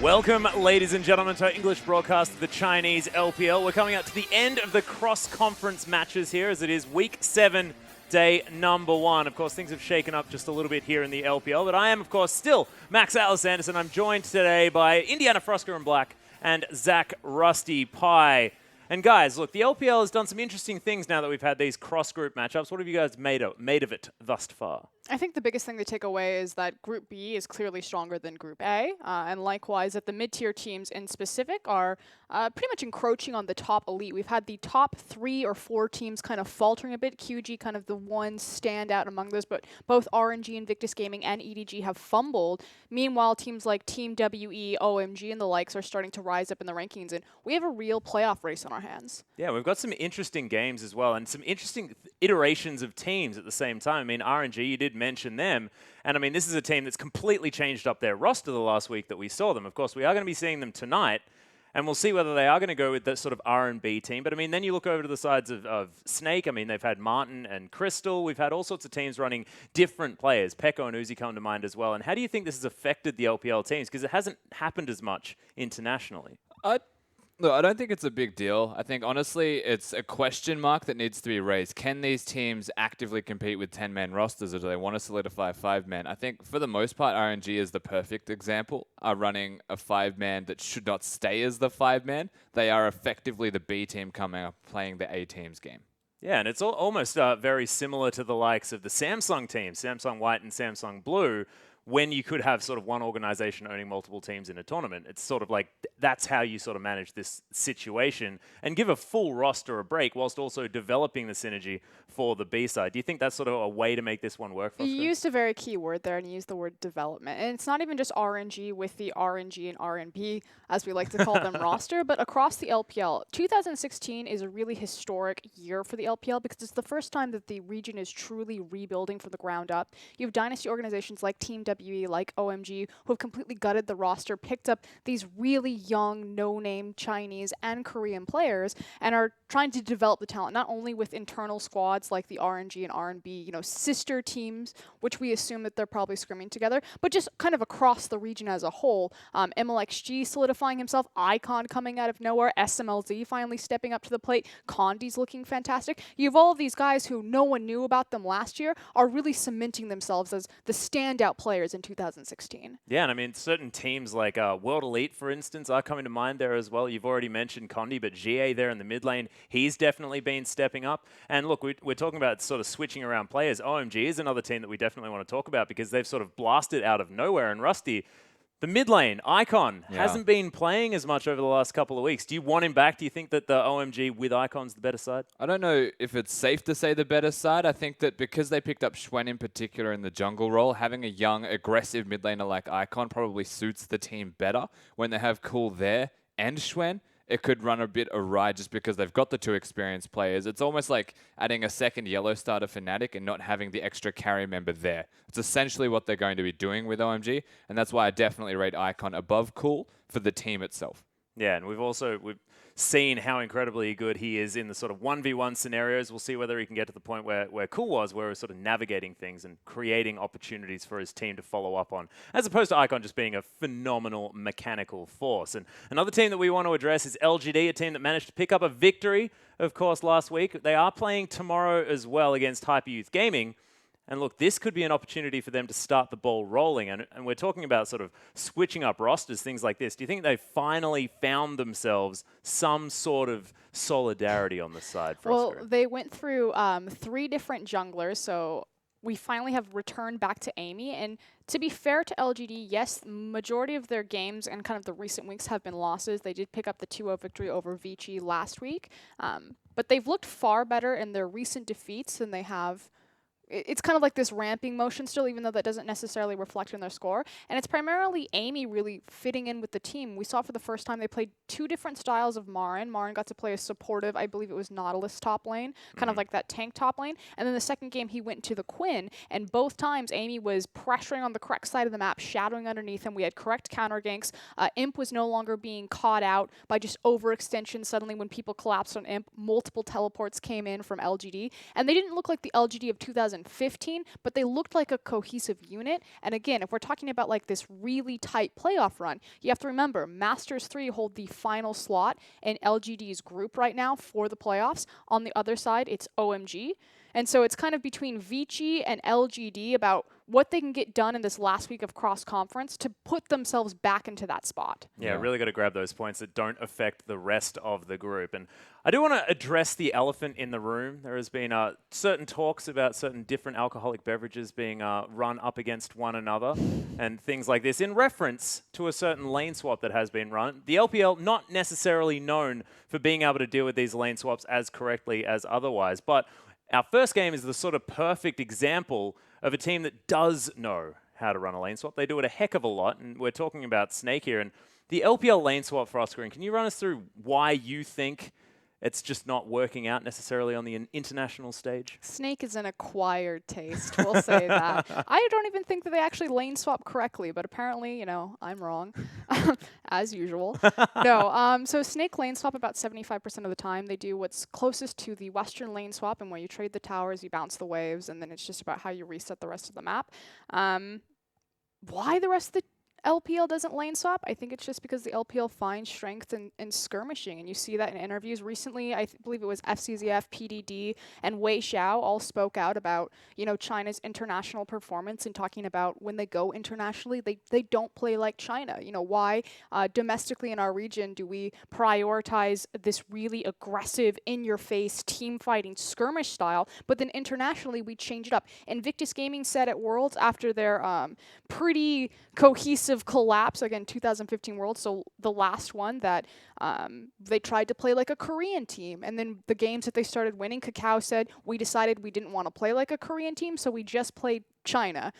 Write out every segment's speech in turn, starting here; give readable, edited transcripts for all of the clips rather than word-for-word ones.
Welcome, ladies and gentlemen, to our English broadcast of the Chinese LPL. We're coming up to the end of the cross-conference matches here, as it is Week 7, Day number 1. Of course, things have shaken up just a little bit here in the LPL, but I am, of course, still Max Atlas Anderson. I'm joined today by Indiana Frusker and Black and Zach Rusty Pie. And guys, look, the LPL has done some interesting things now that we've had these cross-group matchups. What have you guys made of it thus far? I think the biggest thing to take away is that Group B is clearly stronger than Group A, and likewise that the mid-tier teams in specific are pretty much encroaching on the top elite. We've had the top 3 or 4 teams kind of faltering a bit. QG kind of the one standout among those, but both RNG, Invictus Gaming, and EDG have fumbled. Meanwhile, teams like Team WE, OMG, and the likes are starting to rise up in the rankings, and we have a real playoff race on our hands. Yeah, we've got some interesting games as well, and some interesting iterations of teams at the same time. I mean, RNG, you did mention them, and I mean, this is a team that's completely changed up their roster the last week that we saw them. Of course, we are going to be seeing them tonight, and we'll see whether they are going to go with that sort of R&B team. But I mean, then you look over to the sides of Snake. I mean, they've had Martin and Crystal. We've had all sorts of teams running different players. Pekko and Uzi come to mind as well. And how do you think this has affected the LPL teams? Because it hasn't happened as much internationally. Look, I don't think it's a big deal. I think, honestly, it's a question mark that needs to be raised. Can these teams actively compete with 10-man rosters, or do they want to solidify 5-man? I think, for the most part, RNG is the perfect example. Are running a 5-man that should not stay as the 5-man. They are effectively the B team coming up playing the A team's game. Yeah, and it's almost very similar to the likes of the Samsung teams, Samsung White and Samsung Blue, when you could have sort of one organization owning multiple teams in a tournament. It's sort of like that's how you sort of manage this situation and give a full roster a break whilst also developing the synergy for the B side. Do you think that's sort of a way to make this one work for us? You used a very key word there, and you used the word development. And it's not even just RNG with the RNG and RNB, as we like to call them, roster, but across the LPL. 2016 is a really historic year for the LPL because it's the first time that the region is truly rebuilding from the ground up. You have dynasty organizations like Team WE, like OMG, who have completely gutted the roster, picked up these really young, no-name Chinese and Korean players, and are trying to develop the talent, not only with internal squads like the RNG and RNB, you know, sister teams, which we assume that they're probably scrimming together, but just kind of across the region as a whole. MLXG solidifying himself, Icon coming out of nowhere, SMLZ finally stepping up to the plate, Condi's looking fantastic. You have all of these guys who no one knew about them last year are really cementing themselves as the standout players in 2016. Yeah, and I mean, certain teams like World Elite, for instance, are coming to mind there as well. You've already mentioned Condi, but GA there in the mid lane, he's definitely been stepping up. And look, we're talking about sort of switching around players. OMG is another team that we definitely want to talk about because they've sort of blasted out of nowhere. And Rusty, the mid lane, Icon, hasn't been playing as much over the last couple of weeks. Do you want him back? Do you think that the OMG with Icon's the better side? I don't know if it's safe to say the better side. I think that because they picked up Schwen in particular in the jungle role, having a young, aggressive mid laner like Icon probably suits the team better. When they have Cool there and Schwen, it could run a bit awry just because they've got the 2 experienced players. It's almost like adding a second yellow starter Fnatic and not having the extra carry member there. It's essentially what they're going to be doing with OMG, and that's why I definitely rate Icon above Cool for the team itself. Yeah, and we've seen how incredibly good he is in the sort of 1v1 scenarios. We'll see whether he can get to the point where Cool was, where we're sort of navigating things and creating opportunities for his team to follow up on, as opposed to Icon just being a phenomenal mechanical force. And another team that we want to address is LGD, a team that managed to pick up a victory, of course, last week. They are playing tomorrow as well against Hyper Youth Gaming. And look, this could be an opportunity for them to start the ball rolling. And we're talking about sort of switching up rosters, things like this. Do you think they finally found themselves some sort of solidarity on the side, Frosker? Well, they went through 3 different junglers, so we finally have returned back to Amy. And to be fair to LGD, yes, majority of their games and kind of the recent weeks have been losses. They did pick up the 2-0 victory over Vici last week. But they've looked far better in their recent defeats than they have. It's kind of like this ramping motion still, even though that doesn't necessarily reflect in their score. And it's primarily Amy really fitting in with the team. We saw for the first time they played 2 different styles of Marin. Marin got to play a supportive, I believe it was Nautilus top lane, kind of like that tank top lane. And then the second game he went to the Quinn, and both times Amy was pressuring on the correct side of the map, shadowing underneath him. We had correct counter ganks. Imp was no longer being caught out by just overextension. Suddenly when people collapsed on Imp, multiple teleports came in from LGD. And they didn't look like the LGD of 2015, but they looked like a cohesive unit. And again, if we're talking about like this really tight playoff run, you have to remember Masters 3 hold the final slot in LGD's group right now for the playoffs. On the other side, it's OMG. And so it's kind of between Vici and LGD about what they can get done in this last week of cross-conference to put themselves back into that spot. Yeah, really got to grab those points that don't affect the rest of the group. And I do want to address the elephant in the room. There has been certain talks about certain different alcoholic beverages being run up against one another and things like this in reference to a certain lane swap that has been run. The LPL not necessarily known for being able to deal with these lane swaps as correctly as otherwise, but our first game is the sort of perfect example of a team that does know how to run a lane swap. They do it a heck of a lot, and we're talking about Snake here. And the LPL lane swap for Oscar, can you run us through why you think it's just not working out necessarily on the international stage? Snake is an acquired taste, we'll say that. I don't even think that they actually lane swap correctly, but apparently, you know, I'm wrong, as usual. No, so Snake lane swap about 75% of the time. They do what's closest to the Western lane swap, and where you trade the towers, you bounce the waves, and then it's just about how you reset the rest of the map. Why the rest of the LPL doesn't lane swap? I think it's just because the LPL finds strength in skirmishing, and you see that in interviews recently. I believe it was FCZF, PDD, and Wei Xiao all spoke out about, you know, China's international performance and talking about when they go internationally, they don't play like China. You know, why domestically in our region do we prioritize this really aggressive, in-your-face, team-fighting skirmish style, but then internationally we change it up. Invictus Gaming said at Worlds after their pretty cohesive collapse, again, 2015 Worlds, so the last one, that they tried to play like a Korean team. And then the games that they started winning, Kakao said, we decided we didn't want to play like a Korean team, so we just played China.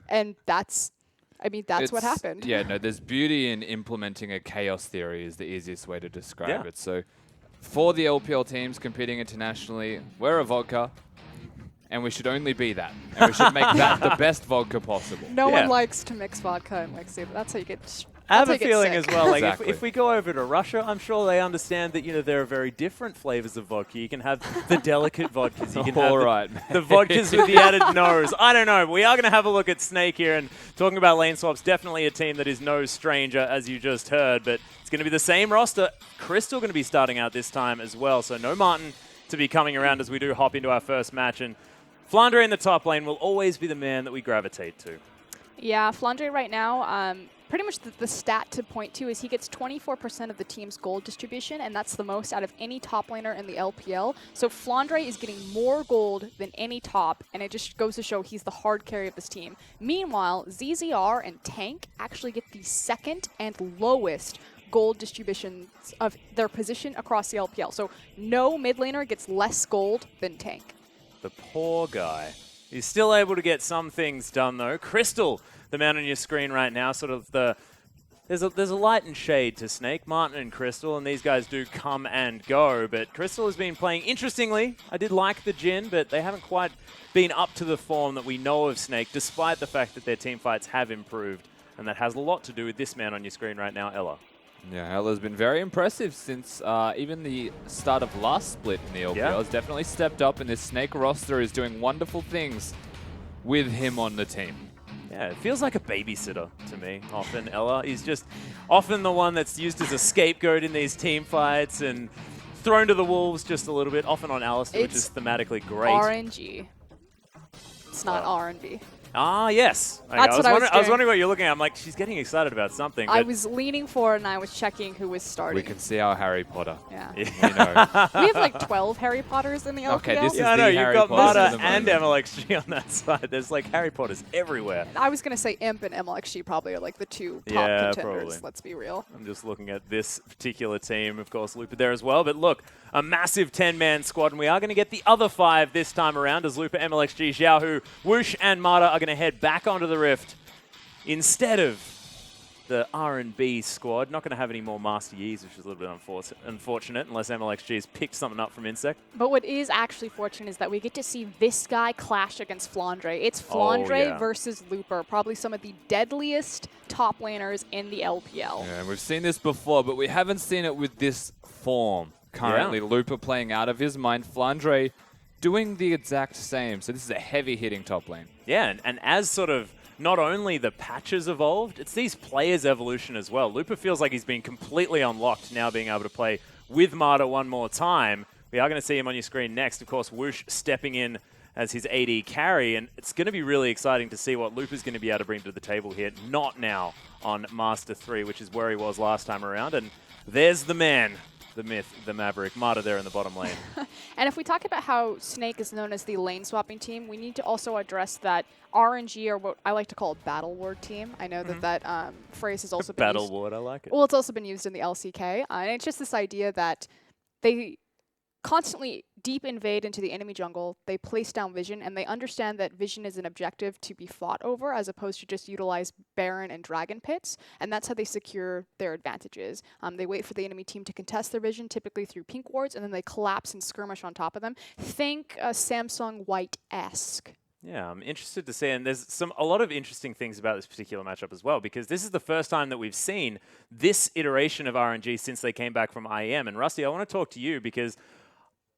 And that's what happened. Yeah, no, there's beauty in implementing a chaos theory is the easiest way to describe it. So for the LPL teams competing internationally, we're a vodka. And we should only be that. And we should make that the best vodka possible. No one likes to mix vodka and Lexi, but that's how you get I have a feeling as well, like Exactly. if we go over to Russia, I'm sure they understand that, you know, there are very different flavors of vodka. You can have the delicate vodkas. You can have the vodkas with the added nose. I don't know. We are going to have a look at Snake here, and talking about lane swaps, definitely a team that is no stranger, as you just heard, but it's going to be the same roster. Crystal going to be starting out this time as well, so no Martin to be coming around as we do hop into our first match. And Flandre in the top lane will always be the man that we gravitate to. Yeah, Flandre right now, pretty much the stat to point to is he gets 24% of the team's gold distribution, and that's the most out of any top laner in the LPL. So Flandre is getting more gold than any top, and it just goes to show he's the hard carry of this team. Meanwhile, ZZR and Tank actually get the second and lowest gold distributions of their position across the LPL. So no mid laner gets less gold than Tank. The poor guy. He's still able to get some things done, though. Crystal, the man on your screen right now, sort of there's a light and shade to Snake, Martin and Crystal, and these guys do come and go, but Crystal has been playing interestingly. I did like the Jhin, but they haven't quite been up to the form that we know of Snake, despite the fact that their team fights have improved, and that has a lot to do with this man on your screen right now, Ella. Yeah, Ella's been very impressive since even the start of last split in the LPL. Has definitely stepped up, and this Snake roster is doing wonderful things with him on the team. Yeah, it feels like a babysitter to me, often, Ella. He's just often the one that's used as a scapegoat in these team fights and thrown to the wolves just a little bit, often on Alistair, which is thematically great. RNG. It's not R&B. Ah, yes. Okay, That's what I was I was doing. wondering what you're looking at. I'm like, she's getting excited about something. I but- was leaning forward and I was checking who was starting. We can see our Harry Potter. Yeah. We know. We have like 12 Harry Potters in the LPL. Okay, this is Yeah, I know. the You've Harry got Potter Mata of the and moment. MLXG on that side. There's like Harry Potters everywhere. I was going to say Imp and MLXG probably are like the two top Yeah, contenders. probably. Let's be real. I'm just looking at this particular team. Of course, Lupa there as well. But look, a massive 10-man squad, and we are going to get the other 5 this time around as Lupa, MLXG, Xiaohu, Whoosh, and Mata are going to head back onto the Rift instead of the R&B squad. Not going to have any more Master Yis, which is a little bit unfortunate, unless MLXG has picked something up from Insect. But what is actually fortunate is that we get to see this guy clash against Flandre. It's Flandre yeah. versus Looper, probably some of the deadliest top laners in the LPL. Yeah, and we've seen this before, but we haven't seen it with this form. Currently, Looper playing out of his mind, Flandre doing the exact same. So this is a heavy-hitting top lane. Yeah, and as sort of not only the patches evolved, it's these players' evolution as well. Lupa feels like he's been completely unlocked now being able to play with Mata one more time. We are going to see him on your screen next. Of course, Whoosh stepping in as his AD carry, and it's going to be really exciting to see what Lupa's going to be able to bring to the table here. Not now on Master 3, which is where he was last time around. And there's the man, the myth, the Maverick, Mata there in the bottom lane. And if we talk about how Snake is known as the lane swapping team, we need to also address that RNG, or what I like to call Battle Ward team. I know that phrase has also been Battle used. Ward, I like it. Well, it's also been used in the LCK. And it's just this idea that they constantly deep invade into the enemy jungle, they place down vision, and they understand that vision is an objective to be fought over as opposed to just utilize Baron and Dragon Pits, and that's how they secure their advantages. They wait for the enemy team to contest their vision, typically through pink wards, and then they collapse and skirmish on top of them. Think Samsung White-esque. Yeah, I'm interested to see, and there's a lot of interesting things about this particular matchup as well, because this is the first time that we've seen this iteration of RNG since they came back from IEM. And Rusty, I want to talk to you because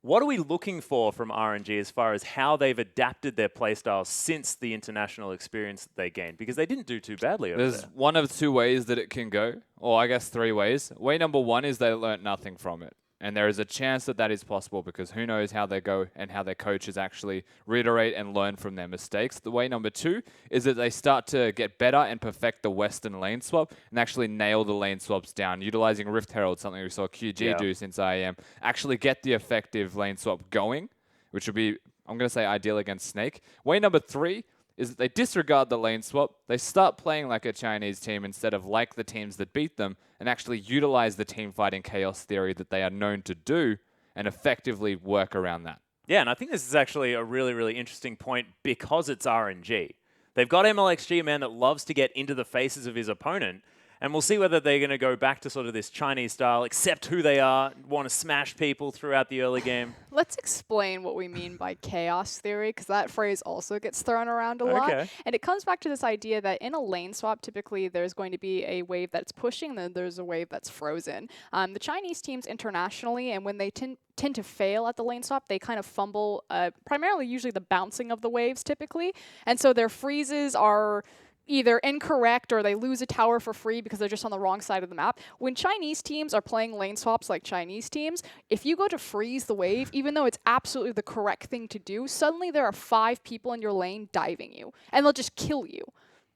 what are we looking for from RNG as far as how they've adapted their playstyles since the international experience that they gained? Because they didn't do too badly over There's there. one of 2 ways that it can go, or I guess 3 ways. Way number 1 is they learnt nothing from it. And there is a chance that that is possible because who knows how they go and how their coaches actually reiterate and learn from their mistakes. The way number 2 is that they start to get better and perfect the Western lane swap and actually nail the lane swaps down, utilizing Rift Herald, something we saw QG do since IEM, actually get the effective lane swap going, which would be, I'm going to say, ideal against Snake. Way number 3 is that they disregard the lane swap, they start playing like a Chinese team instead of like the teams that beat them, and actually utilize the team fighting chaos theory that they are known to do, and effectively work around that. Yeah, and I think this is actually a really, really interesting point because it's RNG. They've got MLXG, a man that loves to get into the faces of his opponent, and we'll see whether they're going to go back to sort of this Chinese style, accept who they are, want to smash people throughout the early game. Let's explain what we mean by chaos theory, because that phrase also gets thrown around a lot. And it comes back to this idea that in a lane swap, typically there's going to be a wave that's pushing, and then there's a wave that's frozen. The Chinese teams internationally, and when they tend to fail at the lane swap, they kind of fumble, primarily usually the bouncing of the waves typically. And so their freezes are either incorrect or they lose a tower for free because they're just on the wrong side of the map. When Chinese teams are playing lane swaps like Chinese teams, if you go to freeze the wave, even though it's absolutely the correct thing to do, suddenly there are 5 people in your lane diving you, and they'll just kill you.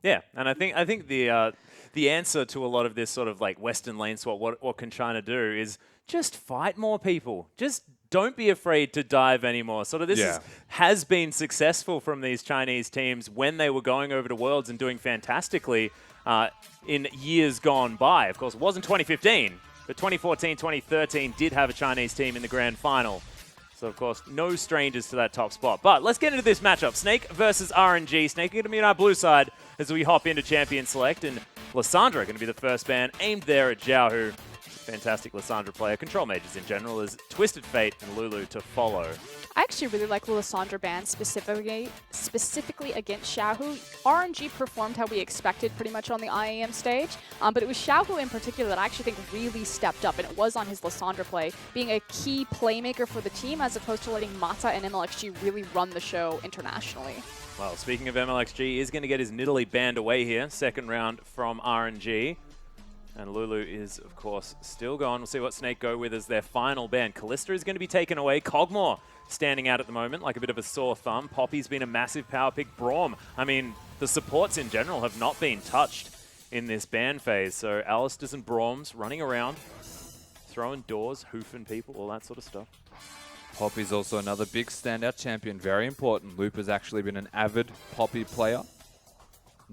Yeah, and I think the answer to a lot of this sort of like Western lane swap, what can China do, is just fight more people. Just don't be afraid to dive anymore. Sort of this has been successful from these Chinese teams when they were going over to Worlds and doing fantastically in years gone by. Of course, it wasn't 2015, but 2014, 2013 did have a Chinese team in the grand final. So, of course, no strangers to that top spot. But let's get into this matchup. Snake versus RNG. Snake going to be on our blue side as we hop into Champion Select. And Lissandra going to be the first ban aimed there at Xiaohu. Fantastic Lissandra player. Control mages in general is Twisted Fate and Lulu to follow. I actually really like the Lissandra ban specifically against Xiaohu. RNG performed how we expected pretty much on the IAM stage, but it was Xiaohu in particular that I actually think really stepped up, and it was on his Lissandra play, being a key playmaker for the team as opposed to letting Mata and MLXG really run the show internationally. Well, speaking of MLXG, is going to get his Nidalee banned away here. Second round from RNG. And Lulu is, of course, still gone. We'll see what Snake go with as their final ban. Kalista is going to be taken away. Cogmore standing out at the moment like a bit of a sore thumb. Poppy's been a massive power pick. Braum, I mean, the supports in general have not been touched in this ban phase. So Alistairs and Braums running around, throwing doors, hoofing people, all that sort of stuff. Poppy's also another big standout champion. Very important. Loop has actually been an avid Poppy player.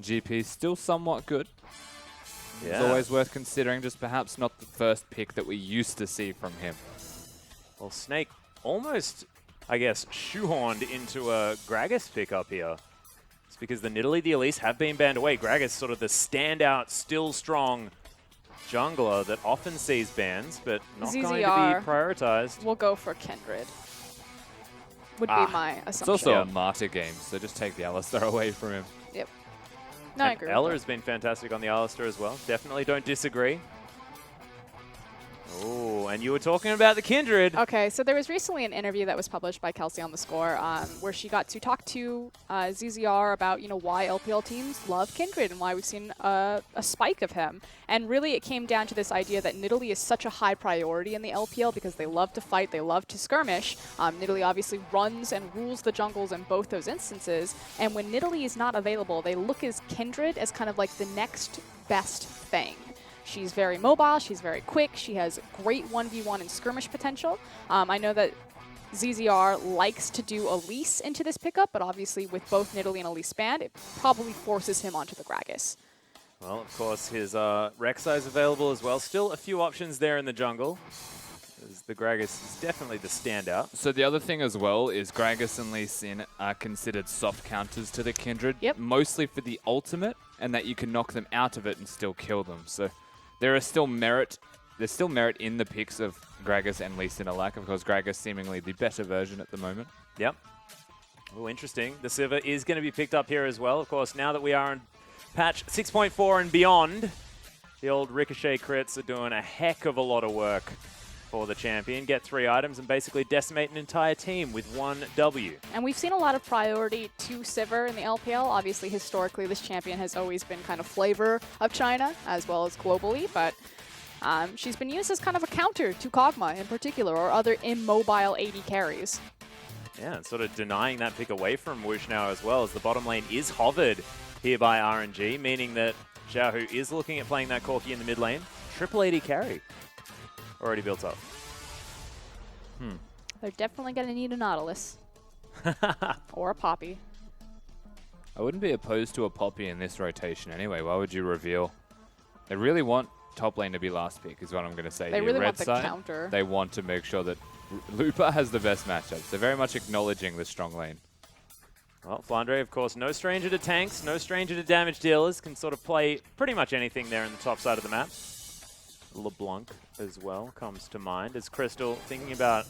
GP's still somewhat good. Yeah. It's always worth considering, just perhaps not the first pick that we used to see from him. Well, Snake almost, I guess, shoehorned into a Gragas pick up here. It's because the Nidalee, the Elise have been banned away. Gragas sort of the standout, still strong jungler that often sees bans, but not going to be prioritized. We'll go for Kindred. Would be my assumption. It's also a Martyr game, so just take the Alistar away from him. Yep. No, I agree. Ella with has been fantastic on the Alistar as well. Definitely don't disagree. Oh, and you were talking about the Kindred. Okay, so there was recently an interview that was published by Kelsey on The Score where she got to talk to ZZR about, why LPL teams love Kindred and why we've seen a spike of him. And really it came down to this idea that Nidalee is such a high priority in the LPL because they love to fight, they love to skirmish. Nidalee obviously runs and rules the jungles in both those instances. And when Nidalee is not available, they look as Kindred as kind of like the next best thing. She's very mobile, she's very quick, she has great 1v1 and skirmish potential. I know that ZZR likes to do Elise into this pickup, but obviously with both Nidalee and Elise banned, it probably forces him onto the Gragas. Well, of course, his Rek'Sai is available as well. Still a few options there in the jungle. As the Gragas is definitely the standout. So the other thing as well is Gragas and Lee Sin are considered soft counters to the Kindred, mostly for the ultimate, and that you can knock them out of it and still kill them. So there is still merit. There's still merit in the picks of Gragas and Lee Sin alike. Of course, Gragas seemingly the better version at the moment. Yep. Oh, interesting. The Sivir is going to be picked up here as well. Of course, now that we are in patch 6.4 and beyond, the old Ricochet crits are doing a heck of a lot of work for the champion. Get 3 items and basically decimate an entire team with 1 W. And we've seen a lot of priority to Sivir in the LPL. Obviously, historically, this champion has always been kind of flavor of China, as well as globally, but she's been used as kind of a counter to Kog'Maw in particular, or other immobile AD carries. Yeah, and sort of denying that pick away from Woosh now as well, as the bottom lane is hovered here by RNG, meaning that Xiaohu is looking at playing that Corki in the mid lane. Triple AD carry already built up. They're definitely going to need a Nautilus. Or a Poppy. I wouldn't be opposed to a Poppy in this rotation anyway. Why would you reveal? They really want top lane to be last pick, is what I'm going to say. They really Red want the side, counter. They want to make sure that Looper has the best matchups. They're very much acknowledging the strong lane. Well, Flandre, of course, no stranger to tanks, no stranger to damage dealers, can sort of play pretty much anything there in the top side of the map. LeBlanc as well comes to mind as Crystal thinking about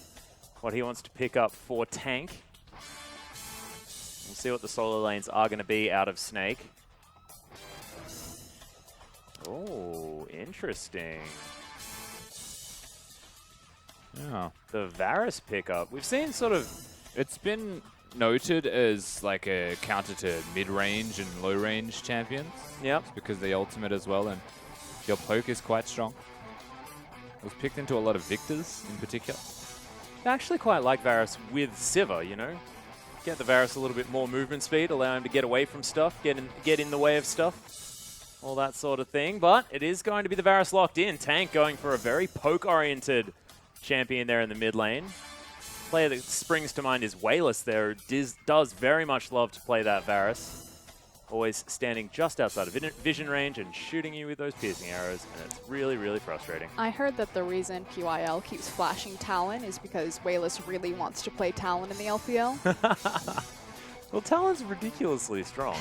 what he wants to pick up for tank. We'll see what the solo lanes are going to be out of Snake. Oh, interesting. Yeah. The Varus pickup. We've seen sort of... It's been noted as like a counter to mid-range and low-range champions. Yep. It's because the ultimate as well, and your poke is quite strong. It was picked into a lot of Victors in particular. I actually quite like Varus with Sivir, you know? Get the Varus a little bit more movement speed, allow him to get away from stuff, get in the way of stuff, all that sort of thing. But it is going to be the Varus locked in. Tank going for a very poke-oriented champion there in the mid lane. Player that springs to mind is Wayless there, who does very much love to play that Varus. Always standing just outside of vision range and shooting you with those piercing arrows, and it's really, really frustrating. I heard that the reason PYL keeps flashing Talon is because Wayless really wants to play Talon in the LPL. Well, Talon's ridiculously strong.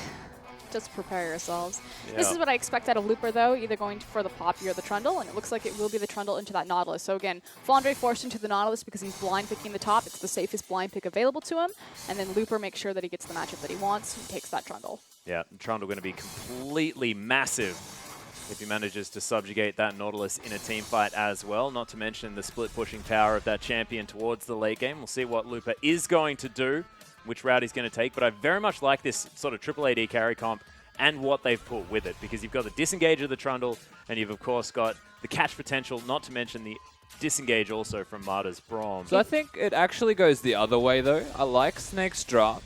Just prepare yourselves. Yeah. This is what I expect out of Looper, though, either going for the Poppy or the Trundle, and it looks like it will be the Trundle into that Nautilus. So again, Flandre forced into the Nautilus because he's blind picking the top. It's the safest blind pick available to him, and then Looper makes sure that he gets the matchup that he wants and takes that Trundle. Yeah, Trundle going to be completely massive if he manages to subjugate that Nautilus in a team fight as well, not to mention the split pushing power of that champion towards the late game. We'll see what Looper is going to do, which route he's going to take, but I very much like this sort of triple AD carry comp and what they've put with it, because you've got the disengage of the Trundle, and you've, of course, got the catch potential, not to mention the disengage also from Marta's Braum. So I think it actually goes the other way, though. I like Snake's drop.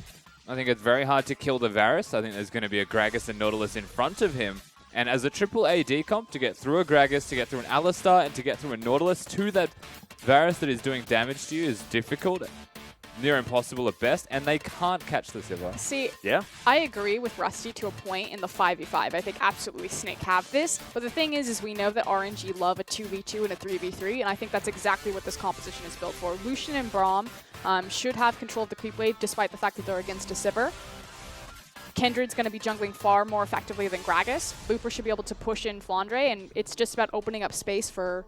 I think it's very hard to kill the Varus. I think there's going to be a Gragas and Nautilus in front of him. And as a triple AD comp, to get through a Gragas, to get through an Alistar, and to get through a Nautilus to that Varus that is doing damage to you is difficult. Near impossible at best, and they can't catch the Sivir. See, yeah, I agree with Rusty to a point in the 5v5. I think absolutely Snake have this, but the thing is we know that RNG love a 2v2 and a 3v3, and I think that's exactly what this composition is built for. Lucian and Braum should have control of the creep wave, despite the fact that they're against a Sivir. Kindred's going to be jungling far more effectively than Gragas. Booper should be able to push in Flandre, and it's just about opening up space for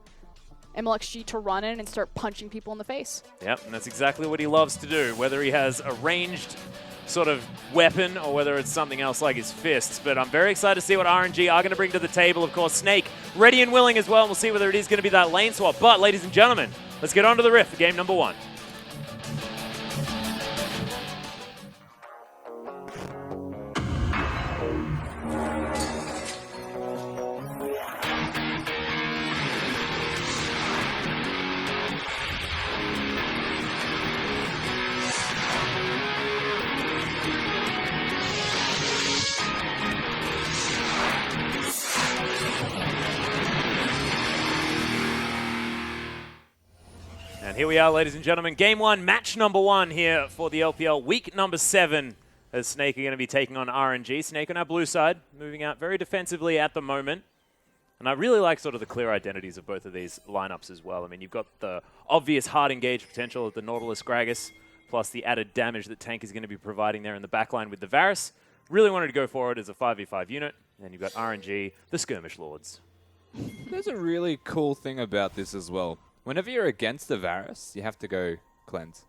MLXG to run in and start punching people in the face. Yep, and that's exactly what he loves to do, whether he has a ranged sort of weapon or whether it's something else like his fists. But I'm very excited to see what RNG are going to bring to the table. Of course, Snake ready and willing as well, and we'll see whether it is going to be that lane swap. But, ladies and gentlemen, let's get on to the Rift for game number 1. And here we are, ladies and gentlemen, game 1, match number 1 here for the LPL, week number 7, as Snake are going to be taking on RNG. Snake on our blue side, moving out very defensively at the moment. And I really like sort of the clear identities of both of these lineups as well. I mean, you've got the obvious hard engage potential of the Nautilus Gragas, plus the added damage that Tank is going to be providing there in the backline with the Varus. Really wanted to go forward as a 5v5 unit. And you've got RNG, the Skirmish Lords. There's a really cool thing about this as well. Whenever you're against the Varus, you have to go cleanse.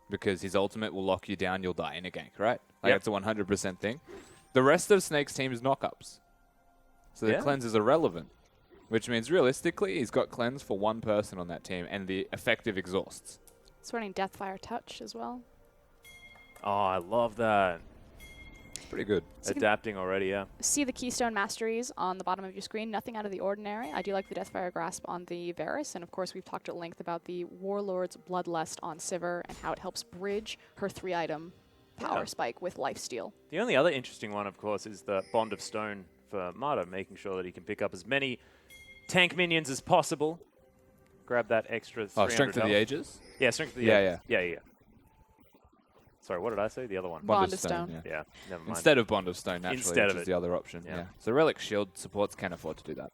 Because his ultimate will lock you down, you'll die in a gank, right? Like, Yep. it's a 100% thing. The rest of Snake's team is knock-ups. So the cleanse is irrelevant. Which means, realistically, he's got cleanse for one person on that team, and the effective exhausts. It's running Deathfire Touch as well. Oh, I love that. It's pretty good. Adapting already, yeah. See the Keystone Masteries on the bottom of your screen. Nothing out of the ordinary. I do like the Deathfire Grasp on the Varus, and of course we've talked at length about the Warlord's Bloodlust on Sivir and how it helps bridge her 3-item power spike with Lifesteal. The only other interesting one, of course, is the Bond of Stone for Marta, making sure that he can pick up as many tank minions as possible. Grab that extra 300 Strength of the health. Ages? Yeah, Strength of the Yeah, Ages. Yeah. Sorry, what did I say? The other one. Bond of Stone. yeah. Yeah, never mind. Instead of Bond of Stone, naturally, Instead which of is it. the other option. Yeah. Yeah. So Relic Shield supports can afford to do that.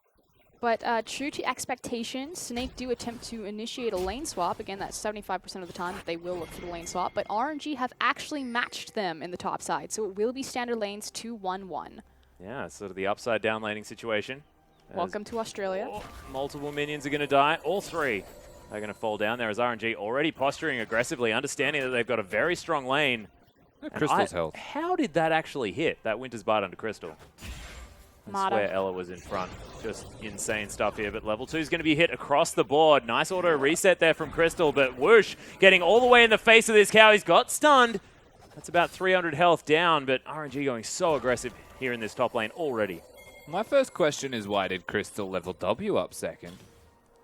But true to expectations, Snake do attempt to initiate a lane swap. Again, that's 75% of the time that they will look for the lane swap. But RNG have actually matched them in the top side, so it will be standard lanes 2-1-1. Yeah, sort of the upside down laning situation. As Welcome to Australia. multiple minions are going to die. All 3 are going to fall down there as RNG already posturing aggressively, understanding that they've got a very strong lane. And Crystal's health. How did that actually hit, that Winter's Bite under Crystal? I Mata. swear Ella was in front. Just insane stuff here. But level 2 is going to be hit across the board. Nice auto reset there from Crystal, but whoosh, getting all the way in the face of this cow. He's got stunned. That's about 300 health down, but RNG going so aggressive here in this top lane already. My first question is, why did Crystal level W up second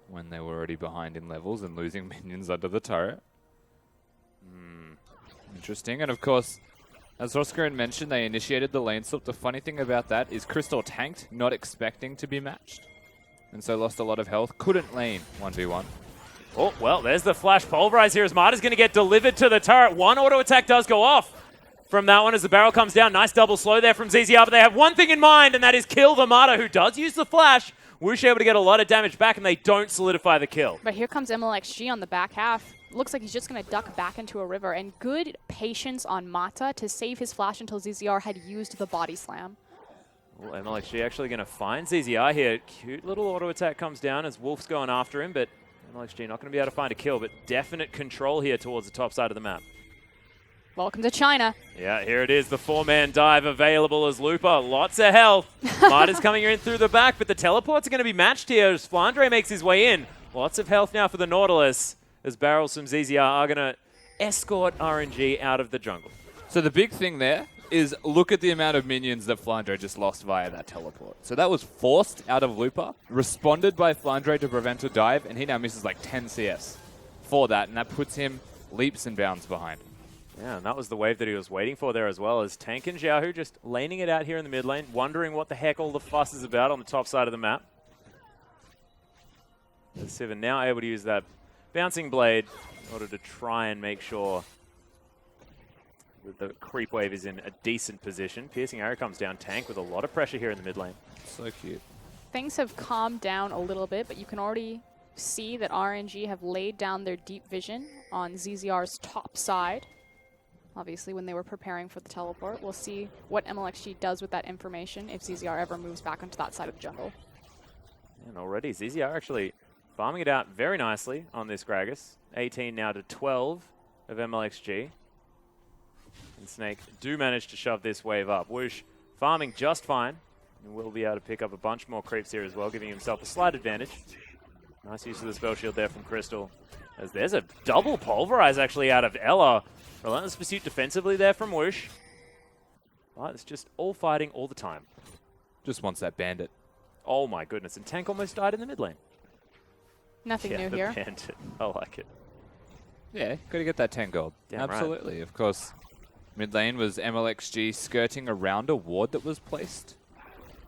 when they were already behind in levels and losing minions under the turret? Interesting. And of course, as Roscarin mentioned, they initiated the lane swap. The funny thing about that is Crystal tanked, not expecting to be matched. And so lost a lot of health. Couldn't lane 1v1. Oh, well, there's the flash pulverize here as Marta's going to get delivered to the turret. One auto attack does go off from that one as the barrel comes down. Nice double slow there from ZZR, but they have one thing in mind, and that is kill the Marta, who does use the flash. Whoosh able to get a lot of damage back, and they don't solidify the kill. But here comes MLXG on the back half. Looks like he's just going to duck back into a river, and good patience on Mata to save his flash until ZZR had used the body slam. Well, MLXG actually going to find ZZR here. Cute little auto attack comes down as Wolf's going after him, but MLXG not going to be able to find a kill, but definite control here towards the top side of the map. Welcome to China. Yeah, here it is, the 4-man dive available as Looper. Lots of health. Marta's coming in through the back, but the teleports are going to be matched here as Flandre makes his way in. Lots of health now for the Nautilus as barrels from ZZR are going to escort RNG out of the jungle. So the big thing there is look at the amount of minions that Flandre just lost via that teleport. So that was forced out of Looper, responded by Flandre to prevent a dive, and he now misses like 10 CS for that, and that puts him leaps and bounds behind. Yeah, and that was the wave that he was waiting for there as well, as Tank and Xiaohu just laning it out here in the mid lane, wondering what the heck all the fuss is about on the top side of the map. As Sivir now able to use that bouncing blade in order to try and make sure that the creep wave is in a decent position. Piercing arrow comes down. Tank with a lot of pressure here in the mid lane. So cute. Things have calmed down a little bit, but you can already see that RNG have laid down their deep vision on ZZR's top side. Obviously, when they were preparing for the teleport. We'll see what MLXG does with that information if ZZR ever moves back onto that side of the jungle. And already ZZR actually farming it out very nicely on this Gragas. 18 now to 12 of MLXG. And Snake do manage to shove this wave up. Whoosh farming just fine. And will be able to pick up a bunch more creeps here as well, giving himself a slight advantage. Nice use of the spell shield there from Crystal. As there's a double pulverize actually out of Ella. Relentless pursuit defensively there from Whoosh. But it's just all fighting all the time. Just wants that bandit. Oh my goodness, and Tank almost died in the mid lane. Nothing new the here. Bandit. I like it. Yeah, got to get that 10 gold. Damn right. Absolutely, of course. Mid lane was MLXG skirting around a ward that was placed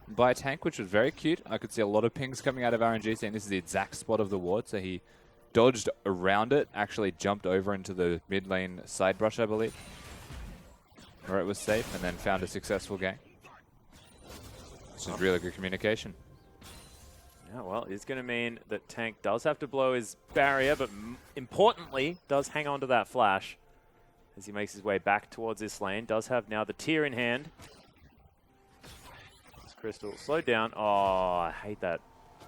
by Tank, which was very cute. I could see a lot of pings coming out of RNG saying this is the exact spot of the ward, so he dodged around it, actually jumped over into the mid lane side brush, I believe, where it was safe, and then found a successful gang. This is really good communication. Yeah, well, it's going to mean that Tank does have to blow his barrier, but importantly, does hang on to that flash as he makes his way back towards this lane. Does have now the tier in hand. This Crystal slowed down. Oh, I hate that.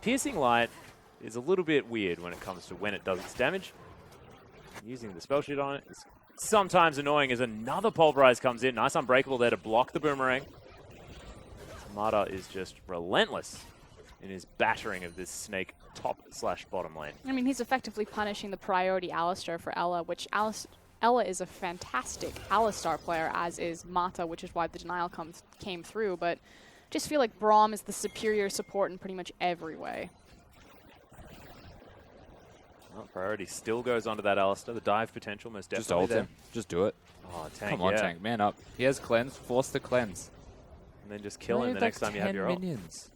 Piercing Light is a little bit weird when it comes to when it does its damage. Using the spell sheet on it is sometimes annoying as another pulverize comes in. Nice unbreakable there to block the boomerang. Mata is just relentless in his battering of this Snake top/bottom lane. I mean, he's effectively punishing the priority Alistar for Ella, which Ella is a fantastic Alistar player, as is Mata, which is why the denial came through, but just feel like Braum is the superior support in pretty much every way. Well, priority still goes onto that Alistar. The dive potential most definitely Just ult him. Just do it. Oh, Tank, Come on, yeah. Tank. Man up. He has cleanse. Force the cleanse. And then just kill him the next time you have your ult. minions.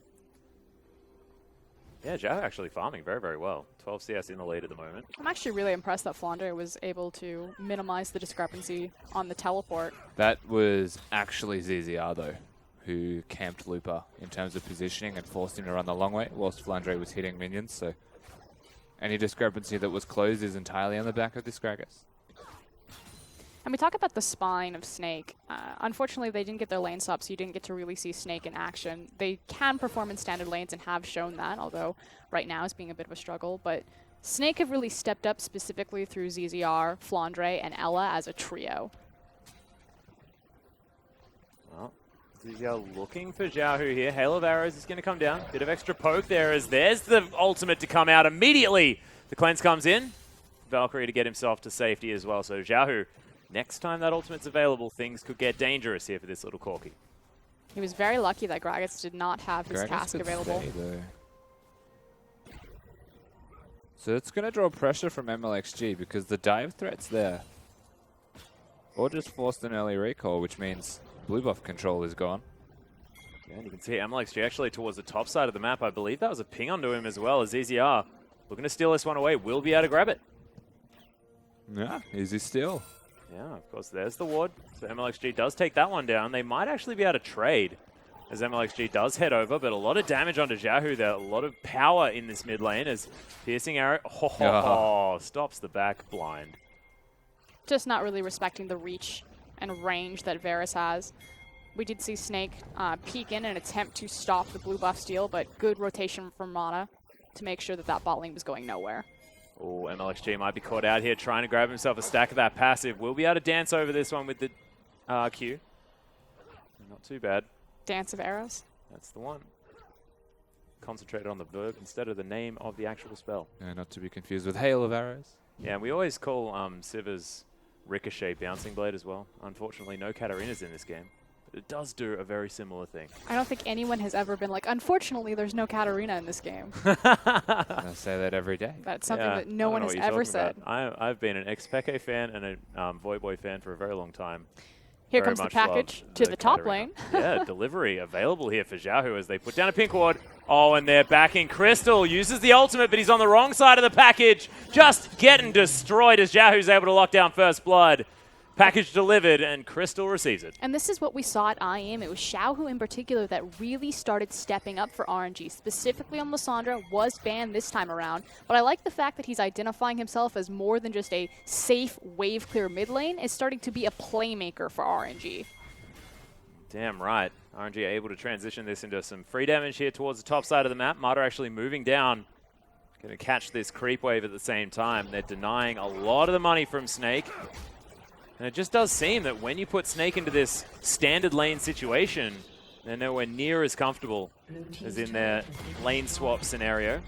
Yeah, Zhao actually farming very, very well. 12 CS in the lead at the moment. I'm actually really impressed that Flandre was able to minimize the discrepancy on the teleport. That was actually ZZR, though, who camped Looper in terms of positioning and forced him to run the long way whilst Flandre was hitting minions. So any discrepancy that was closed is entirely on the back of this Gragas. And we talk about the spine of Snake. Unfortunately, they didn't get their lane swap, so you didn't get to really see Snake in action. They can perform in standard lanes and have shown that, although right now it's being a bit of a struggle. But Snake have really stepped up specifically through ZZR, Flandre, and Ella as a trio. Well, ZZR looking for Xiaohu here. Hail of Arrows is going to come down. Bit of extra poke there as there's the ultimate to come out immediately. The cleanse comes in. Valkyrie to get himself to safety as well. So Xiaohu, next time that ultimate's available, things could get dangerous here for this little Corki. He was very lucky that Gragas did not have his Gragas cask could available. stay, though. So it's going to draw pressure from MLXG because the dive threat's there. Or just forced an early recall, which means blue buff control is gone. Yeah, and you can see MLXG actually towards the top side of the map. I believe that was a ping onto him as well as ZZR. Looking to steal this one away. Will be able to grab it. Yeah, easy steal. Yeah, of course, there's the ward. So MLXG does take that one down. They might actually be able to trade as MLXG does head over, but a lot of damage onto Xiaohu there. A lot of power in this mid lane as Piercing Arrow stops the back blind. Just not really respecting the reach and range that Varus has. We did see Snake peek in and attempt to stop the blue buff steal, but good rotation from Mana to make sure that that bot lane was going nowhere. Oh, MLXG might be caught out here trying to grab himself a stack of that passive. We'll be able to dance over this one with the Q. Not too bad. Dance of Arrows. That's the one. Concentrated on the verb instead of the name of the actual spell. Yeah, not to be confused with Hail of Arrows. Yeah, and we always call Sivir's Ricochet Bouncing Blade as well. Unfortunately, no Katarinas in this game. but it does do a very similar thing. I don't think anyone has ever been like, unfortunately, there's no Katarina in this game. I say that every day. That's something Yeah, that no one I has don't know what ever you're said. talking about. I've been an ex-Peke fan and a Voyboy fan for a very long time. Here Very comes the much loved package to the top Katarina. lane. Yeah, delivery available here for Xiaohu as they put down a pink ward. Oh, and they're backing Crystal. Uses the ultimate, but he's on the wrong side of the package. Just getting destroyed as Xiaohu's able to lock down first blood. Package delivered, and Crystal receives it. And this is what we saw at IM. It was Xiaohu in particular that really started stepping up for RNG. Specifically on Lissandra, was banned this time around. But I like the fact that he's identifying himself as more than just a safe wave clear mid lane. Is starting to be a playmaker for RNG. Damn right. RNG are able to transition this into some free damage here towards the top side of the map. Mata actually moving down. Going to catch this creep wave at the same time. They're denying a lot of the money from Snake. And it just does seem that when you put Snake into this standard lane situation, they're nowhere near as comfortable as in their lane swap scenario.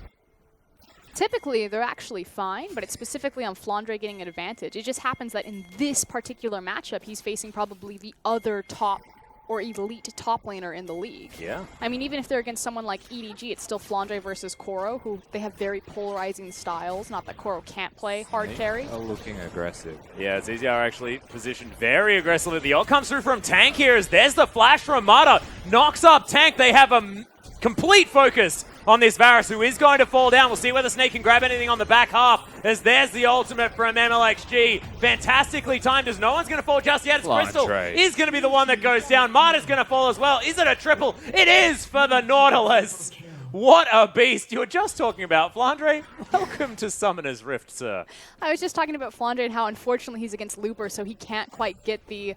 Typically, they're actually fine, but it's specifically on Flandre getting an advantage. It just happens that in this particular matchup, he's facing probably the other top or elite top laner in the league. Yeah. I mean, even if they're against someone like EDG, it's still Flandre versus Koro, who they have very polarizing styles. Not that Koro can't play hard carry. Oh, looking aggressive. Yeah, ZZR actually positioned very aggressively. The ult comes through from Tank here as there's the flash from Mata. Knocks up Tank. They have a complete focus on this Varus, who is going to fall down. We'll see whether Snake can grab anything on the back half, as there's the ultimate from MLXG. Fantastically timed, as no one's going to fall just yet. It's Crystal is going to be the one that goes down. Mata's going to fall as well. Is it a triple? It is for the Nautilus. What a beast. You were just talking about Flandre. Welcome to Summoner's Rift, sir. I was just talking about Flandre and how unfortunately he's against Looper, so he can't quite get the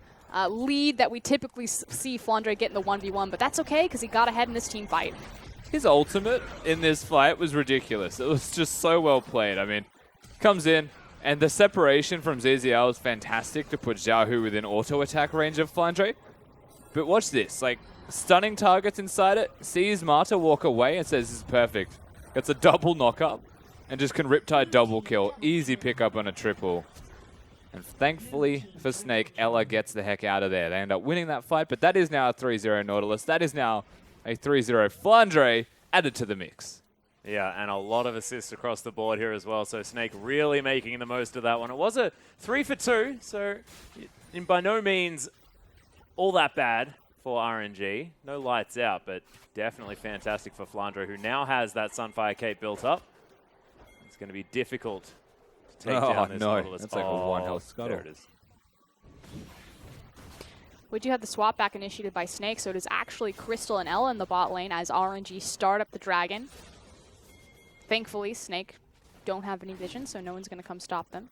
lead that we typically see Flandre get in the 1v1, but that's okay because he got ahead in this team fight. His ultimate in this fight was ridiculous. It was just so well played. I mean, comes in, and the separation from ZZL is fantastic to put Xiaohu within auto-attack range of Flandre. But watch this. Like, stunning targets inside it, sees Mata walk away and says, this is perfect. Gets a double knock-up, and just can Riptide double kill. Easy pickup on a triple. And thankfully for Snake, Ella gets the heck out of there. They end up winning that fight, but that is now a 3-0 Nautilus. That is now a 3-0 Flandre added to the mix. Yeah, and a lot of assists across the board here as well. So Snake really making the most of that one. It was a 3 for 2, so by no means all that bad for RNG. No lights out, but definitely fantastic for Flandre, who now has that Sunfire Cape built up. It's going to be difficult to take down this Nautilus. That's like a one-health scuttle. There it is. We do have the swap back initiated by Snake, so it is actually Crystal and Ella in the bot lane as RNG start up the dragon. Thankfully, Snake don't have any vision, so no one's going to come stop them.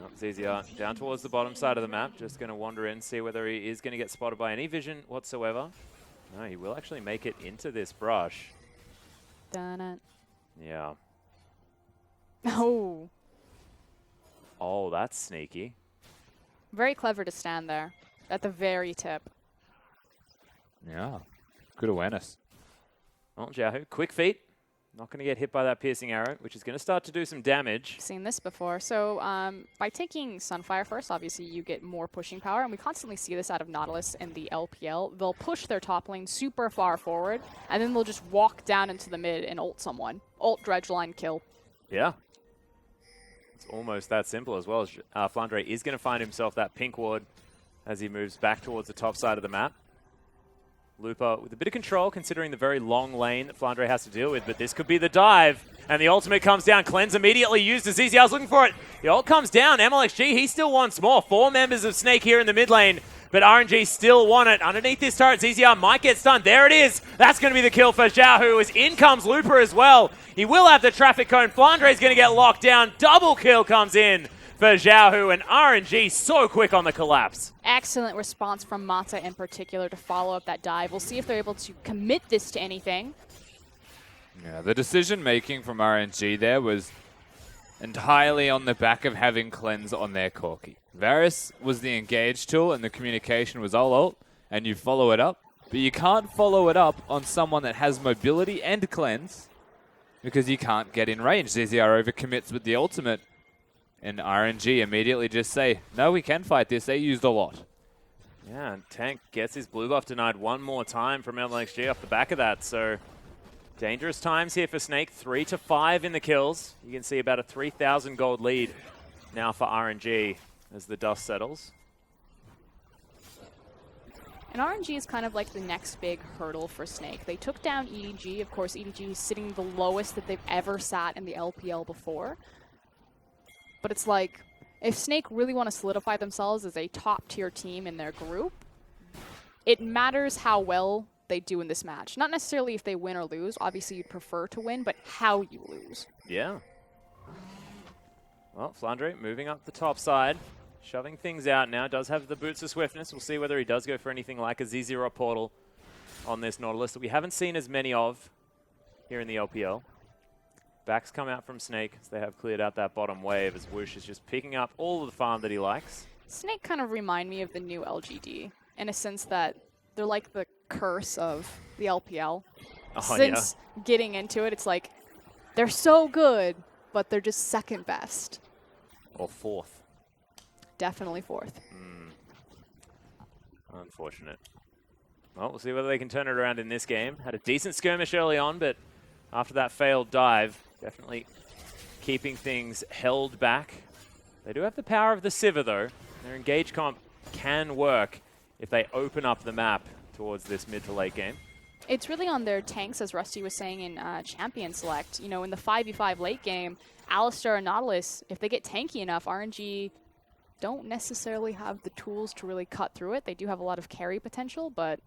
Nope, ZZR down towards the bottom side of the map, just going to wander in, see whether he is going to get spotted by any vision whatsoever. No, he will actually make it into this brush. Done it. Yeah. Oh. Oh, that's sneaky. Very clever to stand there at the very tip. Yeah. Good awareness. Well, Xiaohu, quick feet. Not going to get hit by that piercing arrow, which is going to start to do some damage. Seen this before. So by taking Sunfire first, obviously you get more pushing power, and we constantly see this out of Nautilus in the LPL. They'll push their top lane super far forward, and then they'll just walk down into the mid and ult someone. Ult, dredge line, kill. Yeah. It's almost that simple as well. Flandre is going to find himself that pink ward as he moves back towards the top side of the map. Lupa with a bit of control, considering the very long lane that Flandre has to deal with, but this could be the dive. And the ultimate comes down. Cleanse immediately used as ZZL was looking for it. The ult comes down. MLXG, he still wants more. 4 members of Snake here in the mid lane, but RNG still want it. Underneath this turret, ZZR might get stunned. There it is. That's going to be the kill for Xiaohu, as in comes Looper as well. He will have the traffic cone. Flandre is going to get locked down. Double kill comes in for Xiaohu, and RNG so quick on the collapse. Excellent response from Mata in particular to follow up that dive. We'll see if they're able to commit this to anything. Yeah, the decision-making from RNG there was entirely on the back of having Cleanse on their Corki. Varus was the engage tool, and the communication was all ult, and you follow it up. But you can't follow it up on someone that has mobility and Cleanse, because you can't get in range. ZZR overcommits with the ultimate, and RNG immediately just say, no, we can fight this. They used a lot. Yeah, and Tank gets his blue buff denied one more time from LXG off the back of that. So dangerous times here for Snake. 3 to 5 in the kills. You can see about a 3,000 gold lead now for RNG as the dust settles. And RNG is kind of like the next big hurdle for Snake. They took down EDG. Of course, EDG is sitting the lowest that they've ever sat in the LPL before. But it's like, if Snake really want to solidify themselves as a top-tier team in their group, it matters how well they do in this match. Not necessarily if they win or lose. Obviously, you'd prefer to win, but how you lose. Yeah. Well, Flandre moving up the top side. Shoving things out now. Does have the boots of swiftness. We'll see whether he does go for anything like a Z0 portal on this Nautilus that we haven't seen as many of here in the LPL. Backs come out from Snake as they have cleared out that bottom wave as Whoosh is just picking up all of the farm that he likes. Snake kind of remind me of the new LGD in a sense that they're like the curse of the LPL. Oh, Since getting into it, it's like they're so good, but they're just second best. Or fourth. Definitely fourth. Unfortunate. Well, we'll see whether they can turn it around in this game. Had a decent skirmish early on, but after that failed dive, definitely keeping things held back. They do have the power of the Sivir, though. Their engage comp can work if they open up the map towards this mid to late game. It's really on their tanks, as Rusty was saying in Champion Select. You know, in the 5v5 late game, Alistar and Nautilus, if they get tanky enough, RNG don't necessarily have the tools to really cut through it. They do have a lot of carry potential, but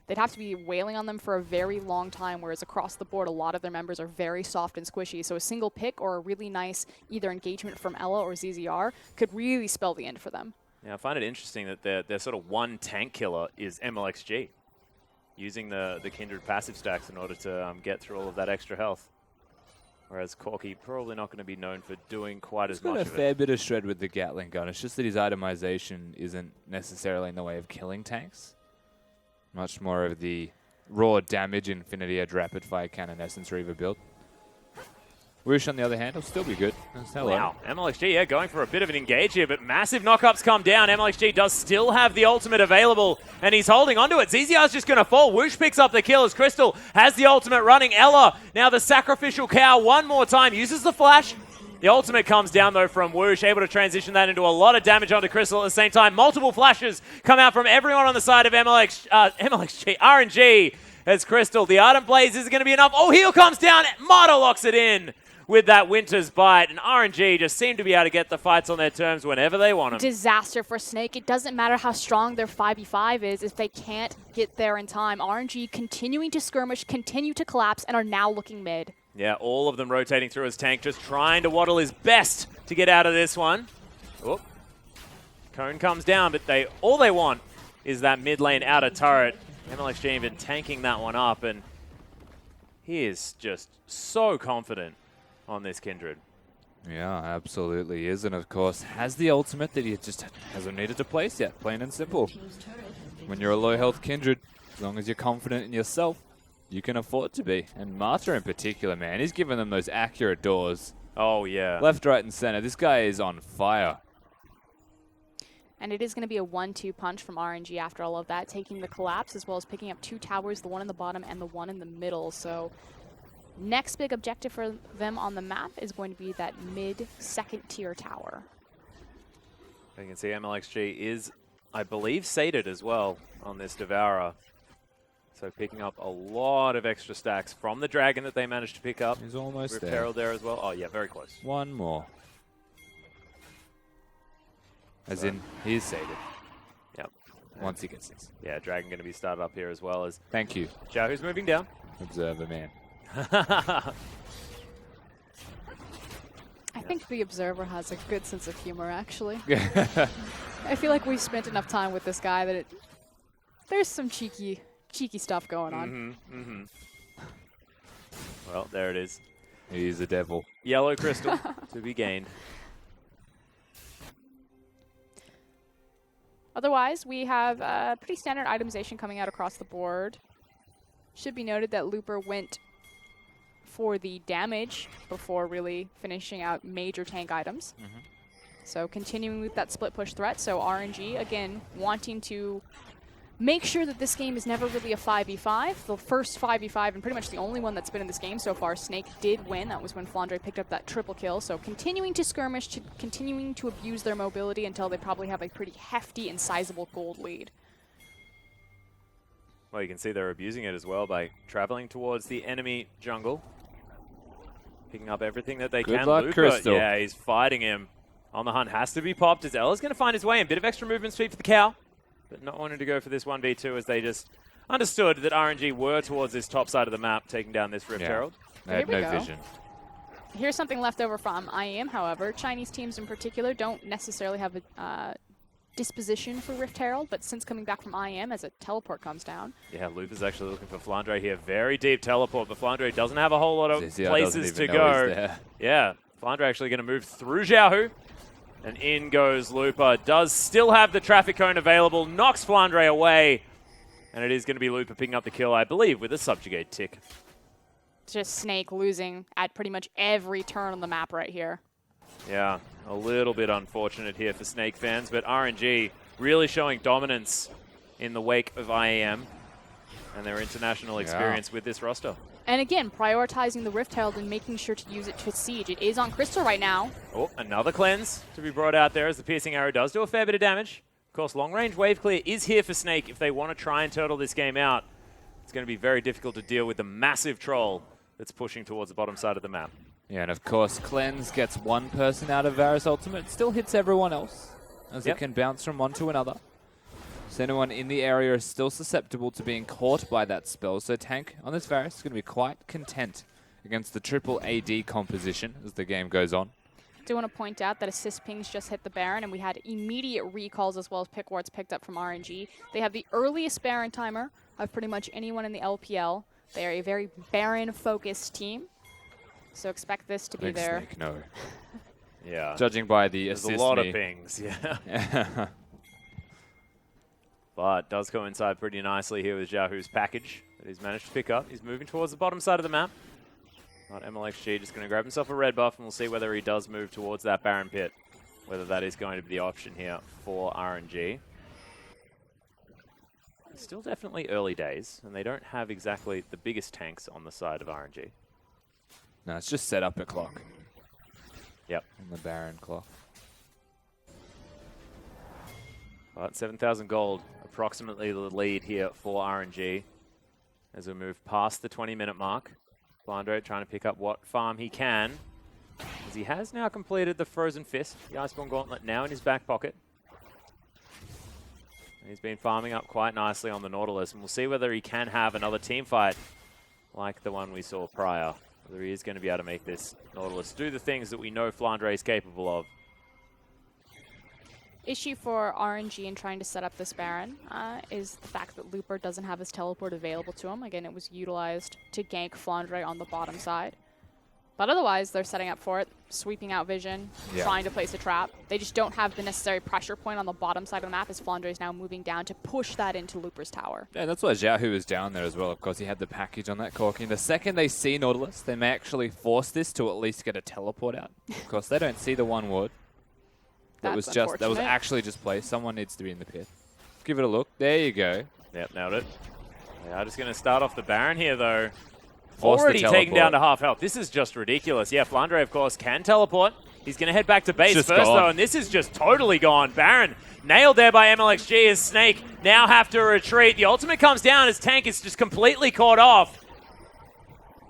they'd have to be wailing on them for a very long time, whereas across the board, a lot of their members are very soft and squishy. So a single pick or a really nice either engagement from Ella or ZZR could really spell the end for them. Yeah, I find it interesting that their sort of one tank killer is MLXG, using the Kindred passive stacks in order to get through all of that extra health. Whereas Corky probably not going to be known for doing quite as much of it. He's got a fair bit of shred with the Gatling gun. It's just that his itemization isn't necessarily in the way of killing tanks. Much more of the raw damage Infinity Edge rapid fire cannon Essence Reaver build. Whoosh, on the other hand, will still be good. Wow, MLXG, yeah, going for a bit of an engage here, but massive knockups come down. MLXG does still have the ultimate available, and he's holding onto it. ZZR's just going to fall. Whoosh picks up the kill as Crystal has the ultimate running. Ella, now the sacrificial cow one more time, uses the flash. The ultimate comes down, though, from Whoosh, able to transition that into a lot of damage onto Crystal at the same time. Multiple flashes come out from everyone on the side of MLXG, RNG, as Crystal. The Ardent Blaze isn't going to be enough. Oh, heal comes down. Mata locks it in with that Winter's Bite, and RNG just seem to be able to get the fights on their terms whenever they want them. Disaster for Snake. It doesn't matter how strong their 5v5 is if they can't get there in time. RNG continuing to skirmish, continue to collapse, and are now looking mid. Yeah, all of them rotating through his tank, just trying to waddle his best to get out of this one. Oh. Cone comes down, but all they want is that mid lane outer turret. MLXG been tanking that one up, and he is just so confident on this Kindred. Yeah, absolutely is. And of course, has the ultimate that he just hasn't needed to place yet. Plain and simple. When you're a low health Kindred, as long as you're confident in yourself, you can afford to be. And Mata in particular, man, he's giving them those accurate doors. Oh, yeah. Left, right, and center. This guy is on fire. And it is going to be a 1-2 punch from RNG after all of that, taking the collapse as well as picking up 2 towers, the one in the bottom and the one in the middle. So next big objective for them on the map is going to be that mid second tier tower. You can see MLXG is, I believe, sated as well on this Devourer. So picking up a lot of extra stacks from the Dragon that they managed to pick up. He's almost Rift there. Herald there as well. Oh, yeah, very close. One more. As in, he's sated. Yep. Once he gets this. Yeah, Dragon going to be started up here as well as Thank you. Xiaohu's moving down. Observer, man. I think the Observer has a good sense of humor, actually. I feel like we've spent enough time with this guy that there's some cheeky stuff going on. Well, there it is. He's a devil. Yellow crystal to be gained. Otherwise, we have pretty standard itemization coming out across the board. Should be noted that Looper went for the damage before really finishing out major tank items. So continuing with that split push threat. So RNG, again, wanting to make sure that this game is never really a 5v5. The first 5v5 and pretty much the only one that's been in this game so far, Snake did win. That was when Flandre picked up that triple kill. So continuing to skirmish, continuing to abuse their mobility until they probably have a pretty hefty and sizable gold lead. Well, you can see they're abusing it as well by traveling towards the enemy jungle. Picking up everything that they can. Good luck, Luca, Crystal. yeah, he's fighting him. On the hunt, has to be popped as Ella's going to find his way in. Bit of extra movement speed for the cow, but not wanting to go for this 1v2 as they just understood that RNG were towards this top side of the map, taking down this Rift Herald. They had Here we no go. vision. Here's something left over from IEM, however. Chinese teams in particular don't necessarily have a disposition for Rift Herald, but since coming back from IEM as a teleport comes down. Yeah, Loop is actually looking for Flandre here. Very deep teleport, but Flandre doesn't have a whole lot of ZZR places doesn't to even know he's go. there. Yeah, Flandre actually going to move through Xiaohu. And in goes Looper. Does still have the traffic cone available. Knocks Flandre away. And it is going to be Looper picking up the kill, I believe, with a subjugate tick. Just Snake losing at pretty much every turn on the map right here. Yeah, a little bit unfortunate here for Snake fans, but RNG really showing dominance in the wake of IAM and their international experience with this roster. And again, prioritizing the Rift Herald and making sure to use it to siege. It is on Crystal right now. Oh, another cleanse to be brought out there as the piercing arrow does do a fair bit of damage. Of course, long-range wave clear is here for Snake if they want to try and turtle this game out. It's going to be very difficult to deal with the massive troll that's pushing towards the bottom side of the map. Yeah, and of course, Cleanse gets one person out of Varus ultimate. It still hits everyone else as it can bounce from one to another. So anyone in the area is still susceptible to being caught by that spell. So Tank on this Varus is going to be quite content against the triple AD composition as the game goes on. I do want to point out that assist pings just hit the Baron, and we had immediate recalls as well as pick wards picked up from RNG. They have the earliest Baron timer of pretty much anyone in the LPL. They are a very Baron-focused team, so expect this to be their... Snake, no. Yeah. Judging by the There's assist a lot me. of pings, yeah. But does coincide pretty nicely here with Xiaohu's package that he's managed to pick up. He's moving towards the bottom side of the map. But MLXG just going to grab himself a red buff, and we'll see whether he does move towards that Baron pit, whether that is going to be the option here for RNG. Still definitely early days, and they don't have exactly the biggest tanks on the side of RNG. No, it's just set up a clock. Yep. On the Baron clock. But 7,000 gold, approximately the lead here for RNG as we move past the 20-minute mark. Flandre trying to pick up what farm he can, as he has now completed the Frozen Fist, the Iceborne Gauntlet now in his back pocket. And he's been farming up quite nicely on the Nautilus, and we'll see whether he can have another team fight like the one we saw prior. Whether he is going to be able to make this Nautilus do the things that we know Flandre is capable of. Issue for RNG in trying to set up this Baron is the fact that Looper doesn't have his teleport available to him. Again, it was utilized to gank Flandre on the bottom side. But otherwise, they're setting up for it, sweeping out vision, trying to place a trap. They just don't have the necessary pressure point on the bottom side of the map as Flandre is now moving down to push that into Looper's tower. Yeah, that's why Xiaohu is down there as well. Of course, he had the package on that corking. The second they see Nautilus, they may actually force this to at least get a teleport out. Of course, they don't see the one ward. That was actually just placed. Someone needs to be in the pit. Give it a look. There you go. Yep, nailed it. They are just going to start off the Baron here, though. Force Already the taken down teleport. to half health. This is just ridiculous. Yeah, Flandre, of course, can teleport. He's going to head back to base Just first, gone. though, and this is just totally gone. Baron nailed there by MLXG as Snake now have to retreat. The ultimate comes down as Tank is just completely caught off.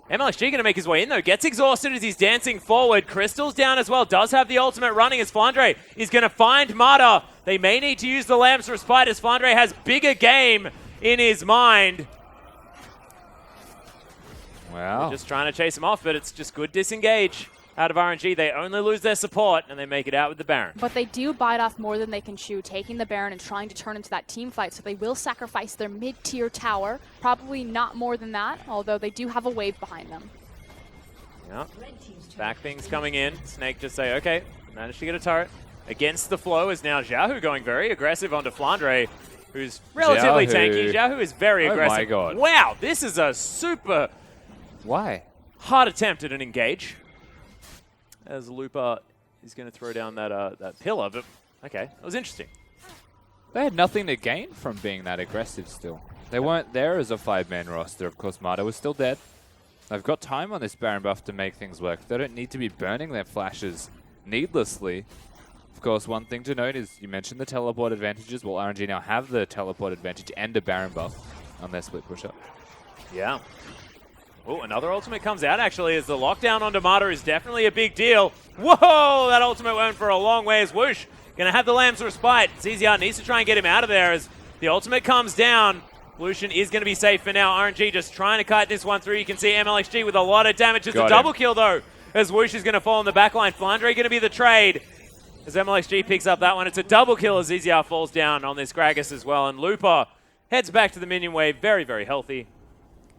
MLXG going to make his way in, though. Gets exhausted as he's dancing forward. Crystal's down as well. Does have the ultimate running as Flandre is going to find Mata. They may need to use the Lamb's Respite as Flandre has bigger game in his mind. Wow. Just trying to chase him off, but it's just good disengage out of RNG. They only lose their support, and they make it out with the Baron. But they do bite off more than they can chew, taking the Baron and trying to turn into that team fight, so they will sacrifice their mid-tier tower. Probably not more than that, although they do have a wave behind them. Yep. Back pings coming in. Snake just say, okay, managed to get a turret. Against the flow is now Xiaohu going very aggressive onto Flandre, who's relatively tanky. Xiaohu is very aggressive. Oh my god. Wow, this is a super Why? hard attempt at an engage. As Lupa He's going to throw down that pillar, but okay, that was interesting. They had nothing to gain from being that aggressive still. They weren't there as a 5-man roster. Of course, Marta was still dead. They've got time on this Baron buff to make things work. They don't need to be burning their flashes needlessly. Of course, one thing to note is you mentioned the teleport advantages. Well, RNG now have the teleport advantage and a Baron buff on their split push-up. Yeah. Oh, another ultimate comes out, actually, as the lockdown on Marta is definitely a big deal. Whoa! That ultimate went for a long way as Whoosh going to have the Lamb's Respite. ZZR needs to try and get him out of there as the ultimate comes down. Lucian is going to be safe for now. RNG just trying to kite this one through. You can see MLXG with a lot of damage. It's a double kill, though, as Whoosh is going to fall in the backline. Flandre going to be the trade as MLXG picks up that one. It's a double kill as ZZR falls down on this Gragas as well. And Looper heads back to the minion wave. Very, very healthy.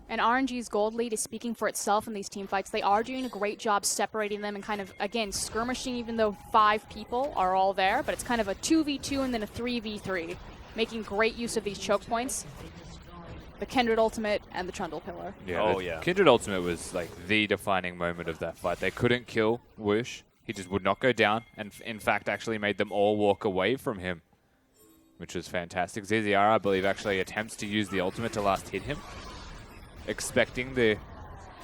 And RNG's gold lead is speaking for itself in these team fights. They are doing a great job separating them and kind of, again, skirmishing, even though 5 people are all there. But it's kind of a 2v2 and then a 3v3, making great use of these choke points. The Kindred ultimate and the Trundle pillar. Yeah, yeah. Kindred ultimate was like the defining moment of that fight. They couldn't kill Whoosh. He just would not go down, and in fact actually made them all walk away from him, which was fantastic. ZZR, I believe, actually attempts to use the ultimate to last hit him, expecting the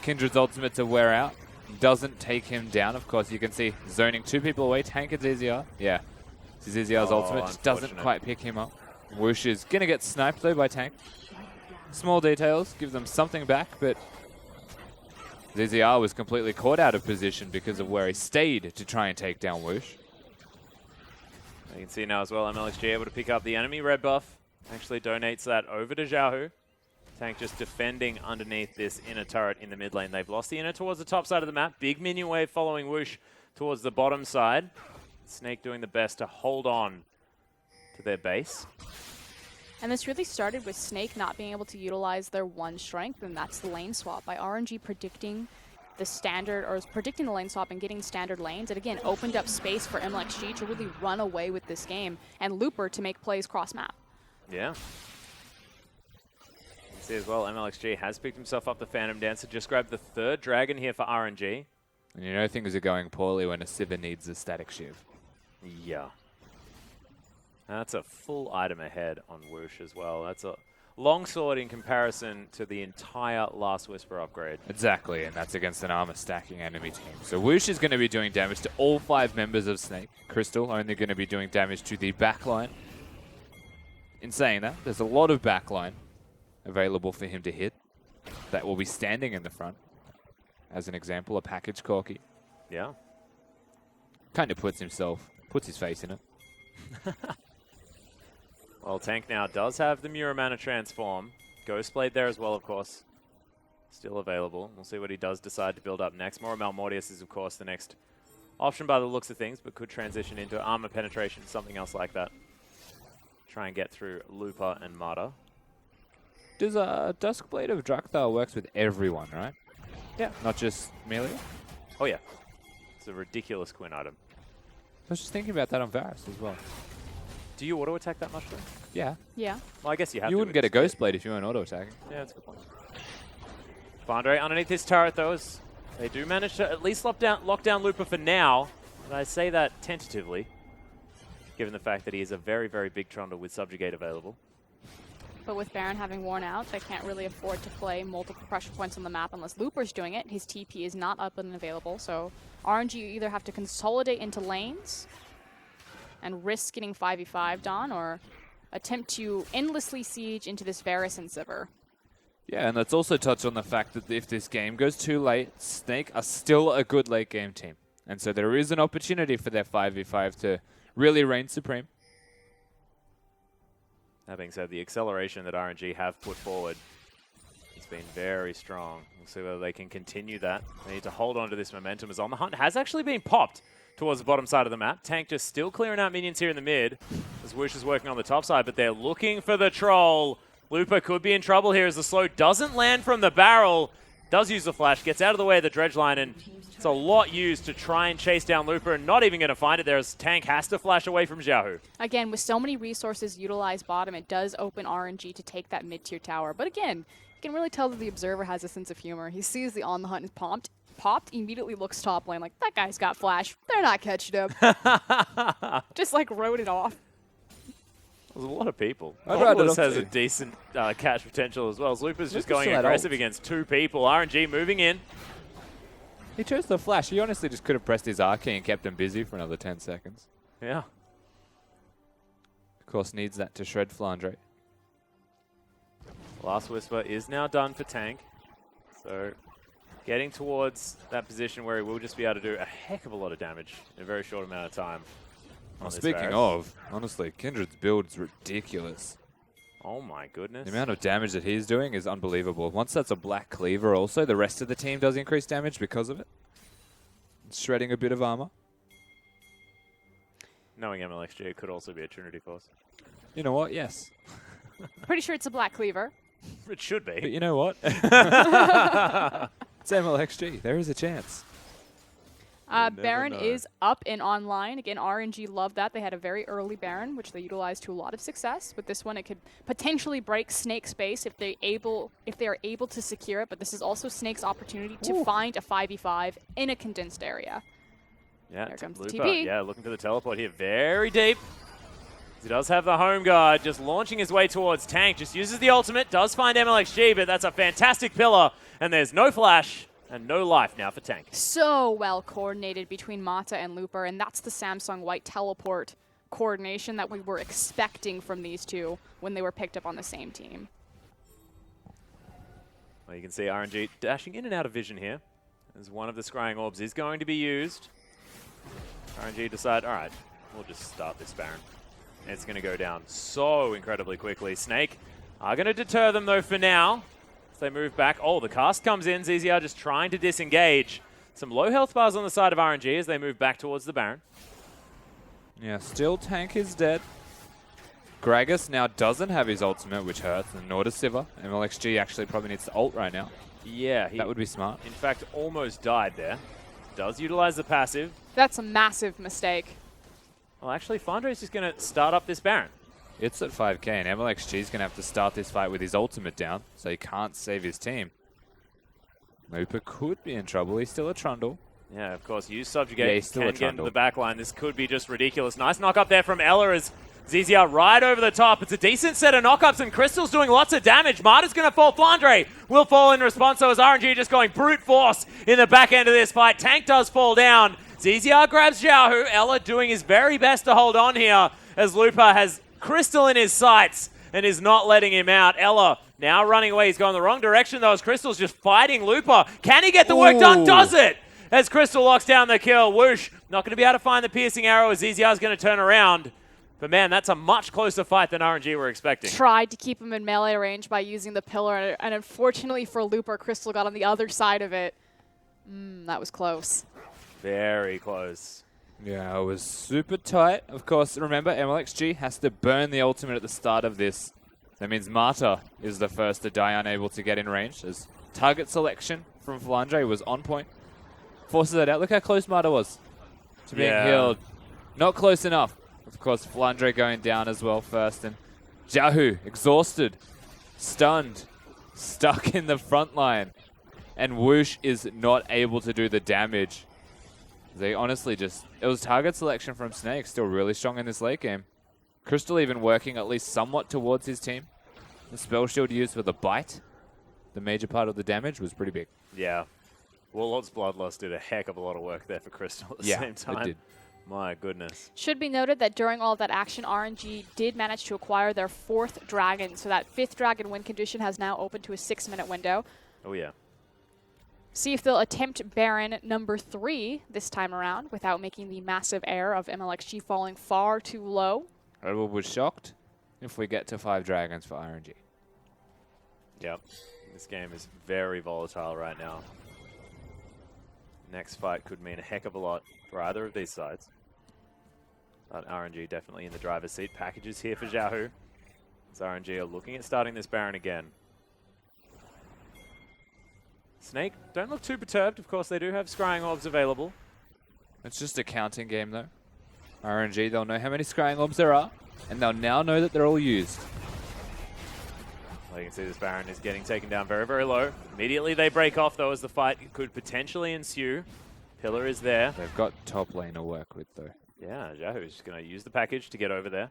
Kindred's ultimate to wear out. Doesn't take him down. Of course, you can see zoning 2 people away. Tank and ZZR. Yeah. ZZR's ultimate just doesn't quite pick him up. Whoosh is going to get sniped, though, by Tank. Small details, give them something back, but ZZR was completely caught out of position because of where he stayed to try and take down Whoosh. You can see now as well, MLXG able to pick up the enemy red buff. Actually donates that over to Xiaohu. Tank just defending underneath this inner turret in the mid lane. They've lost the inner towards the top side of the map. Big minion wave following Whoosh towards the bottom side. Snake doing the best to hold on to their base. And this really started with Snake not being able to utilize their one strength, and that's the lane swap. By RNG predicting the standard, or predicting the lane swap and getting standard lanes, it again opened up space for MLXG to really run away with this game, and Looper to make plays cross-map. Yeah. You can see as well, MLXG has picked himself up the Phantom Dancer, just grabbed the 3rd dragon here for RNG. And you know things are going poorly when a Sivir needs a static shiv. Yeah. That's a full item ahead on Whoosh as well. That's a longsword in comparison to the entire Last Whisper upgrade. Exactly, and that's against an armor stacking enemy team. So Whoosh is going to be doing damage to all 5 members of Snake. Crystal only going to be doing damage to the backline. In saying that, there's a lot of backline available for him to hit that will be standing in the front. As an example, a package Corki. Yeah. Kind of puts his face in it. Well, Tank now does have the Muramana transform. Ghostblade there as well, of course. Still available. We'll see what he does decide to build up next. More Malmortius is, of course, the next option by the looks of things, but could transition into armor penetration, something else like that. Try and get through Looper and Marta. Does Duskblade of Drakthar works with everyone, right? Yeah. Not just melee? Oh, yeah. It's a ridiculous Quinn item. I was just thinking about that on Varus as well. Do you auto-attack that much, though? Yeah. Yeah. Well, I guess you have to. You wouldn't get a Ghostblade if you weren't auto-attacking. Yeah, that's a good point. Flandre underneath this turret, though, is they do manage to at least lock down Looper for now. And I say that tentatively, given the fact that he is a very, very big Trundle with Subjugate available. But with Baron having worn out, they can't really afford to play multiple pressure points on the map unless Looper's doing it. His TP is not up and available, so RNG either have to consolidate into lanes and risk getting 5v5'd on, or attempt to endlessly siege into this Varus and Sivir. Yeah, and let's also touch on the fact that if this game goes too late, Snake are still a good late game team. And so there is an opportunity for their 5v5 to really reign supreme. That being said, the acceleration that RNG have put forward has been very strong. We'll see whether they can continue that. They need to hold on to this momentum as On the Hunt has actually been popped towards the bottom side of the map. Tank just still clearing out minions here in the mid as Whoosh is working on the top side, but they're looking for the troll. Looper could be in trouble here as the slow doesn't land from the barrel. Does use the flash, gets out of the way of the dredge line, and it's a lot used to try and chase down Looper, and not even going to find it there as Tank has to flash away from Xiaohu. Again, with so many resources utilized bottom, it does open RNG to take that mid-tier tower. But again, you can really tell that the Observer has a sense of humor. He sees the On the Hunt is pumped. popped, immediately looks top lane like, that guy's got flash. They're not catching him. Just like wrote it off. There's a lot of people. I'd ride it Nautilus off has too. a decent catch potential as well. Looper's just Looper's going still at aggressive ult. against 2 people. RNG moving in. He chose the flash. He honestly just could have pressed his R key and kept him busy for another 10 seconds. Yeah. Of course, needs that to shred Flandre. Last Whisper is now done for tank. So getting towards that position where he will just be able to do a heck of a lot of damage in a very short amount of time. Well, speaking of, honestly, Kindred's build is ridiculous. Oh my goodness. The amount of damage that he's doing is unbelievable. Once that's a black cleaver also, the rest of the team does increase damage because of it. It's shredding a bit of armor. Knowing MLXG, it could also be a Trinity Force. You know what? Yes. Pretty sure it's a Black Cleaver. It should But be. you know what? It's MLXG. There is a chance. never Baron know. is up and online. Again, RNG loved that. They had a very early Baron, which they utilized to a lot of success. With this one, it could potentially break Snake's base if they are able to secure it. But this is also Snake's opportunity to find a 5v5 in a condensed area. Yeah, There comes the Looper, TP. yeah, looking for the teleport here. Very deep. He does have the home guard, just launching his way towards tank. Just uses the ultimate, does find MLXG, but that's a fantastic pillar. And there's no flash and no life now for tank. So well coordinated between Mata and Looper, and that's the Samsung White teleport coordination that we were expecting from these two when they were picked up on the same team. Well, you can see RNG dashing in and out of vision here, as one of the scrying orbs is going to be used. RNG decide, all right, we'll just start this Baron. And it's going to go down so incredibly quickly. Snake are going to deter them, though, for now. As they move back. Oh, the cast comes in. ZZR just trying to disengage. Some low health bars on the side of RNG as they move back towards the Baron. Yeah, still tank is dead. Gragas now doesn't have his ultimate, which hurts, and nor does Sivir. MLXG actually probably needs to ult right now. Yeah, That would be smart. in fact, almost died there. Does utilize the passive. That's a massive mistake. Well, actually, Fandre's just going to start up this Baron. It's at 5k, and MLXG is going to have to start this fight with his ultimate down, so he can't save his team. Looper could be in trouble. He's still a Trundle. Yeah, of course, use Subjugate. Yeah, he's still can a get into Trundle. the back line. This could be just ridiculous. Nice knock up there from Ella as ZZR right over the top. It's a decent set of knockups, and Crystal's doing lots of damage. Marta's going to fall. Flandre will fall in response, so is RNG just going brute force in the back end of this fight. Tank does fall down. ZZR grabs Xiaohu. Ella doing his very best to hold on here as Looper has Crystal in his sights and is not letting him out. Ella now running away. He's going the wrong direction, though, as Crystal's just fighting Looper. Can he get the work done? Ooh. Does it! As Crystal locks down the kill. Whoosh. Not going to be able to find the piercing arrow as ZZR is going to turn around. But, man, that's a much closer fight than RNG were expecting. Tried to keep him in melee range by using the pillar, and unfortunately for Looper, Crystal got on the other side of it. That was close. Very close. Yeah, it was super tight. Of course, remember, MLXG has to burn the ultimate at the start of this. That means Marta is the first to die unable to get in range, as target selection from Flandre was on point. Forces that out. Look how close Marta was to being healed. Not close enough. Of course, Flandre going down as well first. And Xiaohu, exhausted, stunned, stuck in the front line. And Whoosh is not able to do the damage. They honestly just... It was target selection from Snake, still really strong in this late game. Crystal even working at least somewhat towards his team. The spell shield used for the bite, the major part of the damage, was pretty big. Yeah. Warlord's Bloodlust did a heck of a lot of work there for Crystal at the same time. it did. My goodness. Should be noted that during all of that action, RNG did manage to acquire their 4th dragon, so that 5th dragon win condition has now opened to a 6-minute window. Oh, yeah. See if they'll attempt Baron number 3 this time around without making the massive error of MLXG falling far too low. I was shocked if we get to 5 dragons for RNG. Yep. This game is very volatile right now. Next fight could mean a heck of a lot for either of these sides. But RNG definitely in the driver's seat. Packages here for Xiaohu. As RNG are looking at starting this Baron again. Snake, don't look too perturbed. Of course, they do have scrying orbs available. It's just a counting game, though. RNG, they'll know how many scrying orbs there are, and they'll now know that they're all used. Well, You can see this Baron is getting taken down very, very low. Immediately they break off, though, as the fight could potentially ensue. Pillar is there. They've got top lane to work with, though. Yeah, Yahoo's just going to use the package to get over there.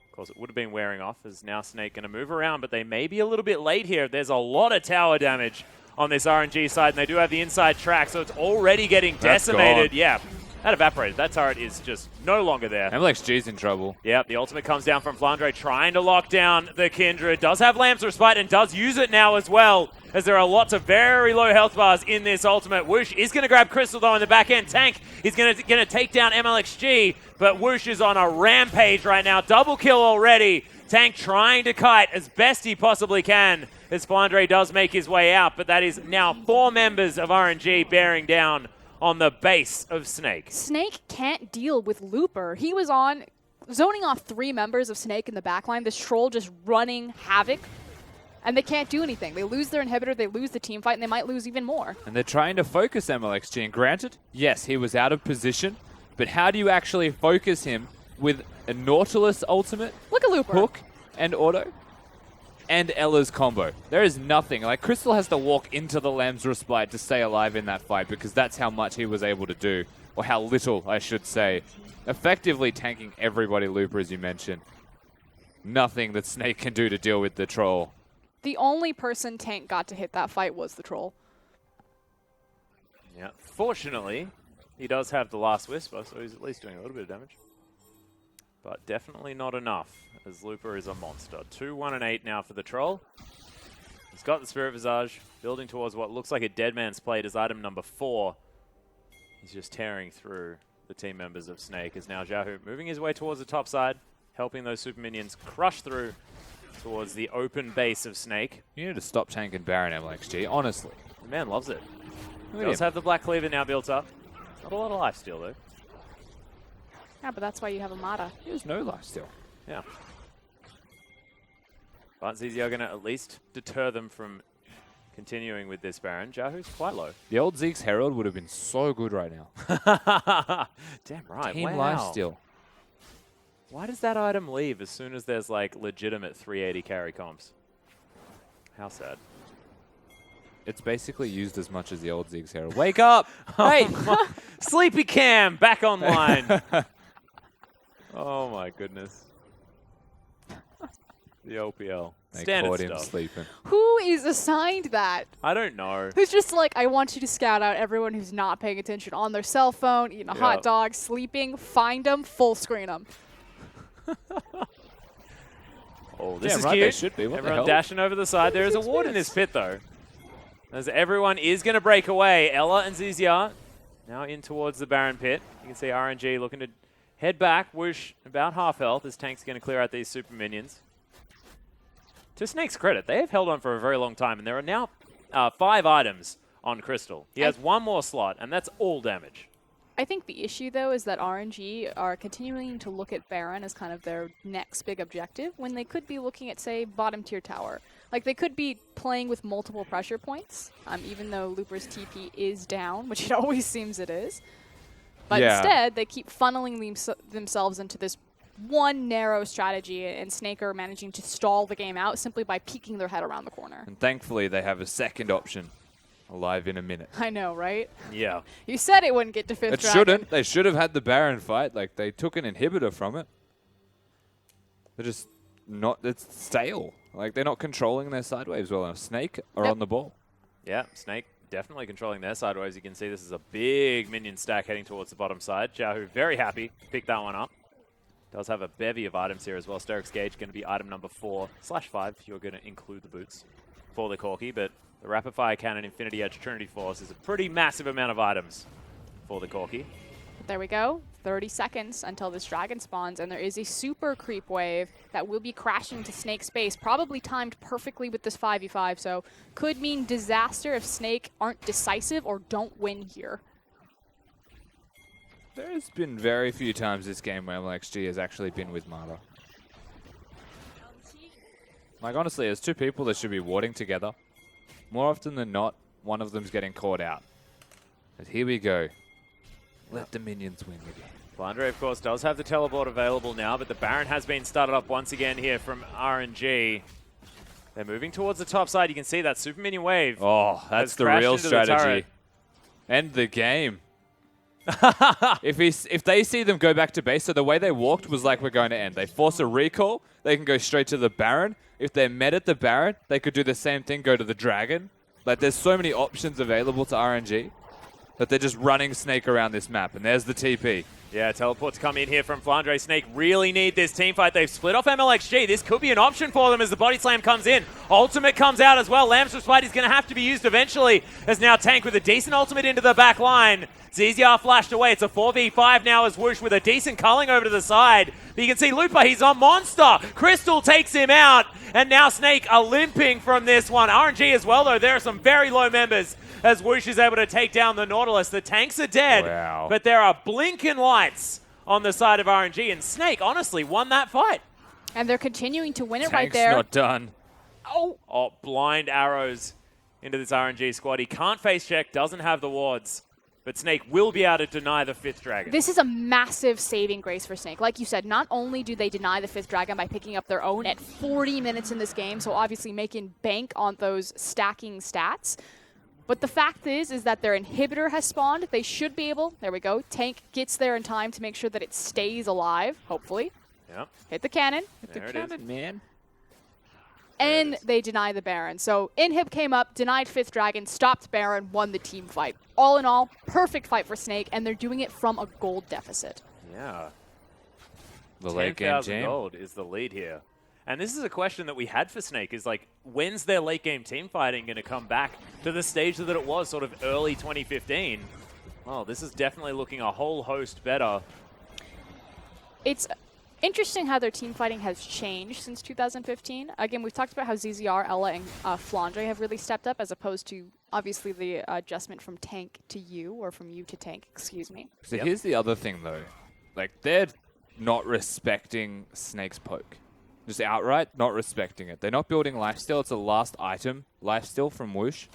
Of course, it would have been wearing off, as now Snake going to move around, but they may be a little bit late here. There's a lot of tower damage on this RNG side, and they do have the inside track, so it's already getting decimated. Yeah, that evaporated. That turret is just no longer there. MLXG's in trouble. Yep, the ultimate comes down from Flandre, trying to lock down the Kindred. Does have Lamb's Respite and does use it now as well, as there are lots of very low health bars in this ultimate. Whoosh is going to grab Crystal, though, in the back end. Tank is going to take down MLXG, but Whoosh is on a rampage right now. Double kill already. Tank trying to kite as best he possibly can, as Flandre does make his way out, but that is now 4 members of RNG bearing down on the base of Snake. Snake can't deal with Looper. He was on, zoning off 3 members of Snake in the backline, this troll just running havoc, and they can't do anything. They lose their inhibitor, they lose the team fight, and they might lose even more. And they're trying to focus MLXG, and granted, yes, he was out of position, but how do you actually focus him with a Nautilus ultimate, Look at Looper. hook, and auto? And Ella's combo. There is nothing. Like, Crystal has to walk into the Lamb's Respite to stay alive in that fight, because that's how much he was able to do. Or how little, I should say. Effectively tanking everybody, Looper, as you mentioned. Nothing that Snake can do to deal with the troll. The only person Tank got to hit that fight was the troll. Yeah, fortunately, he does have the last Whisper, so he's at least doing a little bit of damage. But definitely not enough, as Looper is a monster. 2-1-8 now for the troll. He's got the Spirit Visage, building towards what looks like a Dead Man's Plate as item number 4. He's just tearing through the team members of Snake, as now Yahoo moving his way towards the top side, helping those super minions crush through towards the open base of Snake. You need to stop tanking Baron, MLXG, honestly. The man loves it. He Look at does him. have the Black Cleaver now built up. Not a lot of lifesteal, though. Yeah, but that's why you have a Mata. He has no life still. Yeah. But ZZ are going to at least deter them from continuing with this Baron. Jahu's quite low. The old Zeke's Herald would have been so good right now. Damn right. Team wow. lifesteal. Why does that item leave as soon as there's like legitimate 380 carry comps? How sad. It's basically used as much as the old Zeke's Herald. Wake up! Hey! Sleepy Cam back online. Oh my goodness. The LPL. They Standard caught him stuff. sleeping. Who is assigned that? I don't know. Who's just like, I want you to scout out everyone who's not paying attention on their cell phone, eating a hot dog, sleeping, find them, full screen them. Oh, this Yeah, is right, cute. they should be. What the Everyone hell? dashing over the side. There is a ward in this pit, though. As everyone is going to break away. Ella and Zizia now in towards the Baron pit. You can see RNG looking to head back. Whoosh about half health as Tank's going to clear out these super minions. To Snake's credit, they have held on for a very long time, and there are now 5 items on Crystal. He has 1 more slot, and that's all damage. I think the issue, though, is that RNG are continuing to look at Baron as kind of their next big objective when they could be looking at, say, bottom-tier tower. Like, they could be playing with multiple pressure points, even though Looper's TP is down, which it always seems it is. But instead, they keep funneling themselves into this one narrow strategy, and Snake are managing to stall the game out simply by peeking their head around the corner. And thankfully, they have a second option alive in a minute. I know, right? Yeah. You said it wouldn't get to 5th It dragon. shouldn't. They should have had the Baron fight. Like, they took an inhibitor from it. They're just not... It's stale. Like, they're not controlling their side waves well enough. Snake are on the ball. Yeah, Snake definitely controlling their side waves. You can see this is a big minion stack heading towards the bottom side. Jahu very happy to pick that one up. Does have a bevy of items here as well. Steric's Gauge going to be item number 4/5 if you're going to include the boots for the Corki. But the Rapid Fire Cannon, Infinity Edge, Trinity Force is a pretty massive amount of items for the Corki. There we go. 30 seconds until this dragon spawns, and there is a super creep wave that will be crashing to Snake's base, probably timed perfectly with this 5v5, so could mean disaster if Snake aren't decisive or don't win here. There's been very few times this game where MLXG has actually been with Mata. Like, honestly, there's 2 people that should be warding together. More often than not, one of them's getting caught out. But here we go. Let the minions win again. Flandre, of course, does have the teleport available now, but the Baron has been started up once again here from RNG. They're moving towards the top side. You can see that super minion wave. Oh, that's the real strategy. End the game. If they see them go back to base, so the way they walked was like we're going to end. They force a recall, they can go straight to the Baron. If they're met at the Baron, they could do the same thing, go to the Dragon. Like there's so many options available to RNG that they're just running Snake around this map. And there's the TP. Yeah, teleport to come in here from Flandre. Snake really need this team fight. They've split off MLXG. This could be an option for them as the body slam comes in. Ultimate comes out as well. Lamb's Respite is going to have to be used eventually as now Tank with a decent ultimate into the back line. ZZR flashed away. It's a 4v5 now as Whoosh with a decent culling over to the side. But you can see Looper, he's on Monster. Crystal takes him out. And now Snake are limping from this one. RNG as well, though. There are some very low members as Whoosh is able to take down the Nautilus. The tanks are dead, but there are blinking lights on the side of RNG. And Snake, honestly, won that fight. And they're continuing to win it Tank's right there. not done. Oh, blind arrows into this RNG squad. He can't face check, doesn't have the wards. But Snake will be able to deny the 5th dragon. This is a massive saving grace for Snake. Like you said, not only do they deny the 5th dragon by picking up their own at 40 minutes in this game, so obviously making bank on those stacking stats, but the fact is that their inhibitor has spawned. They should be able, there we go, Tank gets there in time to make sure that it stays alive, hopefully. Yep. Hit the cannon. Hit the cannon, man. And they deny the Baron. So Inhib came up, denied 5th dragon, stopped Baron, won the team fight. All in all, perfect fight for Snake, and they're doing it from a gold deficit. Yeah. The late game 10,000 gold is the lead here. And this is a question that we had for Snake, is like, when's their late game team fighting going to come back to the stage that it was sort of early 2015? Well, this is definitely looking a whole host better. It's interesting how their team fighting has changed since 2015. Again, we've talked about how ZZR, Ella, and Flandre have really stepped up, as opposed to, obviously, the adjustment from tank to you, or from you to tank, excuse me. So here's the other thing, though. Like, they're not respecting Snake's poke. Just outright not respecting it. They're not building lifesteal. It's a last item lifesteal from Whoosh.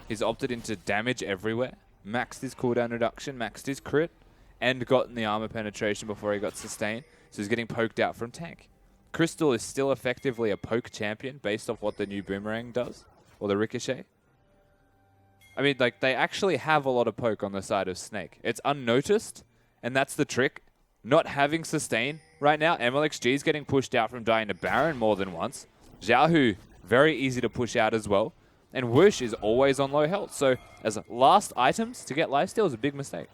He's opted into damage everywhere. Maxed his cooldown reduction, maxed his crit, and gotten the armor penetration before he got sustained. So he's getting poked out from tank. Crystal is still effectively a poke champion based off what the new boomerang does, or the ricochet. I mean, like, they actually have a lot of poke on the side of Snake. It's unnoticed, and that's the trick. Not having sustain right now, MLXG is getting pushed out from dying to Baron more than once. Xiaohu, very easy to push out as well. And Whoosh is always on low health. So as last items to get lifesteal is a big mistake.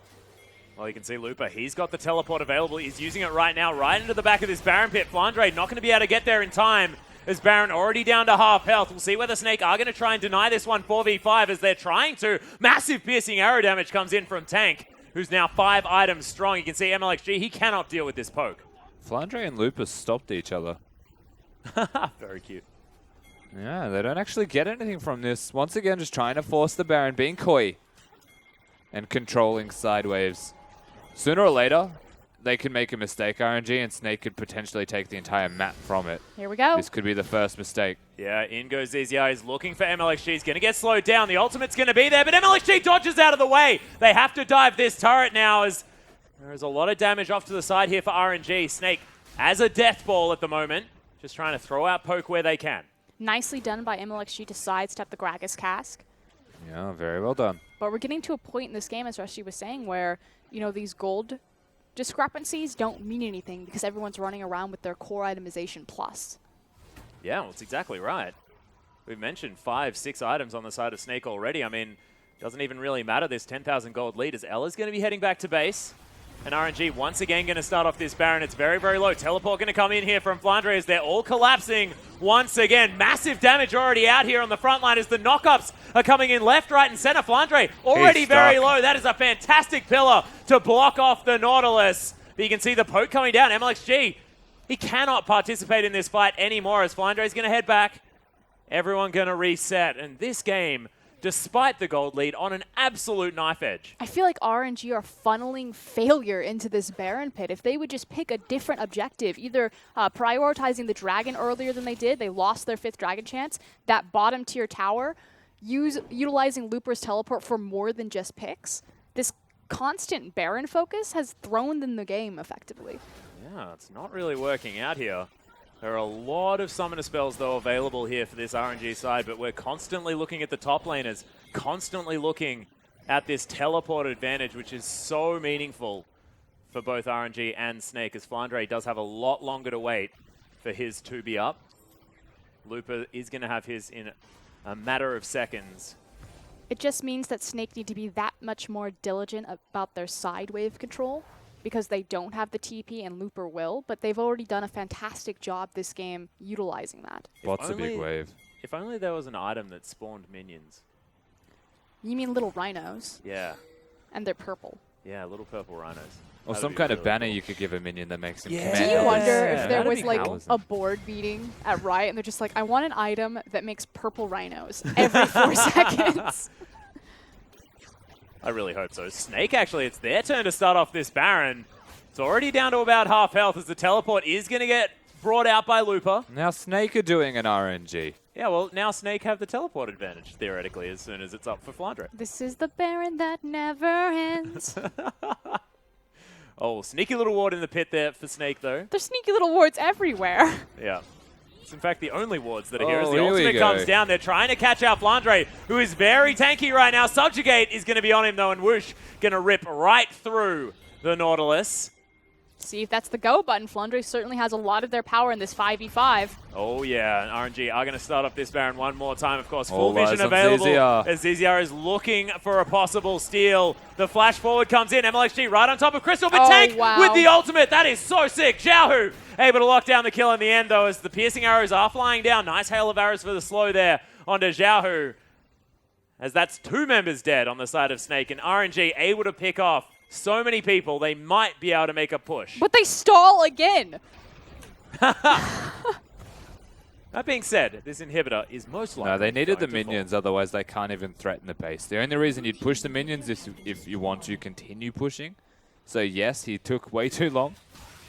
Well, you can see Looper, he's got the teleport available. He's using it right now, right into the back of this Baron pit. Flandre not going to be able to get there in time as Baron already down to half health. We'll see whether Snake are going to try and deny this one 4v5 as they're trying to. Massive piercing arrow damage comes in from Tank, who's now 5 items strong. You can see MLXG, he cannot deal with this poke. Flandre and Lupus stopped each other. Very cute. Yeah, they don't actually get anything from this. Once again, just trying to force the Baron, being coy and controlling side waves. Sooner or later, they could make a mistake, RNG, and Snake could potentially take the entire map from it. Here we go. This could be the first mistake. Yeah, in goes ZZI. He's looking for MLXG. He's going to get slowed down. The ultimate's going to be there, but MLXG dodges out of the way. They have to dive this turret now as there is a lot of damage off to the side here for RNG. Snake as a death ball at the moment, just trying to throw out poke where they can. Nicely done by MLXG to sidestep the Gragas cask. Yeah, very well done. But we're getting to a point in this game, as Rushy was saying, where, you know, these gold discrepancies don't mean anything because everyone's running around with their core itemization plus. Yeah, well, that's exactly right. We've mentioned 5, 6 items on the side of Snake already. I mean, doesn't even really matter this 10,000 gold lead as Ella's going to be heading back to base. And RNG once again going to start off this Baron. It's very, very low. Teleport going to come in here from Flandre as they're all collapsing once again. Massive damage already out here on the front line as the knockups are coming in left, right, and center. Flandre already very low. That is a fantastic pillar to block off the Nautilus. But you can see the poke coming down. MLXG, he cannot participate in this fight anymore as Flandre is going to head back. Everyone going to reset. And this game, despite the gold lead, on an absolute knife edge. I feel like RNG are funneling failure into this Baron pit. If they would just pick a different objective, either prioritizing the dragon earlier than they did, they lost their 5th dragon chance, that bottom tier tower, utilizing Looper's teleport for more than just picks. This constant Baron focus has thrown them the game effectively. Yeah, it's not really working out here. There are a lot of summoner spells, though, available here for this RNG side, but we're constantly looking at the top laners, constantly looking at this teleport advantage, which is so meaningful for both RNG and Snake, as Flandre does have a lot longer to wait for his to be up. Looper is going to have his in a matter of seconds. It just means that Snake need to be that much more diligent about their side wave control, because they don't have the TP and Looper will, but they've already done a fantastic job this game utilizing that. What's a big wave? If only there was an item that spawned minions. You mean little rhinos? Yeah. And they're purple. Yeah, little purple rhinos. Or That'd some be kind of really banner cool. you could give a minion that makes him Yeah. command. Do you wonder Yeah. if there That'd was be like cool. a board meeting at Riot and they're just like, I want an item that makes purple rhinos every 4 seconds? I really hope so. Snake, actually, it's their turn to start off this Baron. It's already down to about half health as the teleport is going to get brought out by Looper. Now Snake are doing an RNG. Yeah, well, now Snake have the teleport advantage, theoretically, as soon as it's up for Flandre. This is the Baron that never ends. Oh, sneaky little ward in the pit there for Snake, though. There's sneaky little wards everywhere. Yeah. It's in fact the only wards that are here. As Oh, the here we ultimate go. comes down, they're trying to catch out Flandre, who is very tanky right now. Subjugate is going to be on him, though, and Whoosh going to rip right through the Nautilus. See if that's the go button. Flandre certainly has a lot of their power in this 5v5. Oh, yeah, and RNG are going to start off this Baron one more time. Of course, All full vision eyes on available ZZR. as ZZR is looking for a possible steal. The flash forward comes in. MLXG right on top of Crystal, but Oh, Tank wow. with the ultimate. That is so sick. Xiaohu able to lock down the kill in the end, though, as the piercing arrows are flying down. Nice hail of arrows for the slow there onto Xiaohu, as that's 2 members dead on the side of Snake, and RNG able to pick off so many people, they might be able to make a push. But they stall again. That being said, this inhibitor is most likely No, they needed the going to fall. minions, otherwise they can't even threaten the base. The only reason you'd push the minions is if you want to continue pushing. So yes, he took way too long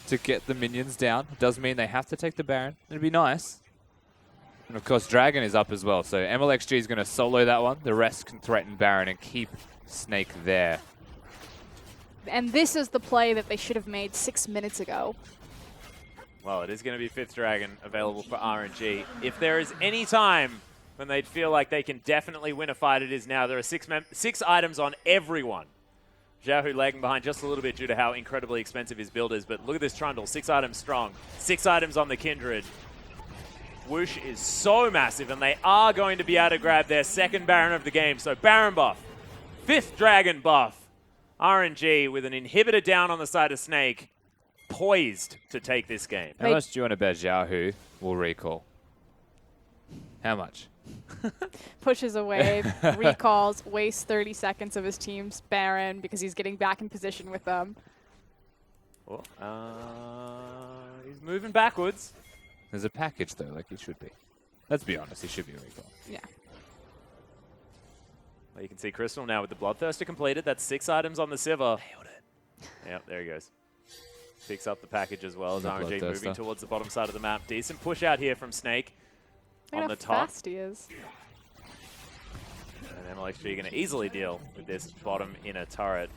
to get the minions down. It does mean they have to take the Baron. It'd be nice. And of course, Dragon is up as well. So MLXG is going to solo that one. The rest can threaten Baron and keep Snake there. And this is the play that they should have made 6 minutes ago. Well, it is going to be 5th Dragon available for RNG. If there is any time when they'd feel like they can definitely win a fight, it is now. There are 6 items on everyone. Xiaohu lagging behind just a little bit due to how incredibly expensive his build is, but look at this Trundle, 6 items strong, 6 items on the Kindred. Whoosh is so massive, and they are going to be able to grab their 2nd Baron of the game. So Baron buff, 5th Dragon buff, RNG with an inhibitor down on the side of Snake, poised to take this game. How much do you want to bet Xiaohu will recall? How much? Pushes away, recalls, wastes 30 seconds of his team's Baron because he's getting back in position with them. Oh, he's moving backwards. There's a package, though, like he should be. Let's be honest, he should be a recall. Yeah. Well, you can see Crystal now with the Bloodthirster completed. That's 6 items on the Sivir. Nailed it. Yep, there he goes. Picks up the package as well as The RNG Bloodthirster. moving towards the bottom side of the map. Decent push out here from Snake Look on at the how top. fast he is. And MLXG going to easily deal with this bottom inner turret.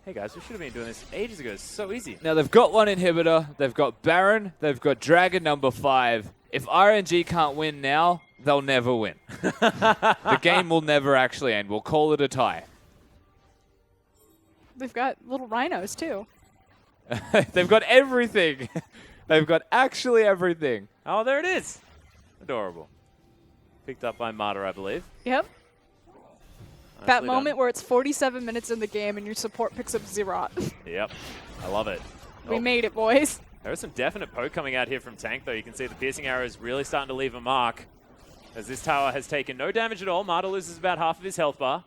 Hey guys, we should have been doing this ages ago. It's so easy. Now, they've got one inhibitor, they've got Baron, they've got Dragon number 5. If RNG can't win now, they'll never win. The game will never actually end. We'll call it a tie. They've got little rhinos, too. They've got everything. They've got actually everything. Oh, there it is. Adorable. Picked up by Martyr, I believe. Yep. Nicely That done. moment where it's 47 minutes in the game and your support picks up Zerat. Yep. I love it. We Oh. made it, boys. There is some definite poke coming out here from Tank, though. You can see the piercing arrows really starting to leave a mark, as this tower has taken no damage at all. Martyr loses about half of his health bar.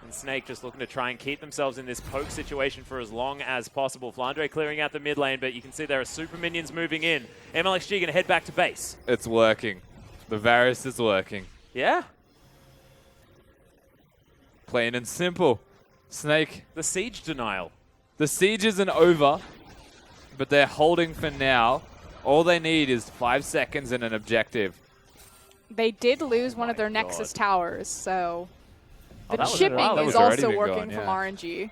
And Snake just looking to try and keep themselves in this poke situation for as long as possible. Flandre clearing out the mid lane, but you can see there are super minions moving in. MLXG going to head back to base. It's working. The Varus is working. Yeah? Plain and simple. Snake, The siege denial. the siege isn't over, but they're holding for now. All they need is 5 seconds and an objective. They did lose one of their my Nexus God. towers, so Oh, the that was- shipping wow, that is was already also been working gone, from yeah. RNG.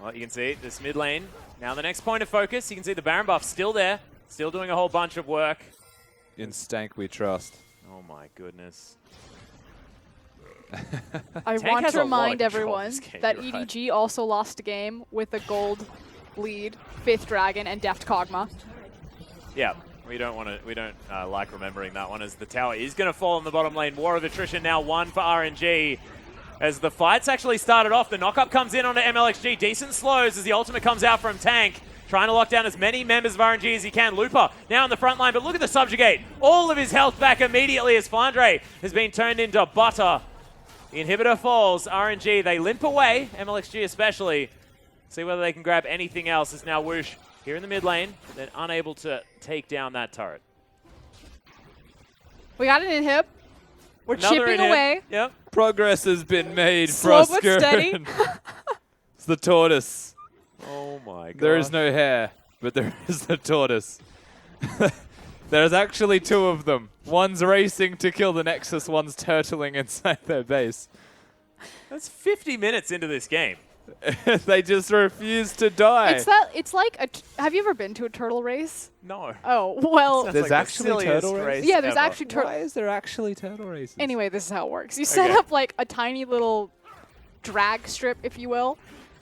Well, you can see this mid lane Now the next point of focus, you can see the Baron buff still there, still doing a whole bunch of work. In Stank we trust. Oh my goodness. I Tank want has to a lot of remind control in everyone this game, that you're right. EDG also lost a game with a gold lead, 5th Dragon, and Deft Kog'Maw. Yeah, we don't like remembering that one, as the tower is going to fall in the bottom lane. War of attrition now 1 for RNG. As the fights actually started off, the knockup comes in onto MLXG. Decent slows as the ultimate comes out from Tank. Trying to lock down as many members of RNG as he can. Looper now in the front line, but look at the Subjugate. All of his health back immediately as Flandre has been turned into butter. The inhibitor falls. RNG, they limp away, MLXG especially. See whether they can grab anything else. It's now Whoosh here in the mid lane, then unable to take down that turret. We got an inhib. We're Another chipping inhib. away. Yep. Progress has been made, Slow but Frosker. steady. It's the tortoise. Oh my god. There is no hair, but there is the tortoise. There's actually 2 of them. One's racing to kill the Nexus, one's turtling inside their base. That's 50 minutes into this game. They just refuse to die. It's like have you ever been to a turtle race? No. Oh, well. Sounds There's like the actually silliest turtle race? race Yeah, there's ever. actually turtle. Why is there actually turtle races? Anyway, this is how it works. You set Okay. up like a tiny little drag strip, if you will,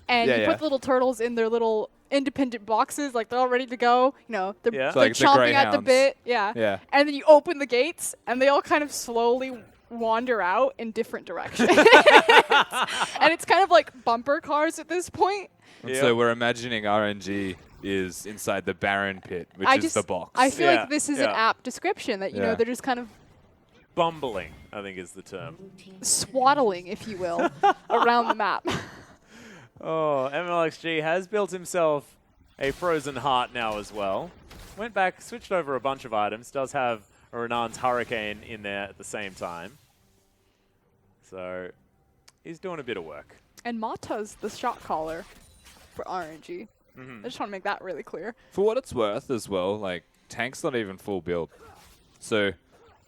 and Yeah, you yeah. put the little turtles in their little independent boxes, like they're all ready to go. You know, they're, Yeah. It's they're like the chomping at the greyhounds. bit. Yeah. Yeah. And then you open the gates, and they all kind of slowly wander out in different directions. And it's kind of like bumper cars at this point. And Yep. so we're imagining RNG is inside the Baron pit, which is the box. I feel Yeah, like this is an yeah. apt description that, you know, Yeah. they're just kind of Bumbling, I think is the term. swaddling, if you will, around the map. Oh, MLXG has built himself a frozen heart now as well. Went back, switched over a bunch of items. Does have a Renan's Hurricane in there at the same time. So he's doing a bit of work. And Mata's the shot caller for RNG. I just want to make that really clear. For what it's worth as well, like, Tank's not even full build. So,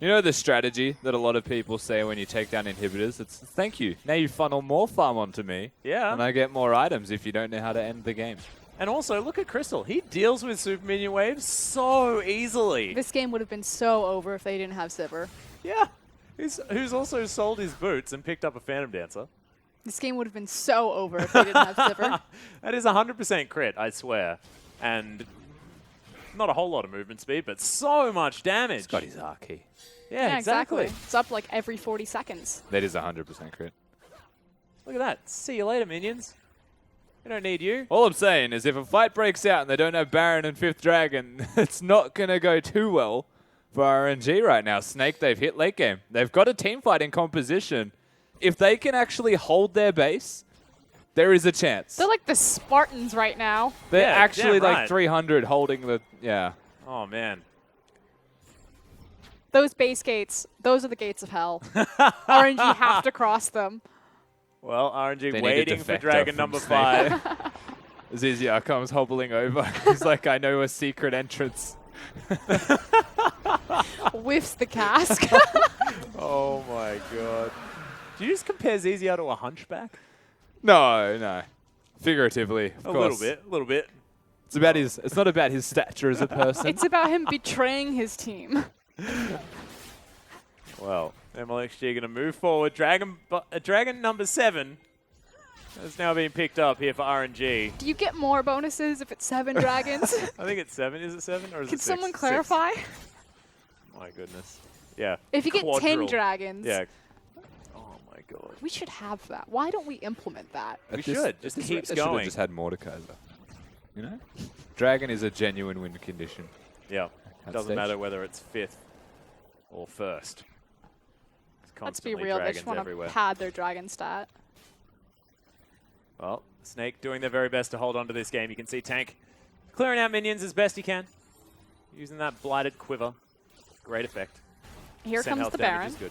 you know the strategy that a lot of people say when you take down inhibitors? It's, thank you, now you funnel more farm onto me, Yeah. and I get more items if you don't know how to end the game. And also, look at Crystal. He deals with super minion waves so easily. This game would have been so over if they didn't have Sivir. Yeah. Who's also sold his boots and picked up a Phantom Dancer. This game would have been so over if they didn't have Sivir. That is 100% crit, I swear. And not a whole lot of movement speed, but so much damage. He's got his R key. Yeah, exactly. It's up like every 40 seconds. That is 100% crit. Look at that. See you later, minions. We don't need you. All I'm saying is if a fight breaks out and they don't have Baron and 5th Dragon, it's not going to go too well for RNG right now. Snake, they've hit late game. They've got a team fight in composition. If they can actually hold their base, there is a chance. They're like the Spartans right now. They're Yeah, actually damn like right. 300 holding the, yeah. Oh, man. Those base gates, those are the gates of hell. RNG have to cross them. Well, RNG They need a waiting for defector Dragon from number Snake. 5. Zizia comes hobbling over. He's like, I know a secret entrance. Whiffs the cask. Oh, my God. Did you just compare Zizia to a hunchback? No. Figuratively, of A course. little bit. It's about his. It's not about his stature as a person. It's about him betraying his team. Well, MLXG going to move forward. Dragon number 7 has now been picked up here for RNG. Do you get more bonuses if it's 7 dragons? I think it's 7. Is it 7 or is Can it 6? someone 6. clarify? My goodness. Yeah. If you get 10 Quadrille. dragons, Yeah. Oh my god. we should have that. Why don't we implement that? We At this- should. at Just this keeps rate, they should have going. just had Mordekaiser. You know, Dragon is a genuine win condition. Yeah. At Doesn't stage. matter whether it's 5th or 1st. It's Let's be constantly real. They dragons just want to everywhere. pad their dragon stat. Well, Snake doing their very best to hold on to this game. You can see Tank clearing out minions as best he can. Using that blighted quiver. Great effect. Here Percent comes health the damage Baron. is good.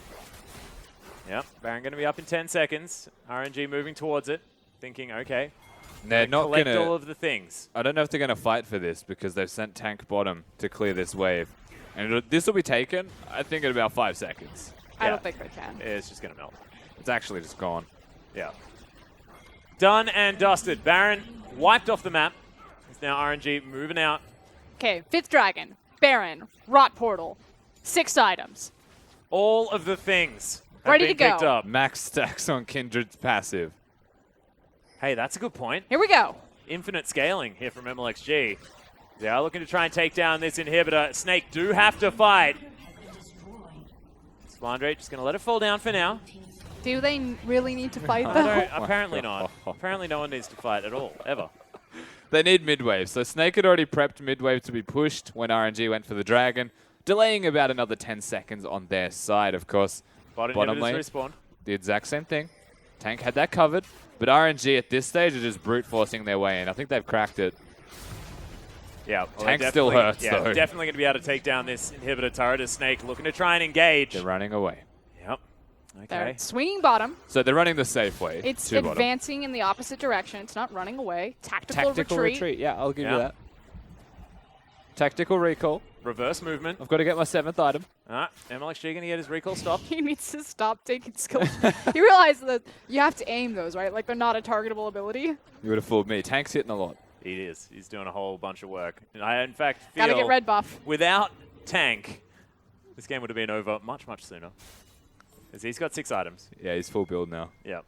Yep, Baron going to be up in 10 seconds. RNG moving towards it. Thinking, okay, They're not collect all gonna. of the things. I don't know if they're gonna fight for this because they've sent Tank bottom to clear this wave, and this will be taken, I think, in about 5 seconds. I Yeah. don't think they can. It's just going to melt. It's actually just gone. Yeah. Done and dusted. Baron wiped off the map. now. RNG moving out. Okay, 5th Dragon, Baron, Rot Portal, 6 items. All of the things have Ready been to go. picked up. Max stacks on Kindred's passive. Hey, that's a good point. Here we go. Infinite scaling here from MLXG. They are looking to try and take down this inhibitor. Snake do have to fight. Flandre just going to let it fall down for now. Do they really need to fight, I though? don't, apparently not. Apparently no one needs to fight at all, ever. They need midwave. So Snake had already prepped midwave to be pushed when RNG went for the Dragon, delaying about another 10 seconds on their side, of course. Bottom lane lane, respawned. the exact same thing. Tank had that covered, but RNG at this stage are just brute forcing their way in. I think they've cracked it. Yeah, well, Tank still hurts, yeah, though. definitely going to be able to take down this inhibitor turret as Snake looking to try and engage. They're running away. Yep. They're Okay. swinging bottom. So they're running the safe way. It's to bottom. advancing in the opposite direction. It's not running away. Tactical retreat. Yeah, I'll give Yeah. you that. Tactical recall. Reverse movement. I've got to get my 7th item. MLXG going to get his recall stopped. He needs to stop taking skills. You realize that you have to aim those, right? Like they're not a targetable ability. You would have fooled me. Tank's hitting a lot. He is. He's doing a whole bunch of work. And I, in fact, feel Gotta get red buff. without Tank, this game would have been over much, much sooner. As he's got 6 items. Yeah, he's full build now. Yep.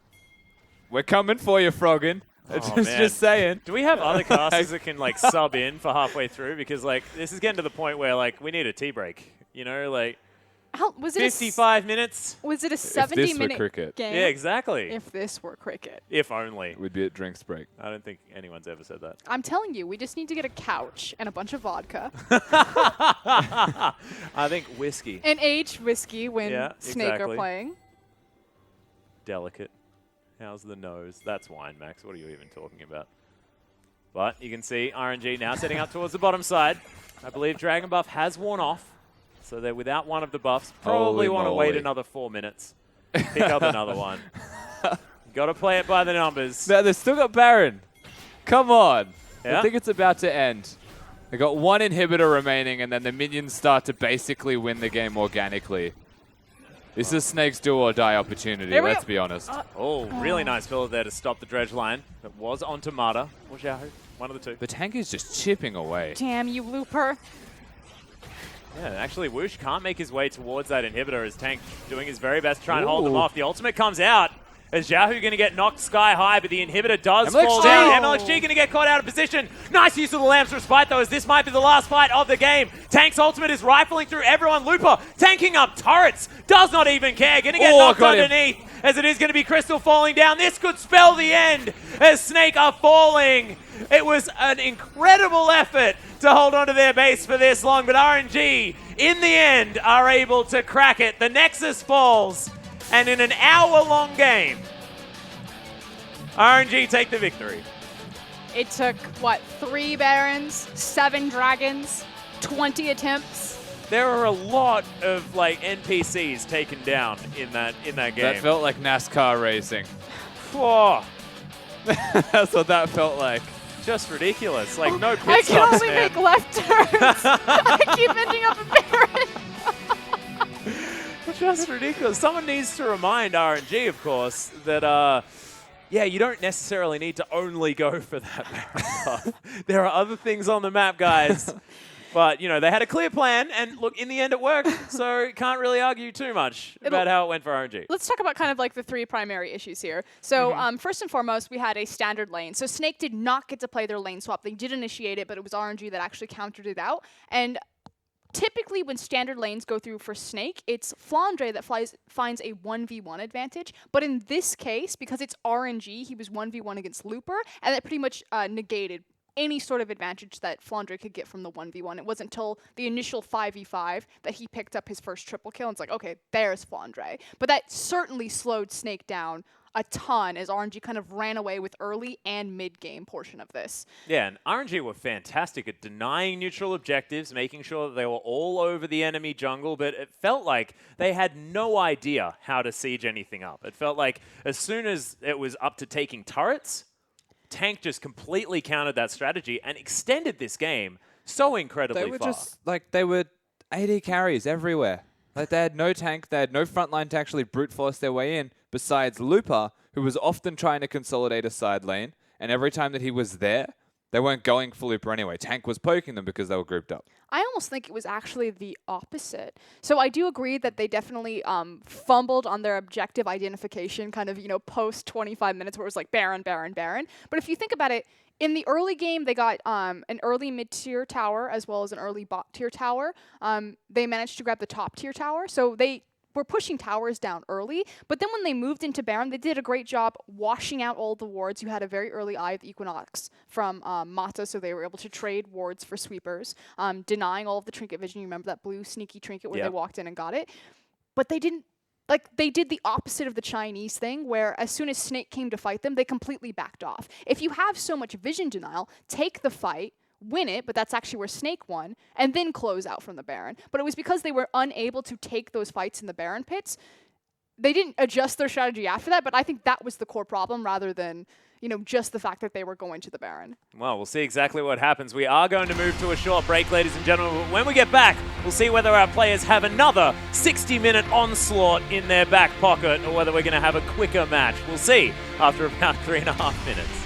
We're coming for you, Froggen. Oh, man. Just saying. Do we have other casters that can like sub in for halfway through? Because like this is getting to the point where like we need a tea break. You know, like Was it 55 minutes. Was it a this were 70-minute cricket. game? Yeah, exactly. If this were cricket. If only. We'd be at drinks break. I don't think anyone's ever said that. I'm telling you, we just need to get a couch and a bunch of vodka. I think whiskey. And aged whiskey when Yeah, Snake are exactly. playing. Delicate. How's the nose? That's wine, Max. What are you even talking about? But you can see RNG now setting up towards the bottom side. I believe Dragon Buff has worn off. So they're without one of the buffs. Probably Holy want to wait moly. another 4 minutes. Pick up another one. Got to play it by the numbers. No, they've still got Baron. Come on. Yeah? I think it's about to end. They got 1 inhibitor remaining, and then the minions start to basically win the game organically. This is Snake's do or die opportunity, There we let's go. be honest. Oh, really nice fill there to stop the dredge line. That was onto Mata or Xiao. One of the two. The tank is just chipping away. Damn you, Looper. Yeah, actually, Whoosh can't make his way towards that inhibitor as Tank doing his very best to try and hold them Ooh. off. The ultimate comes out as Xiao going to get knocked sky high, but the inhibitor does MLXG. fall down. Oh. MLXG going to get caught out of position. Nice use of the Lamb's Respite, though, as this might be the last fight of the game. Tank's ultimate is rifling through everyone. Looper tanking up turrets. Does not even care. Going to get knocked got him. underneath as it is going to be Crystal falling down. This could spell the end as Snake are falling. It was an incredible effort to hold onto their base for this long, but RNG, in the end, are able to crack it. The Nexus falls, and in an hour-long game, RNG take the victory. It took, what, 3 Barons, 7 Dragons, 20 attempts? There are a lot of like NPCs taken down in that That game. felt like NASCAR racing. Whoa, That's what that felt like. just ridiculous. Like no I pit can stops, only man. make left turns. I keep ending up a Baron. Just ridiculous. Someone needs to remind RNG, of course, that yeah, you don't necessarily need to only go for that Baron buff. There are other things on the map, guys. But, you know, they had a clear plan, and look, in the end it worked, so can't really argue too much about how it went for RNG. Let's talk about kind of like the 3 primary issues here. So first and foremost, we had a standard lane. So Snake did not get to play their lane swap. They did initiate it, but it was RNG that actually countered it out. And typically when standard lanes go through for Snake, it's Flandre that finds a 1v1 advantage. But in this case, because it's RNG, he was 1v1 against Looper, and that pretty much negated any sort of advantage that Flandre could get from the 1v1. It wasn't until the initial 5v5 that he picked up his first triple kill, and it's like, okay, there's Flandre. But that certainly slowed Snake down a ton as RNG kind of ran away with early and mid-game portion of this. Yeah, and RNG were fantastic at denying neutral objectives, making sure that they were all over the enemy jungle, but it felt like they had no idea how to siege anything up. It felt like as soon as it was up to taking turrets, Tank just completely countered that strategy and extended this game so incredibly They were far. just, like, they were AD carries everywhere. Like, they had no tank, they had no front line to actually brute force their way in, besides Looper, who was often trying to consolidate a side lane, and every time that he was there, they weren't going for Looper anyway. Tank was poking them because they were grouped up. I almost think it was actually the opposite. So I do agree that they definitely fumbled on their objective identification, kind of, post 25 minutes where it was like Baron, Baron, Baron. But if you think about it, in the early game, they got an early mid-tier tower as well as an early bot-tier tower. They managed to grab the top-tier tower, so they were pushing towers down early, but then when they moved into Baron, they did a great job washing out all the wards. You had a very early Eye of the Equinox from Mata, so they were able to trade wards for sweepers, denying all of the trinket vision. You remember that blue sneaky trinket where they walked in and got it? But they didn't, they did the opposite of the Chinese thing, where as soon as Snake came to fight them, they completely backed off. If you have so much vision denial, take the fight, win it, but that's actually where Snake won, and then close out from the Baron. But it was because they were unable to take those fights in the Baron pits. They didn't adjust their strategy after that, but I think that was the core problem rather than, just the fact that they were going to the Baron. Well, we'll see exactly what happens. We are going to move to a short break, ladies and gentlemen. But when we get back, we'll see whether our players have another 60-minute onslaught in their back pocket or whether we're going to have a quicker match. We'll see after about 3.5 minutes.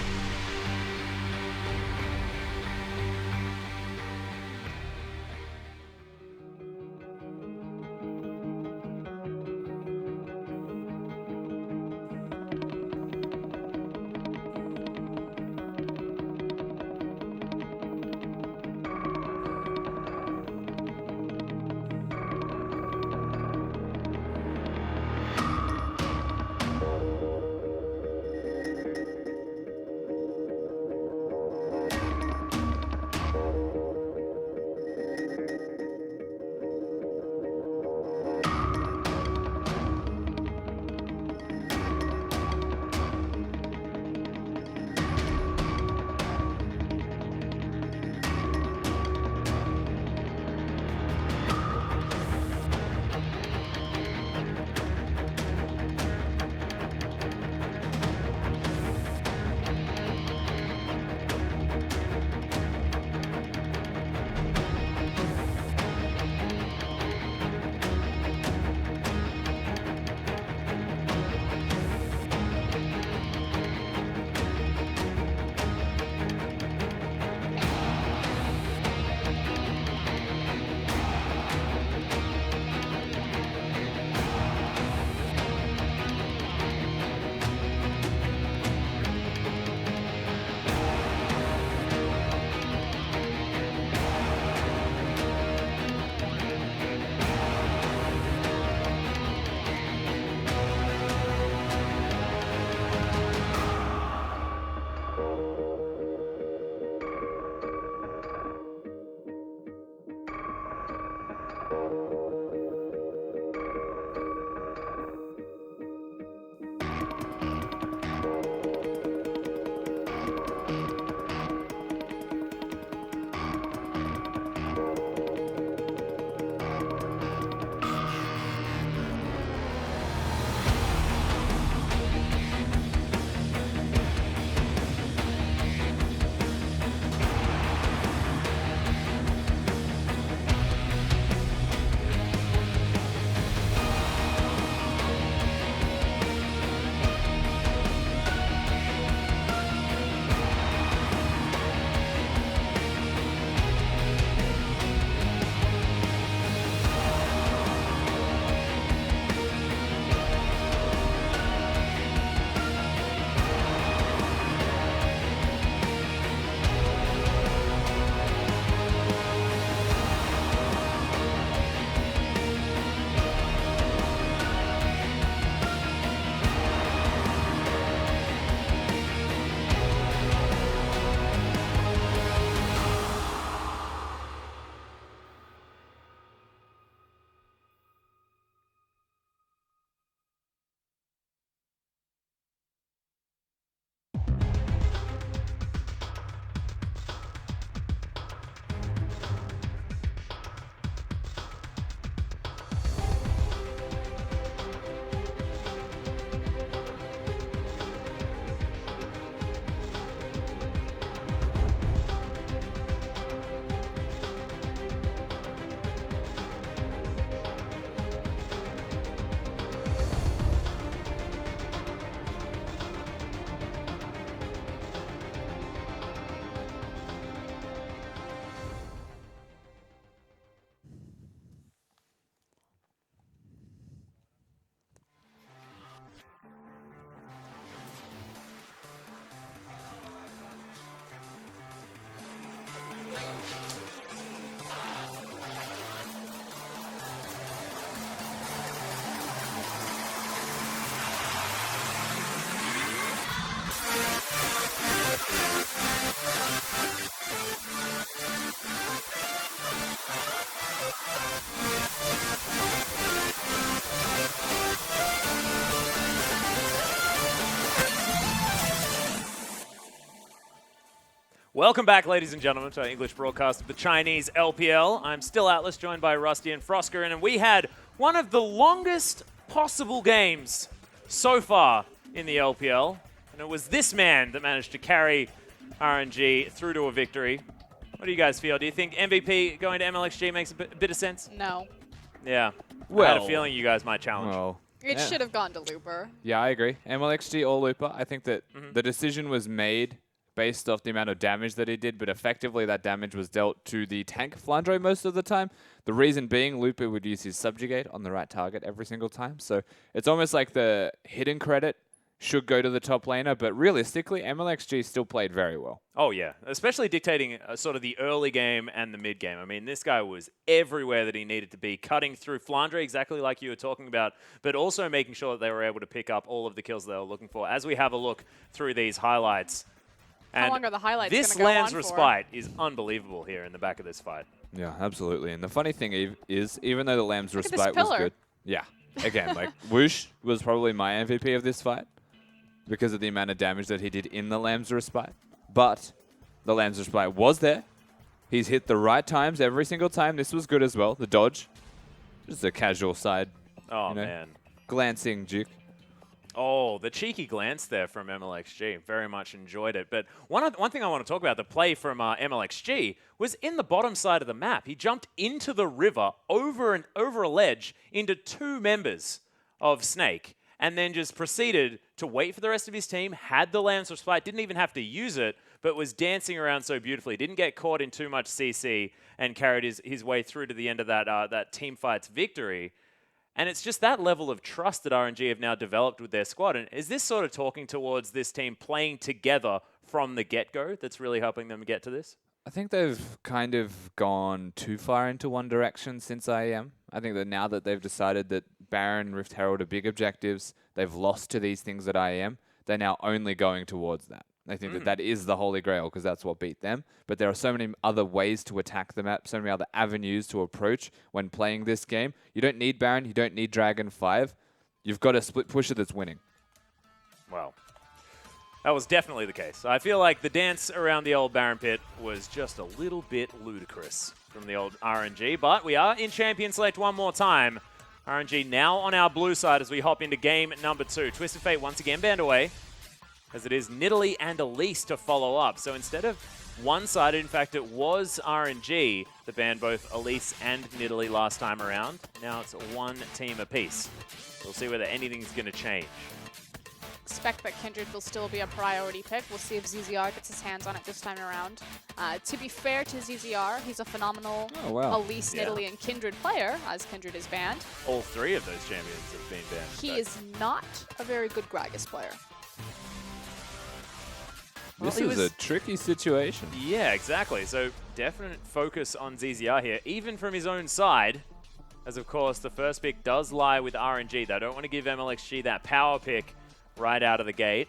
Welcome back, ladies and gentlemen, to our English broadcast of the Chinese LPL. I'm still Atlas, joined by Rusty and Frosker, and we had one of the longest possible games so far in the LPL, and it was this man that managed to carry RNG through to a victory. What do you guys feel? Do you think MVP going to MLXG makes a bit of sense? No. Yeah. Well, I had a feeling you guys might challenge. Well, It yeah. should have gone to Looper. Yeah, I agree. MLXG or Looper. I think that the decision was made based off the amount of damage that he did, but effectively that damage was dealt to the tank Flandre most of the time. The reason being Looper would use his Subjugate on the right target every single time. So it's almost like the hidden credit should go to the top laner, but realistically, MLXG still played very well. Oh, yeah. Especially dictating sort of the early game and the mid game. I mean, this guy was everywhere that he needed to be, cutting through Flandre exactly like you were talking about, but also making sure that they were able to pick up all of the kills they were looking for. As we have a look through these highlights. How And long are the highlights this going to go Lamb's on Respite is unbelievable here in the back of this fight. Yeah, absolutely. And the funny thing is, even though the Lamb's Look at this Respite was pillar. good, yeah, again, like Whoosh was probably my MVP of this fight because of the amount of damage that he did in the Lamb's Respite. But the Lamb's Respite was there. He's hit the right times every single time. This was good as well. The dodge, just a casual side, Oh, man. glancing juke. Oh, the cheeky glance there from MLXG. Very much enjoyed it. But one thing I want to talk about, the play from MLXG, was in the bottom side of the map. He jumped into the river over a ledge into 2 members of Snake, and then just proceeded to wait for the rest of his team, had the Lamb's Respite, didn't even have to use it, but was dancing around so beautifully. Didn't get caught in too much CC and carried his way through to the end of that team fight's victory. And it's just that level of trust that RNG have now developed with their squad. And is this sort of talking towards this team playing together from the get-go that's really helping them get to this? I think they've kind of gone too far into one direction since IEM. I think that now that they've decided that Baron, Rift Herald are big objectives, they've lost to these things at IEM, they're now only going towards that. They think that that is the holy grail because that's what beat them. But there are so many other ways to attack the map, so many other avenues to approach when playing this game. You don't need Baron, you don't need Dragon 5. You've got a split pusher that's winning. Well, that was definitely the case. I feel like the dance around the old Baron pit was just a little bit ludicrous from the old RNG. But we are in Champion Select one more time. RNG now on our blue side as we hop into game number 2. Twisted Fate once again banned away, as it is Nidalee and Elise to follow up. So instead of one-sided, in fact, it was RNG that banned both Elise and Nidalee last time around. Now it's one team apiece. We'll see whether anything's going to change. Expect that Kindred will still be a priority pick. We'll see if ZZR gets his hands on it this time around. To be fair to ZZR, he's a phenomenal Elise, Yeah. Nidalee, and Kindred player, as Kindred is banned. All 3 of those champions have been banned. He is not a very good Gragas player. This he is was- a tricky situation. Yeah, exactly. So definite focus on ZZR here, even from his own side. As of course, the first pick does lie with RNG. They don't want to give MLXG that power pick right out of the gate,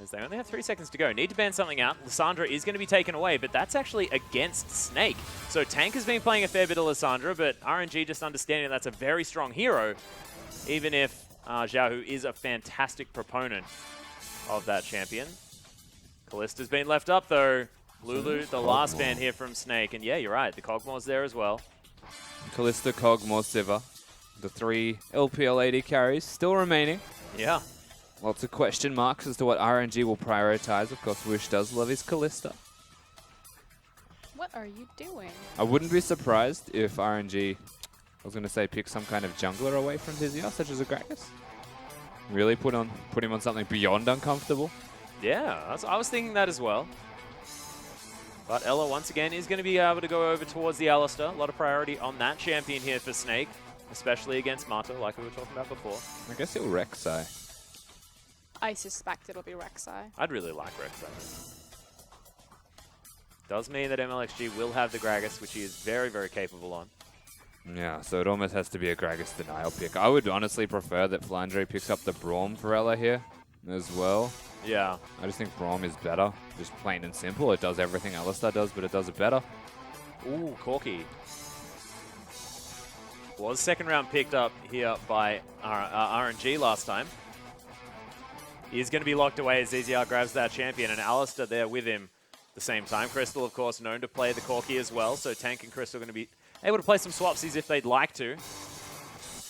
as they only have 3 seconds to go. Need to ban something out. Lissandra is going to be taken away, but that's actually against Snake. So Tank has been playing a fair bit of Lissandra, but RNG just understanding that's a very strong hero, even if Zhao, who is a fantastic proponent of that champion. Callista's been left up, though. Lulu, the last ban here from Snake. And yeah, you're right. The Cogmore's there as well. Callista, Cogmore, Siva. The 3 LPL AD carries still remaining. Yeah. Lots of question marks as to what RNG will prioritize. Of course, Wish does love his Callista. What are you doing? I wouldn't be surprised if RNG, I was going to say, pick some kind of jungler away from ZZR, such as a Gragas. Really put him on something beyond uncomfortable. Yeah, I was thinking that as well. But Ella, once again, is going to be able to go over towards the Alistair. A lot of priority on that champion here for Snake, especially against Mata, like we were talking about before. I guess he'll Rek'Sai. I suspect it'll be Rek'Sai. I'd really like Rek'Sai. Does mean that MLXG will have the Gragas, which he is very, very capable on. Yeah, so it almost has to be a Gragas denial pick. I would honestly prefer that Flandre picks up the Braum for Ella here as well. Yeah. I just think Braum is better, just plain and simple. It does everything Alistar does, but it does it better. Ooh, Corky. Was second round picked up here by RNG last time. He is going to be locked away as ZZR grabs that champion, and Alistair there with him the same time. Crystal, of course, known to play the Corki as well, so Tank and Crystal are going to be able to play some swapsies if they'd like to.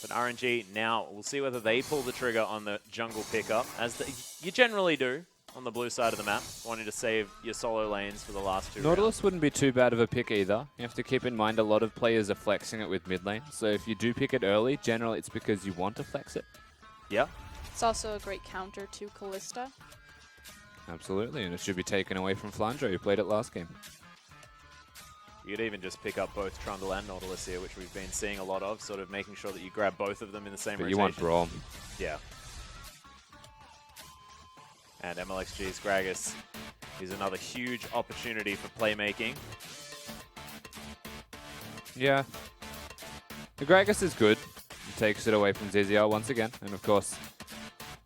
But RNG now, we'll see whether they pull the trigger on the jungle pickup, as you generally do on the blue side of the map, wanting to save your solo lanes for the last 2 Nautilus rounds. wouldn't be too bad of a pick either. You have to keep in mind a lot of players are flexing it with mid lane. So if you do pick it early, generally it's because you want to flex it. Yeah. It's also a great counter to Callista. Absolutely, and it should be taken away from Flandre, who played it last game. You could even just pick up both Trundle and Nautilus here, which we've been seeing a lot of, sort of making sure that you grab both of them in the same But rotation. you want Braum. Yeah. And MLXG's Gragas is another huge opportunity for playmaking. Yeah. The Gragas is good. He takes it away from ZZR once again. And of course,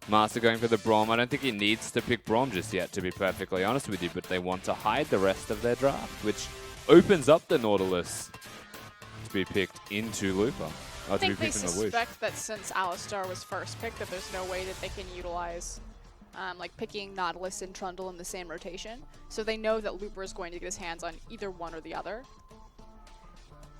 Master going for the Braum. I don't think he needs to pick Braum just yet, to be perfectly honest with you, but they want to hide the rest of their draft, which opens up the Nautilus to be picked into Lupa. I think they suspect that since Alistar was first picked, that there's no way that they can utilize like picking Nautilus and Trundle in the same rotation. So they know that Looper is going to get his hands on either one or the other.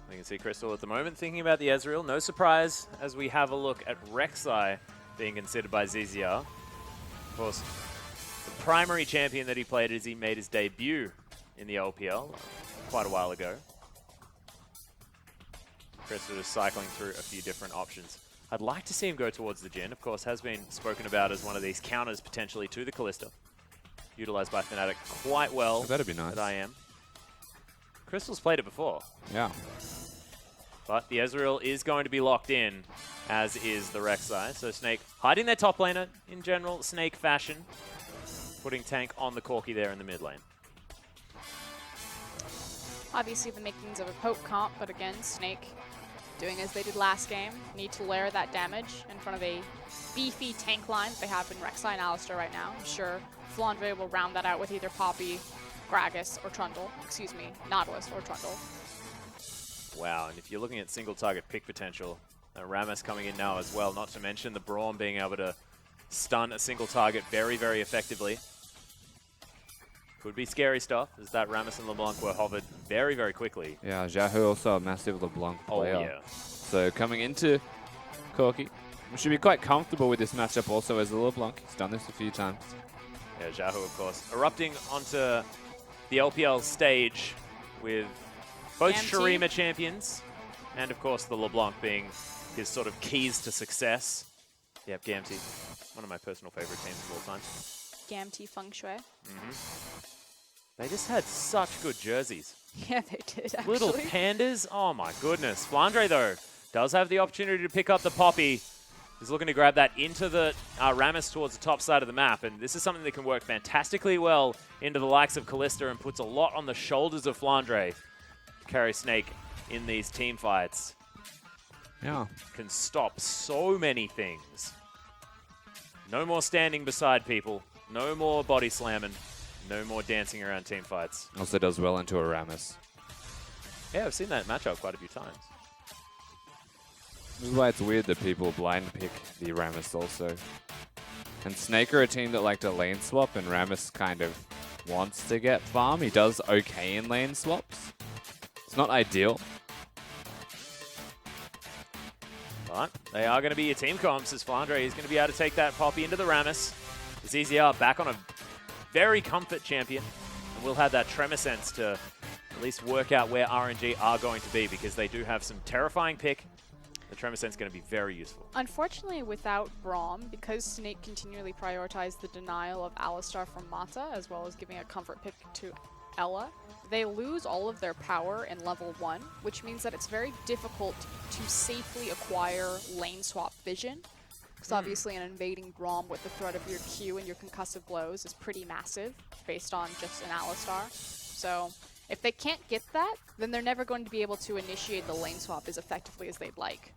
We can see Crystal at the moment thinking about the Ezreal. No surprise as we have a look at Rek'Sai being considered by ZZR. Of course, the primary champion that he played as he made his debut in the LPL quite a while ago. Crystal is cycling through a few different options. I'd like to see him go towards the Jhin. Of course, has been spoken about as one of these counters potentially to the Callista. Utilized by Fnatic quite well. Oh, that'd be nice. At IM. Crystal's played it before. Yeah. But the Ezreal is going to be locked in, as is the Rek'Sai. So Snake hiding their top laner in general Snake fashion. Putting Tank on the Corki there in the mid lane. Obviously the makings of a poke comp, but again, Snake doing as they did last game. Need to layer that damage in front of a beefy tank line they have in Rek'Sai and Alistar right now. I'm sure Flandre will round that out with either Poppy, Gragas, or Trundle. Excuse me, Nautilus or Trundle. Wow, and if you're looking at single target pick potential, Rammus coming in now as well, not to mention the Braum being able to stun a single target very, very effectively. Could be scary stuff, as that Rammus and LeBlanc were hovered very, very quickly. Yeah, Xiaohu also a massive LeBlanc player. Oh, yeah. So coming into Corki, we should be quite comfortable with this matchup also as a LeBlanc. He's done this a few times. Yeah, Xiaohu, of course, erupting onto the LPL stage with both Shurima champions and, of course, the LeBlanc being his sort of keys to success. Yep, Gamty, one of my personal favorite teams of all time. Gamty Feng Shui. They just had such good jerseys. Yeah, they did, actually. Little pandas. Oh, my goodness. Flandre, though, does have the opportunity to pick up the Poppy. He's looking to grab that into the Rammus towards the top side of the map. And this is something that can work fantastically well into the likes of Callista and puts a lot on the shoulders of Flandre to carry Snake in these team fights. Yeah. Can stop so many things. No more standing beside people. No more body slamming. No more dancing around team fights. Also does well into a Rammus. Yeah, I've seen that matchup quite a few times. This is why it's weird that people blind pick the Rammus also. And Snake are a team that like to lane swap, and Rammus kind of wants to get farm. He does okay in lane swaps. It's not ideal. But they are going to be your team comps, as Flandre is going to be able to take that Poppy into the Rammus. ZZR back on a very comfort champion, and we'll have that Tremor Sense to at least work out where RNG are going to be, because they do have some terrifying pick. The Tremor Sense is going to be very useful. Unfortunately, without Braum, because Snake continually prioritized the denial of Alistar from Mata, as well as giving a comfort pick to Ella, they lose all of their power in level 1, which means that it's very difficult to safely acquire lane swap vision. Because obviously an invading Braum with the threat of your Q and your concussive blows is pretty massive based on just an Alistar. So if they can't get that, then they're never going to be able to initiate the lane swap as effectively as they'd like.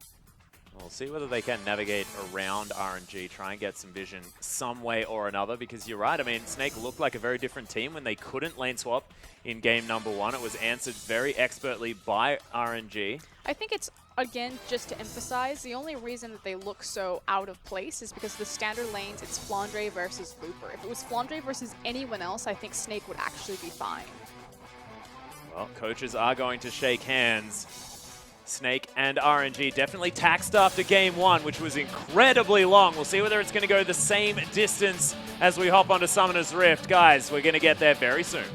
We'll see whether they can navigate around RNG, try and get some vision some way or another, because you're right. I mean, Snake looked like a very different team when they couldn't lane swap in game number 1. It was answered very expertly by RNG. I think it's again, just to emphasize, the only reason that they look so out of place is because the standard lanes, it's Flandre versus Looper. If it was Flandre versus anyone else, I think Snake would actually be fine. Well, coaches are going to shake hands. Snake and RNG definitely taxed after game one, which was incredibly long. We'll see whether it's going to go the same distance as we hop onto Summoner's Rift. Guys, we're going to get there very soon.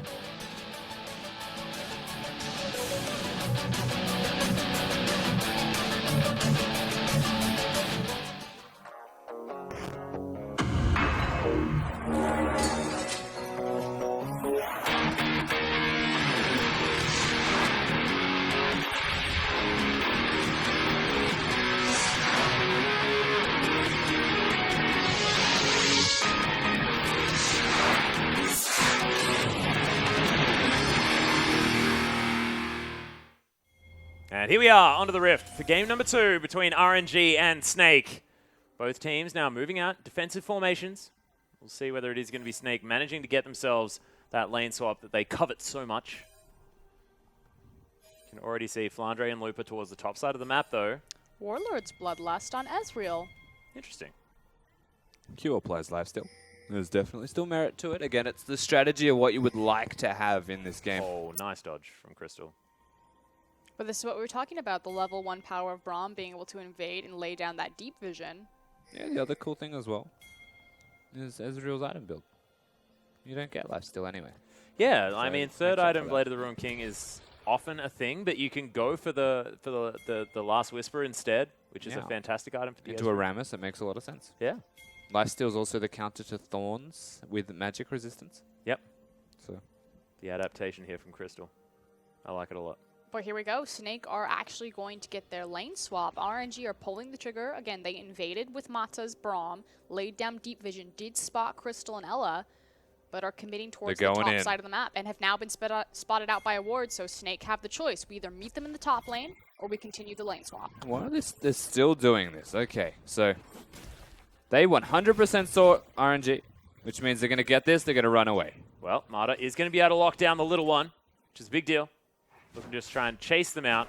And here we are onto the Rift for game number 2 between RNG and Snake. Both teams now moving out defensive formations. We'll see whether it is going to be Snake managing to get themselves that lane swap that they covet so much. You can already see Flandre and Looper towards the top side of the map, though. Warlord's Bloodlust on Ezreal. Interesting. QL plays lifesteal. There's definitely still merit to it. Again, it's the strategy of what you would like to have in this game. Oh, nice dodge from Crystal. But this is what we were talking about, the level 1 power of Braum being able to invade and lay down that deep vision. Yeah, the other cool thing as well is Ezreal's item build. You don't get lifesteal anyway. Yeah, So I mean, third item Blade of the Ruined King is often a thing, but you can go for the Last Whisper instead, which is a fantastic item for the Into a Rammus, it makes a lot of sense. Yeah. Lifesteal is also the counter to Thorns with magic resistance. Yep. So The adaptation here from Crystal. I like it a lot. But here we go. Snake are actually going to get their lane swap. RNG are pulling the trigger. Again, they invaded with Mata's Braum, laid down deep vision, did spot Crystal and Ella, but are committing towards the top side of the map and have now been spotted out by a ward. So Snake have the choice. We either meet them in the top lane or we continue the lane swap. why are they're still doing this? Okay, so they 100% saw RNG, which means they're going to get this, they're going to run away. Well, Mata is going to be able to lock down the little one, which is a big deal. Looking to just try and chase them out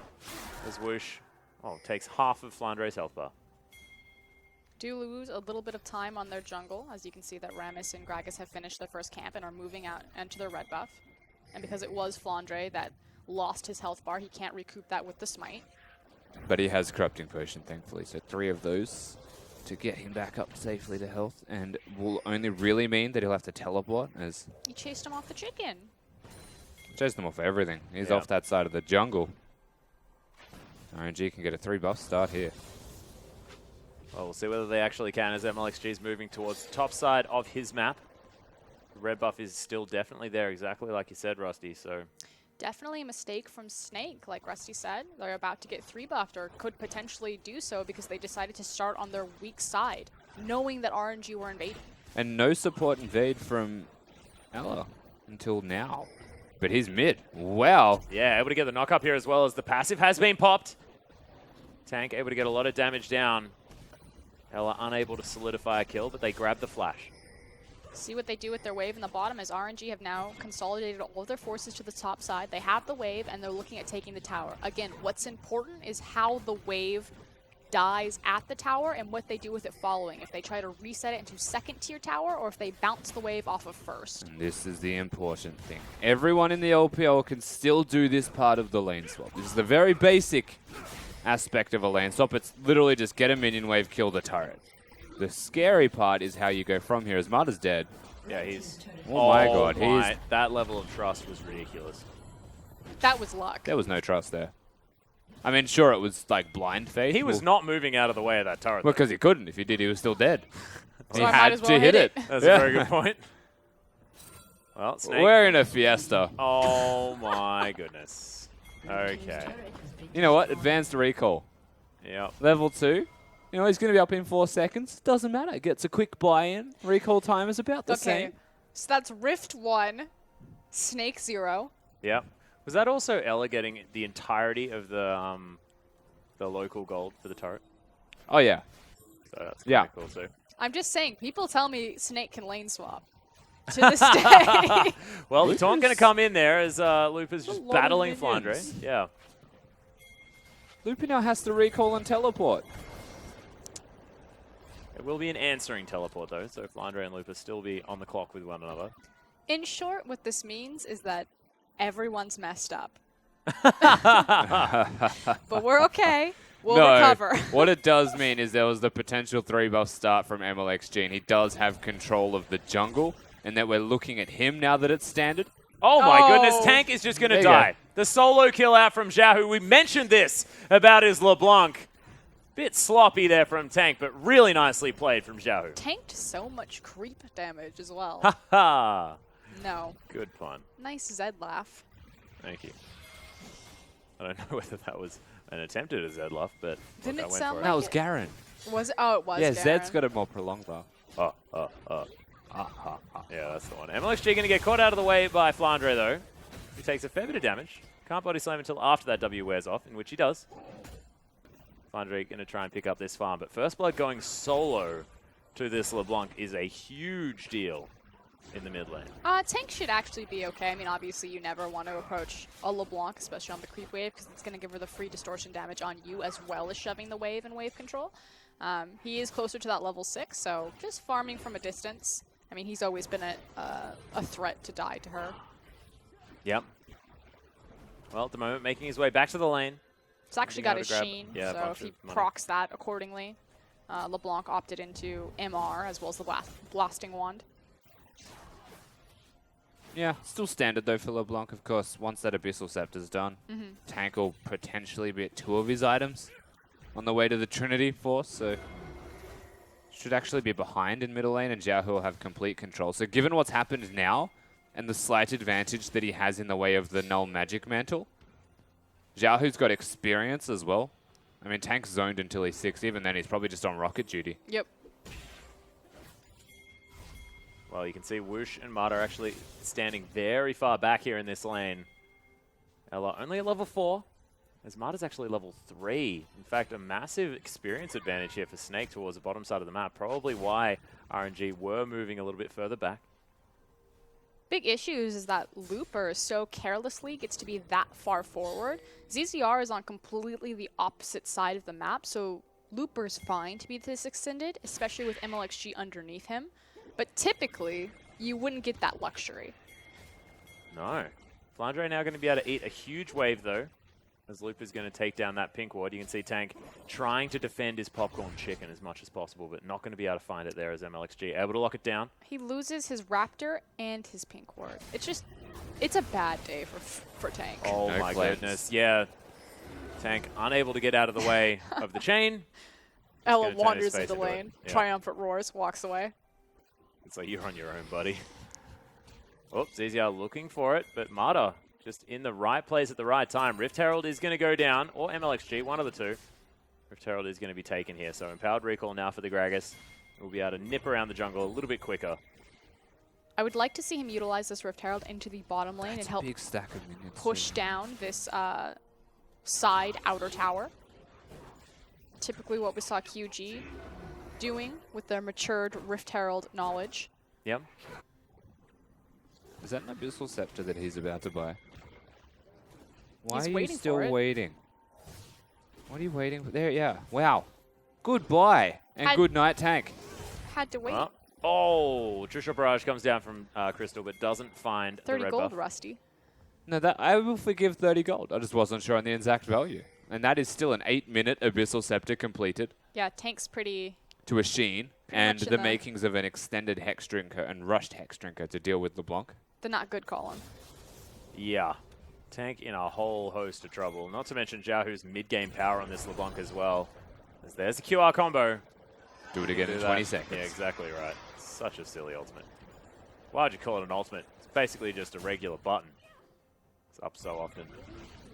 as Whoosh takes half of Flandre's health bar. Do lose a little bit of time on their jungle. As you can see that Rammus and Gragas have finished their first camp and are moving out into their red buff. And because it was Flandre that lost his health bar, he can't recoup that with the smite. But he has Corrupting Potion, thankfully, so 3 of those to get him back up safely to health, and will only really mean that he'll have to teleport, as He chased him off the chicken. chased him off everything. He's Yeah. off that side of the jungle. RNG can get a 3 buff start here. Well, we'll see whether they actually can as MLXG is moving towards the top side of his map. The red buff is still definitely there, exactly like you said, Rusty. So Definitely a mistake from Snake, like Rusty said. They're about to get 3 buffed, or could potentially do so because they decided to start on their weak side, knowing that RNG were invading. And no support invade from Ella until now. But he's mid. Wow. yeah, able to get the knock up here as well as the passive has been popped. Tank able to get a lot of damage down. Ella unable to solidify a kill, but they grab the flash. See what they do with their wave in the bottom, as RNG have now consolidated all of their forces to the top side. They have the wave, and they're looking at taking the tower. Again, what's important is how the wave dies at the tower and what they do with it following. If they try to reset it into second tier tower, or if they bounce the wave off of first. And this is the important thing. Everyone in the LPL can still do this part of the lane swap. This is the very basic aspect of a lane swap. It's literally just get a minion wave, kill the turret. The scary part is how you go from here, as Mata's dead. Yeah, he's... Oh my god, he's... that level of trust was ridiculous. That was luck. There was no trust there. I mean, sure, it was like blind faith. He was not moving out of the way of that turret. Well, because he couldn't. If he did, he was still dead. So he I might had as to well hit it. That's a very good point. Well, Snake. We're in a fiesta. Oh my goodness. Okay. You know what? Advanced recall. Yep. Level 2. You know, he's going to be up in 4 seconds. Doesn't matter. Gets a quick buy-in. Recall time is about the same. So that's Rift 1, Snake 0. Yep. Was that also Ella getting the entirety of the local gold for the turret? Oh, yeah. So that's Yeah. cool too. I'm just saying, people tell me Snake can lane swap. To this day. Well, the taunt going to come in there as Looper's just lot of battling minions. Flandre. Yeah. Lupa now has to recall and teleport. It will be an answering teleport, though, so Flandre and Lupa still be on the clock with one another. In short, what this means is that everyone's messed up. But we're okay. We'll recover. What it does mean is there was the potential 3-buff start from MLXG, and he does have control of the jungle, and that we're looking at him now that it's standard. Oh my goodness, Tank is just going to die. The solo kill out from Xiaohu. We mentioned this about his LeBlanc. Bit sloppy there from Tank, but really nicely played from Xiaohu. Tanked so much creep damage as well. Ha ha. No. Good pun. Nice Zed laugh. Thank you. I don't know whether that was an attempt at a Zed laugh, but Didn't look, it I went sound for like That was it? Garen. Was it? Oh, it was Yeah, Garen. Zed's got a more prolonged laugh. Yeah, that's the one. MLXG going to get caught out of the way by Flandre, though. He takes a fair bit of damage. Can't body slam until after that W wears off, in which he does. Flandre going to try and pick up this farm, but First Blood going solo to this LeBlanc is a huge deal in the mid lane. Tank should actually be okay. I mean, obviously, you never want to approach a LeBlanc, especially on the creep wave, because it's going to give her the free distortion damage on you, as well as shoving the wave and wave control. He is closer to that level 6, so just farming from a distance. I mean, he's always been a threat to die to her. Yep. Well, at the moment, making his way back to the lane. It's actually Being got able his to grab, Sheen, yeah, a so bunch if he of money. procs that accordingly, LeBlanc opted into MR as well as the blasting wand. Yeah, still standard though for LeBlanc, of course. Once that Abyssal Scepter's done, Tank will potentially be at 2 of his items on the way to the Trinity Force, so should actually be behind in middle lane, and Xiaohu will have complete control. So given what's happened now, and the slight advantage that he has in the way of the Null Magic Mantle, Xiaohu's got experience as well. I mean, Tank's zoned until he's 6, even then he's probably just on rocket duty. Yep. Well, you can see Whoosh and Mata are actually standing very far back here in this lane. Ella only at level 4, as Mata's actually level 3. In fact, a massive experience advantage here for Snake towards the bottom side of the map. Probably why RNG were moving a little bit further back. Big issues is that Looper so carelessly gets to be that far forward. ZZR is on completely the opposite side of the map, so Looper's fine to be this extended, especially with MLXG underneath him. But typically, you wouldn't get that luxury. No. Flandre now going to be able to eat a huge wave, though, as Looper's going to take down that pink ward. You can see Tank trying to defend his popcorn chicken as much as possible, but not going to be able to find it there as MLXG able to lock it down. He loses his Raptor and his pink ward. It's a bad day for Tank. Oh No my cleanse. goodness, yeah. Tank unable to get out of the way of the chain. Ella gonna turn wanders his face into into it. lane, Yeah. triumphant roars, walks away. It's like, you're on your own, buddy. Oh, ZZR looking for it, but Mata just in the right place at the right time. Rift Herald is going to go down, or MLXG, one of the two. Rift Herald is going to be taken here, so Empowered Recall now for the Gragas. We'll be able to nip around the jungle a little bit quicker. I would like to see him utilize this Rift Herald into the bottom lane and help Big stack of minions. push down this side outer tower. Typically what we saw QG doing with their matured Rift Herald knowledge. Yep. Is that an Abyssal Scepter that he's about to buy? Why He's are you waiting still for it. waiting? What are you waiting for? There, yeah. Wow. Goodbye. And good night, Tank. Had to wait. Oh, Trisha Barrage comes down from Crystal, but doesn't find the 30 red gold, buff. Rusty. No, that I will forgive 30 gold. I just wasn't sure on the exact value. And that is still an 8-minute Abyssal Scepter completed Yeah, Tank's pretty... to a Sheen and much in the the- makings of an extended Hex Drinker and rushed Hex Drinker to deal with LeBlanc. the not good column. Yeah. Tank in a whole host of trouble. Not to mention Xiaohu's mid-game power on this LeBlanc as well. As there's a QR combo. Do it again in Do 20 that. seconds. Yeah, exactly right. Such a silly ultimate. Why'd you call it an ultimate? It's basically just a regular button. It's up so often.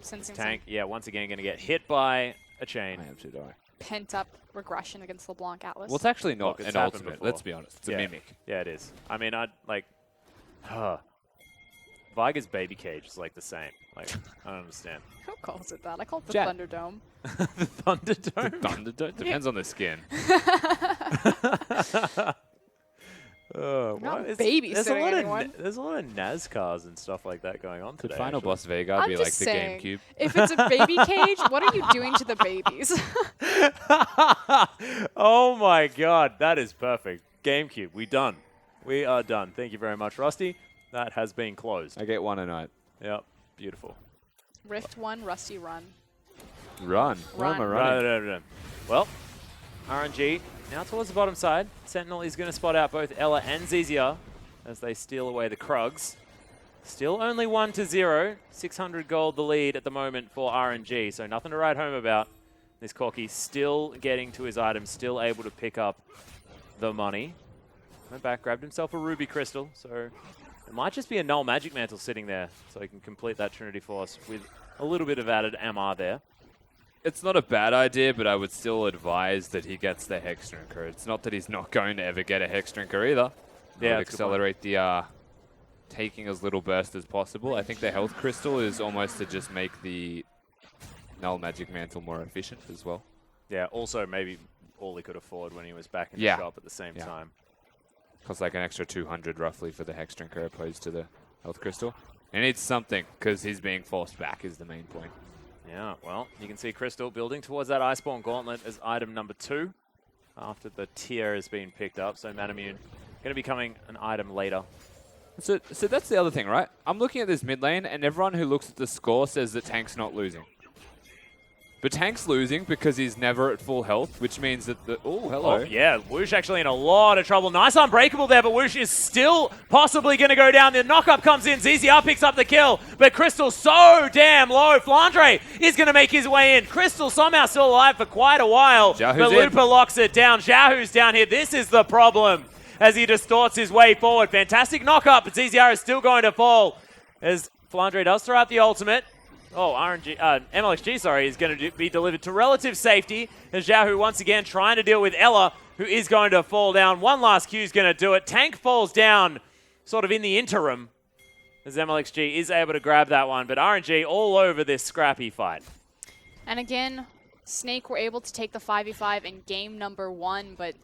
Sensing Tank, yeah, once again going to get hit by a chain. I have to die. some pent-up regression against LeBlanc Atlas. Well, it's actually not Look, it's an happened ultimate. before. Let's be honest. It's Yeah. a mimic. Yeah, it is. I mean, I'd like... Viger's baby cage is like the same. Like, I don't understand. Who calls it that? I call it the Jet. Thunderdome. The Thunderdome? Thunder depends on the skin. Not there's babysitting anyone. there's a lot of NASCARs and stuff like that going on Could today. Final actually. Boss Vega I'm be just like the saying, GameCube? if it's a baby cage, what are you doing to the babies? Oh my god, that is perfect. GameCube, we done. We are done. Thank you very much, Rusty. That has been closed. I get one a night. Yep, beautiful. Rift 1, Rusty run. Run. Where am I Run. running? Well, RNG now towards the bottom side. Sentinel is going to spot out both Ella and Zizia as they steal away the Krugs. Still only 1-0. 600 gold the lead at the moment for RNG, so nothing to write home about. This Corky still getting to his items, still able to pick up the money. Went back, grabbed himself a Ruby Crystal, so it might just be a Null Magic Mantle sitting there so he can complete that Trinity Force with a little bit of added MR there. It's not a bad idea, but I would still advise that he gets the Hex Drinker. It's not that he's not going to ever get a Hex Drinker either. Yeah, Would accelerate the taking as little burst as possible. I think the Health Crystal is almost to just make the Null Magic Mantle more efficient as well. Yeah, also maybe all he could afford when he was back in Yeah. the shop at the same time. Costs like an extra 200 roughly for the Hex Drinker opposed to the Health Crystal. He needs something because he's being forced back is the main point. Yeah, well, you can see Crystal building towards that Iceborne Gauntlet as item number 2 after the tier has been picked up. So Manamune going to be coming an item later. So that's the other thing, right? I'm looking at this mid lane, and everyone who looks at the score says that Tank's not losing. But Tank's losing because he's never at full health, which means that the... Oh, hello. Oh, yeah, Whoosh actually in a lot of trouble. Nice unbreakable there, but Whoosh is still possibly going to go down. The knock-up comes in. ZZR picks up the kill, but Crystal's so damn low. Flandre is going to make his way in. Crystal somehow still alive for quite a while, Xiaohu's but in. Lupa locks it down. Xiaohu's down here. This is the problem as he distorts his way forward. Fantastic knock-up, but ZZR is still going to fall as Flandre does throw out the ultimate. Oh, MLXG, sorry, is going to be delivered to relative safety. As Xiaohu once again trying to deal with Ella, who is going to fall down. One last Q is going to do it. Tank falls down sort of in the interim as MLXG is able to grab that one. But RNG all over this scrappy fight. And again, Snake were able to take the 5v5 in game number 1, but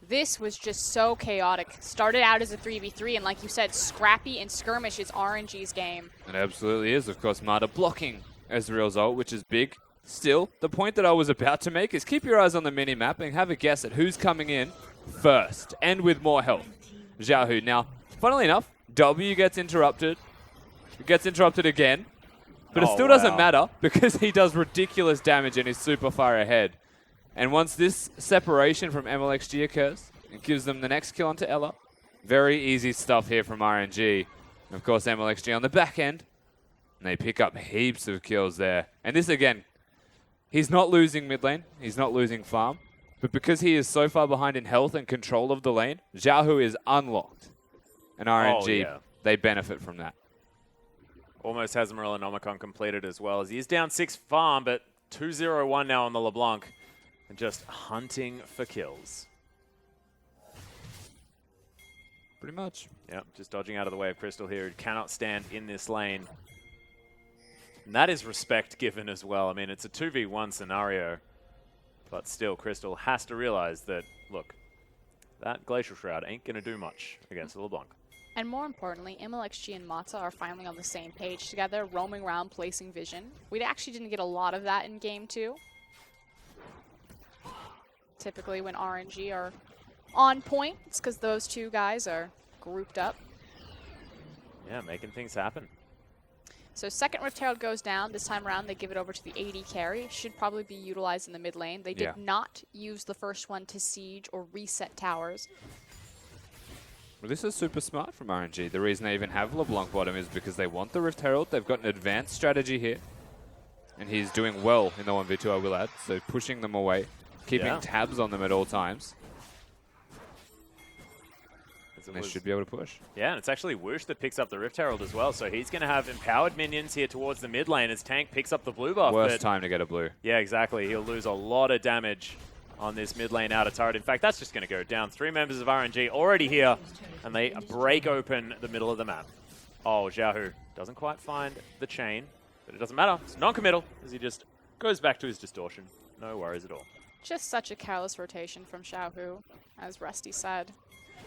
this was just so chaotic. Started out as a 3v3, and like you said, scrappy and skirmish is RNG's game. It absolutely is. Of course, Marta blocking as the result, which is big. Still, the point that I was about to make is keep your eyes on the mini-map and have a guess at who's coming in first and with more health. Xiaohu. Now, funnily enough, W gets interrupted. It gets interrupted again, but it still doesn't matter because he does ridiculous damage and is super far ahead. And once this separation from MLXG occurs, it gives them the next kill onto Ella. Very easy stuff here from RNG. And of course, MLXG on the back end. And they pick up heaps of kills there. And this again, he's not losing mid lane. He's not losing farm. But because he is so far behind in health and control of the lane, Xiaohu is unlocked. And RNG, they benefit from that. Almost has Morillanomicon completed as well as he is down 6 farm, but 2-0-1 now on the LeBlanc. And just hunting for kills. Pretty much. Yep, just dodging out of the way of Crystal here, who cannot stand in this lane. And that is respect given as well. I mean, it's a 2v1 scenario, but still, Crystal has to realize that, look, that Glacial Shroud ain't going to do much against the LeBlanc. And more importantly, MLXG and Mata are finally on the same page together, roaming around, placing vision. We actually didn't get a lot of that in Game 2. Typically when RNG are on point, it's because those two guys are grouped up. Yeah, making things happen. So second Rift Herald goes down. This time around, they give it over to the AD carry. Should probably be utilized in the mid lane. They did not use the first one to siege or reset towers. Well, this is super smart from RNG. The reason they even have LeBlanc bottom is because they want the Rift Herald. They've got an advanced strategy here. And he's doing well in the 1v2, I will add. So pushing them away. Keeping tabs on them at all times. They should be able to push. Yeah, and it's actually Whoosh that picks up the Rift Herald as well, so he's going to have empowered minions here towards the mid lane as Tank picks up the blue buff. Worst time to get a blue. Yeah, exactly. He'll lose a lot of damage on this mid lane outer turret. In fact, that's just going to go down. 3 members of RNG already here, and they break open the middle of the map. Oh, Xiaohu doesn't quite find the chain, but it doesn't matter. It's non-committal as he just goes back to his distortion. No worries at all. Just such a careless rotation from Xiaohu, as Rusty said.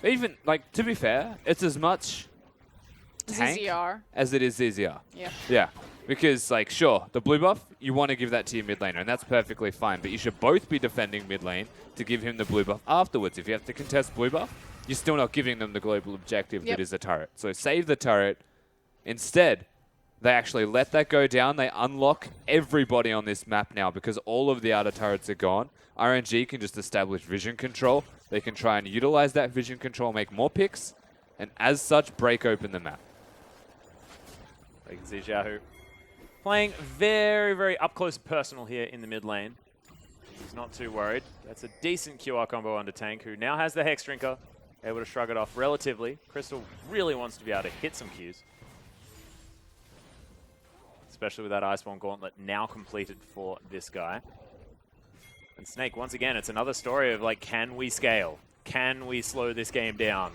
Even, like, to be fair, it's as much tank ZZR. as it is ZZR. Yeah. Yeah. Because, like, sure, the blue buff, you want to give that to your mid laner, and that's perfectly fine. But you should both be defending mid lane to give him the blue buff afterwards. If you have to contest blue buff, you're still not giving them the global objective that is a turret. So save the turret. Instead, they actually let that go down. They unlock everybody on this map now because all of the outer turrets are gone. RNG can just establish vision control. They can try and utilize that vision control, make more picks, and as such, break open the map. You can see Xiaohu playing very, very up close and personal here in the mid lane. He's not too worried. That's a decent QR combo onto Tank, who now has the Hex Drinker, able to shrug it off relatively. Crystal really wants to be able to hit some Qs, especially with that Iceborne Gauntlet now completed for this guy. And Snake, once again, it's another story of, like, can we scale? Can we slow this game down?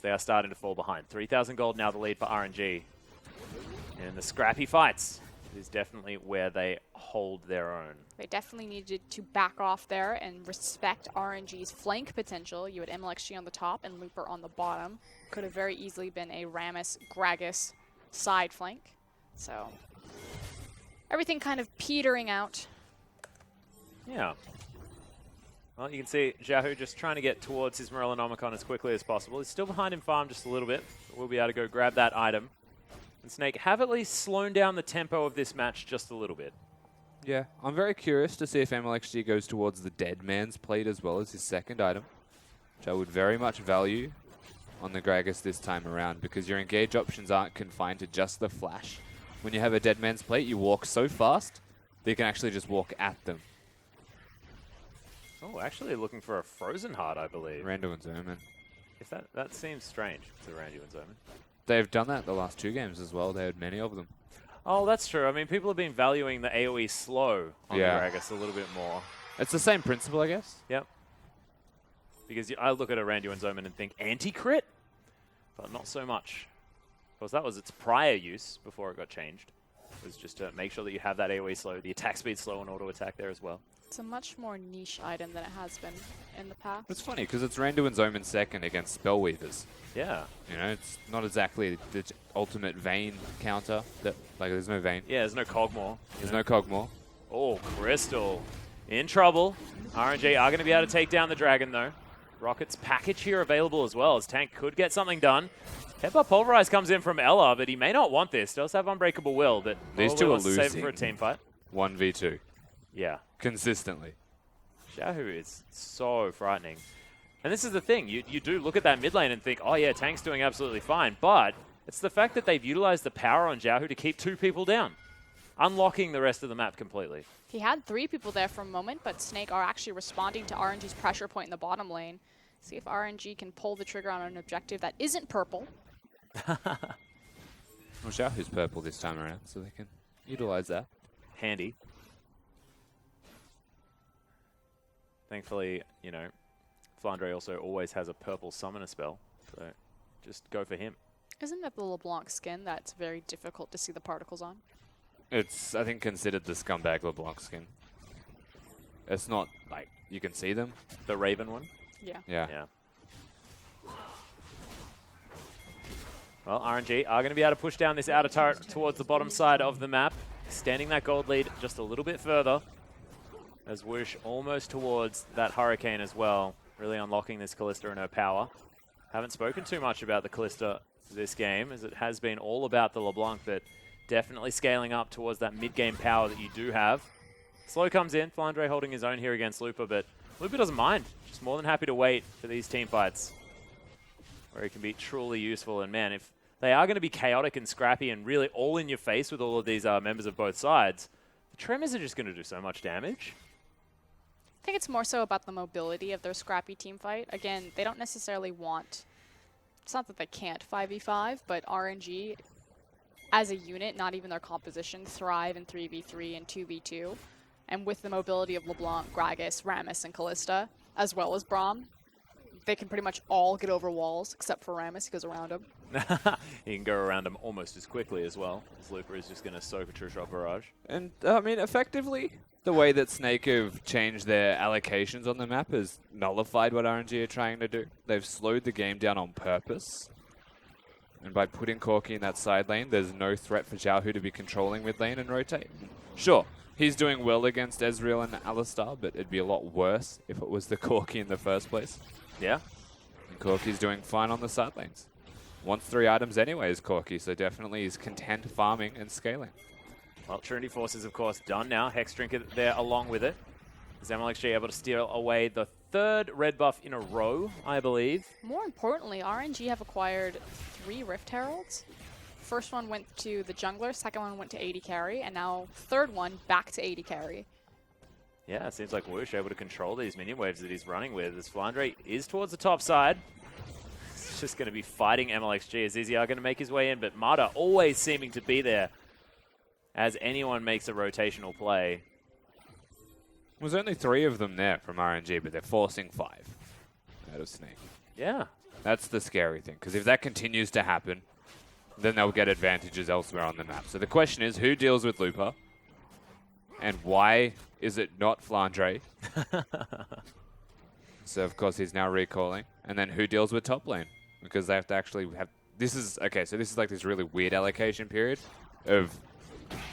They are starting to fall behind. 3,000 gold now the lead for RNG. And in the scrappy fights is definitely where they hold their own. They definitely needed to back off there and respect RNG's flank potential. You had MLXG on the top and Looper on the bottom. Could have very easily been a Rammus Gragas side flank. So everything kind of petering out. Yeah. Well, you can see Xiaohu just trying to get towards his Morellonomicon as quickly as possible. He's still behind in farm just a little bit, but we'll be able to go grab that item. And Snake have at least slowed down the tempo of this match just a little bit. Yeah, I'm very curious to see if MLXG goes towards the Dead Man's Plate as well as his second item, which I would very much value on the Gragas this time around because your engage options aren't confined to just the flash. When you have a Dead Man's Plate, you walk so fast that you can actually just walk at them. Oh, actually looking for a Frozen Heart, I believe. Randuin's Zoman. If that seems strange to Randuin's Zoman. They've done that the last 2 games as well. They had many of them. Oh, that's true. I mean, people have been valuing the AoE slow on the Yeah. Gragas a little bit more. It's the same principle, I guess. Yep. Because I look at a Randuin's Zoman and think anti-crit, but not so much. Of course, that was its prior use before it got changed. It was just to make sure that you have that AoE slow, the attack speed slow, and auto attack there as well. It's a much more niche item than it has been in the past. It's funny because it's Randuin's Omen second against Spellweavers. Yeah. You know, it's not exactly the ultimate Vayne counter. That like, there's no Vayne. Yeah, there's no Cogmore. There's no Cogmore. Oh, Crystal in trouble. RNG are going to be able to take down the Dragon, though. Rocket's package here available as well, as Tank could get something done. Headbutt Pulverize comes in from Ella, but he may not want this. Does have Unbreakable Will, but these two are wants to save it losing for a team fight. 1v2. Yeah. Consistently. Xiaohu is so frightening. And this is the thing. You do look at that mid lane and think, oh yeah, Tank's doing absolutely fine. But it's the fact that they've utilized the power on Xiaohu to keep 2 people down, unlocking the rest of the map completely. He had 3 people there for a moment, but Snake are actually responding to RNG's pressure point in the bottom lane. See if RNG can pull the trigger on an objective that isn't purple. Well, Xiaohu's purple this time around, so they can utilize that. Handy. Thankfully, you know, Flandre also always has a purple summoner spell, so just go for him. Isn't that the LeBlanc skin that's very difficult to see the particles on? It's, I think, considered the scumbag LeBlanc skin. It's not, like, you can see them. The Raven one? Yeah. Yeah. Yeah. Well, RNG are going to be able to push down this outer turret towards the bottom side of the map, extending that gold lead just a little bit further. As Whoosh almost towards that Hurricane as well, really unlocking this Kalista and her power. Haven't spoken too much about the Kalista this game, as it has been all about the LeBlanc, but definitely scaling up towards that mid-game power that you do have. Slow comes in, Flandre holding his own here against Looper, but Looper doesn't mind. Just more than happy to wait for these team fights, where he can be truly useful. And man, if they are going to be chaotic and scrappy and really all in your face with all of these members of both sides, the Tremors are just going to do so much damage. I think it's more so about the mobility of their scrappy team fight. Again, they don't necessarily want, it's not that they can't 5v5, but RNG as a unit, not even their composition, thrive in 3v3 and 2v2. And with the mobility of LeBlanc, Gragas, Rammus, and Kalista, as well as Braum, they can pretty much all get over walls, except for Rammus, he goes around them. He can go around them almost as quickly as well, as Looper is just going to soak a True Shot Barrage. And, I mean, effectively, the way that Snake have changed their allocations on the map has nullified what RNG are trying to do. They've slowed the game down on purpose. And by putting Corki in that side lane, there's no threat for Xiaohu to be controlling mid lane and rotate. Sure, he's doing well against Ezreal and Alistar, but it'd be a lot worse if it was the Corki in the first place. Yeah. And Corki's doing fine on the side lanes. Wants 3 items anyways, Corki, so definitely is content farming and scaling. Well, Trinity Force is, of course, done now. Hex Drinker there along with it. Is MLXG able to steal away the 3rd red buff in a row, I believe? More importantly, RNG have acquired 3 Rift Heralds. First one went to the jungler, second one went to AD carry, and now third one back to AD carry. Yeah, it seems like Whoosh able to control these minion waves that he's running with. As Flandre is towards the top side. It's just going to be fighting MLXG. Is Izzy going to make his way in, but Mata always seeming to be there as anyone makes a rotational play. There's only 3 of them there from RNG, but they're forcing 5 out of Snake. Yeah. That's the scary thing, because if that continues to happen, then they'll get advantages elsewhere on the map. So the question is, who deals with Looper? And why is it not Flandre? So, of course, he's now recalling. And then who deals with top lane? Because they have to actually have... This is... Okay, so this is like this really weird allocation period of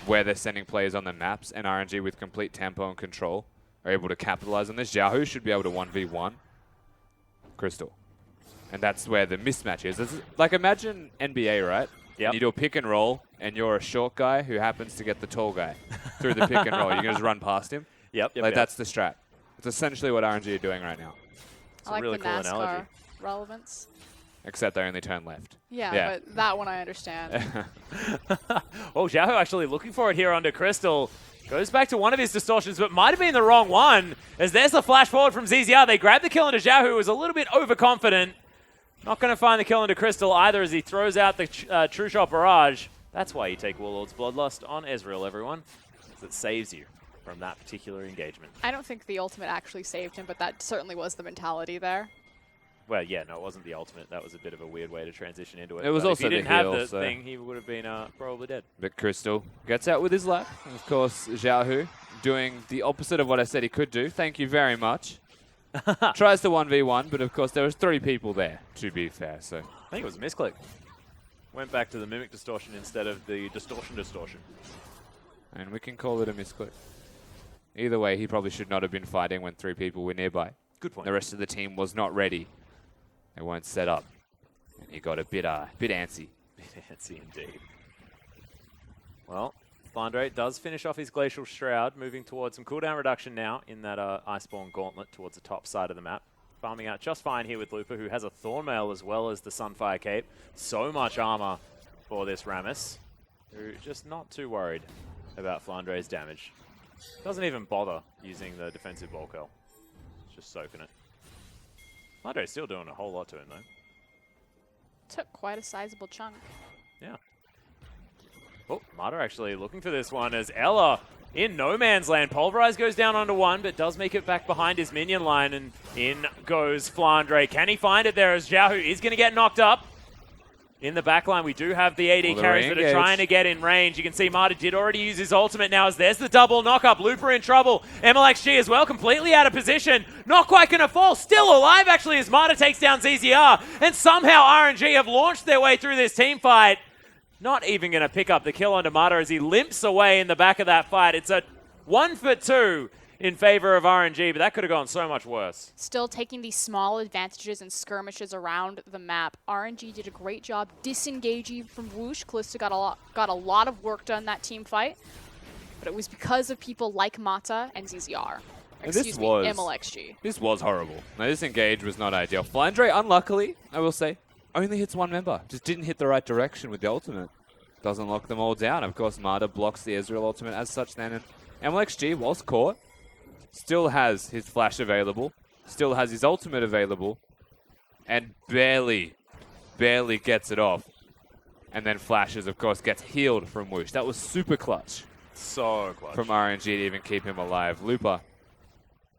where they're sending players on the maps, and RNG with complete tempo and control are able to capitalize on this. Xiaohu should be able to 1v1 Crystal. And that's where the mismatch is. It's like, imagine NBA, right? Yep. You do a pick and roll, and you're a short guy who happens to get the tall guy through the pick and roll. You're going to just run past him? Yep. That's the strat. It's essentially what RNG are doing right now. It's I like a really the cool NASCAR analogy. relevance. Except they only turn left. Yeah, but that one I understand. Oh, Xiaohu actually looking for it here under Crystal. Goes back to one of his distortions, but might have been the wrong one. As there's the flash forward from ZZR. They grab the kill into Xiaohu, who was a little bit overconfident. Not going to find the kill into Crystal either as he throws out the True Shot Barrage. That's why you take Warlord's Bloodlust on Ezreal, everyone. Because it saves you from that particular engagement. I don't think the ultimate actually saved him, but that certainly was the mentality there. Well, yeah, no, it wasn't the ultimate. That was a bit of a weird way to transition into it. It was But also if he the didn't have heal, the so- thing, he would have been probably dead. But Crystal gets out with his lap. And of course, Xiaohu doing the opposite of what I said he could do. Thank you very much. Tries to 1v1, but of course there was 3 people there, to be fair. So I think it was a misclick. Went back to the Mimic Distortion instead of the Distortion. And we can call it a misclick. Either way, he probably should not have been fighting when 3 people were nearby. Good point. The rest of the team was not ready. They weren't set up. And he got a bit antsy. Fancy indeed. Well, Flandre does finish off his Glacial Shroud, moving towards some cooldown reduction now in that Iceborne Gauntlet towards the top side of the map. Farming out just fine here with Looper, who has a Thornmail as well as the Sunfire Cape. So much armor for this Rammus, who just not too worried about Flandre's damage. Doesn't even bother using the defensive bulk L. Just soaking it. Flandre's still doing a whole lot to him, though. Took quite a sizable chunk. Yeah. Oh, Mata actually looking for this one as Ella in no man's land. Pulverize goes down onto 1, but does make it back behind his minion line, and in goes Flandre. Can he find it there as Xiaohu is going to get knocked up? In the back line, we do have the AD carries that are trying to get in range. You can see Mata did already use his ultimate now as there's the double knock-up. Looper in trouble. MLXG as well, completely out of position. Not quite going to fall. Still alive, actually, as Mata takes down ZZR. And somehow RNG have launched their way through this team fight. Not even going to pick up the kill onto Mata as he limps away in the back of that fight. It's a 1-for-2 in favor of RNG, but that could have gone so much worse. Still taking these small advantages and skirmishes around the map. RNG did a great job disengaging from Whoosh. Kalista got a lot of work done that team fight, but it was because of people like Mata and ZZR. Excuse me, MLXG. This was horrible. Now, this engage was not ideal. Flandre, unluckily, I will say, only hits 1 member. Just didn't hit the right direction with the ultimate. Doesn't lock them all down. Of course, Mata blocks the Ezreal ultimate as such then. And MLXG, whilst caught, still has his flash available, still has his ultimate available, and barely gets it off. And then flashes, of course, gets healed from Whoosh. That was super clutch. So clutch. From RNG to even keep him alive. Looper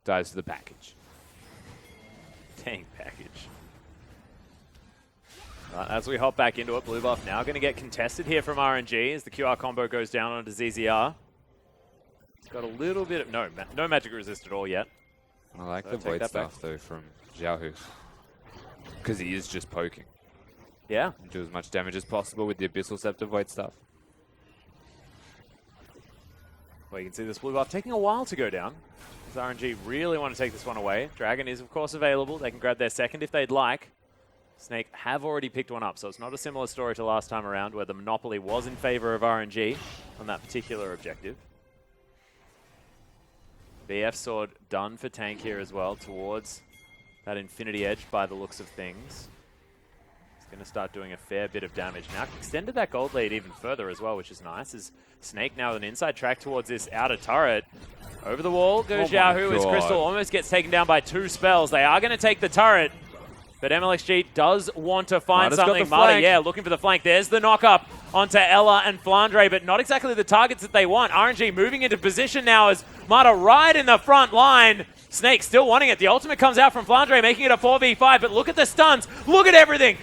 dies to the package. Dang package. As we hop back into it, blue buff now going to get contested here from RNG as the QR combo goes down onto ZZR. got a little bit of no magic resist at all yet. I like So the take void that stuff, though, from Xiaohu. Because he is just poking. Yeah. Do as much damage as possible with the Abyssal Scepter void stuff. Well, you can see this blue buff taking a while to go down. As RNG really want to take this one away. Dragon is, of course, available. They can grab their second if they'd like. Snake have already picked one up, so it's not a similar story to last time around where the monopoly was in favor of RNG on that particular objective. BF sword done for tank here as well towards that Infinity Edge by the looks of things. It's going to start doing a fair bit of damage. Now extended that gold lead even further as well, which is nice. As Snake now with an inside track towards this outer turret. Over the wall goes Xiaohu as Crystal almost gets taken down by 2 spells. They are going to take the turret, but MLXG does want to find something. Marta, yeah, looking for the flank. There's the knock-up onto Ella and Flandre, but not exactly the targets that they want. RNG moving into position now as Marta right in the front line. Snake still wanting it. The ultimate comes out from Flandre, making it a 4v5, but look at the stuns. Look at everything.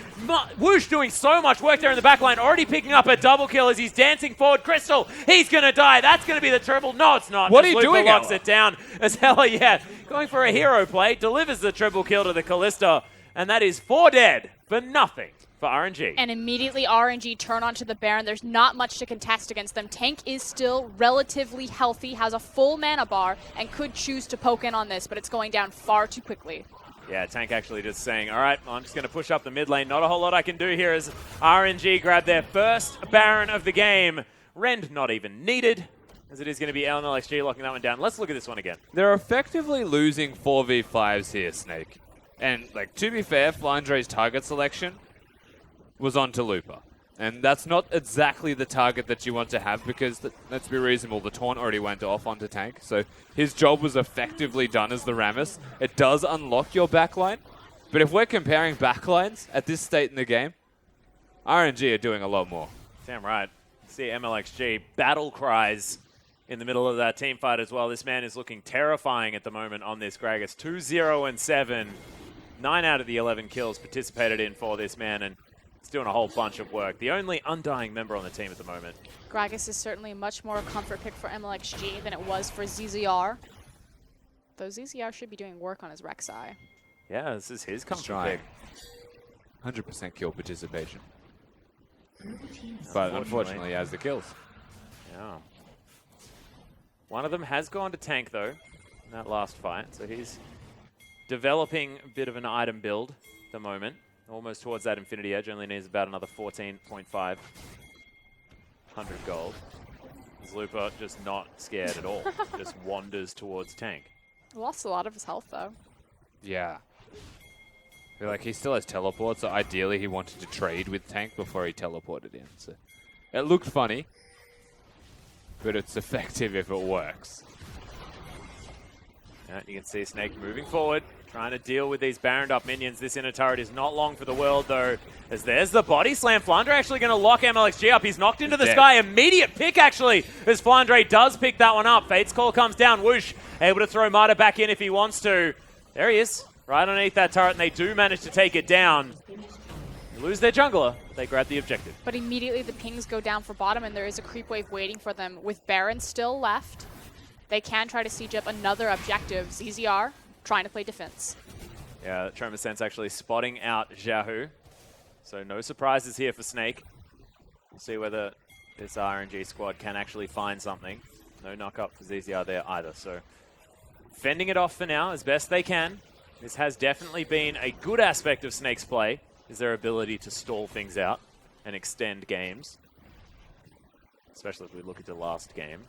Whoosh doing so much work there in the backline, already picking up a double kill as he's dancing forward. Crystal, he's going to die. That's going to be the triple. No, it's not. What are you doing, locks Ella? it down as Ella, yeah, going for a hero play, delivers the triple kill to the Kalista, and that is 4 dead for nothing for RNG. And immediately RNG turn onto the Baron. There's not much to contest against them. Tank is still relatively healthy, has a full mana bar, and could choose to poke in on this, but it's going down far too quickly. Yeah, Tank actually just saying, all right, I'm just going to push up the mid lane. Not a whole lot I can do here as RNG grab their first Baron of the game. Rend not even needed, as it is going to be LNLXG locking that one down. Let's look at this one again. They're effectively losing 4v5s here, Snake. And, like, to be fair, Flandre's target selection was onto Looper. And that's not exactly the target that you want to have because, let's be reasonable, the taunt already went off onto Tank. So his job was effectively done as the Rammus. It does unlock your backline. But if we're comparing backlines at this state in the game, RNG are doing a lot more. Damn right. See MLXG battle cries in the middle of that team fight as well. This man is looking terrifying at the moment on this Gragas. 2-0-7. 9 out of the 11 kills participated in for this man, and he's doing a whole bunch of work. The only undying member on the team at the moment. Gragas is certainly much more a comfort pick for MLXG than it was for ZZR. Though ZZR should be doing work on his Rek'Sai. Yeah, this is his comfort Trying. pick. 100% kill participation. But unfortunately, he has the kills. Yeah. One of them has gone to tank, though, in that last fight. So he's developing a bit of an item build at the moment. Almost towards that Infinity Edge. Only needs about another 14.5. 100 gold. Looper just not scared at all. Just wanders towards tank. Lost a lot of his health, though. Yeah. I feel like he still has teleport, so ideally he wanted to trade with Tank before he teleported in. So it looked funny, but it's effective if it works. Yeah, you can see Snake moving forward, trying to deal with these Baroned up minions. This inner turret is not long for the world, though, as there's the body slam. Flandre actually going to lock MLXG up. He's knocked into the sky. Immediate pick, actually, as Flandre does pick that one up. Fate's Call comes down. Whoosh, able to throw Marta back in if he wants to. There he is, right underneath that turret, and they do manage to take it down. They lose their jungler, but they grab the objective. But immediately the pings go down for bottom, and there is a creep wave waiting for them. With Baron still left, they can try to siege up another objective. ZZR trying to play defense. Yeah, Tremor Sense actually spotting out Xiaohu. So no surprises here for Snake. We'll see whether this RNG squad can actually find something. No knock-up for ZZR there either. So fending it off for now as best they can. This has definitely been a good aspect of Snake's play, is their ability to stall things out and extend games. Especially if we look at the last game.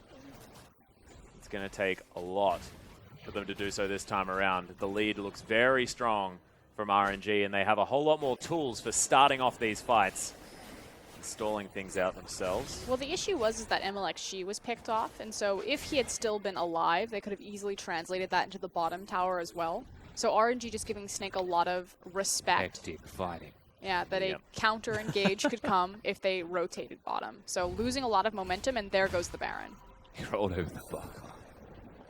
It's going to take a lot for them to do so this time around. The lead looks very strong from RNG, and they have a whole lot more tools for starting off these fights and stalling things out themselves. Well, the issue was that MLXG was picked off, and so if he had still been alive, they could have easily translated that into the bottom tower as well. So RNG just giving Snake a lot of respect. Hectic fighting. Yeah, that a counter engage could come if they rotated bottom. So losing a lot of momentum, and there goes the Baron. He rolled over the block.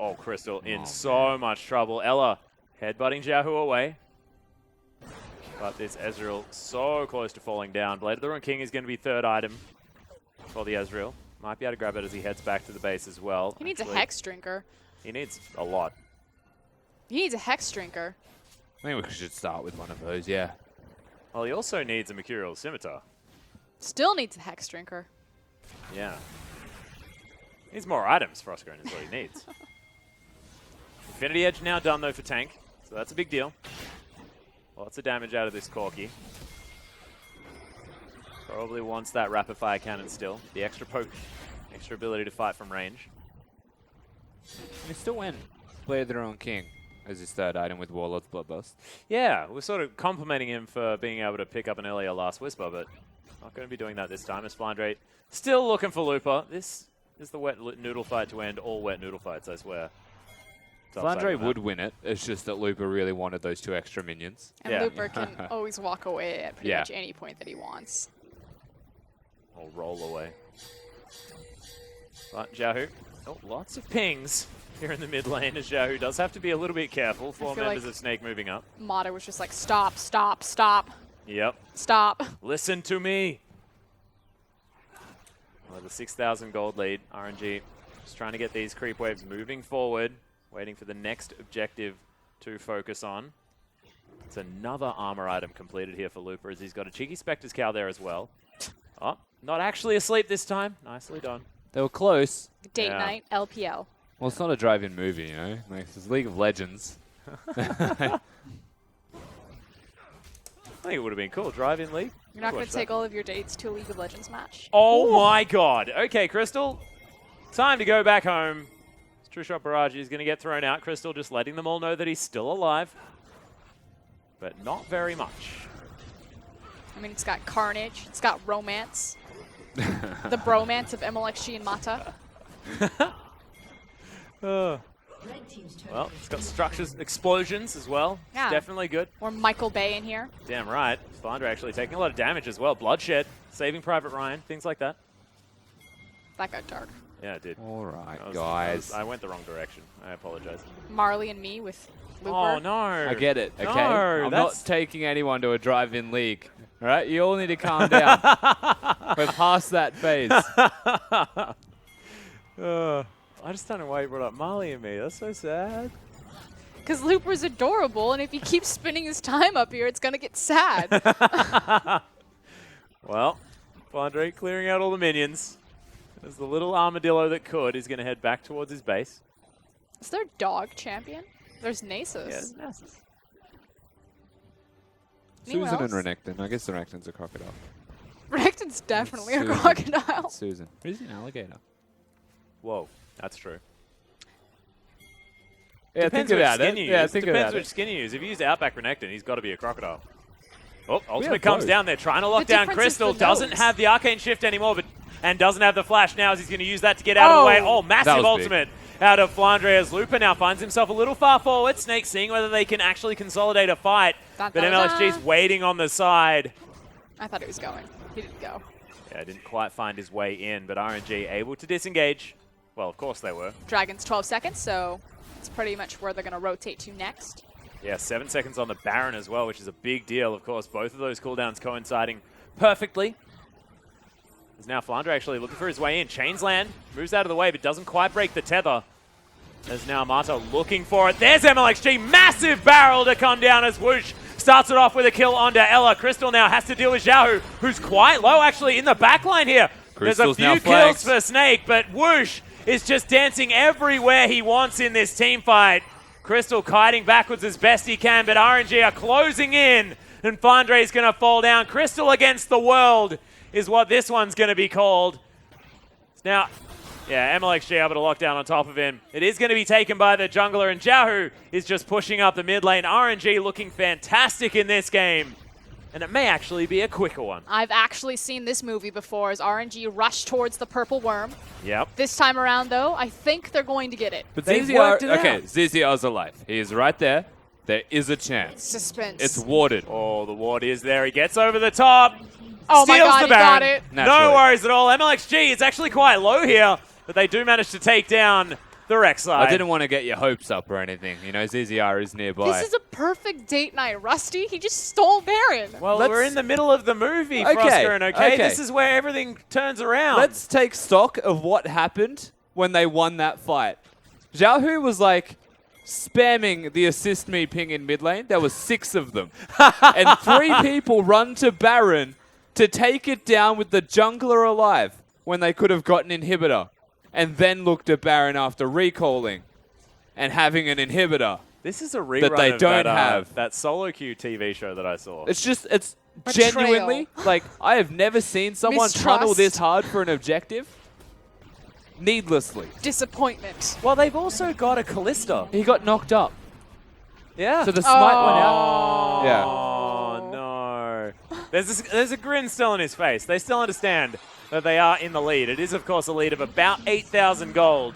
Oh, Crystal in so much trouble. Ella headbutting Xiaohu away. But this Ezreal so close to falling down. Blade of the Ruined King is going to be third item for the Ezreal. Might be able to grab it as he heads back to the base as well. He needs actually. a Hex Drinker. He needs a lot. He needs a Hex Drinker. I think we should start with one of those, yeah. Well, he also needs a Mercurial Scimitar. Still needs a Hex Drinker. Yeah. Needs more items, Frostgrain is what he needs. Infinity Edge now done, though, for tank. So that's a big deal. Lots of damage out of this Corki. Probably wants that rapid fire cannon still. The extra poke, extra ability to fight from range. He still went Play Their Own King as his third item with Warlord's Bloodburst. Yeah, we're sort of complimenting him for being able to pick up an earlier Last Whisper, but not going to be doing that this time as Flandrate still looking for Looper. This is the wet noodle fight to end all wet noodle fights, I swear. Flandre would win it. It's just that Looper really wanted those 2 extra minions. And Yeah. Looper can always walk away at pretty Yeah. much any point that he wants. Or roll away. But Xiaohu, lots of pings here in the mid lane as Xiaohu does have to be a little bit careful. 4 feel members like of Snake moving up. Mata was just like, stop, stop, stop, Yep. stop. Listen to me. Well, the 6,000 gold lead. RNG just trying to get these creep waves moving forward. Waiting for the next objective to focus on. It's another armor item completed here for Looper as he's got a cheeky Spectre's Cow there as well. Oh, not actually asleep this time. Nicely done. They were close. Date Yeah. night, LPL. Well, it's not a drive-in movie, you know? Like, it's League of Legends. I think it would have been cool. Drive-in league. You're not going Watch to take that. all of your dates to a League of Legends match. Oh my god. Okay, Crystal. Time to go back home. True Shot Barrage is going to get thrown out. Crystal just letting them all know that he's still alive. But not very much. I mean, it's got Carnage. It's got Romance. The bromance of MLXG and Mata. Well, it's got structures, explosions as well. Yeah. It's definitely good. Or Michael Bay in here. Damn right. Flandre actually taking a lot of damage as well. Bloodshed, saving Private Ryan, things like that. That got dark. Yeah, it did. All right, I guys. I went the wrong direction. I apologize. Marley and me with Looper. Oh, no. I get it, okay? No, I'm that's- not taking anyone to a drive-in league. All right? You all need to calm down. We're past that phase. I just don't know why you brought up Marley and me. That's so sad. Because Looper's adorable, and if he keeps spending his time up here, it's going to get sad. Well, Flandre clearing out all the minions. As the little armadillo that could is going to head back towards his base. Is there a dog champion? There's Nasus. Yeah, Nasus. Anyone Susan else? and Renekton. I guess the Renekton's a crocodile. Renekton's definitely a Susan. crocodile. Susan. Who's an alligator? Whoa, that's true. Yeah, Depends think which about skin it. you Yeah, use. think Depends about which it. skin you use. If you use Outback Renekton, he's got to be a crocodile. Oh, Ultimate Yeah, comes both. down there, trying to lock down difference is the Crystal. Doesn't nose. have the Arcane Shift anymore, and doesn't have the Flash now as he's going to use that to get out of the way. Oh, That massive was big. ultimate out of Flandre as Looper now finds himself a little far forward. Snake seeing whether they can actually consolidate a fight. Dun, But dun, MLSG's dun. waiting on the side. I thought he was going. He didn't go. Yeah, didn't quite find his way in, but RNG able to disengage. Well, of course they were. Dragon's 12 seconds, so it's pretty much where they're going to rotate to next. Yeah, 7 seconds on the Baron as well, which is a big deal, of course. Both of those cooldowns coinciding perfectly. Is now Flandre actually looking for his way in. Chains land, moves out of the way, but doesn't quite break the tether. There's now Mata looking for it. There's MLXG, massive barrel to come down as Whoosh starts it off with a kill onto Ella. Crystal now has to deal with Xiaohu, who's quite low actually in the backline here. Crystal's There's a now few kills flanked. for Snake, but Whoosh is just dancing everywhere he wants in this team fight. Crystal kiting backwards as best he can, but RNG are closing in, and Flandre is going to fall down. Crystal against the world is what this one's going to be called. Now, yeah, MLXG able to lock down on top of him. It is going to be taken by the jungler, and Xiaohu is just pushing up the mid lane. RNG looking fantastic in this game, and it may actually be a quicker one. I've actually seen this movie before as RNG rush towards the purple worm. Yep. This time around, though, I think they're going to get it. But They've ZZR, worked it okay, out. ZZR's alive. He is right there. There is a chance. Suspense. It's warded. Oh, the ward is there. He gets over the top. Oh my Steals God, the he Baron. got it. Naturally. No worries at all. MLXG is actually quite low here, but they do manage to take down the rec side. I didn't want to get your hopes up or anything. You know, ZZR is nearby. This is a perfect date night, Rusty. He just stole Baron. Well, Let's- we're in the middle of the movie, Okay, Froskerin, okay? okay. This is where everything turns around. Let's take stock of what happened when they won that fight. Zhao Hu was like spamming the assist me ping in mid lane. There was 6 of them. And 3 people run to Baron to take it down with the jungler alive when they could have gotten inhibitor. And then looked at Baron after recalling and having an inhibitor. This is a rerun that they of don't that, have. that solo queue TV show that I saw. It's Betrayal. genuinely, like, I have never seen someone tunnel Mistrust. this hard for an objective needlessly. Disappointment. Well, they've also got a Callista. He got knocked up. Yeah. So the smite went out. Yeah. Oh, no. There's a grin still on his face. They still understand that they are in the lead. It is, of course, a lead of about 8,000 gold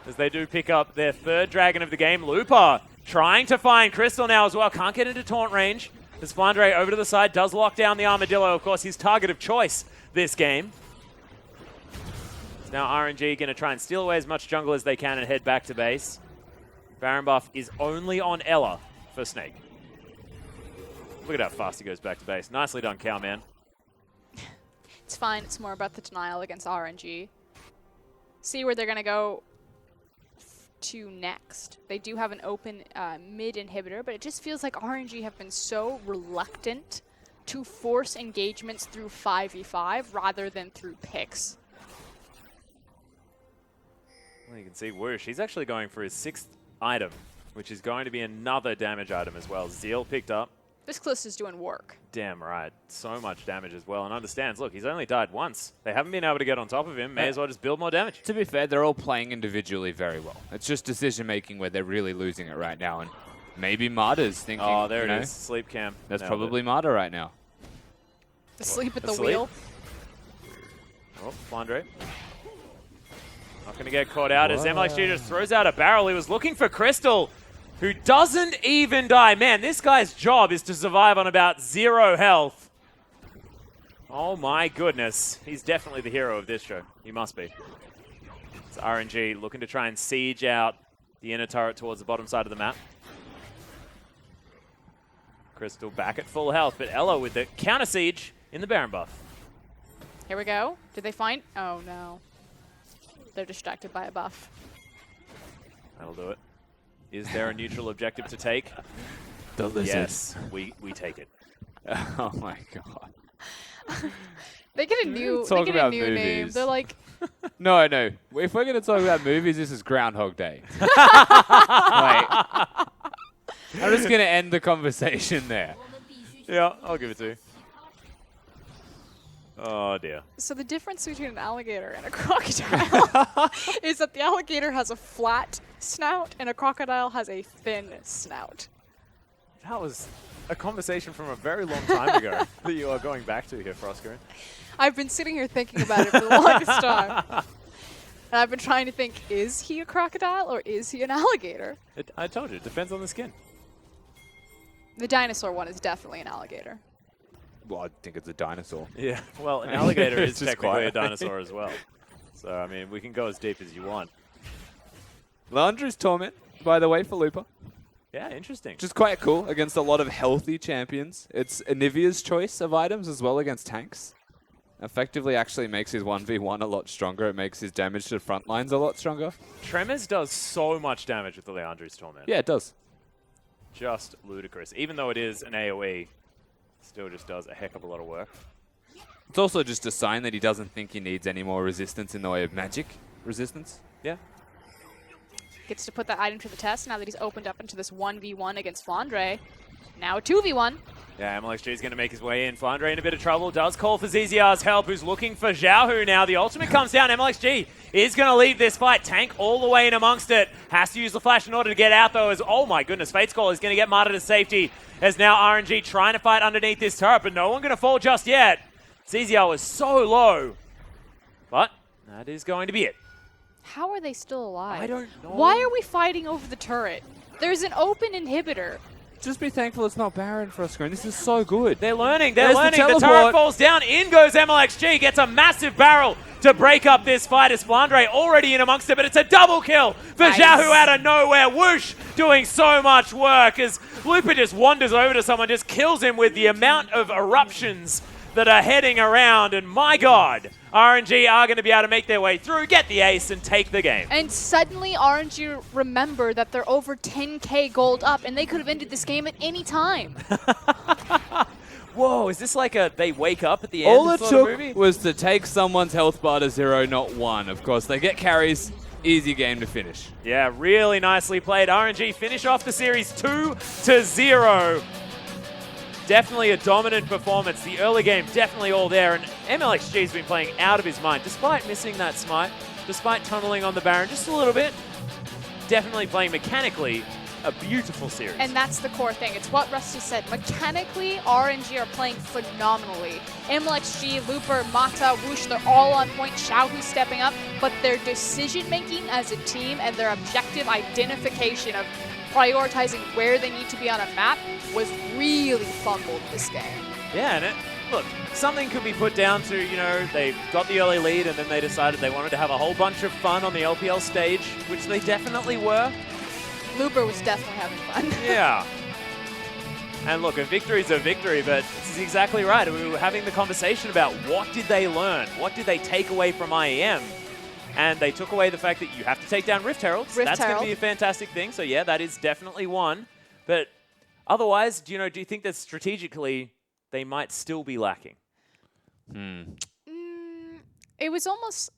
as they do pick up their 3rd dragon of the game. Lupa trying to find Crystal now as well. Can't get into taunt range. As Flandre over to the side does lock down the Armadillo. Of course, his target of choice this game. Now RNG going to try and steal away as much jungle as they can and head back to base. Baron buff is only on Ella for Snake. Look at how fast he goes back to base. Nicely done, Cowman. It's fine. It's more about the denial against RNG. See where they're going to go to next. They do have an open mid inhibitor, but it just feels like RNG have been so reluctant to force engagements through 5v5 rather than through picks. Well, you can see Whoosh. He's actually going for his 6th item, which is going to be another damage item as well. Zeal picked up. This Callista's doing work. Damn right. So much damage as well. And understands, look, he's only died once. They haven't been able to get on top of him. May as well just build more damage. To be fair, they're all playing individually very well. It's just decision making where they're really losing it right now. And maybe Marta's thinking, Oh, there you know, it is. Sleep cam. That's Nailed probably it. Marta right now. Asleep at the Asleep? wheel. Oh, Flandre. Not going to get caught out as MLXG just throws out a barrel. He was looking for Crystal, who doesn't even die. Man, this guy's job is to survive on about 0 health. Oh my goodness. He's definitely the hero of this show. He must be. It's RNG looking to try and siege out the inner turret towards the bottom side of the map. Crystal back at full health, but Ella with the counter siege in the Baron buff. Here we go. Did they find? Oh no. They're distracted by a buff. That'll do it. Is there a neutral objective to take? The lizard. Yes, we take it. Oh my god. They get a new, Talk they get a about new name. movies. They're like, No. If we're going to talk about movies, this is Groundhog Day. Like, I'm just going to end the conversation there. Yeah, I'll give it to you. Oh dear. so the difference between an alligator and a crocodile is that the alligator has a flat snout and a crocodile has a thin snout. That was a conversation from a very long time ago that you are going back to here, Froskerin. I've been sitting here thinking about it for the longest time. And I've been trying to think, is he a crocodile or is he an alligator? I told you, it depends on the skin. The dinosaur one is definitely an alligator. Well, I think it's a dinosaur. Yeah, well, an alligator It's is just technically a quiet. dinosaur as well. So, I mean, we can go as deep as you want. Landry's Torment, by the way, for Lupa. Yeah, interesting. Which is quite cool against a lot of healthy champions. It's Anivia's choice of items as well against tanks. Effectively actually makes his 1v1 a lot stronger. It makes his damage to front lines a lot stronger. Tremors does so much damage with the Leandri's Torment. Yeah, it does. Just ludicrous. Even though it is an AoE, still just does a heck of a lot of work. It's also just a sign that he doesn't think he needs any more resistance in the way of magic resistance. Yeah. Gets to put that item to the test now that he's opened up into this 1v1 against Flandre. Now a 2v1. Yeah, MLXG is going to make his way in. Flandre in a bit of trouble. Does call for ZZR's help, who's looking for Zhao Hu now. The ultimate comes down. MLXG is going to leave this fight. Tank all the way in amongst it. Has to use the flash in order to get out, though, as, oh my goodness, Fate's Call is going to get Marta to safety, as now RNG trying to fight underneath this turret, but no one going to fall just yet. ZZR was so low. But that is going to be it. How are they still alive? I don't know. Why are we fighting over the turret? There's an open inhibitor. just be thankful it's not Baron for a screen. This is so good. They're learning. They're There's learning. the The turret teleport. falls down. In goes MLXG. Gets a massive barrel to break up this fight. As Flandre already in amongst it, but it's a double kill for Nice. Xiaohu out of nowhere. Whoosh doing so much work as Looper just wanders over to someone, just kills him with the amount of eruptions that are heading around. And my God, RNG are going to be able to make their way through, get the ace, and take the game. And suddenly RNG remember that they're over 10k gold up, and they could have ended this game at any time. Whoa, is this like a they wake up at the end All it sort of took movie? was to take someone's health bar to 0, not 1. Of course, they get carries. Easy game to finish. Yeah, really nicely played. RNG finish off the series 2-0. Definitely a dominant performance. The early game definitely all there, and MLXG's been playing out of his mind, despite missing that smite, despite tunneling on the Baron just a little bit. Definitely playing mechanically a beautiful series. And that's the core thing. It's what Rusty said. Mechanically, RNG are playing phenomenally. MLXG, Looper, Mata, Whoosh, they're all on point. Xiaohu stepping up, but their decision-making as a team and their objective identification of prioritizing where they need to be on a map was really fumbled this game. Yeah, and look, something could be put down to, they got the early lead and then they decided they wanted to have a whole bunch of fun on the LPL stage, which they definitely were. Looper was definitely having fun. Yeah. And look, a victory's a victory, but this is exactly right. We were having the conversation about what did they learn? What did they take away from IEM? And they took away the fact that you have to take down Rift Heralds. That's going to be a fantastic thing. So yeah, that is definitely one. But otherwise, do you think that strategically they might still be lacking? It was almost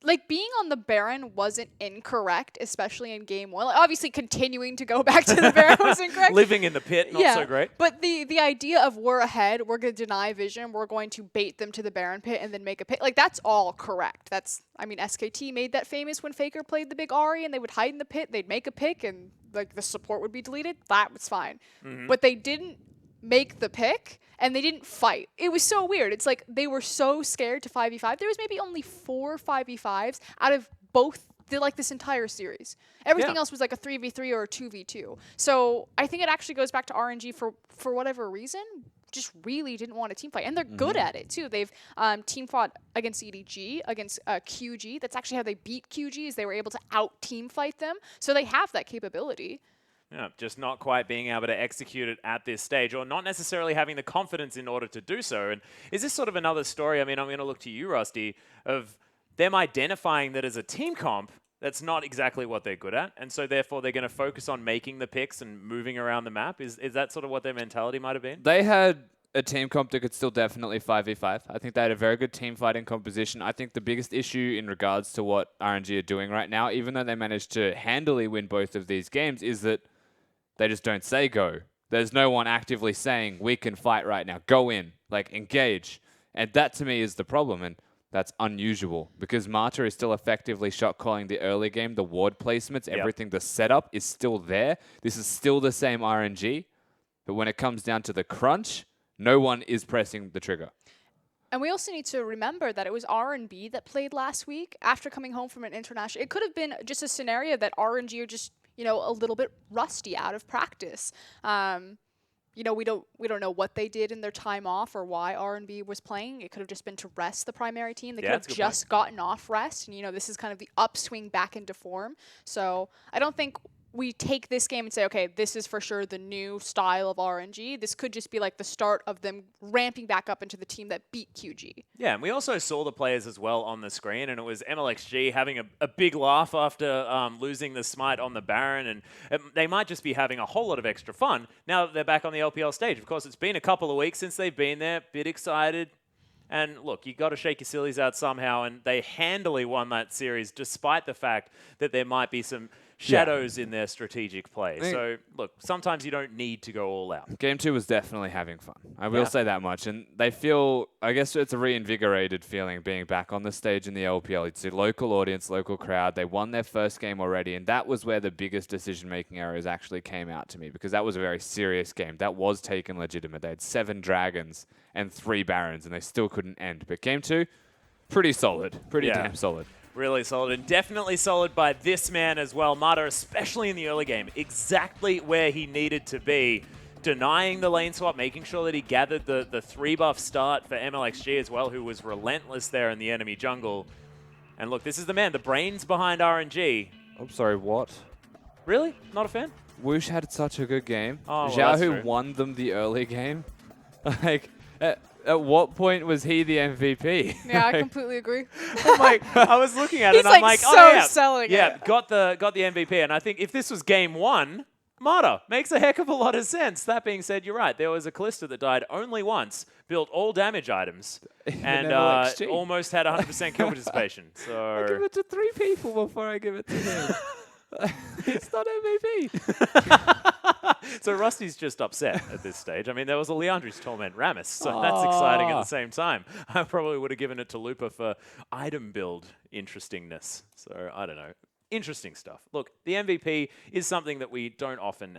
like being on the Baron wasn't incorrect, especially in game 1. Like, obviously, continuing to go back to the Baron was incorrect. Living in the pit, not so great. But the idea of we're ahead, we're going to deny vision, we're going to bait them to the Baron pit and then make a pit, like that's all correct. SKT made that famous when Faker played the big Ahri and they would hide in the pit, they'd make a pick and like the support would be deleted. That was fine. But they didn't make the pick and they didn't fight. It was so weird. It's like they were so scared to 5v5. There was maybe only 4 5v5s out of both this entire series. Everything else was like a 3v3 or a 2v2. So I think it actually goes back to RNG for whatever reason, just really didn't want a team fight. And they're good at it too. They've team fought against EDG, against QG. That's actually how they beat QG, is they were able to out team fight them. So they have that capability. Yeah, just not quite being able to execute it at this stage, or not necessarily having the confidence in order to do so. And is this sort of another story? I mean, I'm going to look to you, Rusty, of them identifying that as a team comp, that's not exactly what they're good at, and so therefore they're going to focus on making the picks and moving around the map? Is that sort of what their mentality might have been? They had a team comp that could still definitely 5v5. I think they had a very good team fighting composition. I think the biggest issue in regards to what RNG are doing right now, even though they managed to handily win both of these games, is that they just don't say go. There's no one actively saying, we can fight right now. Go in. Like, engage. And that, to me, is the problem. And that's unusual because Mata is still effectively shot calling the early game. The ward placements, everything, the setup is still there. This is still the same RNG. But when it comes down to the crunch, no one is pressing the trigger. And we also need to remember that it was RNB that played last week after coming home from an international. It could have been just a scenario that RNG are just, a little bit rusty out of practice. We don't know what they did in their time off or why RNB was playing. It could have just been to rest the primary team. They could have just gotten off rest. And, this is kind of the upswing back into form. So I don't think we take this game and say, okay, this is for sure the new style of RNG. This could just be like the start of them ramping back up into the team that beat QG. Yeah, and we also saw the players as well on the screen, and it was MLXG having a big laugh after losing the smite on the Baron, and they might just be having a whole lot of extra fun now that they're back on the LPL stage. Of course, it's been a couple of weeks since they've been there, bit excited. And look, you got to shake your sillies out somehow, and they handily won that series despite the fact that there might be some shadows in their strategic play. So, look, sometimes you don't need to go all out. Game 2 was definitely having fun. I will say that much. And they feel, I guess it's a reinvigorated feeling being back on the stage in the LPL. It's a local audience, local crowd. They won their first game already, and that was where the biggest decision-making errors actually came out to me, because that was a very serious game. That was taken legitimate. They had 7 Dragons and 3 Barons, and they still couldn't end. But Game 2, pretty solid. Pretty damn solid. Really solid, and definitely solid by this man as well. Mata, especially in the early game, exactly where he needed to be. Denying the lane swap, making sure that he gathered the 3-buff start for MLXG as well, who was relentless there in the enemy jungle. And look, this is the man, the brains behind RNG. I'm sorry, what? Really? Not a fan? Whoosh had such a good game. Oh, well, Zhao that's who true. won them the early game. Like, at what point was he the MVP? Yeah, I completely agree. I'm like, I was looking at it He's and I'm like like, so oh yeah, selling yeah, it. got the MVP. And I think if this was game 1, Mata makes a heck of a lot of sense. That being said, you're right. There was a Kalista that died only once, built all damage items, and MLXG. almost had 100% kill participation. I give So it to 3 people before I give it to him. It's not MVP. so Rusty's just upset at this stage. I mean, there was a Leandri's Torment Rammus, so that's exciting at the same time. I probably would have given it to Lupa for item build interestingness. So I don't know. Interesting stuff. Look, the MVP is something that we don't often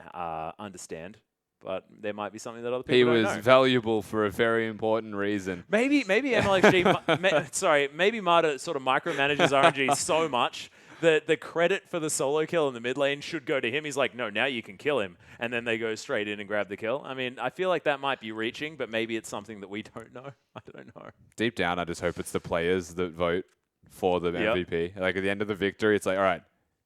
understand, but there might be something that other people He don't was know. valuable for a very important reason. Maybe MLXG, sorry, maybe Mata sort of micromanages RNG so much that the credit for the solo kill in the mid lane should go to him. He's like, no, now you can kill him. And then they go straight in and grab the kill. I mean, I feel like that might be reaching, but maybe it's something that we don't know. I don't know. Deep down, I just hope it's the players that vote for the Yep. MVP. Like, at the end of the victory, it's like, all right,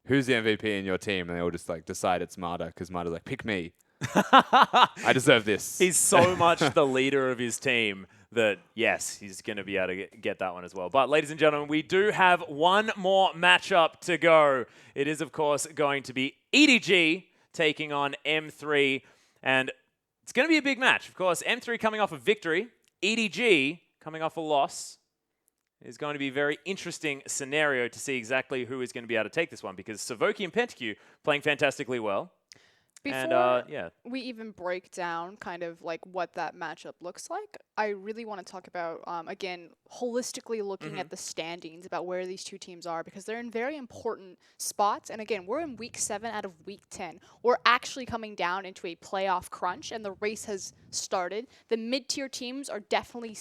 who's the MVP in your team? And they all just, like, decide it's Mata, because Mata's like, pick me. I deserve this. He's so much the leader of his team that, yes, he's going to be able to get that one as well. But, ladies and gentlemen, we do have one more matchup to go. It is, of course, going to be EDG taking on M3. And it's going to be a big match. Of course, M3 coming off a victory. EDG coming off a loss. It's going to be a very interesting scenario to see exactly who is going to be able to take this one, because Savoki and PentaQ playing fantastically well. Before yeah. we even break down kind of like what that matchup looks like, I really want to talk about, again, holistically looking at the standings about where these two teams are, because they're in very important spots. And again, we're in week 7 out of week 10. We're actually coming down into a playoff crunch, and the race has started. The mid-tier teams are definitely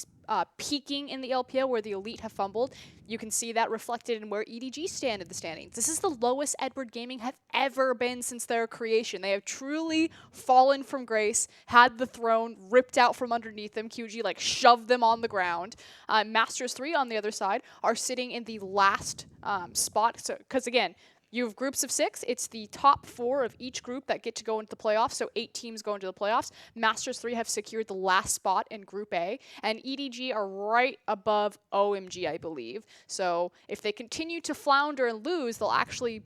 peaking in the LPL, where the elite have fumbled. You can see that reflected in where EDG stand in the standings. This is the lowest Edward Gaming have ever been since their creation. They have truly fallen from grace, had the throne ripped out from underneath them. QG like shoved them on the ground. Masters 3 on the other side are sitting in the last spot. So, because again, you have groups of 6. It's the top 4 of each group that get to go into the playoffs. So 8 teams go into the playoffs. Masters 3 have secured the last spot in Group A. And EDG are right above OMG, I believe. So if they continue to flounder and lose, they'll actually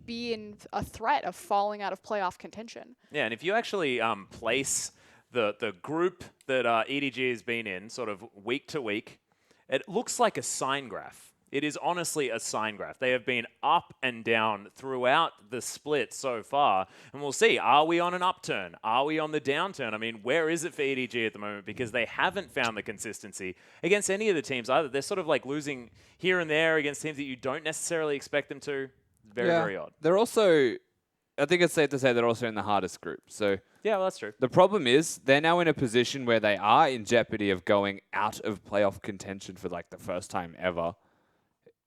be in a threat of falling out of playoff contention. Yeah, and if you actually place the group that EDG has been in sort of week to week, it looks like a sine graph. It is honestly a sine graph. They have been up and down throughout the split so far. And we'll see, are we on an upturn? Are we on the downturn? I mean, where is it for EDG at the moment? Because they haven't found the consistency against any of the teams either. They're sort of like losing here and there against teams that you don't necessarily expect them to. Very, very odd. They're also, I think it's safe to say they're also in the hardest group. So Yeah, well, that's true. the problem is they're now in a position where they are in jeopardy of going out of playoff contention for like the first time ever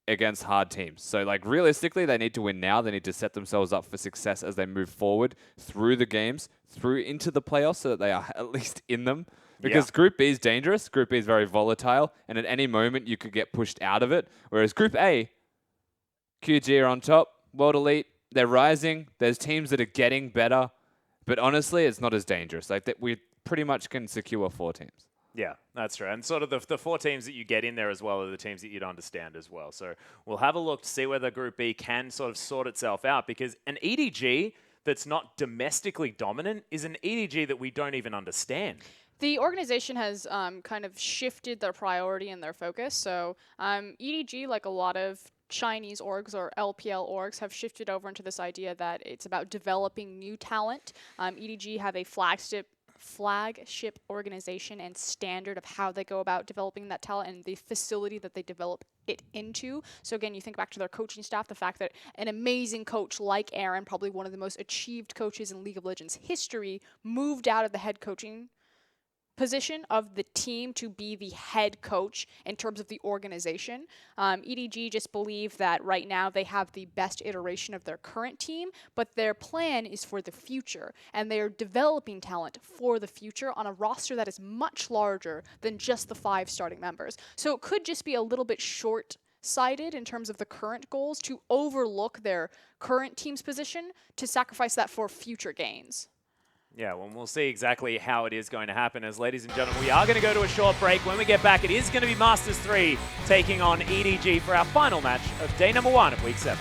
against hard teams. So like realistically, they need to win now. They need to set themselves up for success as they move forward through the games, through into the playoffs, so that they are at least in them. Because Group B is dangerous. Group B is very volatile, and at any moment you could get pushed out of it. Whereas Group A, QG are on top, World Elite, they're rising. There's teams that are getting better, but honestly, it's not as dangerous. Like that, we pretty much can secure 4 teams. Yeah, that's true. And sort of the 4 teams that you get in there as well are the teams that you'd understand as well. So we'll have a look to see whether Group B can sort of sort itself out, because an EDG that's not domestically dominant is an EDG that we don't even understand. The organization has kind of shifted their priority and their focus. So EDG, like a lot of Chinese orgs or LPL orgs, have shifted over into this idea that it's about developing new talent. EDG have a flagship organization and standard of how they go about developing that talent and the facility that they develop it into. So again, you think back to their coaching staff, the fact that an amazing coach like Aaron, probably one of the most achieved coaches in League of Legends history, moved out of the head coaching position of the team to be the head coach in terms of the organization. EDG just believe that right now they have the best iteration of their current team, but their plan is for the future, and they are developing talent for the future on a roster that is much larger than just the 5 starting members. So it could just be a little bit short-sighted in terms of the current goals to overlook their current team's position to sacrifice that for future gains. Yeah, well, we'll see exactly how it is going to happen, as ladies and gentlemen, we are going to go to a short break. When we get back, it is going to be Masters 3 taking on EDG for our final match of day number 1 of Week 7.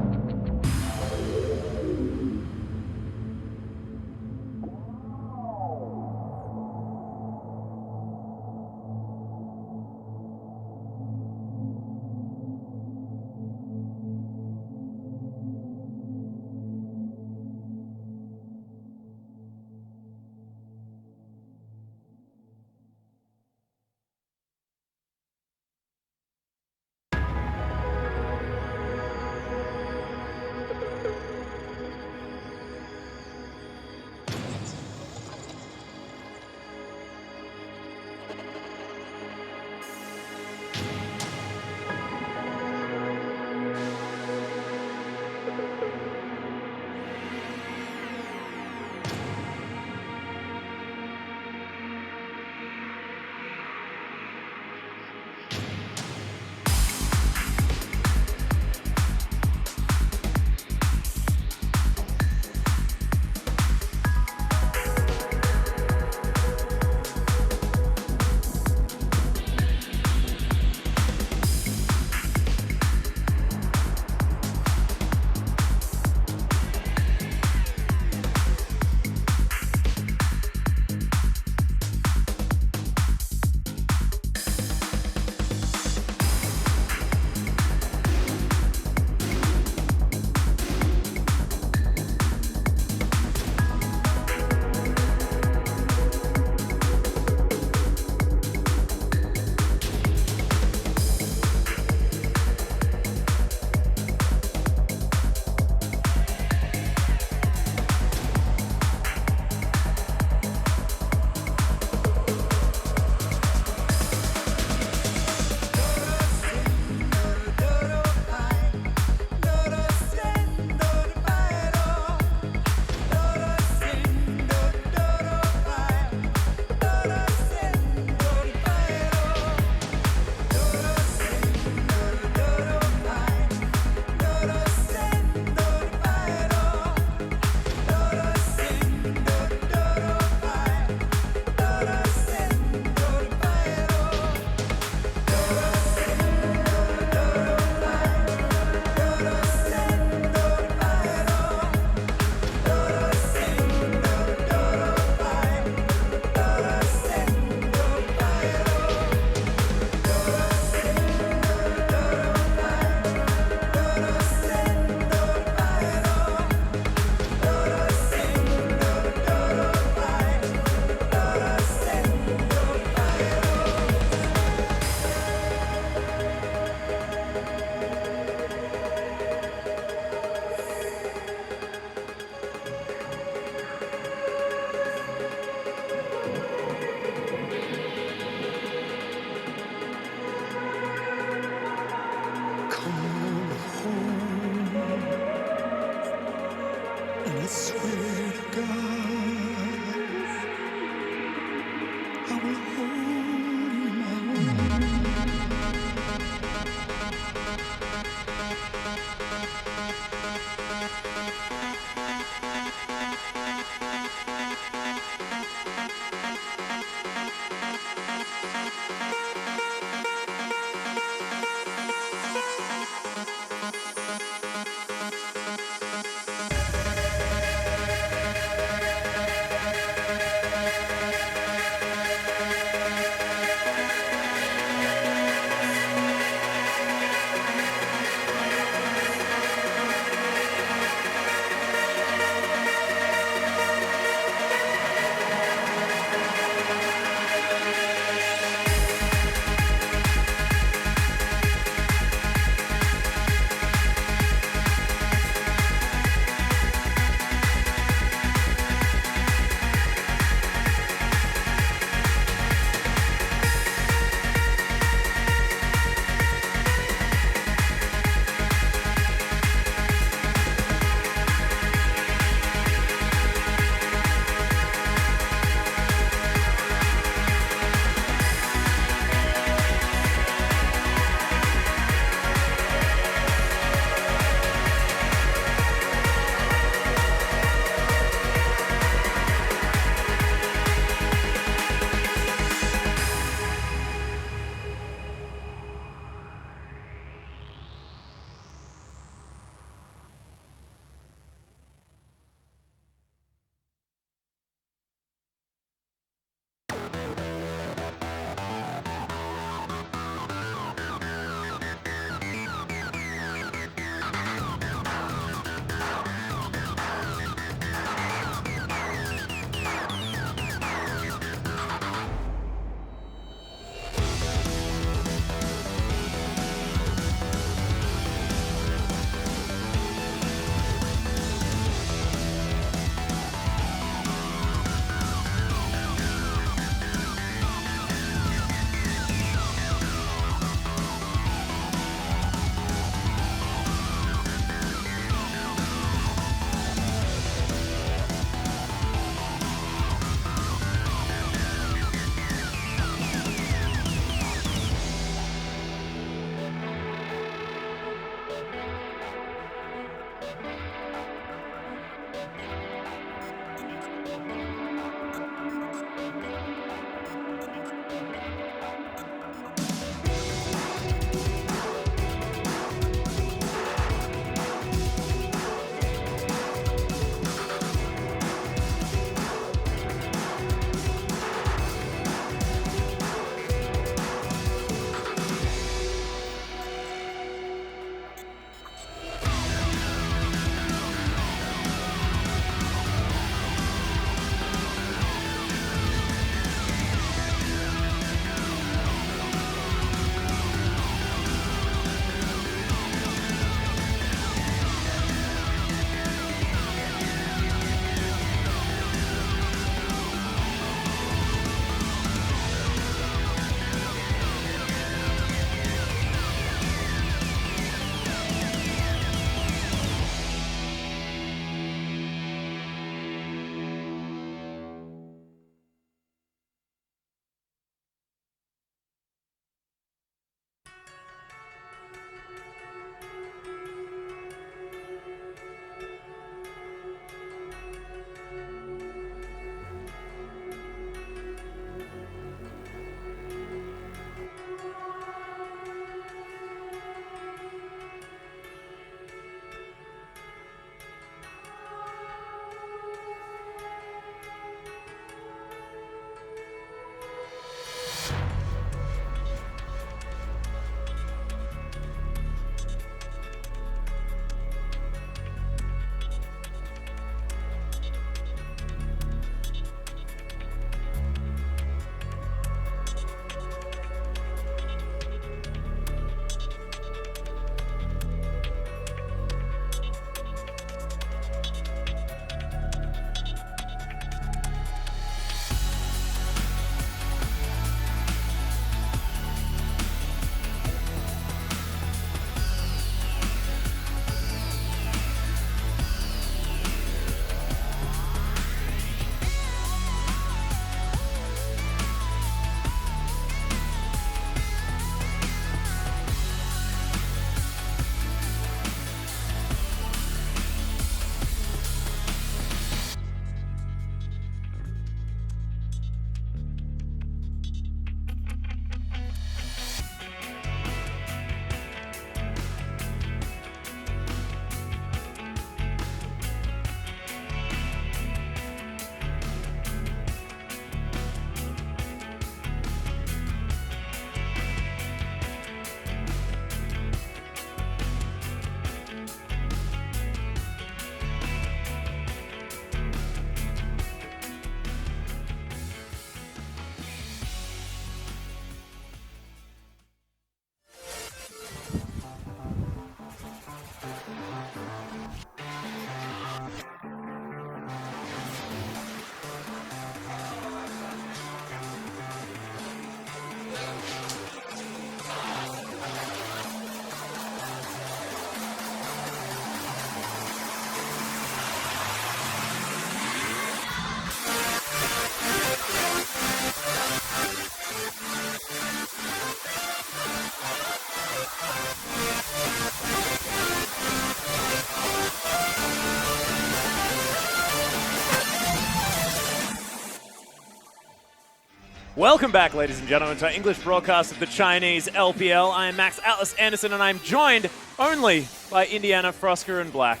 Welcome back, ladies and gentlemen, to our English broadcast of the Chinese LPL. I am Max Atlas Anderson, and I'm joined only by Indiana Frosker and Black,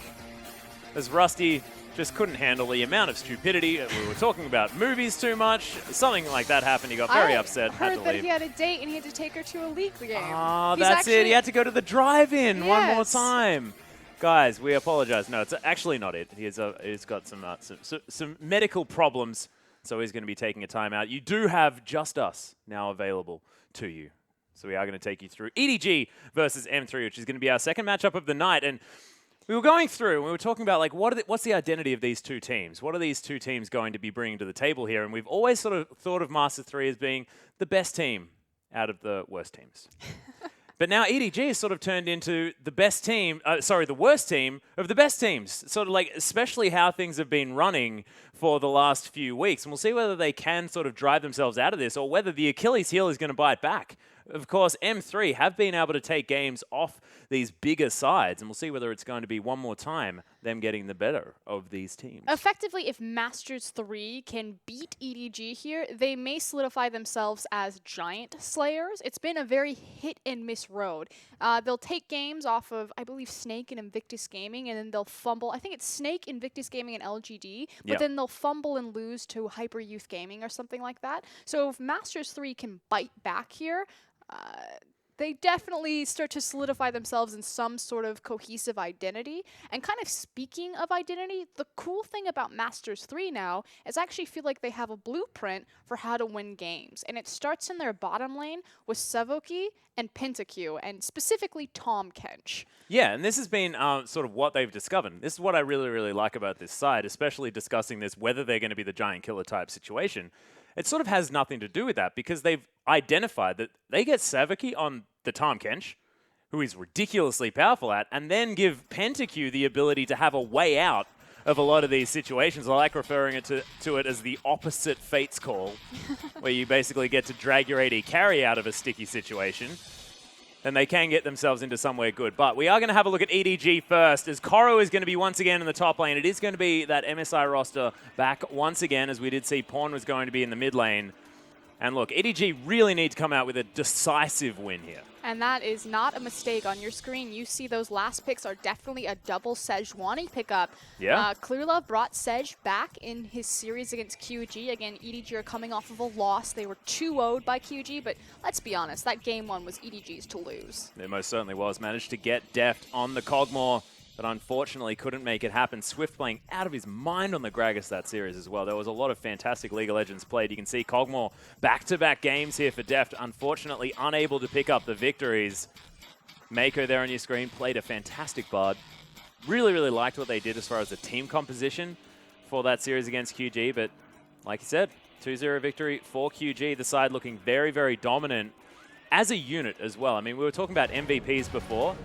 as Rusty just couldn't handle the amount of stupidity. We were talking about movies too much. Something like that happened. He got very upset. I heard had to that leave. he had a date and he had to take her to a league game. Oh, that's it. He had to go to the drive-in one more time. Guys, we apologize. No, it's actually not it. He's got some medical problems, so he's going to be taking a time out. You do have Just Us now available to you. So we are going to take you through EDG versus M3, which is going to be our second matchup of the night. And we were going through and we were talking about, like, what's the identity of these two teams? What are these two teams going to be bringing to the table here? And we've always sort of thought of Master 3 as being the best team out of the worst teams. But now EDG has sort of turned into the best team, the worst team of the best teams. Sort of like, especially how things have been running for the last few weeks. And we'll see whether they can sort of drive themselves out of this or whether the Achilles heel is going to bite back. Of course, M3 have been able to take games off these bigger sides, and we'll see whether it's going to be one more time them getting the better of these teams. Effectively, if Masters 3 can beat EDG here, they may solidify themselves as giant slayers. It's been a very hit-and-miss road. They'll take games off of, I believe, Snake and Invictus Gaming, and then they'll fumble. I think it's Snake, Invictus Gaming, and LGD, but then they'll fumble and lose to Hyper Youth Gaming or something like that. So if Masters 3 can bite back here, they definitely start to solidify themselves in some sort of cohesive identity. And kind of speaking of identity, the cool thing about Masters 3 now is I actually feel like they have a blueprint for how to win games. And it starts in their bottom lane with Sevoki and PentaQ, and specifically Tom Kench. Yeah, and this has been sort of what they've discovered. This is what I really, really like about this side, especially discussing this, whether they're going to be the giant killer type situation. It sort of has nothing to do with that because they've identified that they get Sevoki on the Tom Kench, who is ridiculously powerful at, and then give PentaQ the ability to have a way out of a lot of these situations. I like referring it to it as the opposite Fates call, where you basically get to drag your AD carry out of a sticky situation. Then they can get themselves into somewhere good. But we are going to have a look at EDG first, as Koro is going to be once again in the top lane. It is going to be that MSI roster back once again, as we did see Pawn was going to be in the mid lane. And look, EDG really need to come out with a decisive win here. And that is not a mistake on your screen. You see those last picks are definitely a double Sejuani pickup. Yeah. Clearlove brought Sej back in his series against QG. Again, EDG are coming off of a loss. They were 2-0'd by QG, but let's be honest, that game one was EDG's to lose. It most certainly was. Managed to get Deft on the Cogmore, but unfortunately couldn't make it happen. Swift playing out of his mind on the Gragas that series as well. There was a lot of fantastic League of Legends played. You can see Cogmore back-to-back games here for Deft, unfortunately unable to pick up the victories. Mako there on your screen played a fantastic Bard. Really, really liked what they did as far as the team composition for that series against QG, but like you said, 2-0 victory for QG. The side looking very, very dominant as a unit as well. I mean, we were talking about MVPs before.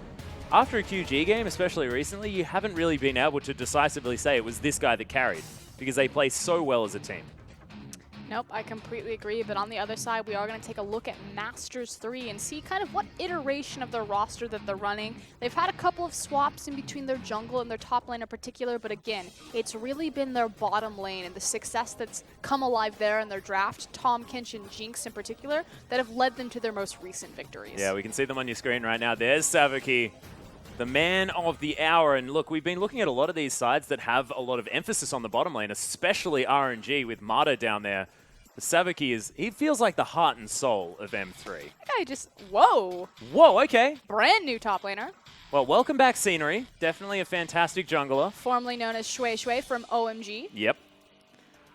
After a QG game, especially recently, you haven't really been able to decisively say it was this guy that carried because they play so well as a team. Nope, I completely agree. But on the other side, we are going to take a look at Masters 3 and see kind of what iteration of their roster that they're running. They've had a couple of swaps in between their jungle and their top lane in particular, but again, it's really been their bottom lane and the success that's come alive there in their draft, Tom Kench and Jinx in particular, that have led them to their most recent victories. Yeah, we can see them on your screen right now. There's Sevoki, the man of the hour. And look, we've been looking at a lot of these sides that have a lot of emphasis on the bottom lane, especially RNG with Mata down there. Sevoki he feels like the heart and soul of M3. That guy just, whoa. Whoa, okay. Brand new top laner. Well, welcome back, Scenery. Definitely a fantastic jungler. Formerly known as Shui Shui from OMG. Yep.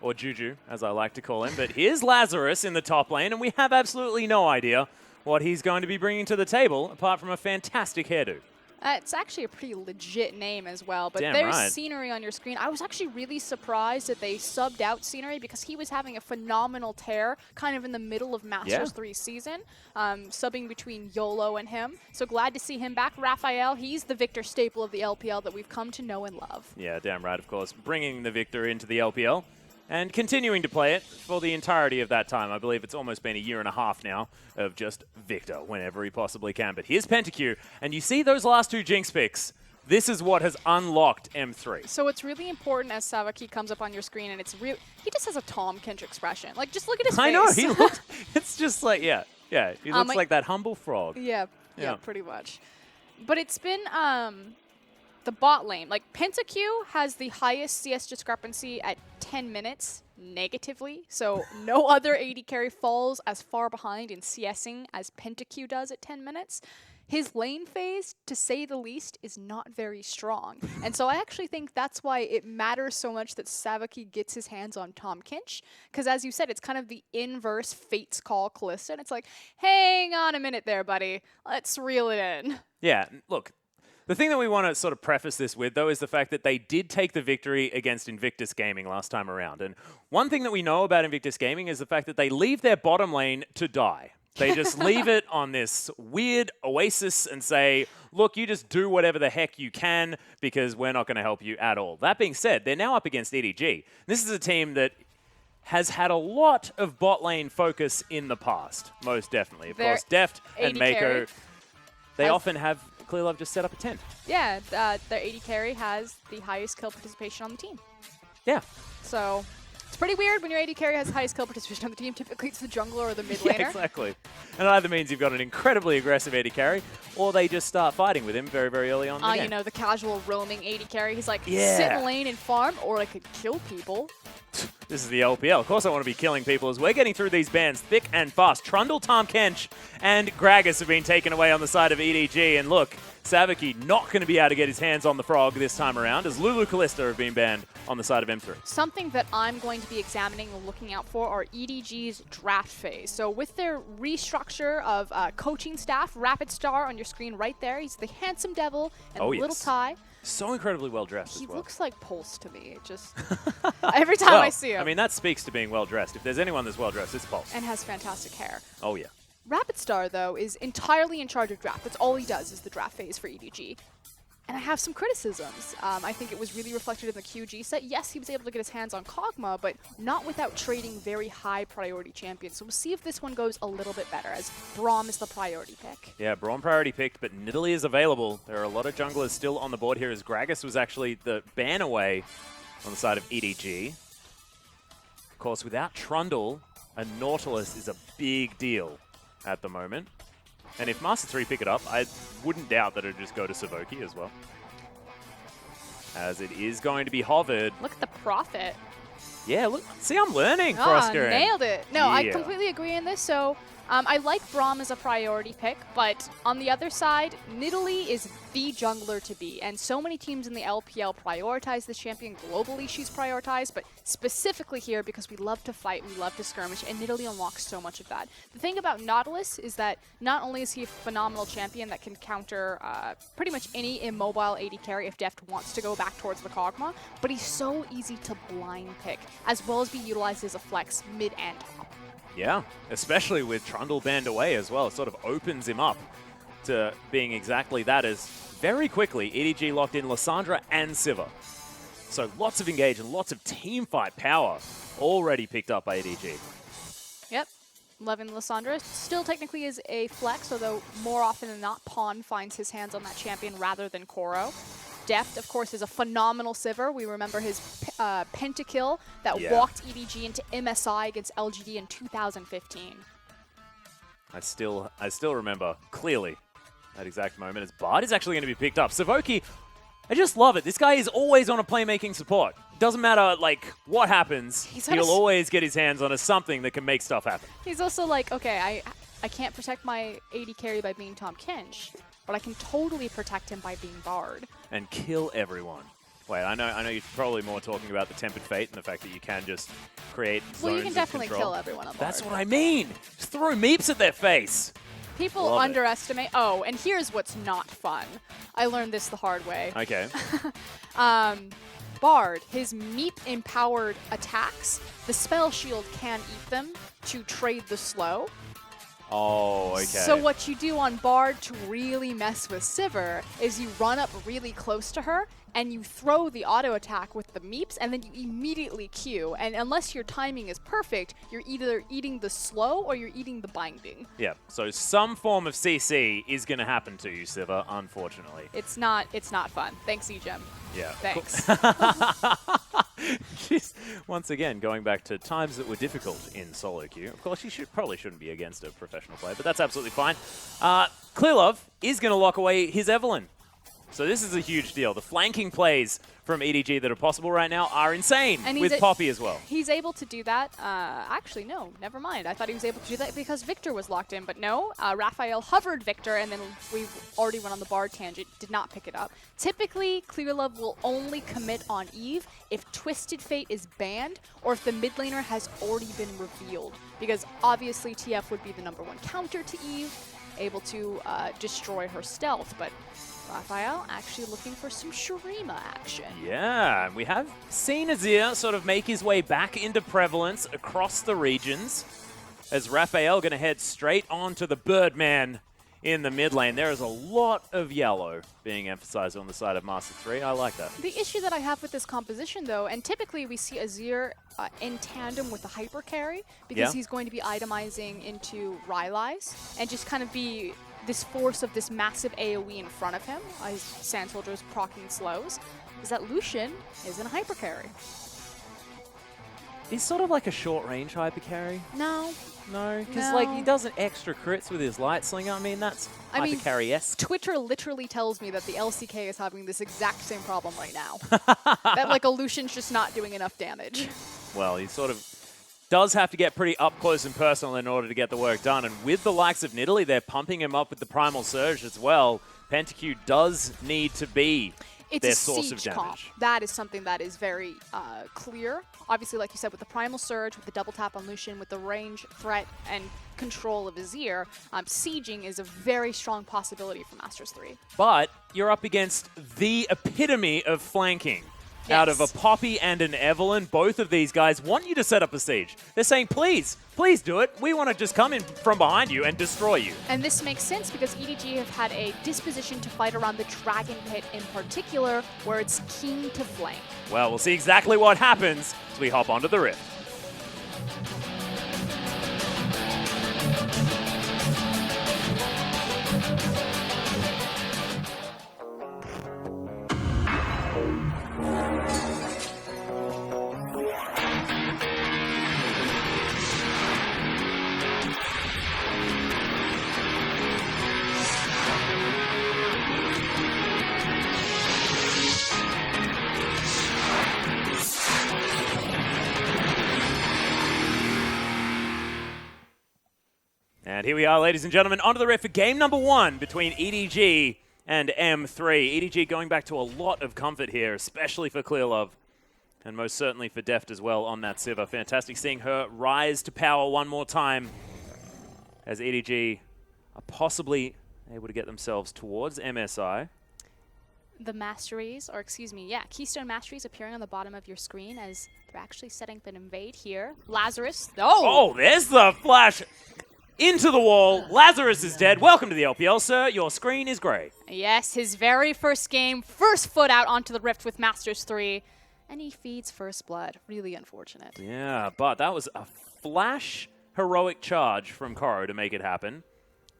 Or Juju, as I like to call him. But here's Lazarus in the top lane, and we have absolutely no idea what he's going to be bringing to the table, apart from a fantastic hairdo. It's actually a pretty legit name as well, but Damn there's right. Scenery on your screen. I was actually really surprised that they subbed out Scenery because he was having a phenomenal tear kind of in the middle of Masters 3 season, subbing between YOLO and him. So glad to see him back. Raphael, he's the Victor staple of the LPL that we've come to know and love. Yeah, damn right, of course. Bringing the Victor into the LPL and continuing to play it for the entirety of that time. I believe it's almost been a year and a half now of just Victor whenever he possibly can. But here's PentaQ, and you see those last two Jinx picks. This is what has unlocked M3. So it's really important as Savaki comes up on your screen, and it's real. He just has a Tom Kinch expression. Like, just look at his face. I know, he looks, it's just like, yeah, he looks like that humble frog. Yeah, pretty much. But it's been the bot lane. Like, PentaQ has the highest CS discrepancy at 10 minutes negatively. So no other AD carry falls as far behind in CSing as PentaQ does at 10 minutes. His lane phase, to say the least, is not very strong. And so I actually think that's why it matters so much that Savaki gets his hands on Tom Kinch. Because as you said, it's kind of the inverse Fate's Call Kalista. And it's like, hang on a minute there, buddy. Let's reel it in. Yeah, look, the thing that we want to sort of preface this with, though, is the fact that they did take the victory against Invictus Gaming last time around. And one thing that we know about Invictus Gaming is the fact that they leave their bottom lane to die. They just leave it on this weird oasis and say, look, you just do whatever the heck you can because we're not going to help you at all. That being said, they're now up against EDG. This is a team that has had a lot of bot lane focus in the past, most definitely. Of course, Deft and Mako, they often have Clear Love just set up a tent. Yeah, their AD carry has the highest kill participation on the team. Yeah. So it's pretty weird when your AD carry has the highest kill participation on the team. Typically, it's the jungler or the mid laner. Yeah, exactly. And it either means you've got an incredibly aggressive AD carry, or they just start fighting with him very, very early on in the game. You know, the casual roaming AD carry. He's like, Yeah. sit in lane and farm, or I could kill people. This is the LPL. Of course I want to be killing people as we're getting through these bans thick and fast. Trundle, Tom Kench, and Gragas have been taken away on the side of EDG. And look, Savaki not going to be able to get his hands on the frog this time around as Lulu Kalista have been banned on the side of M3. Something that I'm going to be examining and looking out for are EDG's draft phase. So with their restructure of coaching staff, Rapid Star on your screen right there. He's the handsome devil and little tie. So incredibly well dressed as well. He looks like Pulse to me. It just every time I see him. I mean, that speaks to being well dressed. If there's anyone that's well dressed, it's Pulse. And has fantastic hair. Oh yeah. Rapid Star, though, is entirely in charge of draft. That's all he does is the draft phase for EDG. And I have some criticisms. I think it was really reflected in the QG set. Yes, he was able to get his hands on Kog'Maw, but not without trading very high priority champions. So we'll see if this one goes a little bit better, as Braum is the priority pick. Yeah, Braum priority picked, but Nidalee is available. There are a lot of junglers still on the board here, as Gragas was actually the ban away on the side of EDG. Of course, without Trundle, a Nautilus is a big deal at the moment. And if Master 3 pick it up, I wouldn't doubt that it would just go to Savoki as well. As it is going to be hovered. Look at the Prophet. Yeah, look. See, I'm learning, Frosker. Nailed it. No, I Yeah. completely agree in this. So I like Braum as a priority pick, but on the other side, Nidalee is the jungler to be. And so many teams in the LPL prioritize this champion. Globally, she's prioritized, but specifically here because we love to fight, we love to skirmish, and Nidalee unlocks so much of that. The thing about Nautilus is that not only is he a phenomenal champion that can counter pretty much any immobile AD carry if Deft wants to go back towards the Kog'Maw, but he's so easy to blind pick, as well as be utilized as a flex mid and top. Yeah, especially with Trundle banned away as well. It sort of opens him up to being exactly that, as very quickly EDG locked in Lissandra and Sivir. So lots of engage and lots of team fight power already picked up by EDG. Yep. Loving Lissandra. Still technically is a flex, although more often than not, Pawn finds his hands on that champion rather than Koro. Deft, of course, is a phenomenal Sivir. We remember his pentakill that walked EDG into MSI against LGD in 2015. I still remember clearly that exact moment as Bard is actually going to be picked up. Savoki, I just love it. This guy is always on a playmaking support. Doesn't matter like what happens, he'll always get his hands on something that can make stuff happen. He's also like, okay, I can't protect my AD carry by being Tom Kinch, but I can totally protect him by being Bard. And kill everyone. Wait, I know you're probably more talking about the Tempered Fate and the fact that you can just create zones of control. Well, you can definitely kill everyone on Bard. That's what I mean. Just throw meeps at their face. People underestimate. Oh, and here's what's not fun. I learned this the hard way. Okay. Bard, his meep-empowered attacks, the spell shield can eat them to trade the slow. Oh, okay. So what you do on Bard to really mess with Sivir is you run up really close to her and you throw the auto attack with the meeps and then you immediately Q. And unless your timing is perfect, you're either eating the slow or you're eating the binding. Yeah, so some form of CC is going to happen to you, Sivir, unfortunately. It's not fun. Thanks, EGEM. Yeah. Thanks. She's, once again, going back to times that were difficult in solo queue. Of course, she probably shouldn't be against a professional player, but that's absolutely fine. Clearlove is going to lock away his Evelynn. So this is a huge deal. The flanking plays from EDG that are possible right now are insane, And with Poppy as well. He's able to do that. Actually, no, never mind. I thought he was able to do that because Victor was locked in, but no. Raphael hovered Victor, and then we already went on the Bard tangent, did not pick it up. Typically, Clearlove will only commit on Eve if Twisted Fate is banned or if the mid laner has already been revealed, because obviously TF would be the #1 counter to Eve, able to destroy her stealth, but Raphael actually looking for some Shurima action. Yeah, we have seen Azir sort of make his way back into prevalence across the regions, as Raphael going to head straight on to the Birdman in the mid lane. There is a lot of yellow being emphasized on the side of Master 3. I like that. The issue that I have with this composition, though, and typically we see Azir in tandem with the hyper carry, because he's going to be itemizing into Rylai's and just kind of be this force of this massive AoE in front of him as Sand Soldier's proccing slows, is that Lucian isn't a hyper carry. He's sort of like a short-range hyper carry. No. No, because No. like he does an extra crits with his light slinger. I mean, that's hyper carry-esque. Twitter literally tells me that the LCK is having this exact same problem right now. That like a Lucian's just not doing enough damage. Well, he sort of does have to get pretty up close and personal in order to get the work done. And with the likes of Nidalee, they're pumping him up with the Primal Surge as well. PentaQ does need to be their source of siege damage. comp. That is something that is very clear. Obviously, like you said, with the Primal Surge, with the double tap on Lucian, with the range, threat, and control of Azir, sieging is a very strong possibility for Masters 3. But you're up against the epitome of flanking. Out of a Poppy and an Evelynn, both of these guys want you to set up a siege. They're saying, please, please do it. We want to just come in from behind you and destroy you. And this makes sense because EDG have had a disposition to fight around the Dragon Pit in particular, where it's keen to flank. Well, we'll see exactly what happens as we hop onto the Rift. And here we are, ladies and gentlemen, onto the Rift for game #1 between EDG and M3. EDG going back to a lot of comfort here, especially for Clearlove, and most certainly for Deft as well on that Sivir. Fantastic seeing her rise to power one more time as EDG are possibly able to get themselves towards MSI. The masteries, or excuse me, yeah, Keystone Masteries appearing on the bottom of your screen as they're actually setting up an invade here. Lazarus, Oh, there's the flash into the wall. Lazarus is dead. Welcome to the LPL, sir. Your screen is grey. Yes, his very first game, first foot out onto the Rift with Masters 3, and he feeds first blood. Really unfortunate. Yeah, but that was a flash heroic charge from Koro to make it happen.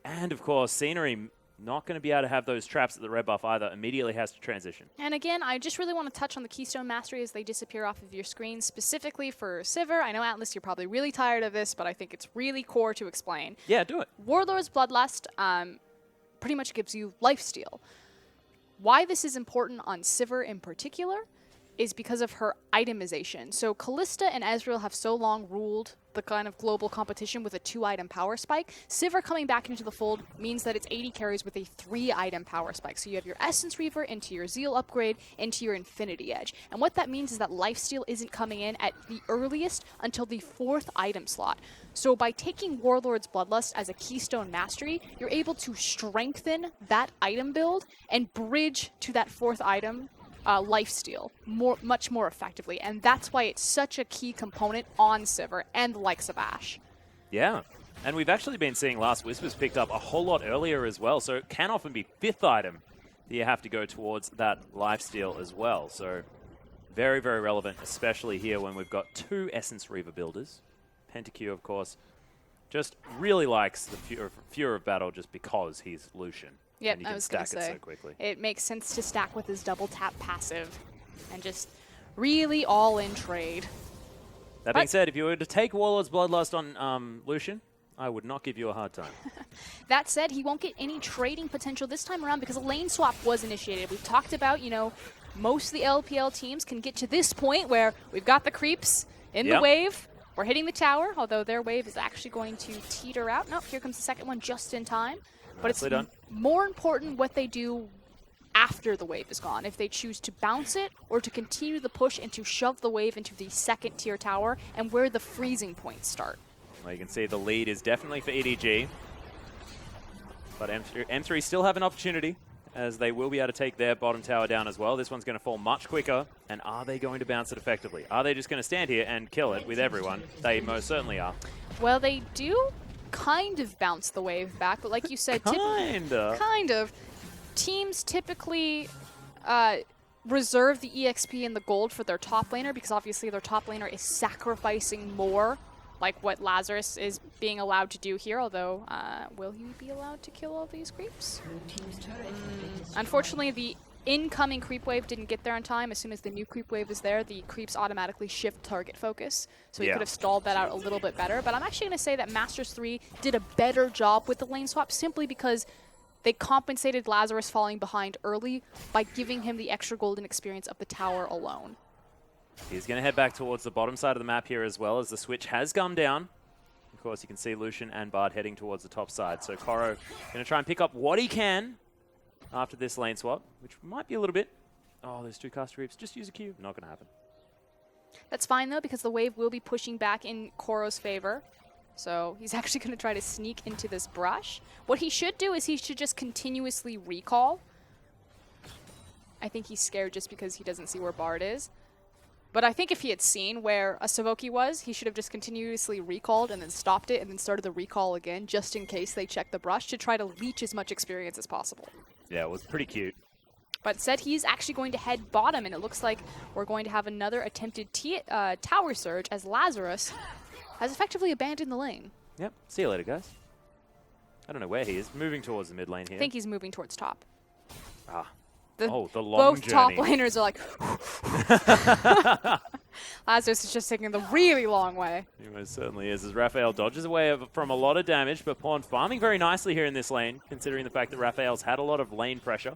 And, of course, Scenery not going to be able to have those traps at the red buff either. Immediately has to transition. And again, I just really want to touch on the Keystone Mastery as they disappear off of your screen, specifically for Sivir. I know, Atlas, you're probably really tired of this, but I think it's really core to explain. Yeah, do it. Warlord's Bloodlust pretty much gives you lifesteal. Why this is important on Sivir in particular is because of her itemization. So Kalista and Ezreal have so long ruled the kind of global competition with a 2-item power spike. Sivir coming back into the fold means that it's 80 carries with a 3-item power spike. So you have your Essence Reaver into your Zeal upgrade into your Infinity Edge. And what that means is that lifesteal isn't coming in at the earliest until the 4th item slot. So by taking Warlord's Bloodlust as a Keystone Mastery, you're able to strengthen that item build and bridge to that 4th item lifesteal much more effectively, and that's why it's such a key component on Sivir and the likes of Ashe. Yeah. And we've actually been seeing Last Whispers picked up a whole lot earlier as well, so it can often be 5th item that you have to go towards that lifesteal as well. So very, very relevant, especially here when we've got 2 Essence Reaver builders. PentaQ, of course, just really likes the Fury of Battle just because he's Lucian. Yep, and you I can was going to stack it say. so quickly. It makes sense to stack with his double tap passive and just really all-in trade. That being said, if you were to take Warlord's Bloodlust on Lucian, I would not give you a hard time. That said, he won't get any trading potential this time around because a lane swap was initiated. We've talked about, you know, most of the LPL teams can get to this point where we've got the creeps in the wave. We're hitting the tower, although their wave is actually going to teeter out. Nope, here comes the second one just in time. But Nicely done. more important what they do after the wave is gone. If they choose to bounce it or to continue the push and to shove the wave into the second tier tower and where the freezing points start. Well, you can see the lead is definitely for EDG. But M3 still have an opportunity, as they will be able to take their bottom tower down as well. This one's going to fall much quicker. And are they going to bounce it effectively? Are they just going to stand here and kill it with everyone? They most certainly are. Well, they do kind of bounce the wave back, but like you said, kind of. Teams typically reserve the EXP and the gold for their top laner because obviously their top laner is sacrificing more, like what Lazarus is being allowed to do here, although will he be allowed to kill all these creeps? Unfortunately, the incoming creep wave didn't get there in time. As soon as the new creep wave is there, the creeps automatically shift target focus. So he could have stalled that out a little bit better. But I'm actually going to say that Masters 3 did a better job with the lane swap simply because they compensated Lazarus falling behind early by giving him the extra golden experience of the tower alone. He's going to head back towards the bottom side of the map here as well, as the switch has come down. Of course, you can see Lucian and Bard heading towards the top side. So Koro going to try and pick up what he can after this lane swap, which might be a little bit... Oh, there's 2 caster reaps. Just use a Q. Not going to happen. That's fine, though, because the wave will be pushing back in Koro's favor. So he's actually going to try to sneak into this brush. What he should do is he should just continuously recall. I think he's scared just because he doesn't see where Bard is. But I think if he had seen where a Savoki was, he should have just continuously recalled and then stopped it and then started the recall again just in case they check the brush to try to leech as much experience as possible. Yeah, it was pretty cute. But said he's actually going to head bottom, and it looks like we're going to have another attempted tower surge as Lazarus has effectively abandoned the lane. Yep. See you later, guys. I don't know where he is. Moving towards the mid lane here. I think he's moving towards top. Ah. The the long both journey. top laners are like... Lazarus is just taking the really long way. He most certainly is, as Raphael dodges away from a lot of damage, but Pawn farming very nicely here in this lane, considering the fact that Raphael's had a lot of lane pressure.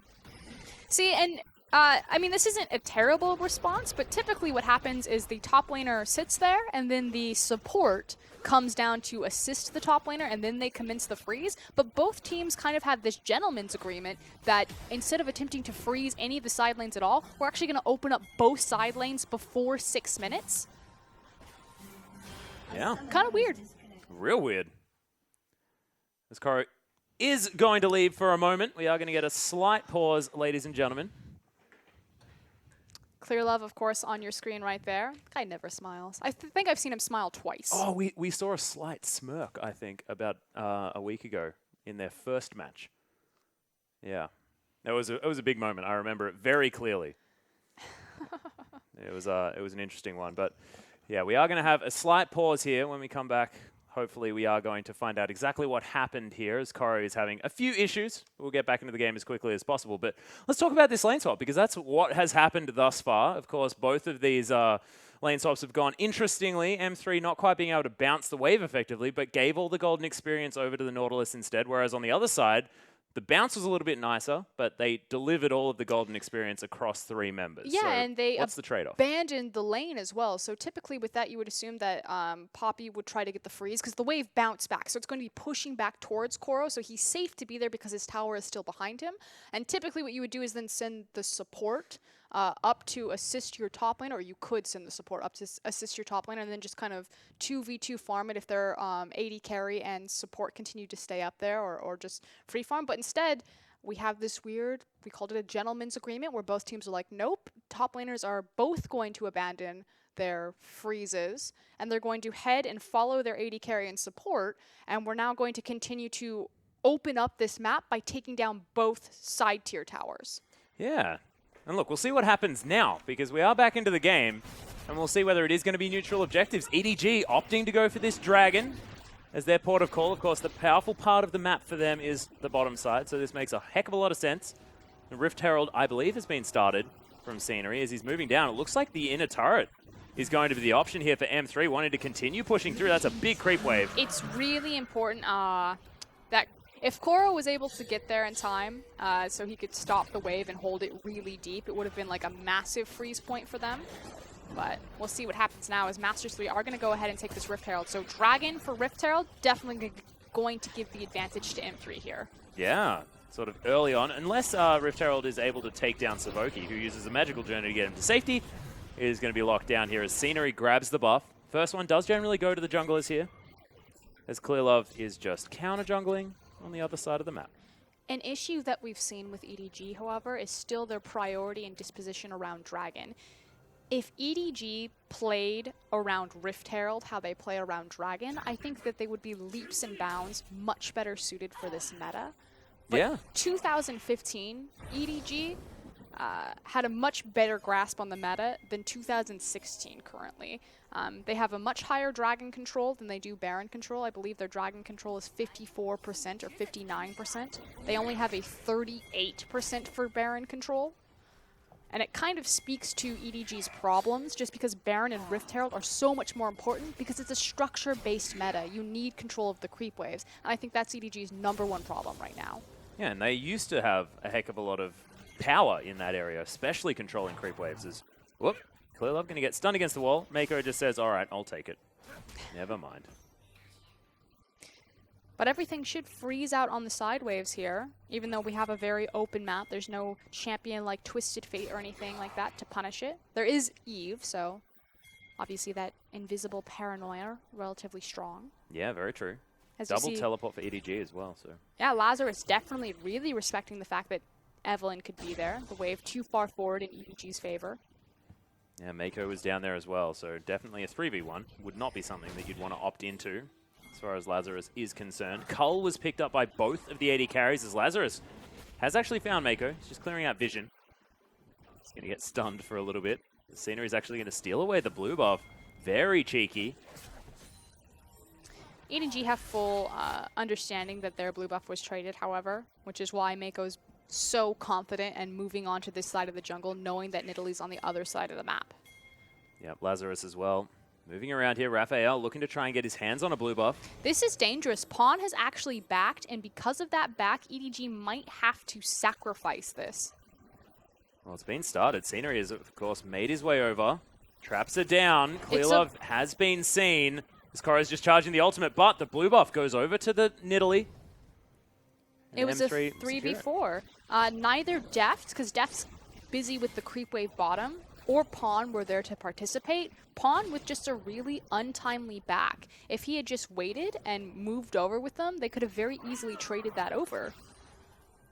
See, and I mean, this isn't a terrible response, but typically what happens is the top laner sits there, and then the support comes down to assist the top laner, and then they commence the freeze. But both teams kind of have this gentleman's agreement that instead of attempting to freeze any of the side lanes at all, we're actually going to open up both side lanes before 6 minutes. Yeah. Kind of weird. Real weird. As Koro is going to leave for a moment, we are going to get a slight pause, ladies and gentlemen. Clear Love, of course, on your screen right there. Guy never smiles. I think I've seen him smile twice. Oh, we saw a slight smirk, I think, about a week ago in their first match. Yeah. It was a big moment. I remember it very clearly. It was an interesting one. But, yeah, we are going to have a slight pause here. When we come back, hopefully we are going to find out exactly what happened here, as Koro is having a few issues. We'll get back into the game as quickly as possible. But let's talk about this lane swap, because that's what has happened thus far. Of course, both of these lane swaps have gone interestingly. M3 not quite being able to bounce the wave effectively, but gave all the golden experience over to the Nautilus instead, whereas on the other side, the bounce was a little bit nicer, but they delivered all of the golden experience across 3 members. Yeah, so and they what's the trade-off? abandoned the lane as well. So typically with that, you would assume that Poppy would try to get the freeze because the wave bounced back. So it's going to be pushing back towards Koro. So he's safe to be there because his tower is still behind him. And typically what you would do is then send the support up to assist your top lane, or you could send the support up to assist your top lane and then just kind of 2v2 farm it if their AD carry and support continue to stay up there, or just free farm. But instead, we have this weird, we called it a gentleman's agreement, where both teams are like, nope, top laners are both going to abandon their freezes, and they're going to head and follow their AD carry and support, and we're now going to continue to open up this map by taking down both side tier towers. Yeah. And look, we'll see what happens now, because we are back into the game, and we'll see whether it is going to be neutral objectives. EDG opting to go for this dragon as their port of call. Of course, the powerful part of the map for them is the bottom side, so this makes a heck of a lot of sense. The Rift Herald, I believe, has been started from Scenery as he's moving down. It looks like the inner turret is going to be the option here for M3, wanting to continue pushing through. That's a big creep wave. It's really important that if Koro was able to get there in time so he could stop the wave and hold it really deep, it would have been like a massive freeze point for them. But we'll see what happens now as Masters 3 are going to go ahead and take this Rift Herald. So Dragon for Rift Herald, definitely going to give the advantage to M3 here. Yeah, sort of early on. Unless Rift Herald is able to take down Savoki, who uses a magical journey to get him to safety, is going to be locked down here as Scenery grabs the buff. First one does generally go to the junglers here, as Clearlove is just counter-jungling on the other side of the map. An issue that we've seen with EDG, however, is still their priority and disposition around Dragon. If EDG played around Rift Herald how they play around Dragon, I think that they would be leaps and bounds much better suited for this meta. But Yeah. 2015 EDG had a much better grasp on the meta than 2016 currently. They have a much higher Dragon control than they do Baron control. I believe their Dragon control is 54% or 59%. They only have a 38% for Baron control. And it kind of speaks to EDG's problems just because Baron and Rift Herald are so much more important because it's a structure-based meta. You need control of the creep waves. And I think that's EDG's #1 problem right now. Yeah, and they used to have a heck of a lot of power in that area, especially controlling creep waves. Whoop, Clearlove going to get stunned against the wall. Mako just says, all right, I'll take it. Never mind. But everything should freeze out on the side waves here, even though we have a very open map. There's no champion like Twisted Fate or anything like that to punish it. There is Eve, so obviously that invisible paranoia, relatively strong. Yeah, very true. As you Double see, teleport for EDG as well. So yeah, Lazarus definitely really respecting the fact that Evelyn could be there. The wave too far forward in EDG's favor. yeah, Mako was down there as well. So definitely a 3v1 would not be something that you'd want to opt into as far as Lazarus is concerned. Cull was picked up by both of the AD carries as Lazarus has actually found Mako. He's just clearing out vision. He's going to get stunned for a little bit. The Scenery is actually going to steal away the blue buff. Very cheeky. EDG have full understanding that their blue buff was traded, however, which is why Mako's so confident and moving on to this side of the jungle, knowing that Nidalee's on the other side of the map. Yep, Lazarus as well. Moving around here, Raphael looking to try and get his hands on a blue buff. This is dangerous. Pawn has actually backed, and because of that back, EDG might have to sacrifice this. Well, it's been started. Scenery has, of course, made his way over. Traps are down. Clearlove has been seen. Skoro is just charging the ultimate, but the blue buff goes over to the Nidalee. It was a 3v4. Neither Deft, because Deft's busy with the creep wave bottom, or Pawn were there to participate. Pawn with just a really untimely back. If he had just waited and moved over with them, they could have very easily traded that over.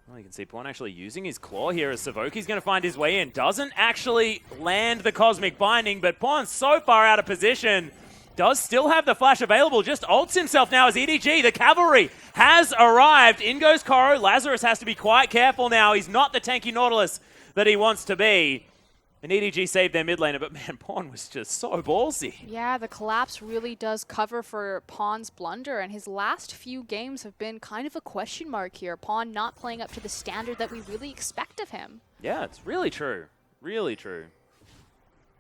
Well, you can see Pawn actually using his claw here as Savoki's going to find his way in. Doesn't actually land the Cosmic Binding, but Pawn's so far out of position. Does still have the flash available, just ults himself now as EDG. The cavalry has arrived. In goes Koro. Lazarus has to be quite careful now. He's not the tanky Nautilus that he wants to be. And EDG saved their mid laner, but man, Pawn was just so ballsy. Yeah, the collapse really does cover for Pawn's blunder, and his last few games have been kind of a question mark here. Pawn not playing up to the standard that we really expect of him. Yeah, it's really true. Really true.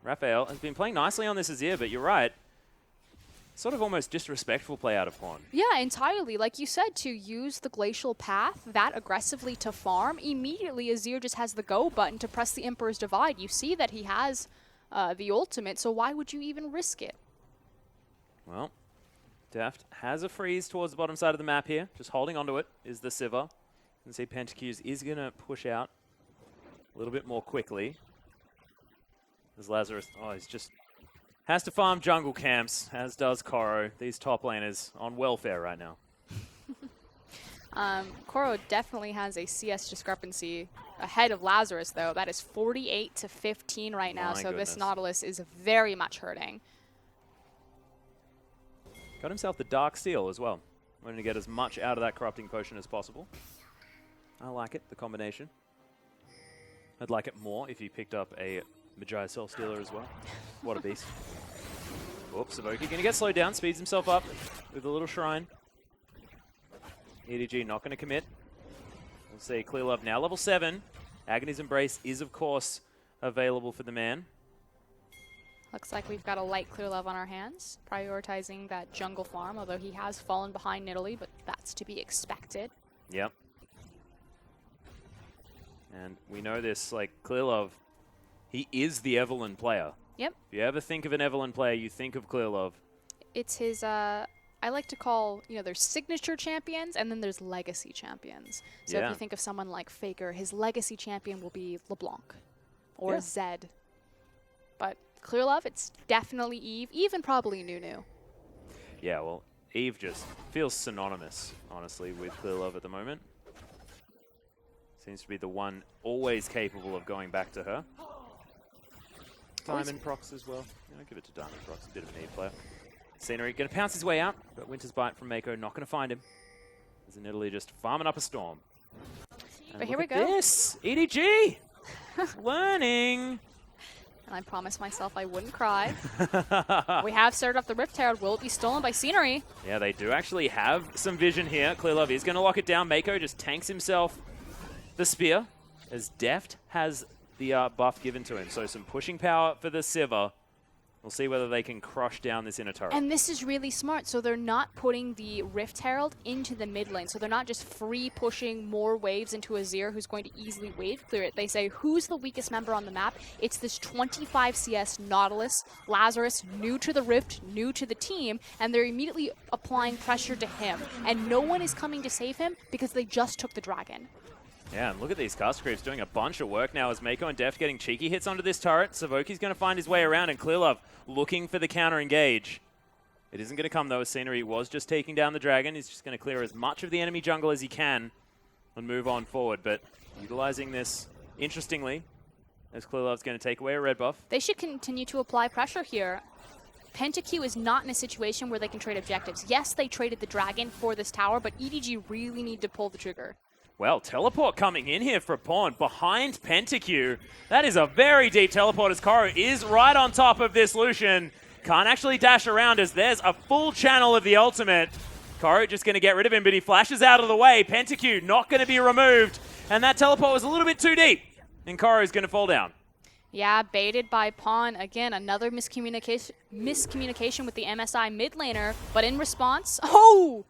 Raphael has been playing nicely on this Azir, but you're right. Sort of almost disrespectful play out of Pawn. Yeah, entirely. Like you said, to use the Glacial Path that aggressively to farm, immediately Azir just has the go button to press the Emperor's Divide. You see that he has the ultimate, so why would you even risk it? Well, Deft has a freeze towards the bottom side of the map here. Just holding onto it is the Sivir. You can see Pentacuse is going to push out a little bit more quickly. As Lazarus, he's just... has to farm jungle camps, as does Koro. These top laners on welfare right now. Koro definitely has a CS discrepancy ahead of Lazarus, though. That is 48 to 15 right now, My so goodness. this Nautilus is very much hurting. Got himself the Dark Seal as well. Wanting to get as much out of that Corrupting Potion as possible. I like it, the combination. I'd like it more if he picked up a Magi Soul Stealer as well. What a beast. Whoops, Savoki going to get slowed down, speeds himself up with a little shrine. EDG not going to commit. We'll see Clear Love now, level 7. Agony's Embrace is, of course, available for the man. Looks like we've got a light Clear Love on our hands, prioritizing that jungle farm, although he has fallen behind Nidalee, but that's to be expected. Yep. And we know this, like, Clear Love, he is the Evelyn player. Yep. If you ever think of an Evelyn player, you think of Clear Love. It's his, I like to call, there's signature champions and then there's legacy champions. So if Yeah. you think of someone like Faker, his legacy champion will be LeBlanc or Yeah. Zed. But Clear Love, it's definitely Eve, even probably Nunu. Yeah, well, Eve just feels synonymous, honestly, with Clear Love at the moment. Seems to be the one always capable of going back to her. Diamond Procs as well. I'll give it to Diamond Procs, a bit of an Eve player. Scenery going to pounce his way out, but Winter's Bite from Mako not going to find him. As in Italy just farming up a storm. And But here look we at go. this! EDG! Learning! And I promised myself I wouldn't cry. We have started off the Rift Herald. Will it be stolen by Scenery? Yeah, they do actually have some vision here. Clear Love is going to lock it down. Mako just tanks himself the spear as Deft has the buff given to him. So some pushing power for the Sivir. We'll see whether they can crush down this inner turret. And this is really smart. So they're not putting the Rift Herald into the mid lane. So they're not just free pushing more waves into Azir, who's going to easily wave clear it. They say, who's the weakest member on the map? It's this 25 CS Nautilus, Lazarus, new to the Rift, new to the team, and they're immediately applying pressure to him. And no one is coming to save him because they just took the dragon. Yeah, and look at these cast creeps doing a bunch of work now as Mako and Deft getting cheeky hits onto this turret. Savoki's going to find his way around, and Clear Love looking for the counter engage. It isn't going to come, though, as Scenery was just taking down the dragon. He's just going to clear as much of the enemy jungle as he can and move on forward. But utilizing this, interestingly, as Clear Love's going to take away a red buff. They should continue to apply pressure here. PentaQ is not in a situation where they can trade objectives. Yes, they traded the dragon for this tower, but EDG really need to pull the trigger. Well, teleport coming in here for Pawn behind PentaQ. That is a very deep teleport as Koru is right on top of this Lucian. Can't actually dash around as there's a full channel of the ultimate. Koru just going to get rid of him, but he flashes out of the way. PentaQ not going to be removed. And that teleport was a little bit too deep. And Koru is going to fall down. Yeah, baited by Pawn. Again, another miscommunication with the MSI mid laner. But in response, oh!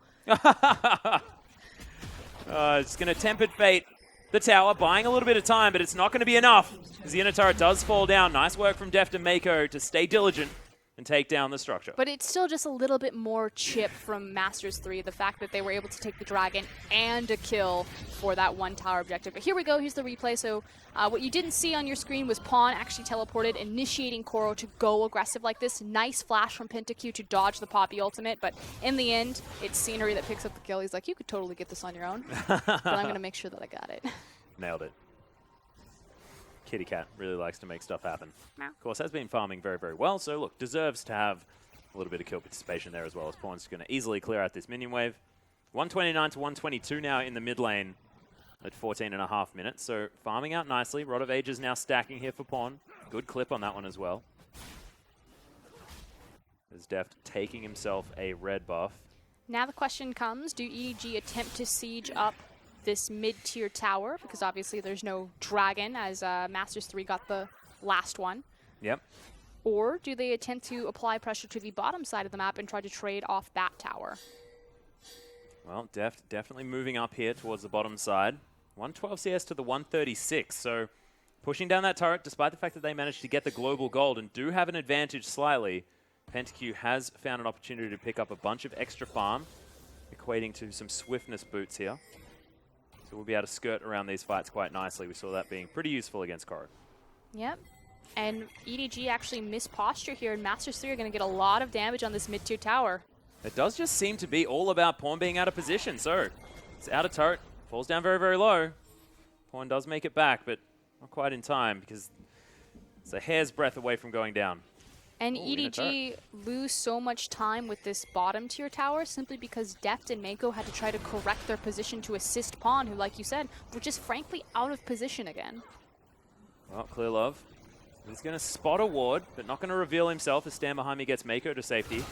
It's going to Tempered Fate the tower, buying a little bit of time, but it's not going to be enough as the inner turret does fall down. Nice work from Deft and Mako to stay diligent and take down the structure. But it's still just a little bit more chip from Masters 3, the fact that they were able to take the dragon and a kill for that one tower objective. But here we go, here's the replay. So what you didn't see on your screen was Pawn actually teleported, initiating Koru to go aggressive like this. Nice flash from PentaQ to dodge the Poppy ultimate, but in the end, it's Scenery that picks up the kill. He's like, you could totally get this on your own, but I'm going to make sure that I got it. Nailed it. Kitty Cat really likes to make stuff happen. Meow. Of course, has been farming very, very well, so look, deserves to have a little bit of kill participation there as well, as Pawn's going to easily clear out this minion wave. 129 to 122 now in the mid lane at 14.5 minutes, so farming out nicely. Rod of Ages now stacking here for Pawn. Good clip on that one as well. As Deft taking himself a red buff. Now the question comes, do EDG attempt to siege up this mid-tier tower? Because obviously there's no dragon, as Masters 3 got the last one. Yep. Or do they attempt to apply pressure to the bottom side of the map and try to trade off that tower? Well, Deft definitely moving up here towards the bottom side. 112 CS to the 136, so pushing down that turret, despite the fact that they managed to get the global gold and do have an advantage slightly. PentaQ has found an opportunity to pick up a bunch of extra farm, equating to some swiftness boots here. So we'll be able to skirt around these fights quite nicely. We saw that being pretty useful against Koru. Yep. And EDG actually missed posture here, and Masters 3 are going to get a lot of damage on this mid-tier tower. It does just seem to be all about Pawn being out of position. So it's out of turret, falls down very, very low. Pawn does make it back, but not quite in time because it's a hair's breadth away from going down. And Ooh, EDG lose so much time with this bottom tier tower simply because Deft and Mako had to try to correct their position to assist Pawn, who, like you said, were just frankly out of position again. Well, Clear Love, he's going to spot a ward, but not going to reveal himself as stand behind me gets Mako to safety.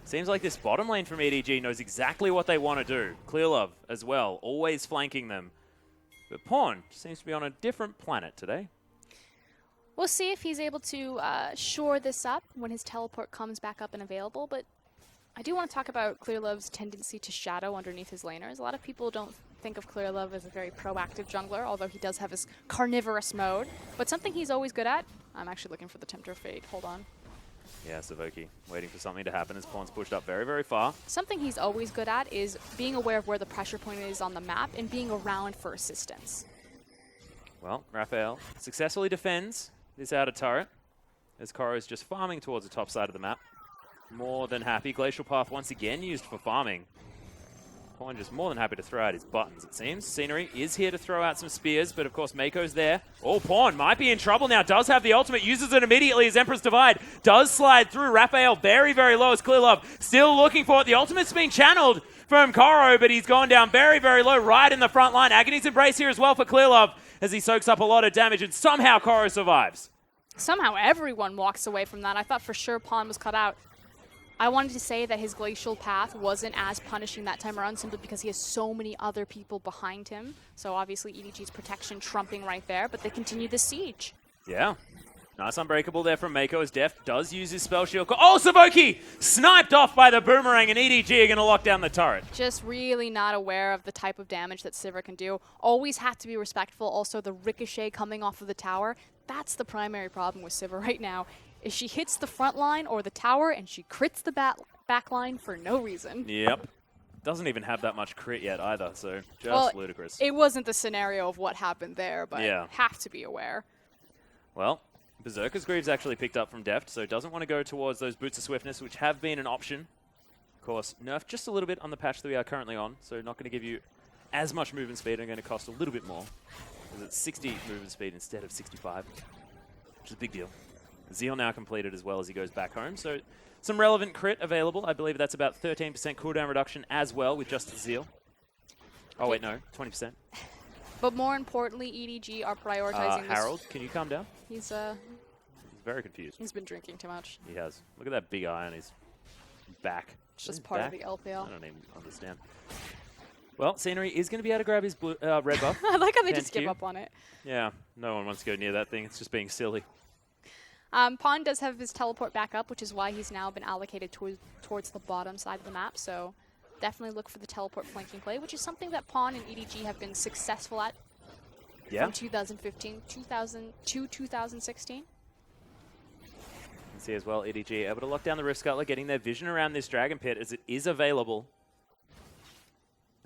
Seems like this bottom lane from EDG knows exactly what they want to do. Clear Love as well, always flanking them. But Pawn seems to be on a different planet today. We'll see if he's able to shore this up when his teleport comes back up and available, but I do want to talk about Clear Love's tendency to shadow underneath his laners. A lot of people don't think of Clear Love as a very proactive jungler, although he does have his carnivorous mode, but something he's always good at. I'm actually looking for the Tempter Fate. Hold on. Yeah, Savoki waiting for something to happen as Pawn's pushed up very, very far. Something he's always good at is being aware of where the pressure point is on the map and being around for assistance. Well, Raphael successfully defends this outer turret as Koro is just farming towards the top side of the map. More than happy. Glacial Path once again used for farming. Pawn just more than happy to throw out his buttons, it seems. Scenery is here to throw out some spears, but of course Mako's there. Oh, Pawn might be in trouble now. Does have the ultimate, uses it immediately as Emperor's Divide does slide through. Raphael very, very low as Clear Love still looking for it. The ultimate's being channeled from Koro, but he's gone down very, very low right in the front line. Agony's Embrace here as well for Clear Love as he soaks up a lot of damage, and somehow Koro survives. Somehow everyone walks away from that. I thought for sure Pawn was cut out. I wanted to say that his Glacial Path wasn't as punishing that time around simply because he has so many other people behind him. So obviously EDG's protection trumping right there, but they continue the siege. Yeah. Nice Unbreakable there from Mako as Deft does use his spell shield. Oh, Savoki! Sniped off by the Boomerang, and EDG are going to lock down the turret. Just really not aware of the type of damage that Sivir can do. Always have to be respectful. Also, the ricochet coming off of the tower. That's the primary problem with Sivir right now. Is she hits the front line or the tower, and she crits the back line for no reason. Yep. Doesn't even have that much crit yet either, so just ludicrous. It wasn't the scenario of what happened there, but yeah. Have to be aware. Well, Berserker's Greaves actually picked up from Deft, so doesn't want to go towards those Boots of Swiftness, which have been an option. Of course, nerfed just a little bit on the patch that we are currently on, so not going to give you as much movement speed and going to cost a little bit more. Because it's 60 movement speed instead of 65, which is a big deal. Zeal now completed as well as he goes back home, so some relevant crit available. I believe that's about 13% cooldown reduction as well with just Zeal. Oh wait, no, 20%. But more importantly, EDG are prioritizing this. Harold, can you calm down? He's very confused. He's been drinking too much. He has. Look at that big eye on his back. It's just part of the LPL. I don't even understand. Well, Scenery is going to be able to grab his red buff. I like how they just give up on it. Yeah, no one wants to go near that thing. It's just being silly. Pawn does have his teleport back up, which is why he's now been allocated towards the bottom side of the map. So definitely look for the teleport flanking play, which is something that Pawn and EDG have been successful at from 2015 to 2016. You can see as well, EDG able to lock down the Rift Scuttler, getting their vision around this Dragon Pit as it is available.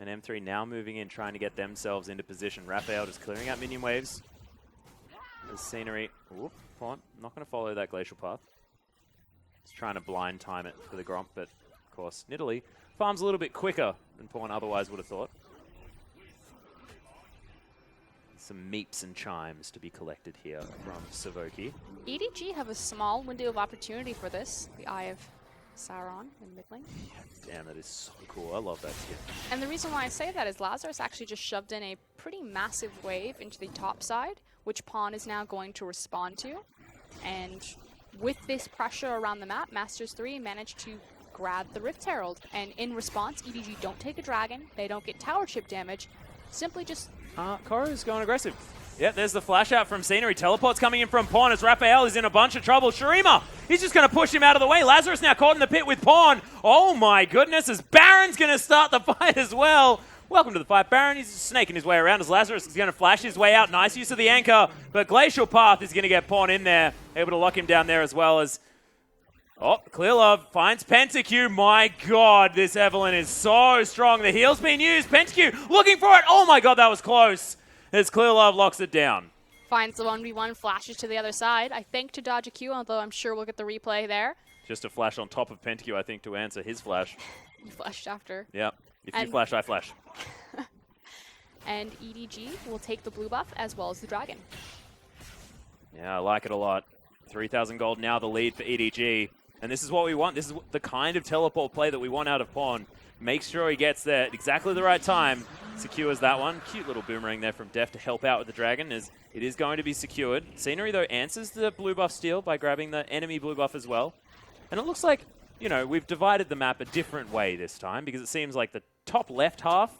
And M3 now moving in, trying to get themselves into position. Raphael just clearing out minion waves. The Scenery, Pawn, not going to follow that Glacial Path. He's trying to blind time it for the Gromp, but of course, Nidalee farms a little bit quicker than Pawn otherwise would have thought. Some meeps and chimes to be collected here from Savoki. EDG have a small window of opportunity for this, the Eye of Sauron in mid lane. Damn, that is so cool. I love that skin. And the reason why I say that is Lazarus actually just shoved in a pretty massive wave into the top side, which Pawn is now going to respond to. And with this pressure around the map, Masters 3 managed to grab the Rift Herald. And in response, EDG don't take a dragon, they don't get tower chip damage, simply just... Koro's going aggressive. Yep, there's the flash out from Scenery. Teleport's coming in from Pawn as Raphael is in a bunch of trouble. Shurima, he's just going to push him out of the way. Lazarus now caught in the pit with Pawn. Oh my goodness, as Baron's going to start the fight as well. Welcome to the fight, Baron. He's snaking his way around as Lazarus is going to flash his way out. Nice use of the anchor, but Glacial Path is going to get Pawn in there. Able to lock him down there as well as... Oh, Clear Love finds Pentakill. My God, this Evelyn is so strong. The heal's been used. Pentakill looking for it. Oh my God, that was close. As Clear Love locks it down. Finds the 1v1, flashes to the other side. I think to dodge a Q, although I'm sure we'll get the replay there. Just a flash on top of Pentakill, I think, to answer his flash. He flashed after. Yep. If you flash, I flash. and EDG will take the blue buff as well as the dragon. Yeah, I like it a lot. 3,000 gold now, the lead for EDG. And this is what we want. This is the kind of teleport play that we want out of Pawn. Make sure he gets there at exactly the right time. Secures that one. Cute little boomerang there from Def to help out with the dragon, as it is going to be secured. Scenery, though, answers the blue buff steal by grabbing the enemy blue buff as well. And it looks like, you know, we've divided the map a different way this time, because it seems like the top left half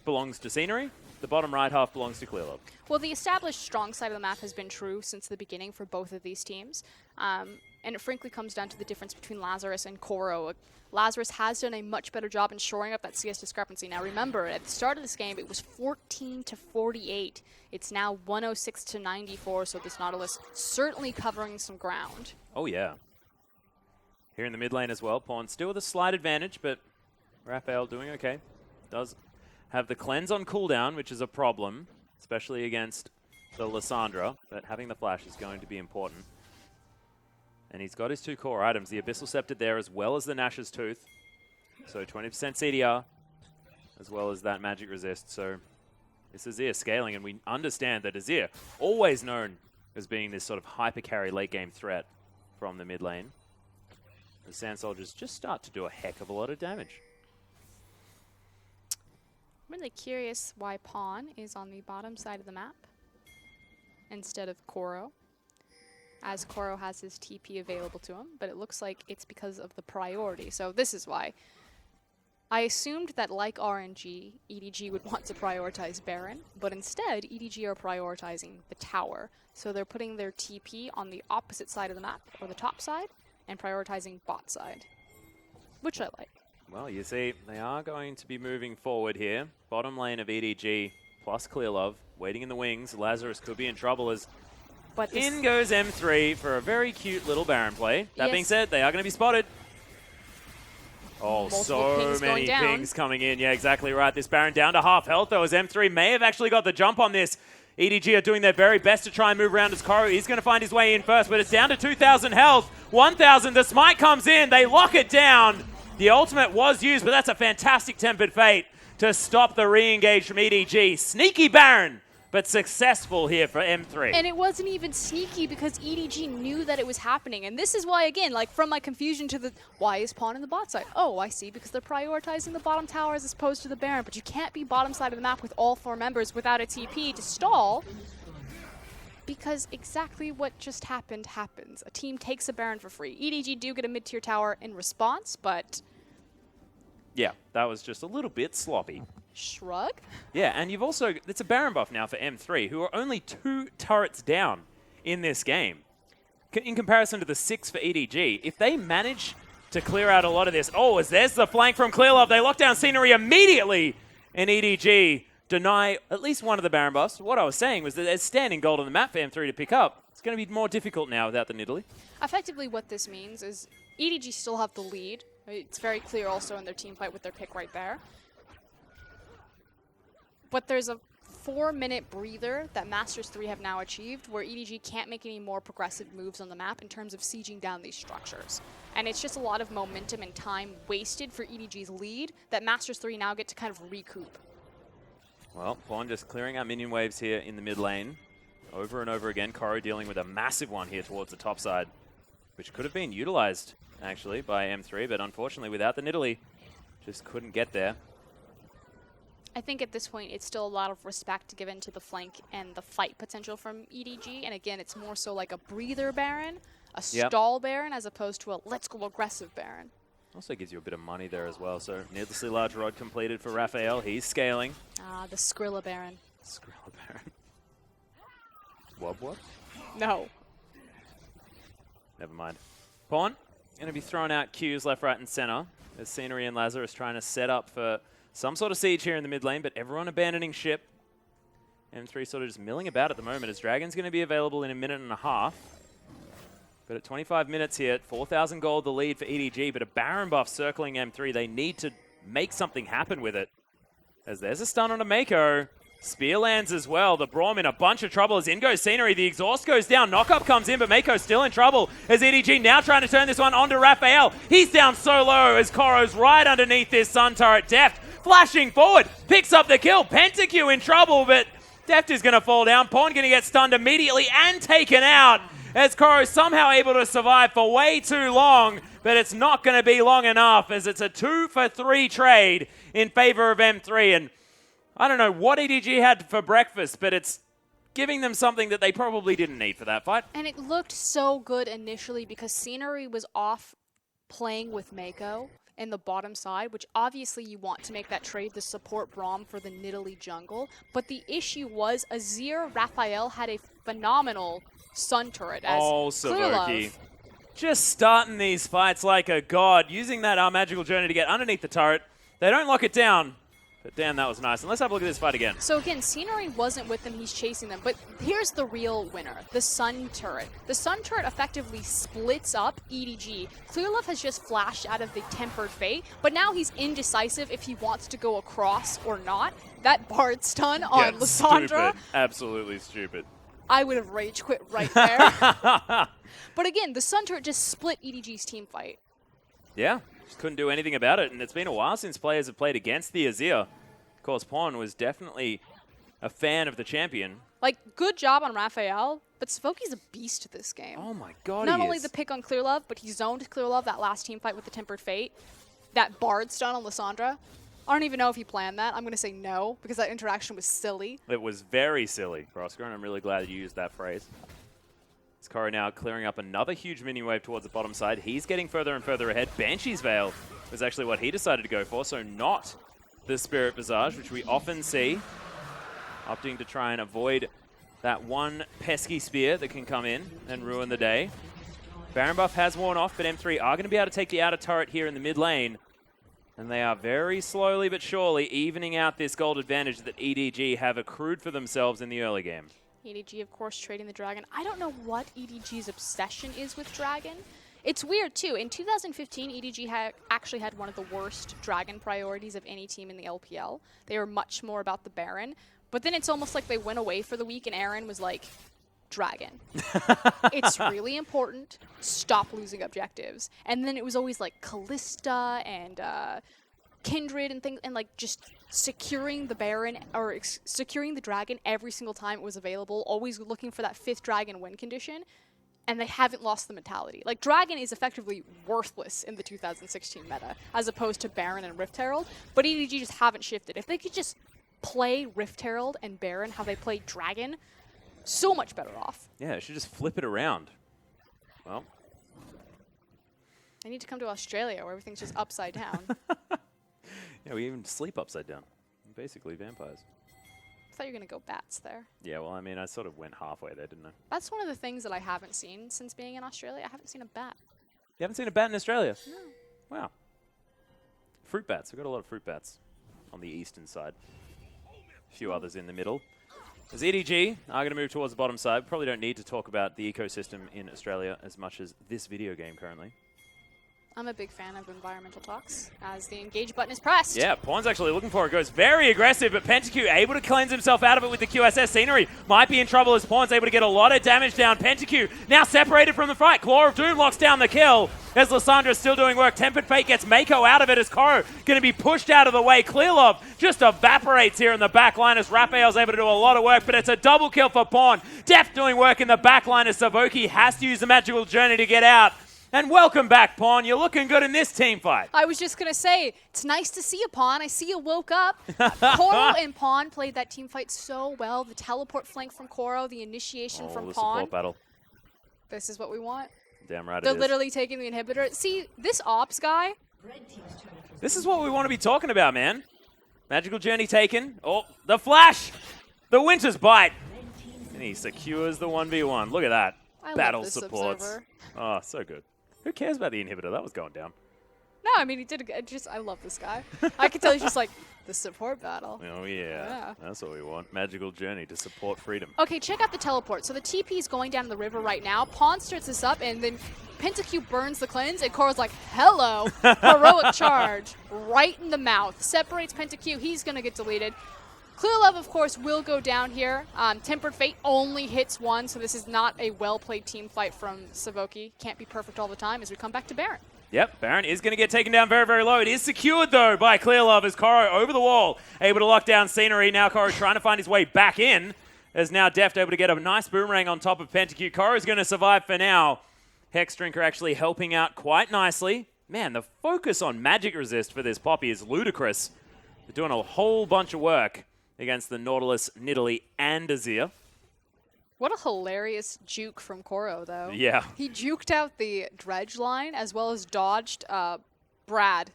belongs to Scenery, the bottom right half belongs to ClearLove. Well, the established strong side of the map has been true since the beginning for both of these teams. And it frankly comes down to the difference between Lazarus and Koro. Lazarus has done a much better job in shoring up that CS discrepancy. Now remember, at the start of this game, it was 14-48. It's now 106-94, so this Nautilus certainly covering some ground. Oh, yeah. Here in the mid lane as well, Pawn still with a slight advantage, but Raphael doing okay. Does have the cleanse on cooldown, which is a problem, especially against the Lissandra, but having the flash is going to be important. And he's got his 2 core items, the Abyssal Scepter there as well as the Nash's Tooth. So 20% CDR as well as that magic resist. So this Azir scaling, and we understand that Azir, always known as being this sort of hyper carry late game threat from the mid lane. The Sand Soldiers just start to do a heck of a lot of damage. I'm really curious why Pawn is on the bottom side of the map instead of Koro, as Koro has his TP available to him, but it looks like it's because of the priority. So this is why. I assumed that, like RNG, EDG would want to prioritize Baron, but instead EDG are prioritizing the tower. So they're putting their TP on the opposite side of the map, or the top side, and prioritizing bot side, which I like. Well, you see, they are going to be moving forward here. Bottom lane of EDG plus ClearLove, waiting in the wings. Lazarus could be in trouble as in goes M3 for a very cute little Baron play. That being said, they are going to be spotted. Oh, so many pings coming in. Yeah, exactly right. This Baron down to half health, though, as M3 may have actually got the jump on this. EDG are doing their very best to try and move around as Koro. He's going to find his way in first, but it's down to 2,000 health. 1,000, the smite comes in. They lock it down. The ultimate was used, but that's a fantastic Tempered Fate to stop the re-engage from EDG. Sneaky Baron, but successful here for M3. And it wasn't even sneaky because EDG knew that it was happening. And this is why, again, like from my confusion to the, why is Pawn in the bot side? Oh, I see, because they're prioritizing the bottom tower as opposed to the Baron. But you can't be bottom side of the map with all 4 members without a TP to stall. Because exactly what just happened happens. A team takes a Baron for free. EDG do get a mid-tier tower in response, but... yeah, that was just a little bit sloppy. Shrug? Yeah, and you've also... it's a Baron buff now for M3, who are only 2 turrets down in this game. In comparison to the 6 for EDG, if they manage to clear out a lot of this... oh, as there's the flank from ClearLove. They lock down Scenery immediately, and EDG deny at least one of the Baron buffs. What I was saying was that there's standing gold on the map for M3 to pick up. It's going to be more difficult now without the Nidalee. Effectively, what this means is EDG still have the lead. It's very clear also in their team fight with their pick right there. But there's a 4-minute breather that Masters 3 have now achieved where EDG can't make any more progressive moves on the map in terms of sieging down these structures. And it's just a lot of momentum and time wasted for EDG's lead that Masters 3 now get to kind of recoup. Well, Pawn just clearing out minion waves here in the mid lane. Over and over again, Koro dealing with a massive one here towards the top side, which could have been utilized, actually, by M3, but unfortunately, without the Nidalee, just couldn't get there. I think at this point, it's still a lot of respect given to the flank and the fight potential from EDG. And again, it's more so like a breather Baron, a stall Baron, as opposed to a let's go aggressive Baron. Also gives you a bit of money there as well. So needlessly large rod completed for Raphael. He's scaling. Ah, the Skrilla Baron. Skrilla Baron. What? No. Never mind. Pawn going to be throwing out Qs left, right, and center. As Scenery and Lazarus trying to set up for some sort of siege here in the mid lane, but everyone abandoning ship. M3 sort of just milling about at the moment as Dragon's going to be available in a minute and a half. But at 25 minutes here, 4,000 gold the lead for EDG, but a Baron buff circling M3. They need to make something happen with it. As there's a stun on a Mako. Spear lands as well. The Braum in a bunch of trouble as in goes Scenery. The exhaust goes down. Knockup comes in, but Mako's still in trouble as EDG now trying to turn this one onto Raphael. He's down so low as Koro's right underneath this Sun turret. Deft flashing forward, picks up the kill. Pentakill in trouble, but Deft is going to fall down. Pawn going to get stunned immediately and taken out as Koro somehow able to survive for way too long, but it's not going to be long enough as it's a 2-for-3 trade in favor of M3. And I don't know what EDG had for breakfast, but it's giving them something that they probably didn't need for that fight. And it looked so good initially because Scenery was off playing with Mako in the bottom side, which obviously you want to make that trade to support Braum for the Nidalee jungle. But the issue was Azir Raphael had a phenomenal Sun turret as Savoki. Just starting these fights like a god, using that magical journey to get underneath the turret. They don't lock it down, but damn, that was nice. And let's have a look at this fight again. So again, Scenery wasn't with them, he's chasing them. But here's the real winner, the Sun turret. The Sun turret effectively splits up EDG. Clearlove has just flashed out of the Tempered Fate, but now he's indecisive if he wants to go across or not. That Bard stun on Lissandra. Stupid. Absolutely stupid. I would have rage quit right there. But again, the Sun turret just split EDG's team fight. Yeah, just couldn't do anything about it. And it's been a while since players have played against the Azir. Of course, Pawn was definitely a fan of the champion. Like, good job on Raphael, but Savoki's a beast this game. Oh my god, Not only the pick on Clearlove, but he zoned Clearlove that last team fight with the Tempered Fate. That Bard stun on Lissandra. I don't even know if he planned that. I'm going to say no, because that interaction was silly. It was very silly, Oscar, and I'm really glad you used that phrase. Koro now clearing up another huge mini wave towards the bottom side. He's getting further and further ahead. Banshee's Veil was actually what he decided to go for, so not the Spirit Visage, which we often see. Opting to try and avoid that one pesky spear that can come in and ruin the day. Baron buff has worn off, but M3 are going to be able to take the outer turret here in the mid lane. And they are very slowly but surely evening out this gold advantage that EDG have accrued for themselves in the early game. EDG, of course, trading the Dragon. I don't know what EDG's obsession is with Dragon. It's weird, too. In 2015, EDG actually had one of the worst Dragon priorities of any team in the LPL. They were much more about the Baron. But then it's almost like they went away for the week, and Aaron was like, Dragon. It's really important. Stop losing objectives. And then it was always like Callista and Kindred and things, and like just securing the Baron or securing the Dragon every single time it was available, always looking for that 5th Dragon win condition, and they haven't lost the mentality. Like, Dragon is effectively worthless in the 2016 meta, as opposed to Baron and Rift Herald, but EDG just haven't shifted. If they could just play Rift Herald and Baron how they play Dragon, so much better off. Yeah, it should just flip it around. Well. I need to come to Australia where everything's just upside down. Yeah, we even sleep upside down. Basically vampires. I thought you were going to go bats there. Yeah, well, I mean, I sort of went halfway there, didn't I? That's one of the things that I haven't seen since being in Australia. I haven't seen a bat. You haven't seen a bat in Australia? No. Wow. Fruit bats. We've got a lot of fruit bats on the eastern side. A few others in the middle. As EDG are going to move towards the bottom side. Probably don't need to talk about the ecosystem in Australia as much as this video game currently. I'm a big fan of environmental talks as the engage button is pressed. Yeah, Pawn's actually looking for it. Goes very aggressive, but Pentakill able to cleanse himself out of it with the QSS. Scenery might be in trouble as Pawn's able to get a lot of damage down. Pentakill now separated from the fight. Claw of Doom locks down the kill as Lysandra still doing work. Tempered Fate gets Mako out of it as Koro going to be pushed out of the way. Clearlove just evaporates here in the back line as Raphael's able to do a lot of work, but it's a double kill for Pawn. Deft doing work in the back line as Savoki has to use the magical journey to get out. And welcome back, Pawn. You're looking good in this team fight. I was just going to say, it's nice to see you, Pawn. I see you woke up. Koro and Pawn played that team fight so well. The teleport flank from Koro, the initiation from the Pawn. support battle. This is what we want. Damn right They're it is. literally taking the inhibitor. See, this Ops guy. This is what we want to be talking about, man. Magical journey taken. Oh, the flash. The Winter's Bite. And he secures the 1v1. Look at that. I Battle love this supports. observer. Oh, so good. Who cares about the inhibitor? That was going down. No, I mean, he did I love this guy. I can tell he's just like, the support battle. Oh, yeah. That's what we want. Magical journey to support freedom. Okay, check out the teleport. So the TP is going down the river right now. Pawn starts this up, and then Pentakill burns the cleanse, and Koro's like, hello, heroic charge. Right in the mouth. Separates Pentakill. He's going to get deleted. Clearlove, of course, will go down here. Tempered Fate only hits one, so this is not a well-played team fight from Savoki. Can't be perfect all the time as we come back to Baron. Yep, Baron is going to get taken down very, very low. It is secured, though, by Clearlove as Koro over the wall, able to lock down Scenery. Now Koro trying to find his way back in, as now Deft able to get a nice boomerang on top of Pentacute. Koro's going to survive for now. Hex Drinker actually helping out quite nicely. Man, the focus on magic resist for this Poppy is ludicrous. They're doing a whole bunch of work against the Nautilus, Nidalee, and Azir. What a hilarious juke from Koro, though. Yeah. He juked out the dredge line as well as dodged Bard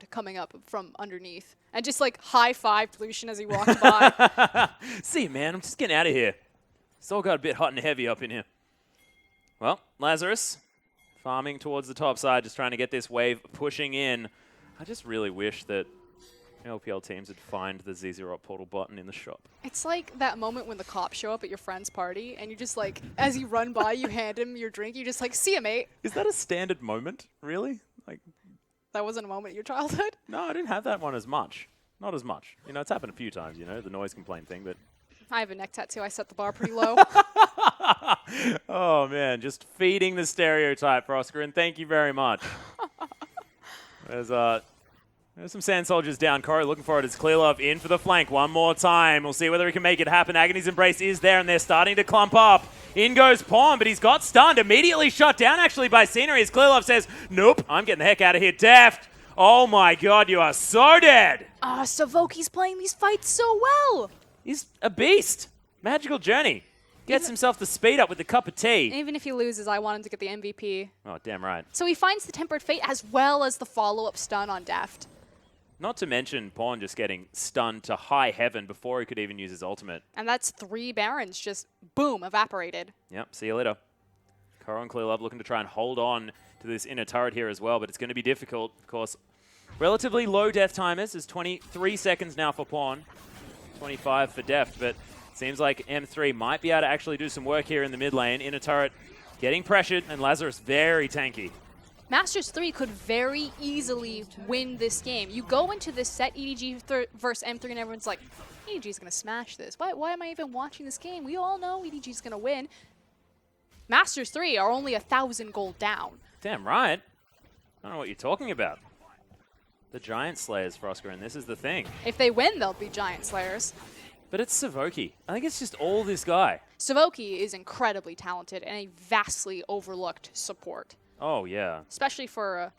coming up from underneath. And just like high-fived Lucian as he walked by. See, man, I'm just getting out of here. It's all got a bit hot and heavy up in here. Well, Lazarus farming towards the top side, just trying to get this wave pushing in. I just really wish that LPL teams would find the ZZROT portal button in the shop. It's like that moment when the cops show up at your friend's party and you just like, as you run by, you hand him your drink, you just like, see ya, mate. Is that a standard moment, really? Like, that wasn't a moment in your childhood? no, I didn't have that one as much. Not as much. You know, it's happened a few times, you know, the noise complaint thing, but... I have a neck tattoo. I set the bar pretty low. Oh, man, just feeding the stereotype, Oscar, and thank you very much. There's some Sand Soldiers down. Koro looking for it as Clearlove in for the flank one more time. We'll see whether he can make it happen. Agony's Embrace is there, and they're starting to clump up. In goes Pawn, but he's got stunned. Immediately shot down, actually, by Scenery as Clearlove says, nope, I'm getting the heck out of here. Deft, oh my god, you are so dead. Ah, Savoki's playing these fights so well. He's a beast. Magical Journey. Gets himself the speed up with the cup of tea. Even if he loses, I want him to get the MVP. Oh, damn right. So he finds the Tempered Fate as well as the follow-up stun on Deft. Not to mention Pawn just getting stunned to high heaven before he could even use his ultimate. And that's 3 Barons just, boom, evaporated. Yep, see you later. Koro and Clearlove looking to try and hold on to this inner turret here as well, but it's going to be difficult. Of course, relatively low death timers. There's 23 seconds now for Pawn, 25 for Deft, but seems like M3 might be able to actually do some work here in the mid lane. Inner turret getting pressured, and Lazarus very tanky. Masters 3 could very easily win this game. You go into this set EDG versus M3 and everyone's like, EDG's going to smash this. Why am I even watching this game? We all know EDG's going to win. Masters 3 are only 1,000 gold down. Damn right. I don't know what you're talking about. The Giant Slayers, Frosker, and this is the thing. If they win, they'll be Giant Slayers. But it's Savoki. I think it's just all this guy. Savoki is incredibly talented and a vastly overlooked support. Oh, yeah. Especially for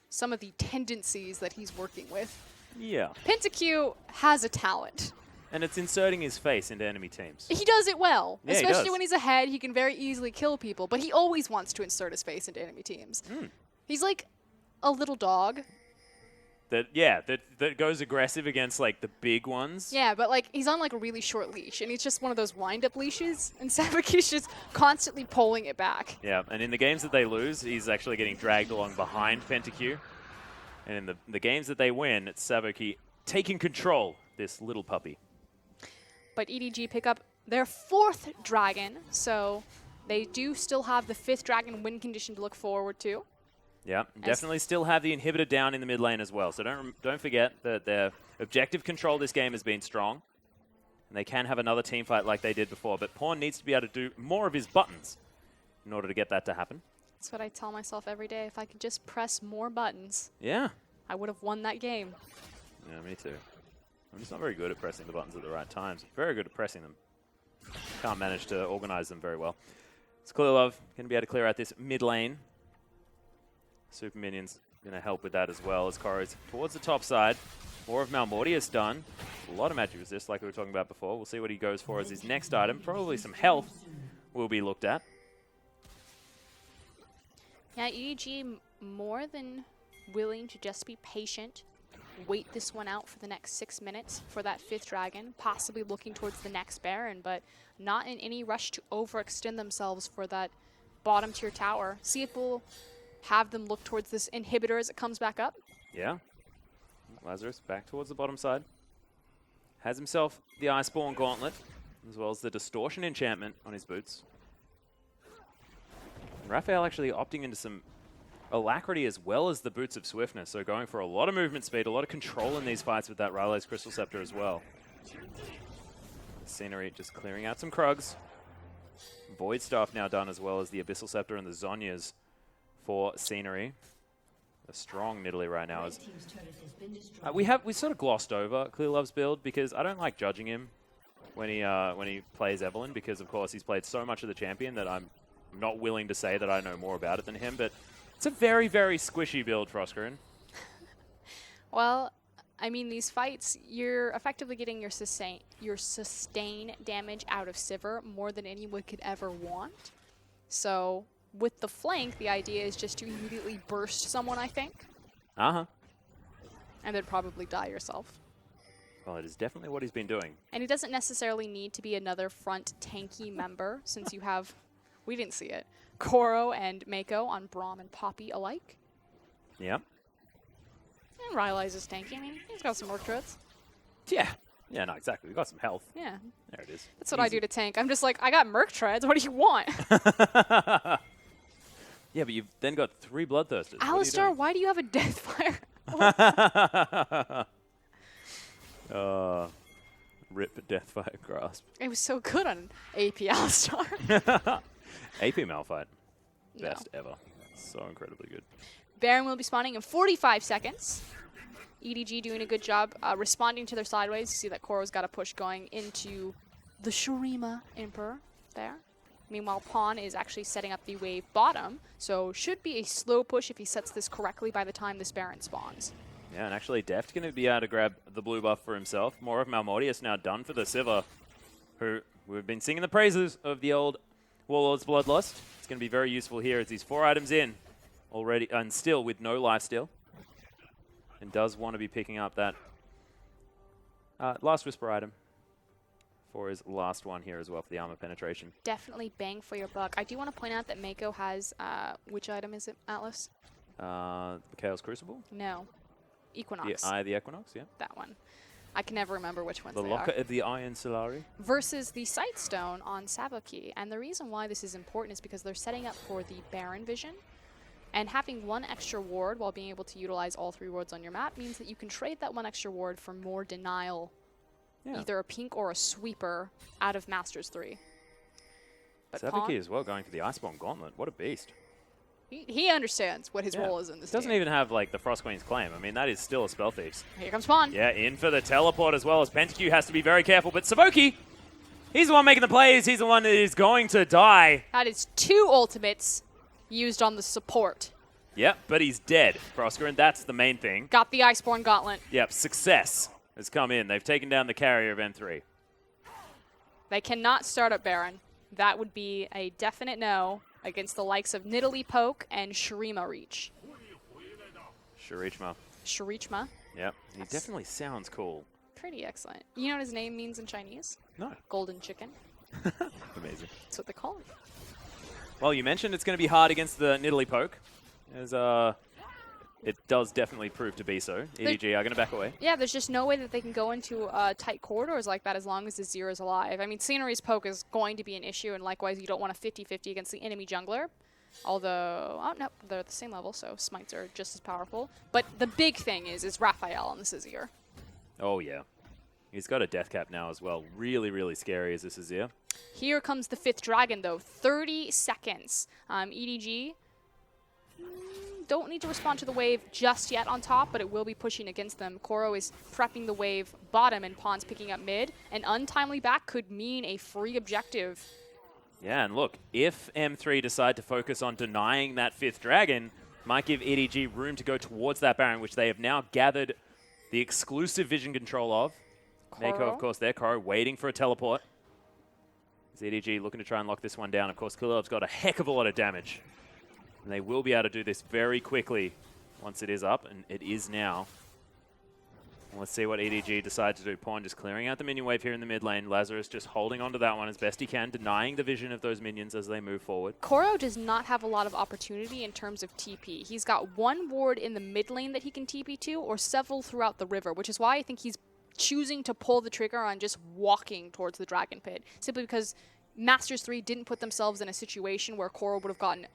some of the tendencies that he's working with. Yeah. Pentacute has a talent. And it's inserting his face into enemy teams. He does it well. Yeah, Especially he when he's ahead, he can very easily kill people. But he always wants to insert his face into enemy teams. He's like a little dog. That goes aggressive against, like, the big ones. Yeah, but, like, he's on, like, a really short leash, and he's just one of those wind-up leashes, and Savoki's just constantly pulling it back. Yeah, and in the games that they lose, he's actually getting dragged along behind Pentacute. And in the games that they win, it's Savoki taking control, this little puppy. But EDG pick up their 4th dragon, so they do still have the 5th dragon win condition to look forward to. Yeah, definitely still have the inhibitor down in the mid lane as well. So don't forget that their objective control this game has been strong. And they can have another team fight like they did before. But Pawn needs to be able to do more of his buttons in order to get that to happen. That's what I tell myself every day. If I could just press more buttons, yeah, I would have won that game. Yeah, me too. I'm just not very good at pressing the buttons at the right times. Very good at pressing them. Can't manage to organize them very well. It's Clearlove going to be able to clear out this mid lane. Super Minions going to help with that as well as Koro's towards the top side. More of Malmortius done. A lot of magic resist like we were talking about before. We'll see what he goes for as his next item. Probably some health will be looked at. Yeah, EDG more than willing to just be patient. Wait this one out for the next 6 minutes for that 5th dragon. Possibly looking towards the next Baron, but not in any rush to overextend themselves for that bottom tier tower. See if we'll have them look towards this inhibitor as it comes back up. Yeah. Lazarus back towards the bottom side. Has himself the Iceborne Gauntlet, as well as the Distortion Enchantment on his boots. And Raphael actually opting into some Alacrity as well as the Boots of Swiftness, so going for a lot of movement speed, a lot of control in these fights with that Rylai's Crystal Scepter as well. The Scenery just clearing out some Krugs. Void Staff now done as well as the Abyssal Scepter and the Zhonya's for Scenery. A strong Nidalee right now. We sort of glossed over Clear Love's build because I don't like judging him when he plays Evelynn, because of course he's played so much of the champion that I'm not willing to say that I know more about it than him. But it's a very, very squishy build, Froscarin. Well, I mean, these fights, you're effectively getting your sustain damage out of Sivir more than anyone could ever want. So with the flank, the idea is just to immediately burst someone, I think. Uh-huh. And then probably die yourself. Well, it is definitely what he's been doing. And he doesn't necessarily need to be another front tanky member, since you have, we didn't see it, Koro and Mako on Braum and Poppy alike. Yep. And Rylai's is tanky. I mean, he's got some work treads. Yeah. Yeah, no, exactly. We got some health. Yeah. There it is. That's what I do to tank. I'm just like, I got Merc treads. What do you want? Yeah, but you've then got 3 Bloodthirsters. Alistar, why do you have a Deathfire? Rip Deathfire Grasp. It was so good on AP Alistar. AP Malphite. Best ever. So incredibly good. Baron will be spawning in 45 seconds. EDG doing a good job responding to their sideways. You see that Koro's got a push going into the Shurima Emperor there. Meanwhile, Pawn is actually setting up the wave bottom, so should be a slow push if he sets this correctly by the time this Baron spawns. Yeah, and actually Deft going to be able to grab the blue buff for himself. More of Malmortius now done for the Sivir, who we've been singing the praises of the old Warlord's Bloodlust. It's going to be very useful here as he's 4 items in already, and still with no lifesteal. And does want to be picking up that Last Whisper item for his last one here as well for the armor penetration. Definitely bang for your buck. I do want to point out that Mako has, which item is it, Atlas? Chaos Crucible? No. Equinox. The Eye of the Equinox, yeah. That one. I can never remember which ones The they Locker are. of the Iron Solari. Versus the Sight Stone on Saboki. And the reason why this is important is because they're setting up for the Baron vision. And having 1 extra ward while being able to utilize all 3 wards on your map means that you can trade that 1 extra ward for more denial. Yeah. Either a pink or a sweeper out of Masters 3. But Saboki as well going for the Iceborne Gauntlet. What a beast. He understands what his role is in this Doesn't game. even have like the Frost Queen's claim. I mean, that is still a Spell Thieves. Here comes Pawn. Yeah, in for the teleport as well as Pentakill has to be very careful. But Saboki, he's the one making the plays. He's the one that is going to die. That is 2 ultimates used on the support. Yep, but he's dead, Frosker, and that's the main thing. Got the Iceborne Gauntlet. Yep, success has come in. They've taken down the carrier of N3. They cannot start up Baron. That would be a definite no against the likes of Nidalee Poke and Shurima Reach. Shurichma. Yep, he definitely sounds cool. Pretty excellent. You know what his name means in Chinese? No. Golden chicken. Amazing. That's what they call him. Well, you mentioned it's going to be hard against the Nidalee Poke, as it does definitely prove to be so. EDG are going to back away. Yeah, there's just no way that they can go into tight corridors like that as long as the Zero is alive. I mean, Scenery's Poke is going to be an issue, and likewise, you don't want a 50-50 against the enemy jungler. Although, oh no, they're at the same level, so smites are just as powerful. But the big thing is Raphael on the Azir. Oh, yeah. He's got a death cap now as well. Really, really scary as this Azir. Here comes the 5th dragon, though. 30 seconds. EDG don't need to respond to the wave just yet on top, but it will be pushing against them. Koro is prepping the wave bottom, and Pawn's picking up mid. An untimely back could mean a free objective. Yeah, and look, if M3 decide to focus on denying that 5th dragon, might give EDG room to go towards that Baron, which they have now gathered the exclusive vision control of. Mako, of course, there. Koro waiting for a teleport. EDG looking to try and lock this one down. Of course, Kulilev's got a heck of a lot of damage. And they will be able to do this very quickly once it is up, and it is now. And let's see what EDG decide to do. Pawn just clearing out the minion wave here in the mid lane. Lazarus just holding onto that one as best he can, denying the vision of those minions as they move forward. Koro does not have a lot of opportunity in terms of TP. He's got 1 ward in the mid lane that he can TP to, or several throughout the river, which is why I think he's choosing to pull the trigger on just walking towards the Dragon Pit, simply because Masters 3 didn't put themselves in a situation where Koro would have gotten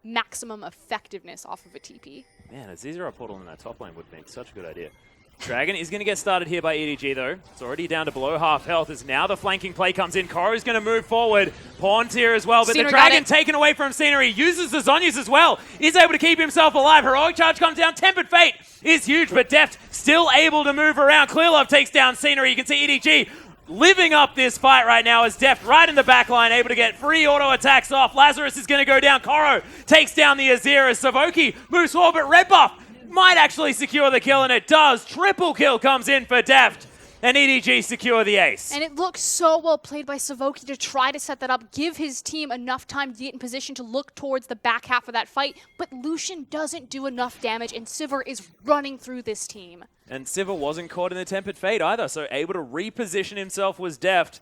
maximum effectiveness off of a TP. Man, a Zizera portal in that top lane would make such a good idea. Dragon is going to get started here by EDG, though. It's already down to below half health as now the flanking play comes in. Koro's going to move forward. Pawn's here as well, but the Dragon taken away from Scenery. Uses the Zonyas as well. Is able to keep himself alive. Heroic Charge comes down. Tempered Fate is huge, but Deft still able to move around. Clearlove takes down Scenery. You can see EDG living up this fight right now as Deft right in the back line, able to get free auto attacks off. Lazarus is going to go down. Koro takes down the Azir as Savoki moves forward, but Red Buff might actually secure the kill, and it does. Triple kill comes in for Deft, and EDG secure the ace. And it looks so well played by Savoki to try to set that up, give his team enough time to get in position to look towards the back half of that fight, but Lucian doesn't do enough damage, and Sivir is running through this team. And Sivir wasn't caught in the Tempered Fate either, so able to reposition himself was Deft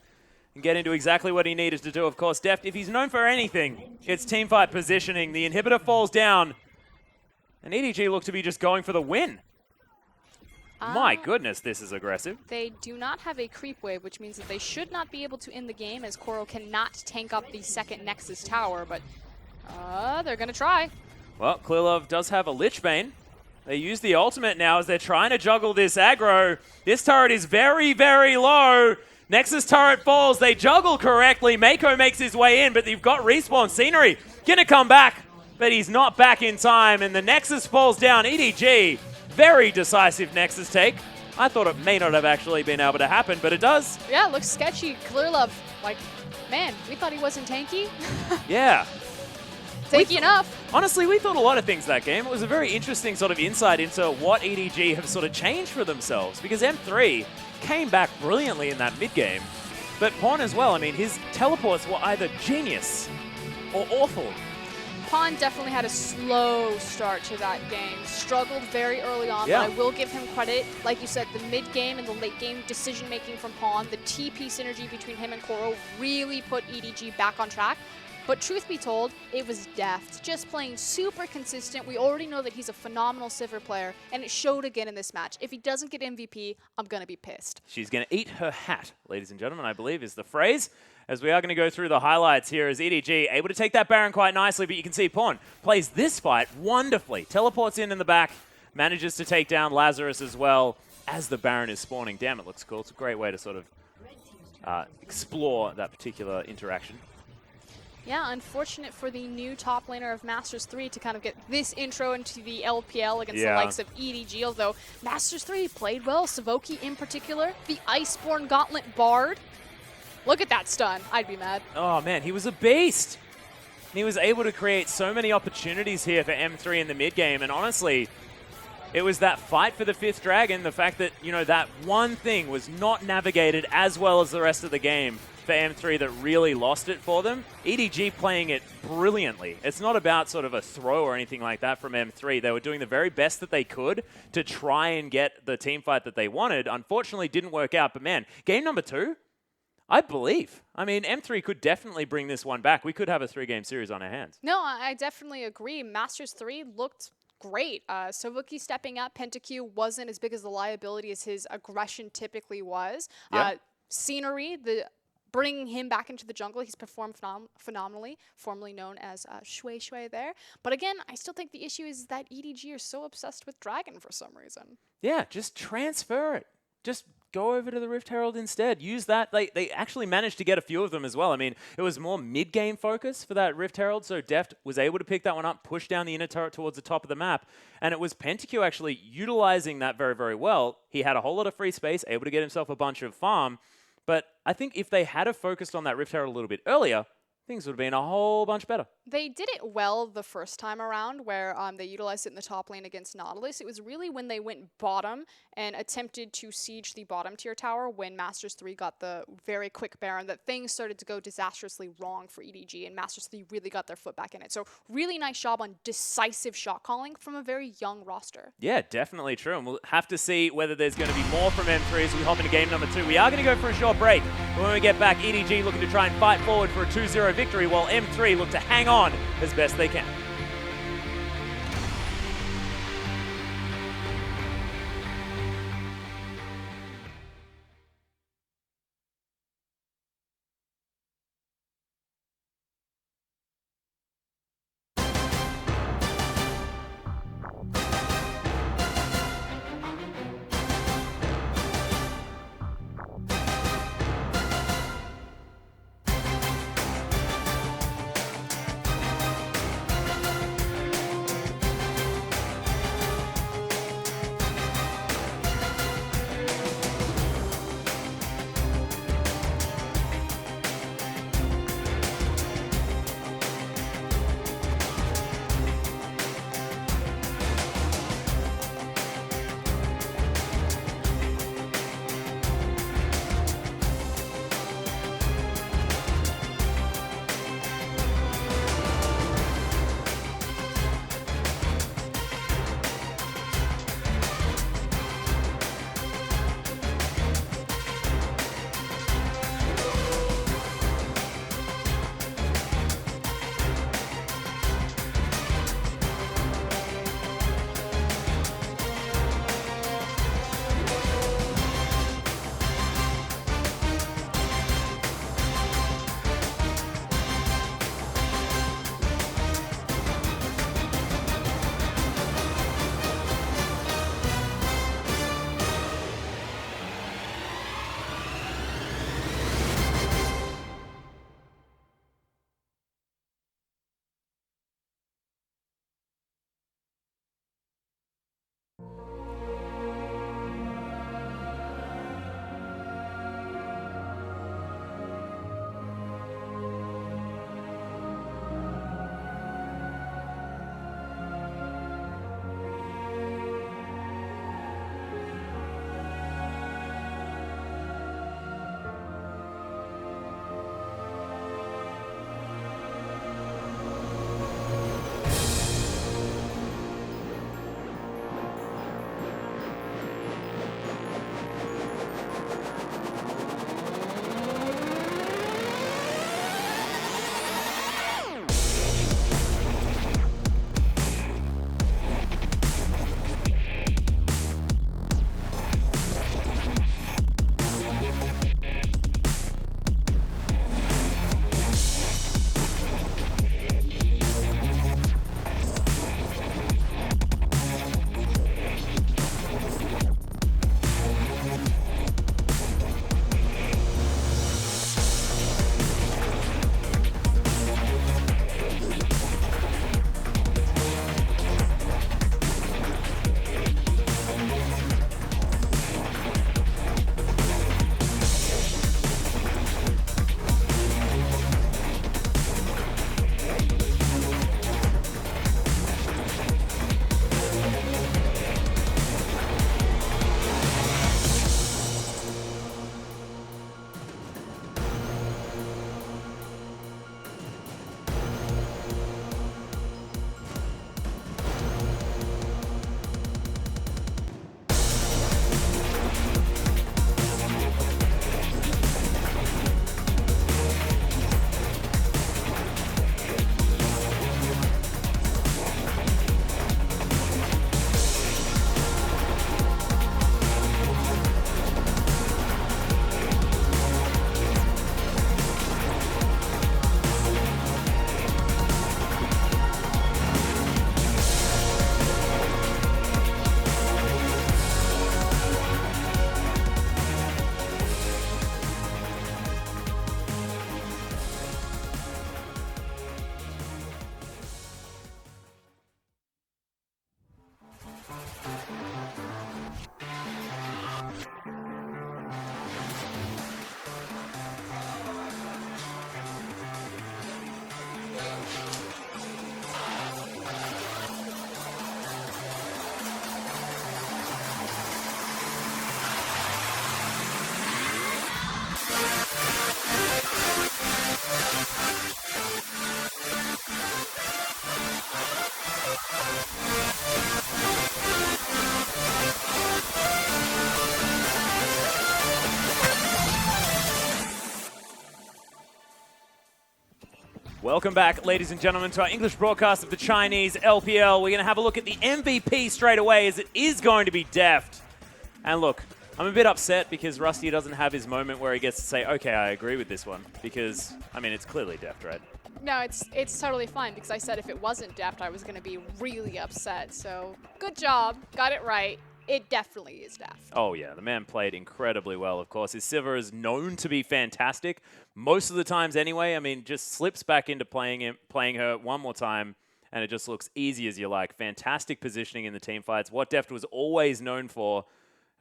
and get into exactly what he needed to do. Of course, Deft, if he's known for anything, it's teamfight positioning. The inhibitor falls down, and EDG look to be just going for the win. My goodness, this is aggressive. They do not have a creep wave, which means that they should not be able to end the game, as Koro cannot tank up the second Nexus tower, but they're going to try. Well, Clearlove does have a Lich Bane. They use the ultimate now as they're trying to juggle this aggro. This turret is very, very low. Nexus turret falls. They juggle correctly. Mako makes his way in, but you've got respawn. Scenery going to come back, but he's not back in time, and the Nexus falls down. EDG, very decisive Nexus take. I thought it may not have actually been able to happen, but it does. Yeah, it looks sketchy. Clearlove, like, man, we thought he wasn't tanky. Yeah. Tanky enough. Honestly, we thought a lot of things that game. It was a very interesting sort of insight into what EDG have sort of changed for themselves, because M3 came back brilliantly in that mid-game, but Pawn as well. I mean, his teleports were either genius or awful. Pawn definitely had a slow start to that game. Struggled very early on, Yeah. but I will give him credit. Like you said, the mid-game and the late-game decision-making from Pawn, the TP synergy between him and Koro really put EDG back on track. But truth be told, it was Deft. Just playing super consistent. We already know that he's a phenomenal Sivir player, and it showed again in this match. If he doesn't get MVP, I'm going to be pissed. She's going to eat her hat, ladies and gentlemen, I believe is the phrase. As we are going to go through the highlights here as EDG able to take that Baron quite nicely, but you can see Pawn plays this fight wonderfully. Teleports in the back, manages to take down Lazarus as well as the Baron is spawning. Damn, it looks cool. It's a great way to sort of explore that particular interaction. Yeah, unfortunate for the new top laner of Masters 3 to kind of get this intro into the LPL against the likes of EDG, although Masters 3 played well, Savoki in particular, the Iceborne Gauntlet Bard. Look at that stun. I'd be mad. Oh, man, he was a beast. And he was able to create so many opportunities here for M3 in the mid-game, and honestly, it was that fight for the 5th dragon, the fact that, you know, that one thing was not navigated as well as the rest of the game for M3 that really lost it for them. EDG playing it brilliantly. It's not about sort of a throw or anything like that from M3. They were doing the very best that they could to try and get the team fight that they wanted. Unfortunately, didn't work out. But man, game number 2, I believe. I mean, M3 could definitely bring this one back. We could have a 3-game series on our hands. No, I definitely agree. Masters 3 looked great. Savoki stepping up. PentaQ wasn't as big as the liability as his aggression typically was. Yeah. Scenery, bringing him back into the jungle, he's performed phenomenally, formerly known as Shui Shui there. But again, I still think the issue is that EDG are so obsessed with Dragon for some reason. Yeah, just transfer it. Just go over to the Rift Herald instead. Use that. They actually managed to get a few of them as well. I mean, it was more mid-game focus for that Rift Herald, so Deft was able to pick that one up, push down the inner turret towards the top of the map, and it was PentaQ actually utilizing that very, very well. He had a whole lot of free space, able to get himself a bunch of farm, but I think if they had have focused on that Rift Herald a little bit earlier, things would have been a whole bunch better. They did it well the first time around where they utilized it in the top lane against Nautilus. It was really when they went bottom and attempted to siege the bottom tier tower when Masters 3 got the very quick Baron that things started to go disastrously wrong for EDG, and Masters 3 really got their foot back in it. So really nice job on decisive shot calling from a very young roster. Yeah, definitely true. And we'll have to see whether there's going to be more from M3 as we hop into game number 2. We are going to go for a short break. But when we get back, EDG looking to try and fight forward for a 2-0 victory, while M3 look to hang on as best they can. Welcome back, ladies and gentlemen, to our English broadcast of the Chinese LPL. We're going to have a look at the MVP straight away, as it is going to be Deft. And look, I'm a bit upset because Rusty doesn't have his moment where he gets to say, okay, I agree with this one. Because, I mean, it's clearly Deft, right? No, it's totally fine because I said if it wasn't Deft, I was going to be really upset. So good job. Got it right. It definitely is Deft. Oh, yeah. The man played incredibly well, of course. His Sivir is known to be fantastic. Most of the times anyway. I mean, just slips back into playing her one more time, and it just looks easy as you like. Fantastic positioning in the team fights. What Deft was always known for.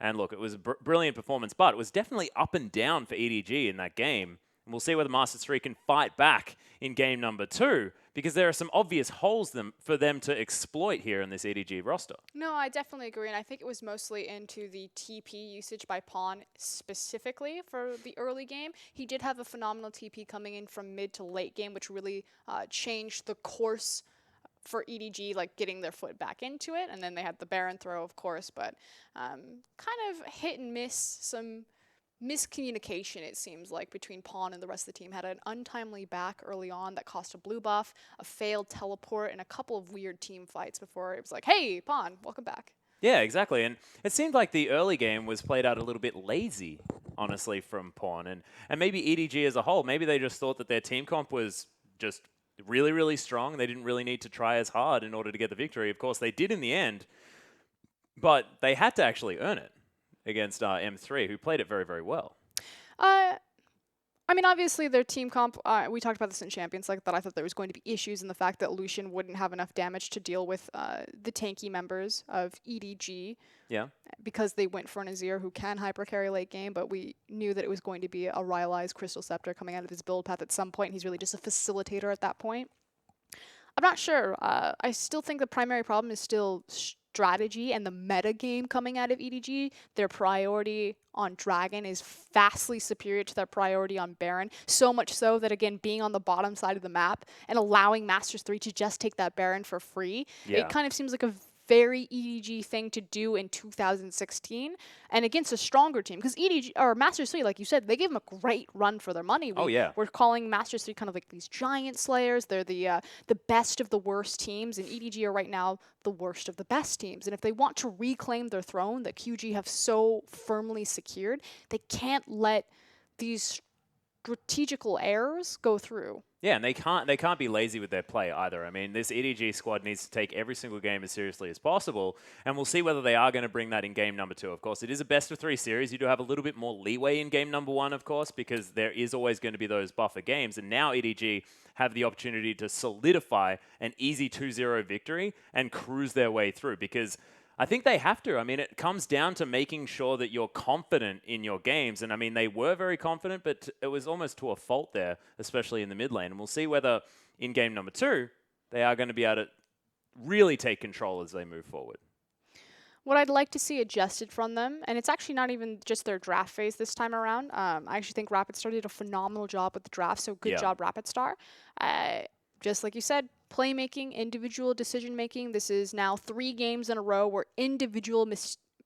And look, it was a brilliant performance, but it was definitely up and down for EDG in that game. And we'll see whether Masters 3 can fight back in game number 2, because there are some obvious holes for them to exploit here in this EDG roster. No, I definitely agree, and I think it was mostly into the TP usage by Pawn specifically for the early game. He did have a phenomenal TP coming in from mid to late game, which really changed the course for EDG, like getting their foot back into it. And then they had the Baron throw, of course, but kind of hit and miss, some miscommunication, it seems like, between Pawn and the rest of the team. Had an untimely back early on that cost a blue buff, a failed teleport, and a couple of weird team fights before it was like, hey, Pawn, welcome back. Yeah, exactly. And it seemed like the early game was played out a little bit lazy, honestly, from Pawn. And maybe EDG as a whole, maybe they just thought that their team comp was just really, really strong. They didn't really need to try as hard in order to get the victory. Of course, they did in the end, but they had to actually earn it against M3, who played it very, very well. I mean, obviously, their team comp, we talked about this in Champions League, that I thought there was going to be issues in the fact that Lucian wouldn't have enough damage to deal with the tanky members of EDG. Yeah. Because they went for an Azir who can hypercarry late game, but we knew that it was going to be a Rylai's Crystal Scepter coming out of his build path at some point. He's really just a facilitator at that point. I'm not sure. I still think the primary problem is still strategy and the meta game coming out of EDG. Their priority on Dragon is vastly superior to their priority on Baron. So much so that, again, being on the bottom side of the map and allowing Masters 3 to just take that Baron for free, it kind of seems like a very EDG thing to do in 2016 and against a stronger team, because EDG or Masters 3, like you said, they gave them a great run for their money. We're calling Masters 3 kind of like these giant slayers. They're the best of the worst teams, and EDG are right now the worst of the best teams. And if they want to reclaim their throne that QG have so firmly secured, they can't let these strategical errors go through. Yeah, and they can't be lazy with their play either. I mean, this EDG squad needs to take every single game as seriously as possible, and we'll see whether they are going to bring that in game number 2. Of course, it is a best-of-3 series. You do have a little bit more leeway in game number 1, of course, because there is always going to be those buffer games, and now EDG have the opportunity to solidify an easy 2-0 victory and cruise their way through, because I think they have to. I mean, it comes down to making sure that you're confident in your games. And I mean, they were very confident, but it was almost to a fault there, especially in the mid lane. And we'll see whether in game number 2, they are going to be able to really take control as they move forward. What I'd like to see adjusted from them, and it's actually not even just their draft phase this time around. I actually think Rapid Star did a phenomenal job with the draft, so good job, Rapid Star. Just like you said, playmaking, individual decision-making. This is now 3 games in a row where individual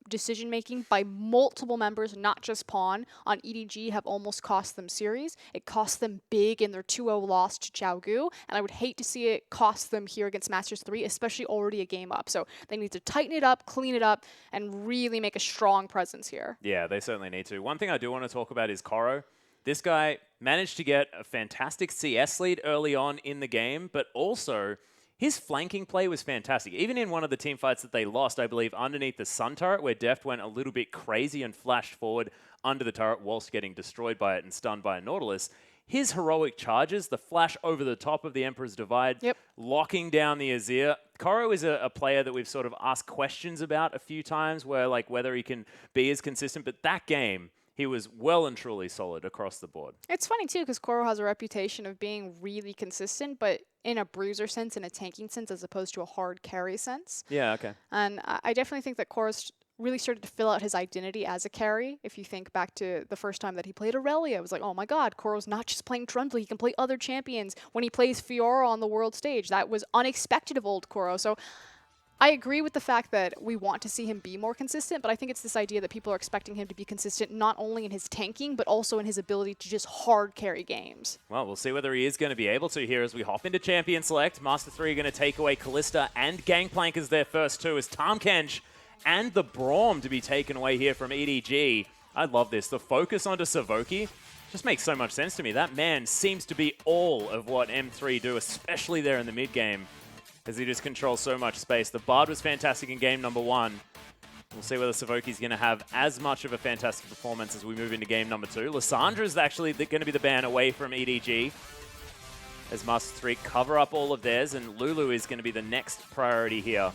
decision-making by multiple members, not just Pawn, on EDG have almost cost them series. It cost them big in their 2-0 loss to Xiaogu, and I would hate to see it cost them here against Masters 3, especially already a game up. So they need to tighten it up, clean it up, and really make a strong presence here. Yeah, they certainly need to. One thing I do want to talk about is Koro. This guy managed to get a fantastic CS lead early on in the game, but also his flanking play was fantastic. Even in one of the team fights that they lost, I believe, underneath the Sun turret, where Deft went a little bit crazy and flashed forward under the turret whilst getting destroyed by it and stunned by a Nautilus. His heroic charges, the flash over the top of the Emperor's Divide, locking down the Azir. Koro is a player that we've sort of asked questions about a few times, where like whether he can be as consistent, but that game, he was well and truly solid across the board. It's funny, too, because Koro has a reputation of being really consistent, but in a bruiser sense, in a tanking sense, as opposed to a hard carry sense. Yeah, okay. And I definitely think that Koro's really started to fill out his identity as a carry. If you think back to the first time that he played Aurelia, it was like, oh my god, Koro's not just playing Trundle, he can play other champions. When he plays Fiora on the world stage, that was unexpected of old Koro. So I agree with the fact that we want to see him be more consistent, but I think it's this idea that people are expecting him to be consistent not only in his tanking, but also in his ability to just hard carry games. Well, we'll see whether he is going to be able to here as we hop into Champion Select. Master 3 are going to take away Callista and Gangplank as their first two, as Tahm and the Braum to be taken away here from EDG. I love this. The focus onto Savoki just makes so much sense to me. That man seems to be all of what M3 do, especially there in the mid game, as he just controls so much space. The Bard was fantastic in game number 1. We'll see whether Savoki's going to have as much of a fantastic performance as we move into game number 2. Lissandra is actually going to be the ban away from EDG, as Master 3 cover up all of theirs, and Lulu is going to be the next priority here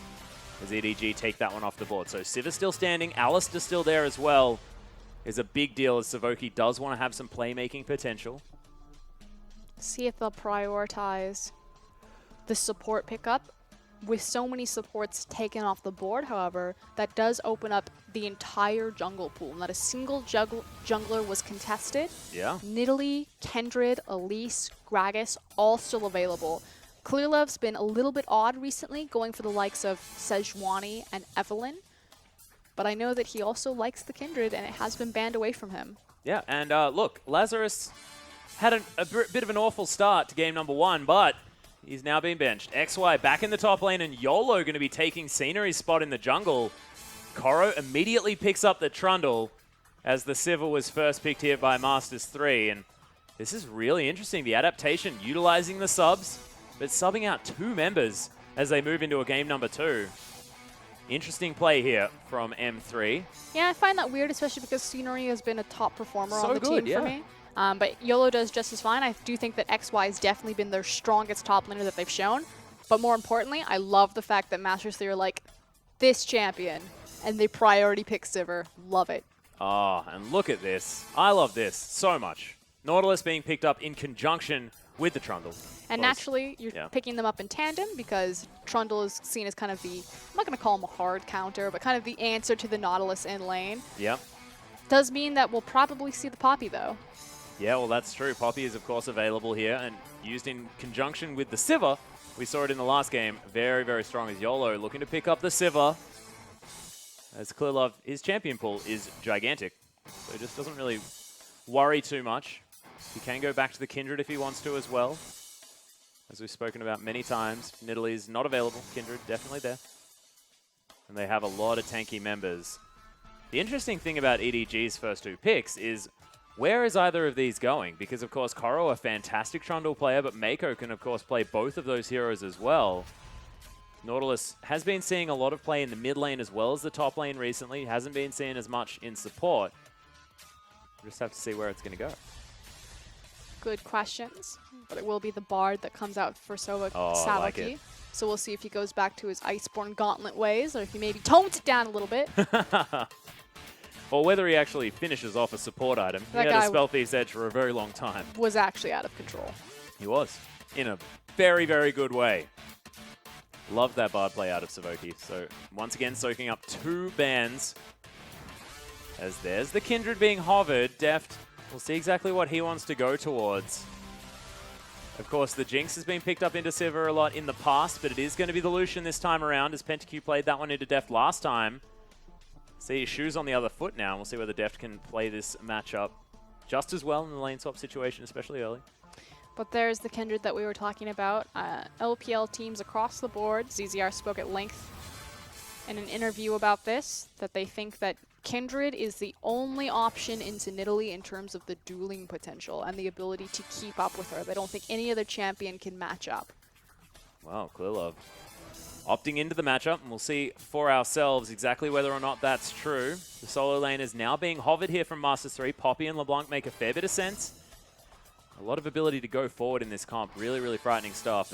as EDG take that one off the board. So Civ is still standing, Alistair still there as well. Is a big deal as Savoki does want to have some playmaking potential. See if they'll prioritize the support pickup. With so many supports taken off the board, however, that does open up the entire jungle pool. Not a single jungler was contested. Yeah. Nidalee, Kindred, Elise, Gragas, all still available. Clearlove's been a little bit odd recently, going for the likes of Sejuani and Evelynn. But I know that he also likes the Kindred, and it has been banned away from him. Yeah, and look, Lazarus had a bit of an awful start to game number 1, but he's now been benched. XY back in the top lane, and YOLO going to be taking Scenery's spot in the jungle. Koro immediately picks up the Trundle as the Sivir was first picked here by Masters 3. And this is really interesting. The adaptation, utilizing the subs, but subbing out 2 members as they move into a game number 2. Interesting play here from M3. Yeah, I find that weird, especially because Scenery has been a top performer on the team yeah. for me. But YOLO does just as fine. I do think that XY has definitely been their strongest top laner that they've shown. But more importantly, I love the fact that Masters 3 are like, this champion, and they priority pick Sivir. Love it. Oh, and look at this. I love this so much. Nautilus being picked up in conjunction with the Trundle. And naturally, you're picking them up in tandem because Trundle is seen as kind of the, I'm not going to call him a hard counter, but kind of the answer to the Nautilus in lane. Yep. Does mean that we'll probably see the Poppy, though. Yeah, well, that's true. Poppy is, of course, available here and used in conjunction with the Sivir. We saw it in the last game. Very, very strong as YOLO looking to pick up the Sivir. As Clearlove, his champion pool is gigantic, so he just doesn't really worry too much. He can go back to the Kindred if he wants to as well. As we've spoken about many times, Nidalee is not available. Kindred definitely there. And they have a lot of tanky members. The interesting thing about EDG's first 2 picks is where is either of these going? Because, of course, Koro, a fantastic Trundle player, but Mako can, of course, play both of those heroes as well. Nautilus has been seeing a lot of play in the mid lane as well as the top lane recently. Hasn't been seeing as much in support. We'll just have to see where it's going to go. Good questions, but it will be the Bard that comes out for Savoki. I like it. So we'll see if he goes back to his Iceborne Gauntlet ways, or if he maybe tones it down a little bit. Or whether he actually finishes off a support item. He had a Spell Thief's Edge for a very long time. Was actually out of control. He was, in a very, very good way. Loved that Bard play out of Savoki. So once again, soaking up 2 bans. As there's the Kindred being hovered. Deft, we'll see exactly what he wants to go towards. Of course, the Jinx has been picked up into Sivir a lot in the past, but it is going to be the Lucian this time around, as PentaQ played that one into Deft last time. See his shoes on the other foot now, and we'll see whether Deft can play this matchup just as well in the lane swap situation, especially early. But there's the Kindred that we were talking about. LPL teams across the board. ZZR spoke at length in an interview about this, that they think that Kindred is the only option into Nidalee in terms of the dueling potential and the ability to keep up with her. They don't think any other champion can match up. Wow, Clearlove opting into the matchup, and we'll see for ourselves exactly whether or not that's true. The solo lane is now being hovered here from Masters 3. Poppy and LeBlanc make a fair bit of sense. A lot of ability to go forward in this comp. Really, really frightening stuff.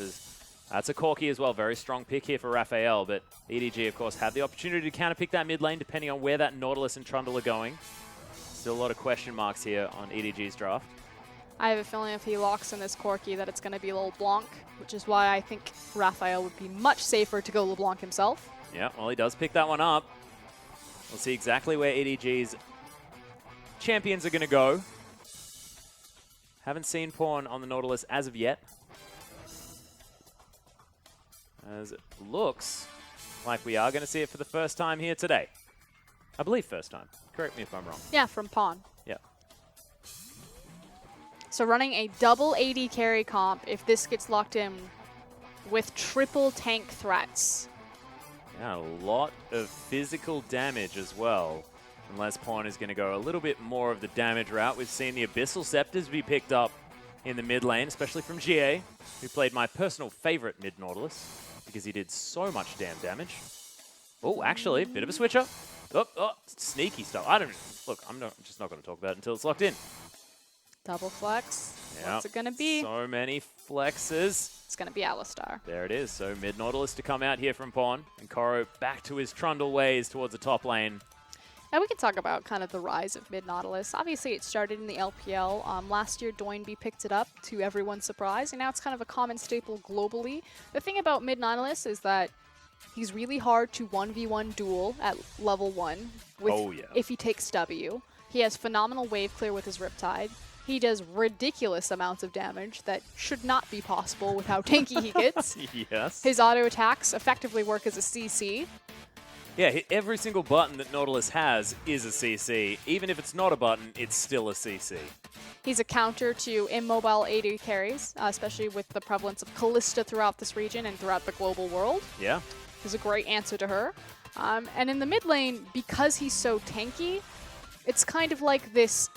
That's a Corki as well. Very strong pick here for Raphael, but EDG, of course, have the opportunity to counterpick that mid lane depending on where that Nautilus and Trundle are going. Still a lot of question marks here on EDG's draft. I have a feeling if he locks in this Corki that it's going to be LeBlanc, which is why I think Raphael would be much safer to go LeBlanc himself. Yeah, well, he does pick that one up. We'll see exactly where EDG's champions are going to go. Haven't seen Pawn on the Nautilus as of yet. As it looks like we are going to see it for the first time here today. I believe first time. Correct me if I'm wrong. Yeah, from Pawn. Yeah. So running a double AD carry comp, if this gets locked in with triple tank threats. Yeah, a lot of physical damage as well. Unless Pawn is going to go a little bit more of the damage route. We've seen the Abyssal Scepters be picked up in the mid lane, especially from GA, who played my personal favorite mid Nautilus because he did so much damn damage. Oh, actually, bit of a switcher. Oh, sneaky stuff. Look, just not going to talk about it until it's locked in. Double flex. Yep. What's it going to be? So many flexes. It's going to be Alistar. There it is. So mid Nautilus to come out here from Pawn, and Koro back to his Trundle ways towards the top lane. Now we can talk about kind of the rise of mid Nautilus. Obviously, it started in the LPL. Last year, Doinby picked it up to everyone's surprise, and now it's kind of a common staple globally. The thing about mid Nautilus is that he's really hard to 1v1 duel at level 1 with if he takes W. He has phenomenal wave clear with his Riptide. He does ridiculous amounts of damage that should not be possible with how tanky he gets. Yes. His auto attacks effectively work as a CC. Yeah, every single button that Nautilus has is a CC. Even if it's not a button, it's still a CC. He's a counter to immobile AD carries, especially with the prevalence of Callista throughout this region and throughout the global world. Yeah. He's a great answer to her. And in the mid lane, because he's so tanky, it's kind of like this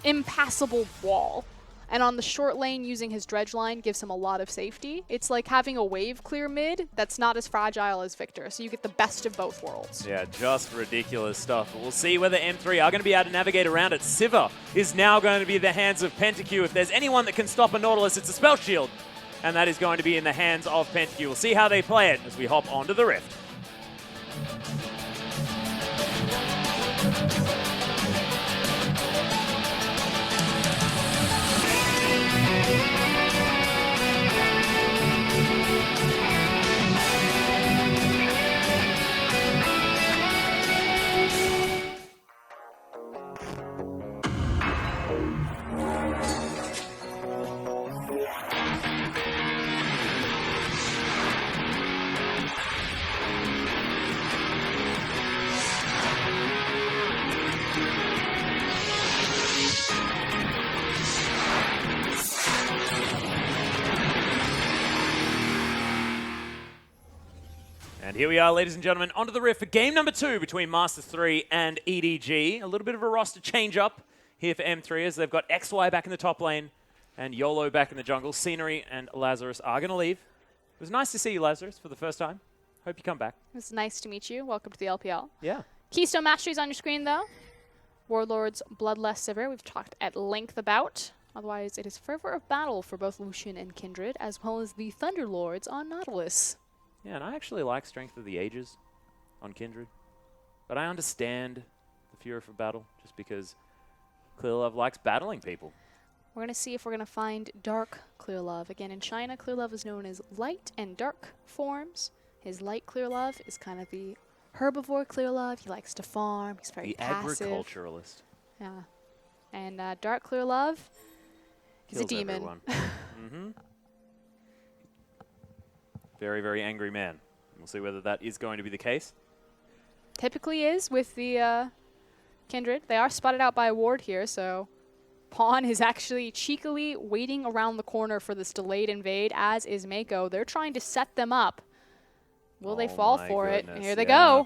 impassable wall. And on the short lane, using his dredge line gives him a lot of safety. It's like having a wave clear mid that's not as fragile as Victor, so you get the best of both worlds. Yeah, just ridiculous stuff. But we'll see whether M3 are going to be able to navigate around it. Sivir is now going to be in the hands of Pentakill. If there's anyone that can stop a Nautilus, it's a Spell Shield. And that is going to be in the hands of Pentakill. We'll see how they play it as we hop onto the Rift. And here we are, ladies and gentlemen, onto the Rift for game number 2 between Masters 3 and EDG. A little bit of a roster change-up here for M3 as they've got XY back in the top lane and YOLO back in the jungle. Scenery and Lazarus are going to leave. It was nice to see you, Lazarus, for the first time. Hope you come back. It was nice to meet you. Welcome to the LPL. Yeah. Keystone Mastery's on your screen, though. Warlord's Bloodlust Sivir, we've talked at length about. Otherwise, it is fervor of battle for both Lucian and Kindred, as well as the Thunderlords on Nautilus. Yeah, and I actually like Strength of the Ages on Kindred. But I understand the Fury for Battle, just because Clearlove likes battling people. We're going to see if we're going to find Dark Clearlove. Again, in China, Clearlove is known as light and dark forms. His light Clearlove is kind of the herbivore Clearlove. He likes to farm. He's very passive. The agriculturalist. Yeah. And Dark Clearlove is a demon. Mm-hmm. Very, very angry man. We'll see whether that is going to be the case. Typically is with the Kindred. They are spotted out by a ward here, so Pawn is actually cheekily waiting around the corner for this delayed invade, as is Mako. They're trying to set them up. Will they fall for it? And here they go.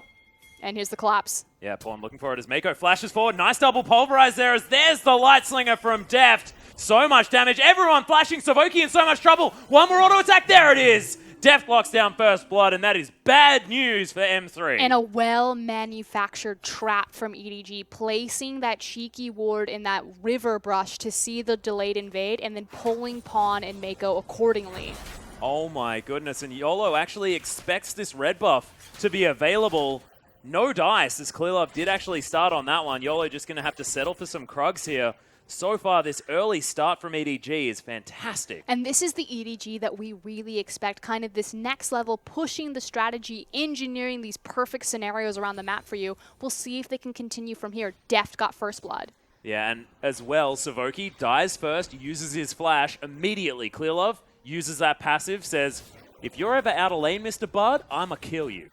And here's the collapse. Yeah, Pawn looking for it as Mako flashes forward. Nice double pulverize there as there's the Light Slinger from Deft. So much damage. Everyone flashing. Savoki in so much trouble. One more auto attack. There it is. Deft locks down first blood, and that is bad news for M3. And a well-manufactured trap from EDG, placing that cheeky ward in that river brush to see the delayed invade, and then pulling Pawn and Mako accordingly. Oh my goodness, and YOLO actually expects this red buff to be available. No dice, as Clearlove did actually start on that one. YOLO just going to have to settle for some Krugs here. So far, this early start from EDG is fantastic. And this is the EDG that we really expect, kind of this next level, pushing the strategy, engineering these perfect scenarios around the map for you. We'll see if they can continue from here. Deft got first blood. Yeah, and as well, Savoki dies first, uses his flash immediately. Clearlove uses that passive, says, if you're ever out of lane, Mr. Bud, I'ma kill you.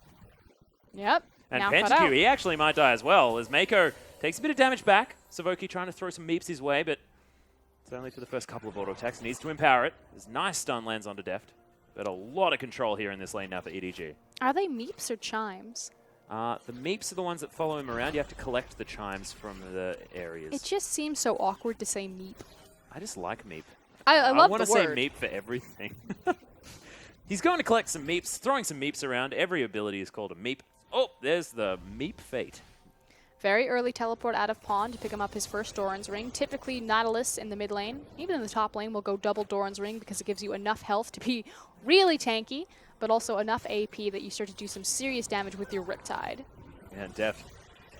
Yep. And now cut PentaQ, out. he actually might die as well, as Mako takes a bit of damage back. Savoki trying to throw some meeps his way, but it's only for the first couple of auto attacks. Needs to empower it. There's nice stun lands onto Deft. But a lot of control here in this lane now for EDG. Are they meeps or chimes? The meeps are the ones that follow him around. You have to collect the chimes from the areas. It just seems so awkward to say meep. I just like meep. I love want the to say word. meep for everything. He's going to collect some meeps, throwing some meeps around. Every ability is called a meep. Oh, there's the meep fate. Very early teleport out of pawn to pick him up his first Doran's Ring. Typically, Nautilus in the mid lane, even in the top lane, will go double Doran's Ring because it gives you enough health to be really tanky, but also enough AP that you start to do some serious damage with your Riptide. Yeah, Deft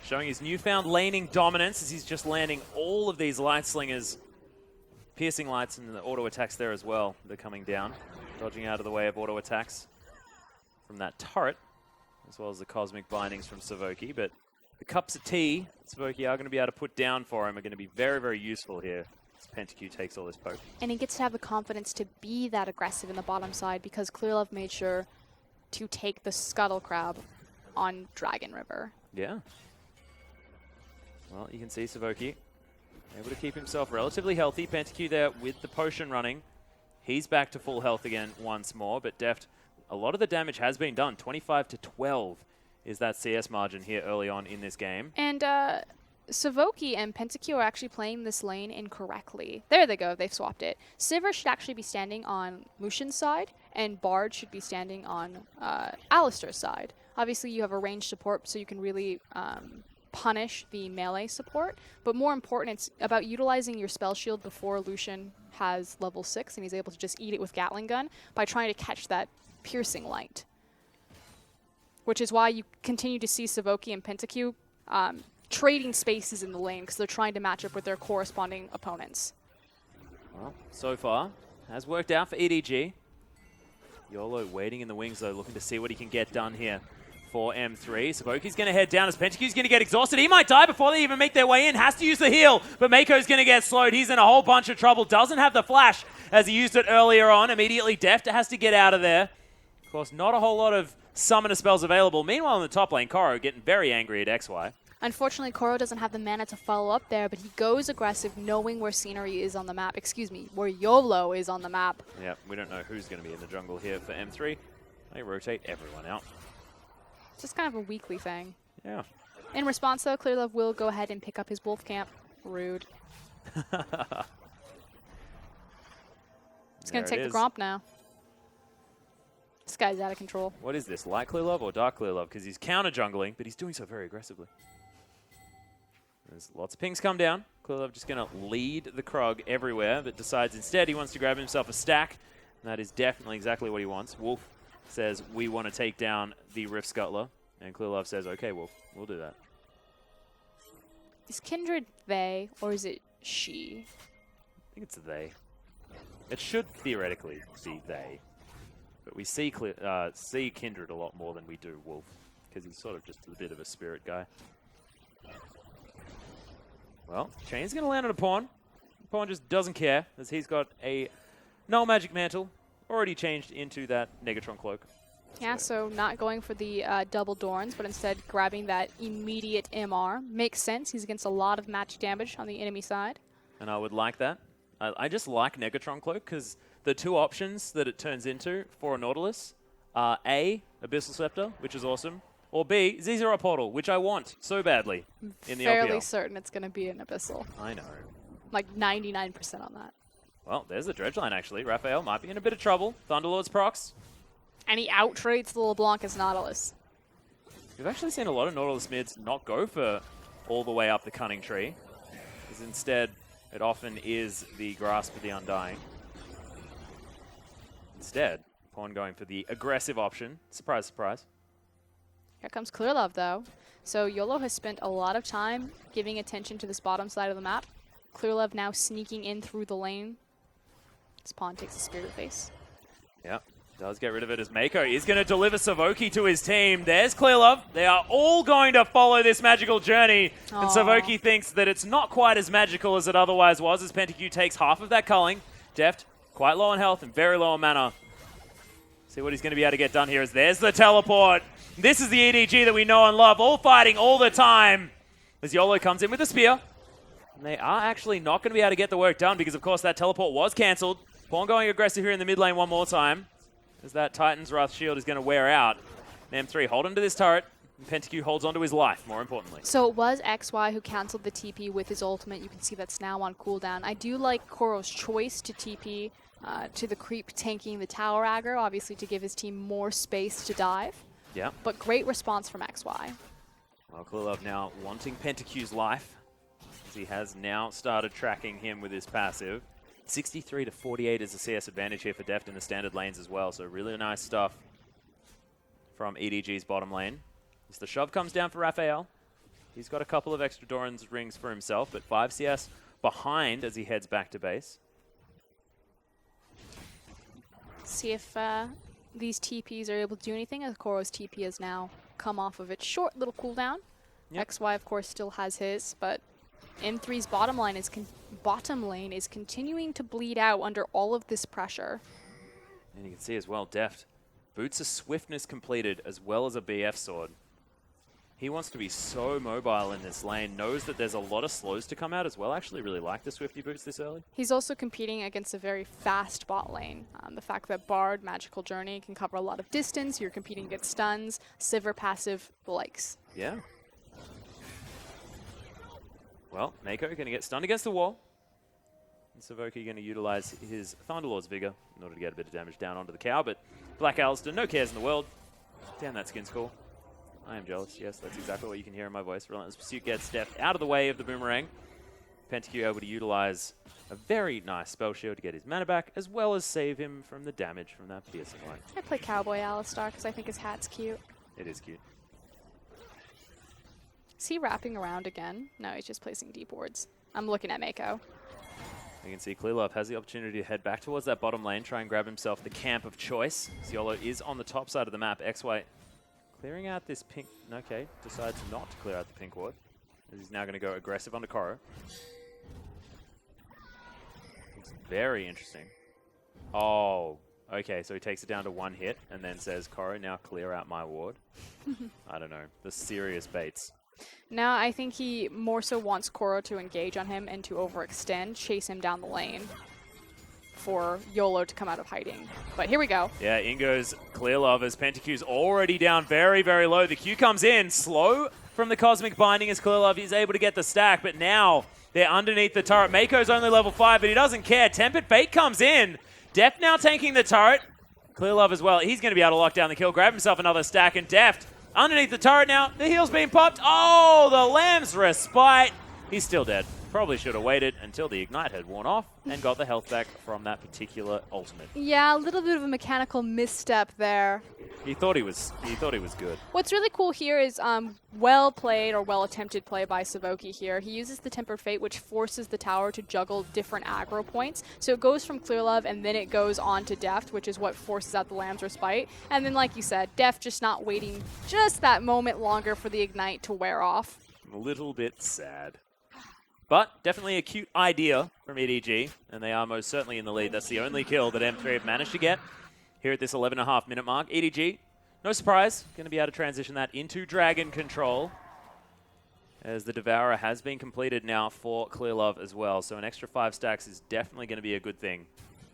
showing his newfound laning dominance as he's just landing all of these Light Slingers. Piercing lights and the auto attacks there as well. They're coming down, dodging out of the way of auto attacks from that turret, as well as the cosmic bindings from Savoki. But the cups of tea Savoki are going to be able to put down for him are going to be very, very useful here as PentaQ takes all this poke. And he gets to have the confidence to be that aggressive in the bottom side because Clearlove made sure to take the Scuttle Crab on Dragon River. Yeah. Well, you can see Savoki able to keep himself relatively healthy. PentaQ there with the potion running. He's back to full health again once more, but Deft, a lot of the damage has been done. 25 to 12 is that CS margin here early on in this game. And Savoki and PentaQ are actually playing this lane incorrectly. There they go, they've swapped it. Sivir should actually be standing on Lucian's side, and Bard should be standing on Alistar's side. Obviously, you have a ranged support, so you can really punish the melee support, but more important, it's about utilizing your spell shield before Lucian has level 6 and he's able to just eat it with Gatling gun by trying to catch that piercing light. Which is why you continue to see Savoki and PentaQ trading spaces in the lane because they're trying to match up with their corresponding opponents. Well, so far, has worked out for EDG. YOLO waiting in the wings though, looking to see what he can get done here for M3. Savoki's going to head down as PentaQ's going to get exhausted. He might die before they even make their way in. Has to use the heal, but Mako's going to get slowed. He's in a whole bunch of trouble. Doesn't have the flash as he used it earlier on. Immediately Deft has to get out of there. Of course, not a whole lot of summoner spells available. Meanwhile, in the top lane, Koro getting very angry at XY. Unfortunately, Koro doesn't have the mana to follow up there, but he goes aggressive knowing where scenery is on the map. Excuse me, where YOLO is on the map. Yeah, we don't know who's going to be in the jungle here for M3. They rotate everyone out. It's just kind of a weekly thing. Yeah. In response, though, Clearlove will go ahead and pick up his wolf camp. Rude. He's going to take the Gromp now. This guy's out of control. What is this, light Clearlove or dark Clearlove? Because he's counter jungling, but he's doing so very aggressively. There's lots of pings come down. Clearlove just going to lead the Krog everywhere, but decides instead he wants to grab himself a stack. And that is definitely exactly what he wants. Wolf says, we want to take down the Rift Scuttler. And Clearlove says, okay, Wolf, we'll do that. Is Kindred they, or is it she? I think it's they. It should theoretically be they. But we see Kindred a lot more than we do Wolf, because he's sort of just a bit of a spirit guy. Well, Chain's going to land on a Pawn. Pawn just doesn't care, as he's got a Null Magic Mantle already changed into that Negatron Cloak. Yeah, so not going for the double Dorns, but instead grabbing that immediate MR. Makes sense. He's against a lot of magic damage on the enemy side. And I would like that. I just like Negatron Cloak, because the two options that it turns into for a Nautilus are A, Abyssal Scepter, which is awesome, or B, Zezora Portal, which I want so badly in the Fairly LPL. certain it's going to be an Abyssal. I know. Like 99% on that. Well, there's the Dredge line, actually. Raphael might be in a bit of trouble. Thunderlord's procs. And he out-trades the LeBlanc as Nautilus. We've actually seen a lot of Nautilus mids not go for all the way up the Cunning Tree, because instead it often is the Grasp of the Undying. Instead, Pawn going for the aggressive option. Surprise, surprise. Here comes Clearlove, though. So YOLO has spent a lot of time giving attention to this bottom side of the map. Clearlove now sneaking in through the lane. This Pawn takes a Spirit Face. Yep, does get rid of it as Mako is going to deliver Savoki to his team. There's Clearlove. They are all going to follow this magical journey. Aww. And Savoki thinks that it's not quite as magical as it otherwise was, as PentaQ takes half of that culling. Deft, quite low on health and very low on mana. See what he's going to be able to get done here is there's the teleport. This is the EDG that we know and love, all fighting all the time. As YOLO comes in with a spear. And they are actually not going to be able to get the work done because, of course, that teleport was cancelled. Pawn going aggressive here in the mid lane one more time. As that Titan's Wrath shield is going to wear out. M3 hold onto this turret. And PentaQ holds onto his life, more importantly. So it was XY who cancelled the TP with his ultimate. You can see that's now on cooldown. I do like Koro's choice to TP to the creep tanking the tower aggro, obviously to give his team more space to dive. Yeah. But great response from XY. Well, Klilov now wanting PentaQ's life. As he has now started tracking him with his passive. 63 to 48 is a CS advantage here for Deft in the standard lanes as well. So really nice stuff from EDG's bottom lane. As the shove comes down for Raphael. He's got a couple of extra Doran's rings for himself, but 5 CS behind as he heads back to base. See if these TPs are able to do anything, as Koro's TP has now come off of its short little cooldown. Yep. XY, of course, still has his, but M3's bottom lane is continuing to bleed out under all of this pressure. And you can see as well, Deft boots a swiftness completed as well as a BF sword. He wants to be so mobile in this lane, knows that there's a lot of slows to come out as well. I actually really like the Swifty boots this early. He's also competing against a very fast bot lane. The fact that Bard, Magical Journey can cover a lot of distance, you're competing against stuns, Sivir passive, the likes. Yeah. Well, Mako going to get stunned against the wall. And Savoki going to utilize his Thunderlord's Vigor in order to get a bit of damage down onto the cow, but Black Alistair, no cares in the world. Damn that skin score. I am jealous. Yes, that's exactly what you can hear in my voice. Relentless Pursuit gets Deft out of the way of the boomerang. PentaQ able to utilize a very nice spell shield to get his mana back, as well as save him from the damage from that piercing line. I play Cowboy Alistar because I think his hat's cute. It is cute. Is he wrapping around again? No, he's just placing deep wards. I'm looking at Mako. You can see Klilov has the opportunity to head back towards that bottom lane, try and grab himself the camp of choice. YOLO is on the top side of the map. XY clearing out this pink. Okay, decides not to clear out the pink ward. As he's now going to go aggressive onto Koro. It's very interesting. Oh, okay, so he takes it down to one hit and then says, Koro, now clear out my ward. I don't know. The serious baits. Now I think he more so wants Koro to engage on him and to overextend, chase him down the lane for YOLO to come out of hiding. But here we go. Yeah, in goes Klilov as PentaQ's already down very, very low. The Q comes in, slow from the Cosmic Binding as Klilov is able to get the stack, but now they're underneath the turret. Mako's only level 5, but he doesn't care. Tempered Fate comes in. Deft now tanking the turret. Klilov as well. He's going to be able to lock down the kill, grab himself another stack, and Deft underneath the turret now. The heal's being popped. Oh, the Lamb's Respite. He's still dead. Probably should have waited until the Ignite had worn off and got the health back from that particular ultimate. Yeah, a little bit of a mechanical misstep there. He thought he was good. What's really cool here is well played or well attempted play by Savoki here. He uses the Tempered Fate, which forces the tower to juggle different aggro points. So it goes from Clearlove and then it goes on to Deft, which is what forces out the Lamb's Respite. And then, like you said, Deft just not waiting just that moment longer for the Ignite to wear off. A little bit sad. But definitely a cute idea from EDG, and they are most certainly in the lead. That's the only kill that M3 have managed to get here at this 11.5 minute mark. EDG, no surprise, going to be able to transition that into Dragon Control, as the Devourer has been completed now for Clearlove as well. So an extra 5 stacks is definitely going to be a good thing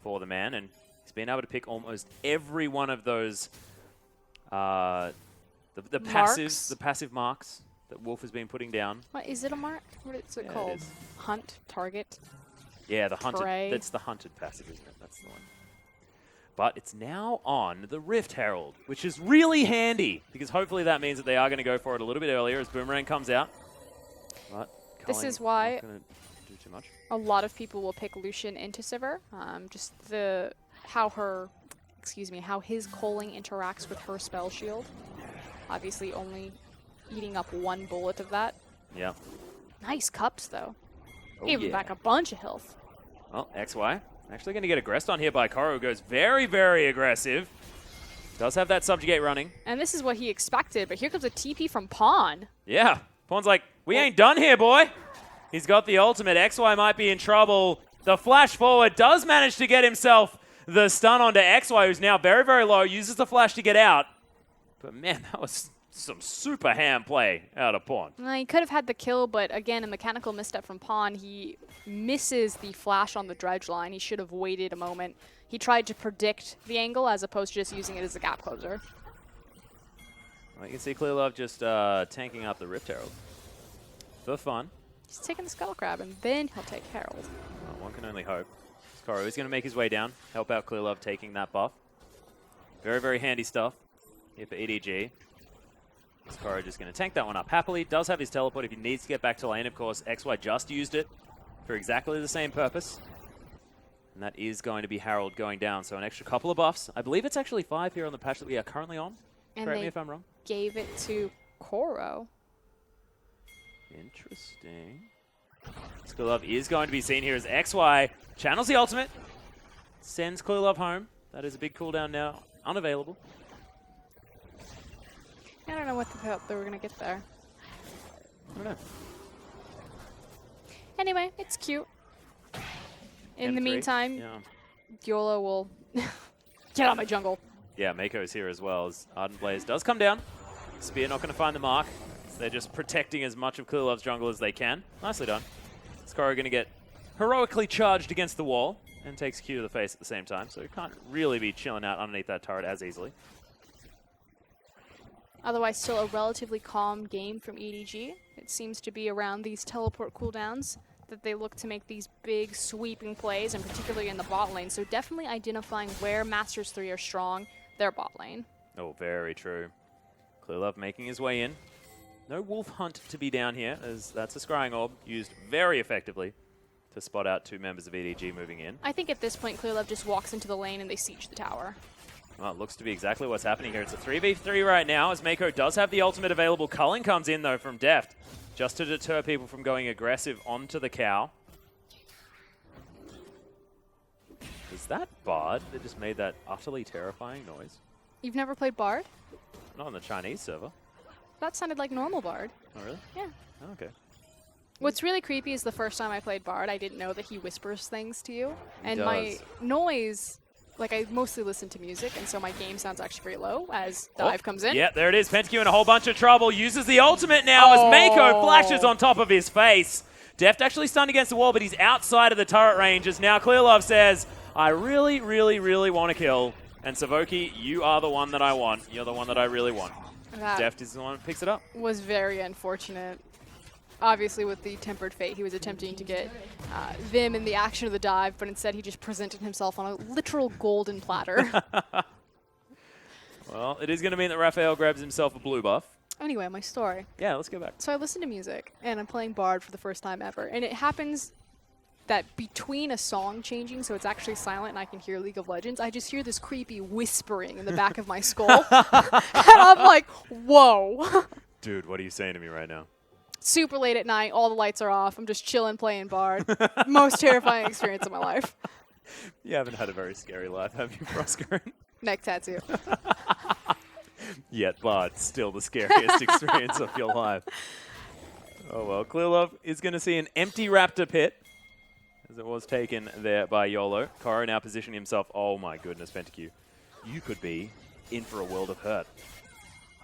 for the man, and he's been able to pick almost every one of those the passive marks that Wolf has been putting down. What is it, a mark? What is it called? It is. Hunt, target. Yeah, the hunted. Prey. That's the hunted passive, isn't it? That's the one. But it's now on the Rift Herald, which is really handy because hopefully that means that they are going to go for it a little bit earlier as Boomerang comes out. But This is why not gonna do too much. a lot of people will pick Lucian into Sivir. Just how his culling interacts with her spell shield. Obviously, only eating up one bullet of that. Yeah. Nice cups, though. Oh, Gave him yeah. back a bunch of health. Well, XY actually going to get aggressed on here by Koro. Goes very, very aggressive. Does have that subjugate running. And this is what he expected, but here comes a TP from Pawn. Yeah. Pawn's like, we ain't done here, boy. He's got the ultimate. XY might be in trouble. The flash forward does manage to get himself the stun onto XY, who's now very, very low, uses the flash to get out. But man, that was some super ham play out of Pawn. He could have had the kill, but again, a mechanical misstep from Pawn. He misses the flash on the dredge line. He should have waited a moment. He tried to predict the angle as opposed to just using it as a gap closer. Well, you can see Clearlove just tanking up the Rift Herald. For fun. He's taking the Skull Crab, and then he'll take Herald. Well, one can only hope. Skoro is going to make his way down, help out Clearlove taking that buff. Very, very handy stuff here for EDG. Skoro just going to tank that one up happily. Does have his teleport if he needs to get back to lane, of course. XY just used it for exactly the same purpose. And that is going to be Herald going down, so an extra couple of buffs. I believe it's actually 5 here on the patch that we are currently on. And Correct me if I'm wrong. Gave it to Koro. Interesting. Clearlove is going to be seen here as XY channels the ultimate, sends Clearlove home. That is a big cooldown now, unavailable. I don't know what they were going to get there. I don't know. Anyway, it's cute. In the M3, meantime, yeah. YOLO will get out of my jungle. Yeah, Mako's here as well as Ardent Blaze does come down. Spear not going to find the mark. So they're just protecting as much of Clearlove's jungle as they can. Nicely done. Skoro going to get heroically charged against the wall and takes Q to the face at the same time. So he can't really be chilling out underneath that turret as easily. Otherwise, still a relatively calm game from EDG. It seems to be around these teleport cooldowns that they look to make these big sweeping plays, and particularly in the bot lane. So definitely identifying where Masters 3 are strong, their bot lane. Oh, very true. Clearlove making his way in. No Wolf Hunt to be down here, as that's a Scrying Orb used very effectively to spot out 2 members of EDG moving in. I think at this point, Clearlove just walks into the lane and they siege the tower. Well, it looks to be exactly what's happening here. It's a 3v3 right now, as Mako does have the ultimate available. Culling comes in, though, from Deft, just to deter people from going aggressive onto the cow. Is that Bard that just made that utterly terrifying noise? You've never played Bard? Not on the Chinese server. That sounded like normal Bard. Oh, really? Yeah. Oh, okay. What's really creepy is the first time I played Bard, I didn't know that he whispers things to you. He And my does. noise, like I mostly listen to music, and so my game sounds actually very low as Dive comes in. Yeah, there it is. Pentakill in a whole bunch of trouble. Uses the ultimate now as Mako flashes on top of his face. Deft actually stunned against the wall, but he's outside of the turret range as now Clearlove says, I really, really, really want to kill. And Savoki, you are the one that I want. You're the one that I really want. That Deft is the one that picks it up. was very unfortunate. Obviously, with the Tempered Fate, he was attempting to get them in the action of the dive, but instead he just presented himself on a literal golden platter. Well, it is going to mean that Raphael grabs himself a blue buff. Anyway, my story. Yeah, let's go back. So I listen to music, and I'm playing Bard for the first time ever. And it happens that between a song changing, so it's actually silent and I can hear League of Legends, I just hear this creepy whispering in the back of my skull. And I'm like, whoa. Dude, what are you saying to me right now? Super late at night, all the lights are off. I'm just chilling, playing Bard. Most terrifying experience of my life. You haven't had a very scary life, have you, Proskeren? Neck tattoo. Yet, but still the scariest experience of your life. Oh well, Clearlove is going to see an empty Raptor pit, as it was taken there by YOLO. Koro now positioning himself. Oh my goodness, Pentakill. You could be in for a world of hurt.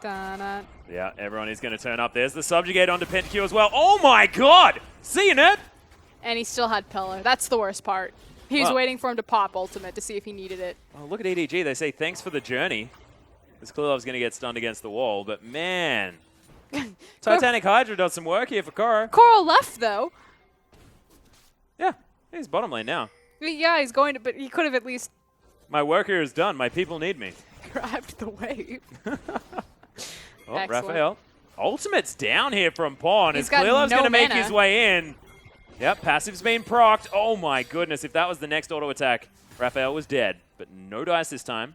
Dun-dun. Yeah, everyone is going to turn up. There's the subjugate onto Pentakill as well. Oh my god! Seeing it! And he still had Pillar. That's the worst part. He was Well- waiting for him to pop ultimate to see if he needed it. Oh, look at EDG. They say thanks for the journey. This Clearlove's going to get stunned against the wall, but man. Titanic Hydra does some work here for Koro. Koro left, though. Yeah, he's bottom lane now. Yeah, he's going to, but he could have at least My work here is done. My people need me. grabbed the wave. Oh, Excellent. Raphael. Ultimate's down here from Pawn He's as got Clearlove's no going to make mana. his way in. Yep, passive's been procced. Oh my goodness, if that was the next auto attack, Raphael was dead. But no dice this time.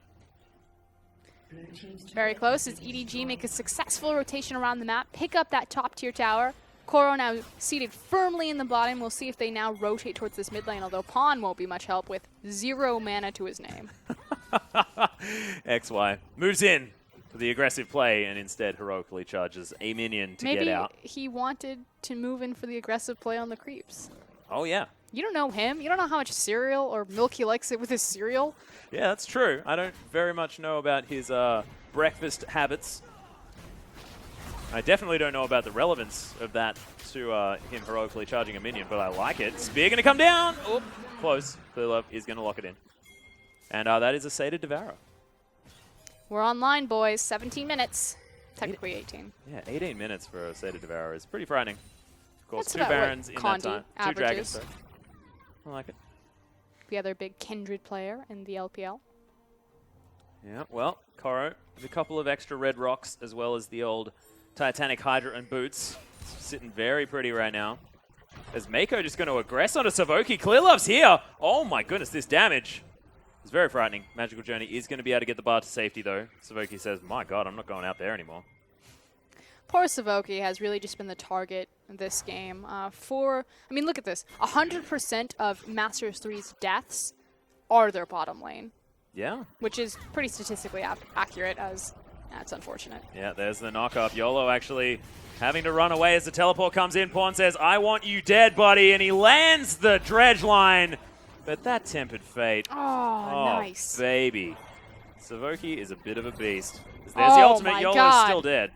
Very close as EDG make a successful rotation around the map, pick up that top tier tower. Koro now seated firmly in the bottom. We'll see if they now rotate towards this mid lane, although Pawn won't be much help with 0 mana to his name. XY moves in for the aggressive play and instead heroically charges a minion to Maybe get out. he wanted to move in for the aggressive play on the creeps. Oh yeah, You don't know him. You don't know how much cereal or milk he likes it with his cereal. Yeah, that's true. I don't very much know about his breakfast habits. I definitely don't know about the relevance of that to him heroically charging a minion, but I like it. Spear going to come down. Oop, close. Clearlove is going to lock it in. And that is a Sated Devourer. We're online, boys. 17 minutes. Technically 18. Yeah, 18 minutes for a Sated Devourer is pretty frightening. Of course, That's 2 about what Barons in that Condi time. 2 averages. Dragons, sorry. I like it. The other big Kindred player in the LPL. Yeah, well, Koro with a couple of extra red rocks as well as the old Titanic Hydra and boots. Sitting very pretty right now. As Mako just going to aggress onto Savoki. Clearlove's here. Oh my goodness, this damage is very frightening. Magical Journey is going to be able to get the bar to safety though. Savoki says, my god, I'm not going out there anymore. Poor Savoki has really just been the target this game. I mean, look at this. 100% of Masters 3's deaths are their bottom lane, Yeah. which is pretty statistically accurate, as that's unfortunate. Yeah, there's the knock-up. YOLO actually having to run away as the teleport comes in. Pawn says, I want you dead, buddy, and he lands the dredge line. But that tempered fate. Oh, nice. Baby. Savoki is a bit of a beast. There's the ultimate. my YOLO's God. still dead.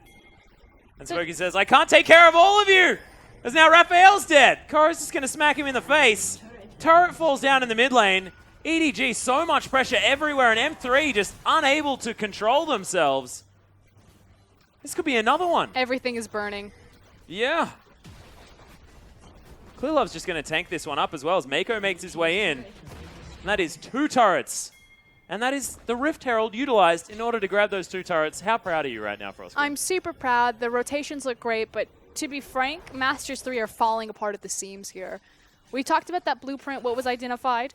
And Savoki says, I can't take care of all of you! As now Raphael's dead. Koro's just going to smack him in the face. Turret falls down in the mid lane. EDG, so much pressure everywhere, and M3 just unable to control themselves. This could be another one. Everything is burning. Yeah. Clearlove's just going to tank this one up as well as Mako makes his way in. And that is 2 turrets. And that is the Rift Herald utilized in order to grab those 2 turrets. How proud are you right now, Frosty? I'm super proud. The rotations look great, but to be frank, Masters 3 are falling apart at the seams here. We talked about that blueprint, what was identified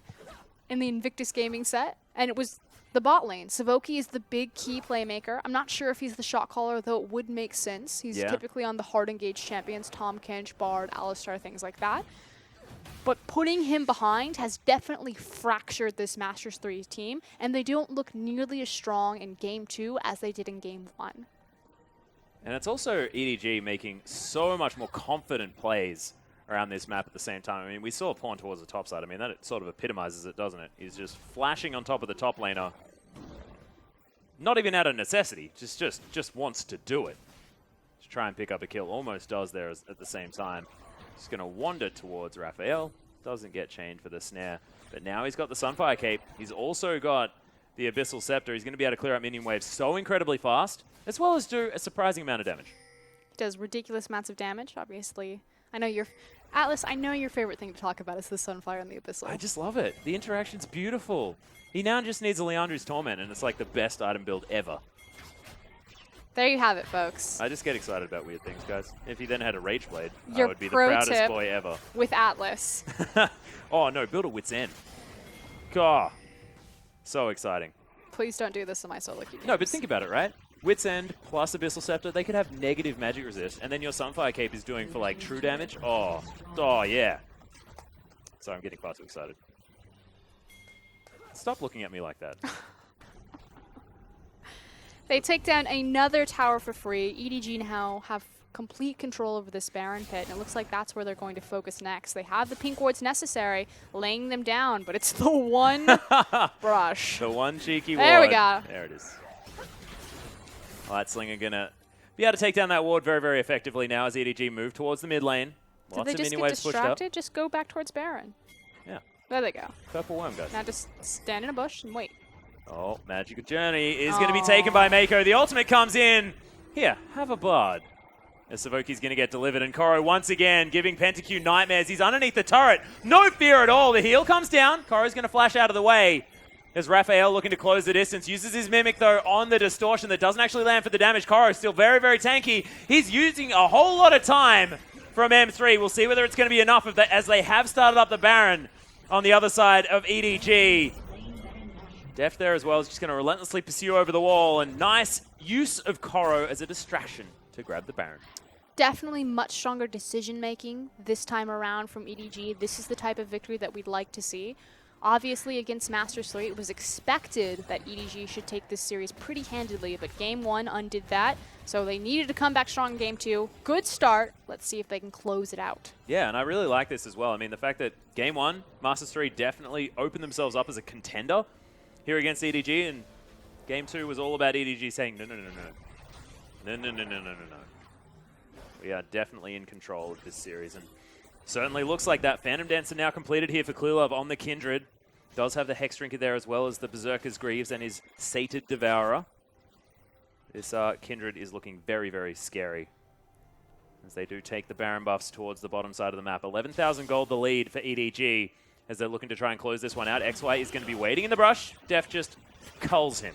in the Invictus Gaming set, and it was the bot lane. Savoki is the big key playmaker. I'm not sure if he's the shot caller, though it would make sense. He's typically on the hard engaged champions, Tom Kench, Bard, Alistar, things like that. But putting him behind has definitely fractured this Masters 3 team, and they don't look nearly as strong in Game 2 as they did in Game 1. And it's also EDG making so much more confident plays around this map at the same time. I mean, we saw Pawn towards the top side. I mean, that sort of epitomizes it, doesn't it? He's just flashing on top of the top laner. Not even out of necessity, just wants to do it. To try and pick up a kill. Almost does there at the same time. Just going to wander towards Raphael. Doesn't get chained for the snare. But now he's got the Sunfire Cape. He's also got the Abyssal Scepter. He's going to be able to clear out minion waves so incredibly fast, as well as do a surprising amount of damage. He does ridiculous amounts of damage, obviously. I know Atlas, I know your favorite thing to talk about is the Sunfire and the Abyssal. I just love it. The interaction's beautiful. He now just needs a Leandru's Torment, and it's like the best item build ever. There you have it, folks. I just get excited about weird things, guys. If he then had a Rage Blade, I Your would be the pro proudest tip boy ever. with Atlas. Oh, no, build a Wit's End. God. So exciting. Please don't do this in my solo queue. No, but think about it, right? Wit's End plus Abyssal Scepter, they could have negative magic resist, and then your Sunfire Cape is doing for, like, true damage. Oh, yeah. Sorry, I'm getting far too excited. Stop looking at me like that. They take down another tower for free. EDG now have complete control over this Baron pit, and it looks like that's where they're going to focus next. They have the pink wards necessary, laying them down, but it's the one brush. The one cheeky ward. There we go. There it is. Light Slinger gonna be able to take down that ward very, very effectively now as EDG move towards the mid lane. Did Lots they of just mini get waves pushed up. distracted? Just go back towards Baron. Yeah. There they go. Purple worm, guys. Now just stand in a bush and wait. Oh, Magical Journey is going to be taken by Mako. The ultimate comes in. Here, have a Bard. As Savoki's going to get delivered, and Koro once again giving PentaQ nightmares. He's underneath the turret. No fear at all. The heal comes down. Koro's going to flash out of the way. As Raphael looking to close the distance. Uses his Mimic, though, on the distortion that doesn't actually land for the damage. Koro still very, very tanky. He's using a whole lot of time from M3. We'll see whether it's going to be enough of that as they have started up the Baron on the other side of EDG. Deft there as well is just going to relentlessly pursue over the wall. And nice use of Koro as a distraction to grab the Baron. Definitely much stronger decision making this time around from EDG. This is the type of victory that we'd like to see. Obviously, against Masters 3, it was expected that EDG should take this series pretty handedly, but Game 1 undid that, so they needed to come back strong in Game 2. Good start. Let's see if they can close it out. Yeah, and I really like this as well. I mean, the fact that Game 1, Masters 3 definitely opened themselves up as a contender here against EDG, and Game 2 was all about EDG saying, no, no, no, no, no, no, no, no, no, no, no. We are definitely in control of this series, and certainly looks like that. Phantom Dancer now completed here for Clearlove on the Kindred. Does have the Hex Drinker there as well as the Berserker's Greaves and his Sated Devourer. This Kindred is looking very, very scary as they do take the Baron buffs towards the bottom side of the map. 11,000 gold the lead for EDG as they're looking to try and close this one out. XY is going to be waiting in the brush. Def just culls him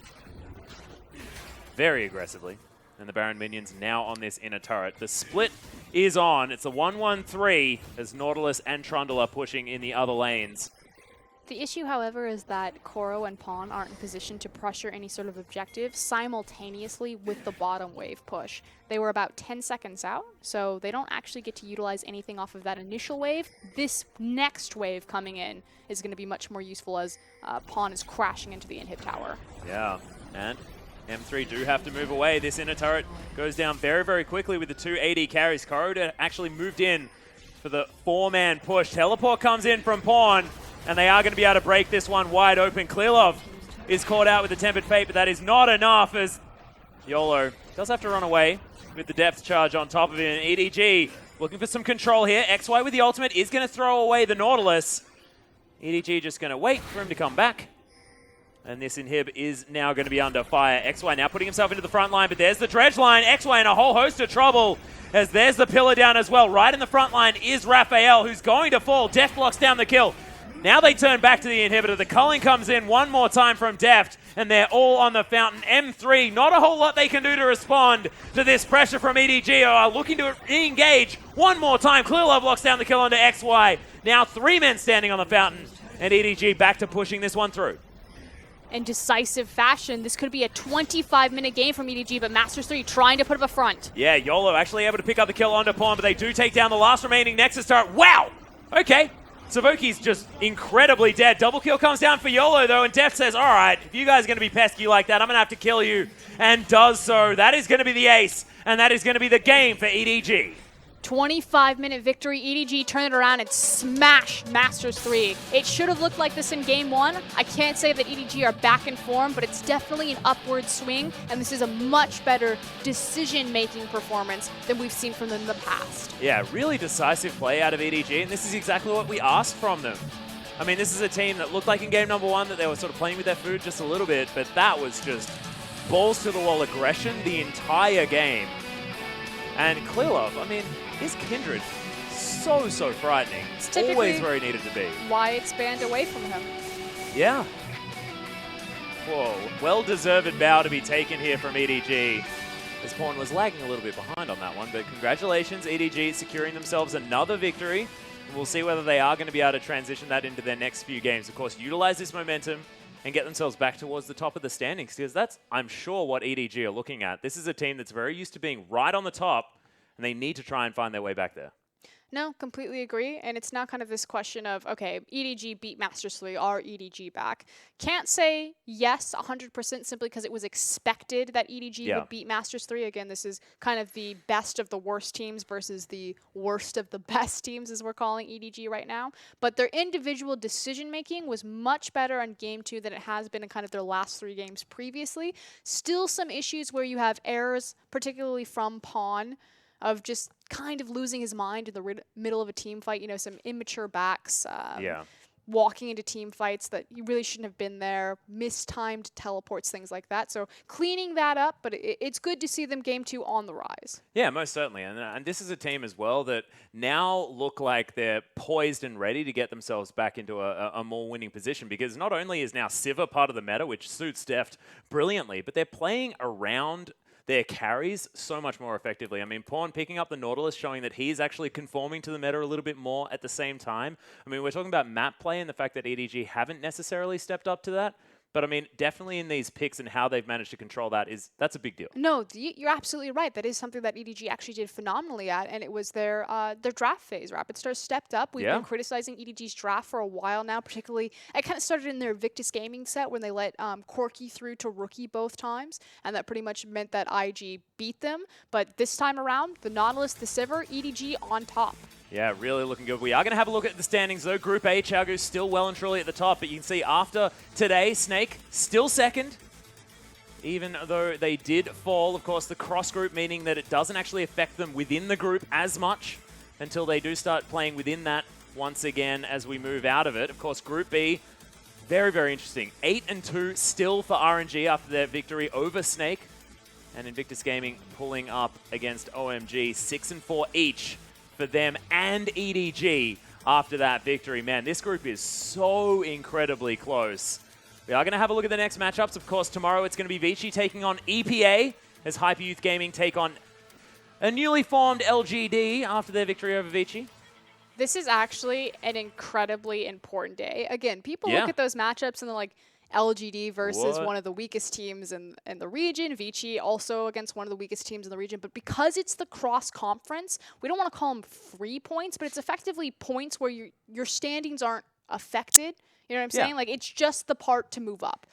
very aggressively. And the Baron minions now on this inner turret. The split is on. It's a 1-1-3 as Nautilus and Trundle are pushing in the other lanes. The issue, however, is that Koro and Pawn aren't in position to pressure any sort of objective simultaneously with the bottom wave push. They were about 10 seconds out, so they don't actually get to utilize anything off of that initial wave. This next wave coming in is going to be much more useful as Pawn is crashing into the inhib tower. Yeah, and M3 do have to move away. This inner turret goes down very, very quickly with the 2 AD carries. Koro actually moved in for the 4-man push. Teleport comes in from Pawn, and they are going to be able to break this one wide open. Clearlove is caught out with the Tempered Fate, but that is not enough as YOLO does have to run away with the depth charge on top of him. And EDG looking for some control here. XY with the ultimate is going to throw away the Nautilus. EDG just going to wait for him to come back. And this inhib is now going to be under fire. XY now putting himself into the front line, but there's the dredge line. XY in a whole host of trouble as there's the pillar down as well. Right in the front line is Raphael, who's going to fall. Deft blocks down the kill. Now they turn back to the inhibitor. The culling comes in one more time from Deft, and they're all on the fountain. M3, not a whole lot they can do to respond to this pressure from EDG, who are looking to re-engage one more time. Clearlove locks down the kill onto XY. Now 3 men standing on the fountain, and EDG back to pushing this one through. In decisive fashion, this could be a 25-minute game from EDG, but Masters 3 trying to put up a front. Yeah, YOLO actually able to pick up the kill onto Pawn, but they do take down the last remaining Nexus turret. Wow! Okay. Savoki's just incredibly dead. Double kill comes down for YOLO, though, and Deft says, all right, if you guys are going to be pesky like that, I'm going to have to kill you, and does so. That is going to be the ace, and that is going to be the game for EDG. 25-minute victory. EDG turn it around and smash Masters 3. It should have looked like this in Game 1. I can't say that EDG are back in form, but it's definitely an upward swing, and this is a much better decision-making performance than we've seen from them in the past. Yeah, really decisive play out of EDG, and this is exactly what we asked from them. I mean, this is a team that looked like in game number 1 that they were sort of playing with their food just a little bit, but that was just balls-to-the-wall aggression the entire game. And Clearlove, I mean, his Kindred, so frightening. It's always where he needed to be. Why expand away from him? Yeah. Whoa, well-deserved bow to be taken here from EDG. As Pawn was lagging a little bit behind on that one, but congratulations, EDG, securing themselves another victory. We'll see whether they are going to be able to transition that into their next few games. Of course, utilize this momentum and get themselves back towards the top of the standings, because that's, I'm sure, what EDG are looking at. This is a team that's very used to being right on the top, and they need to try and find their way back there. No, completely agree. And it's now kind of this question of, okay, EDG beat Masters 3, are EDG back? Can't say yes 100% simply because it was expected that EDG would beat Masters 3. Again, this is kind of the best of the worst teams versus the worst of the best teams, as we're calling EDG right now. But their individual decision-making was much better on Game 2 than it has been in kind of their last 3 games previously. Still some issues where you have errors, particularly from Pawn, of just kind of losing his mind in the middle of a team fight. You know, some immature backs, walking into team fights that you really shouldn't have been there, mistimed teleports, things like that. So cleaning that up, but it's good to see them Game 2 on the rise. Yeah, most certainly. And this is a team as well that now look like they're poised and ready to get themselves back into a more winning position, because not only is now Sivir part of the meta, which suits Deft brilliantly, but they're playing around their carries so much more effectively. I mean, Pawn picking up the Nautilus, showing that he's actually conforming to the meta a little bit more at the same time. I mean, we're talking about map play and the fact that EDG haven't necessarily stepped up to that, But I mean, definitely in these picks and how they've managed to control that's a big deal. No, you're absolutely right. That is something that EDG actually did phenomenally at, and it was their draft phase. Rapid Stars stepped up. We've been criticizing EDG's draft for a while now, particularly. It kind of started in their Victus Gaming set when they let Corky through to rookie both times, and that pretty much meant that IG beat them. But this time around, the Nautilus, the Sivir, EDG on top. Yeah, really looking good. We are going to have a look at the standings, though. Group A, Chaogu's still well and truly at the top, but you can see after today, Snake still second, even though they did fall. Of course, the cross group, meaning that it doesn't actually affect them within the group as much until they do start playing within that once again as we move out of it. Of course, Group B, very, very interesting. 8-2 still for RNG after their victory over Snake. And Invictus Gaming pulling up against OMG, 6-4 each for them and EDG after that victory. Man, this group is so incredibly close. We are going to have a look at the next matchups. Of course, tomorrow it's going to be Vici taking on EPA as Hyper Youth Gaming take on a newly formed LGD after their victory over Vici. This is actually an incredibly important day. Again, people look at those matchups and they're like, LGD versus one of the weakest teams in the region. Vici also against one of the weakest teams in the region. But because it's the cross-conference, we don't want to call them free points, but it's effectively points where your standings aren't affected. You know what I'm saying? Like, it's just the part to move up.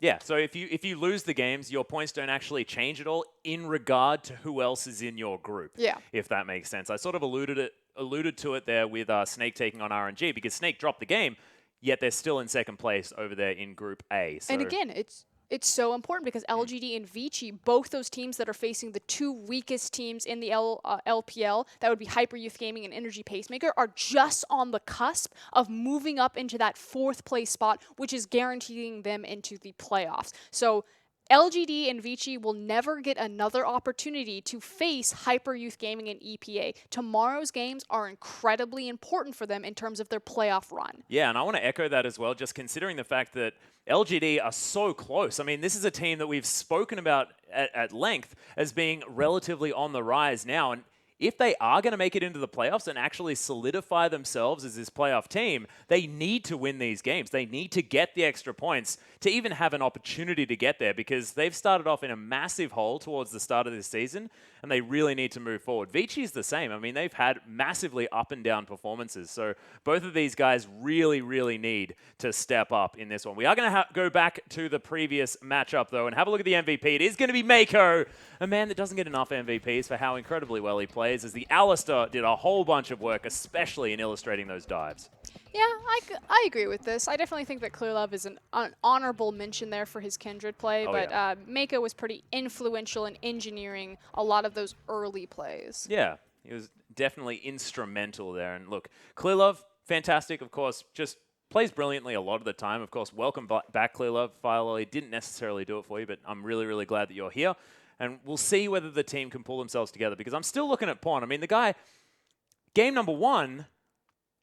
Yeah, so if you lose the games, your points don't actually change at all in regard to who else is in your group. Yeah. If that makes sense. I sort of alluded to it there with Snake taking on RNG because Snake dropped the game, yet they're still in second place over there in Group A. So. And again, it's so important because LGD and Vici, both those teams that are facing the two weakest teams in the LPL, that would be Hyper Youth Gaming and Energy Pacemaker, are just on the cusp of moving up into that 4th place spot, which is guaranteeing them into the playoffs. So LGD and Vici will never get another opportunity to face Hyper Youth Gaming and EPA. Tomorrow's games are incredibly important for them in terms of their playoff run. Yeah, and I want to echo that as well, just considering the fact that LGD are so close. I mean, this is a team that we've spoken about at length as being relatively on the rise now. And if they are going to make it into the playoffs and actually solidify themselves as this playoff team, they need to win these games. They need to get the extra points to even have an opportunity to get there because they've started off in a massive hole towards the start of this season and they really need to move forward. Vici is the same. I mean, they've had massively up and down performances. So both of these guys really, really need to step up in this one. We are going to go back to the previous matchup, though, and have a look at the MVP. It is going to be Mako, a man that doesn't get enough MVPs for how incredibly well he plays, as the Alistair did a whole bunch of work, especially in illustrating those dives. Yeah, I agree with this. I definitely think that Clearlove is an honorable mention there for his Kindred play, Mako was pretty influential in engineering a lot of those early plays. Yeah, he was definitely instrumental there. And look, Clearlove, fantastic, of course, just plays brilliantly a lot of the time. Of course, welcome back, Clearlove. Firelily didn't necessarily do it for you, but I'm really, really glad that you're here. And we'll see whether the team can pull themselves together because I'm still looking at Pawn. I mean, the guy, game number 1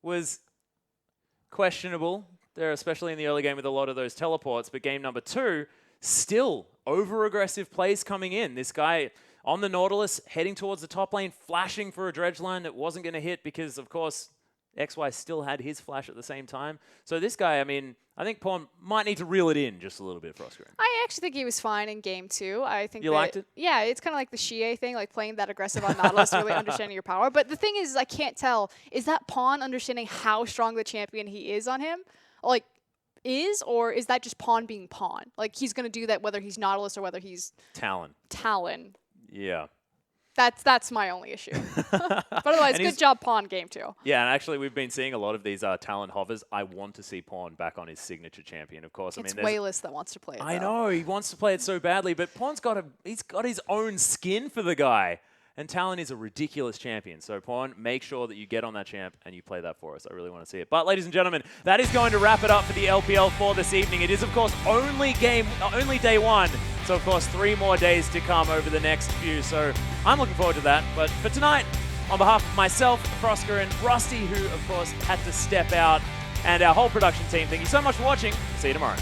was questionable there, especially in the early game with a lot of those teleports. But game number 2, still over-aggressive plays coming in. This guy on the Nautilus heading towards the top lane, flashing for a dredge line that wasn't going to hit because, of course, XY still had his flash at the same time. So this guy, I mean, I think Pawn might need to reel it in just a little bit for Oscar. I actually think he was fine in game 2. I think you liked it? Yeah, it's kind of like the Shie thing, like playing that aggressive on Nautilus, really understanding your power. But the thing is, I can't tell, is that Pawn understanding how strong the champion he is on him? Like, or is that just Pawn being Pawn? Like, he's going to do that whether he's Nautilus or whether he's Talon. Yeah. That's my only issue. But otherwise, good job, Pawn, game 2. Yeah, and actually, we've been seeing a lot of these Talon hovers. I want to see Pawn back on his signature champion, of course. It's Wayless that wants to play it, I know, he wants to play it so badly, but Pawn's got he's got his own skin for the guy. And Talon is a ridiculous champion. So, Pawn, make sure that you get on that champ and you play that for us. I really want to see it. But, ladies and gentlemen, that is going to wrap it up for the LPL for this evening. It is, of course, only day 1. So, of course, 3 more days to come over the next few. So, I'm looking forward to that. But for tonight, on behalf of myself, Frosker, and Rusty, who, of course, had to step out, and our whole production team, thank you so much for watching. See you tomorrow.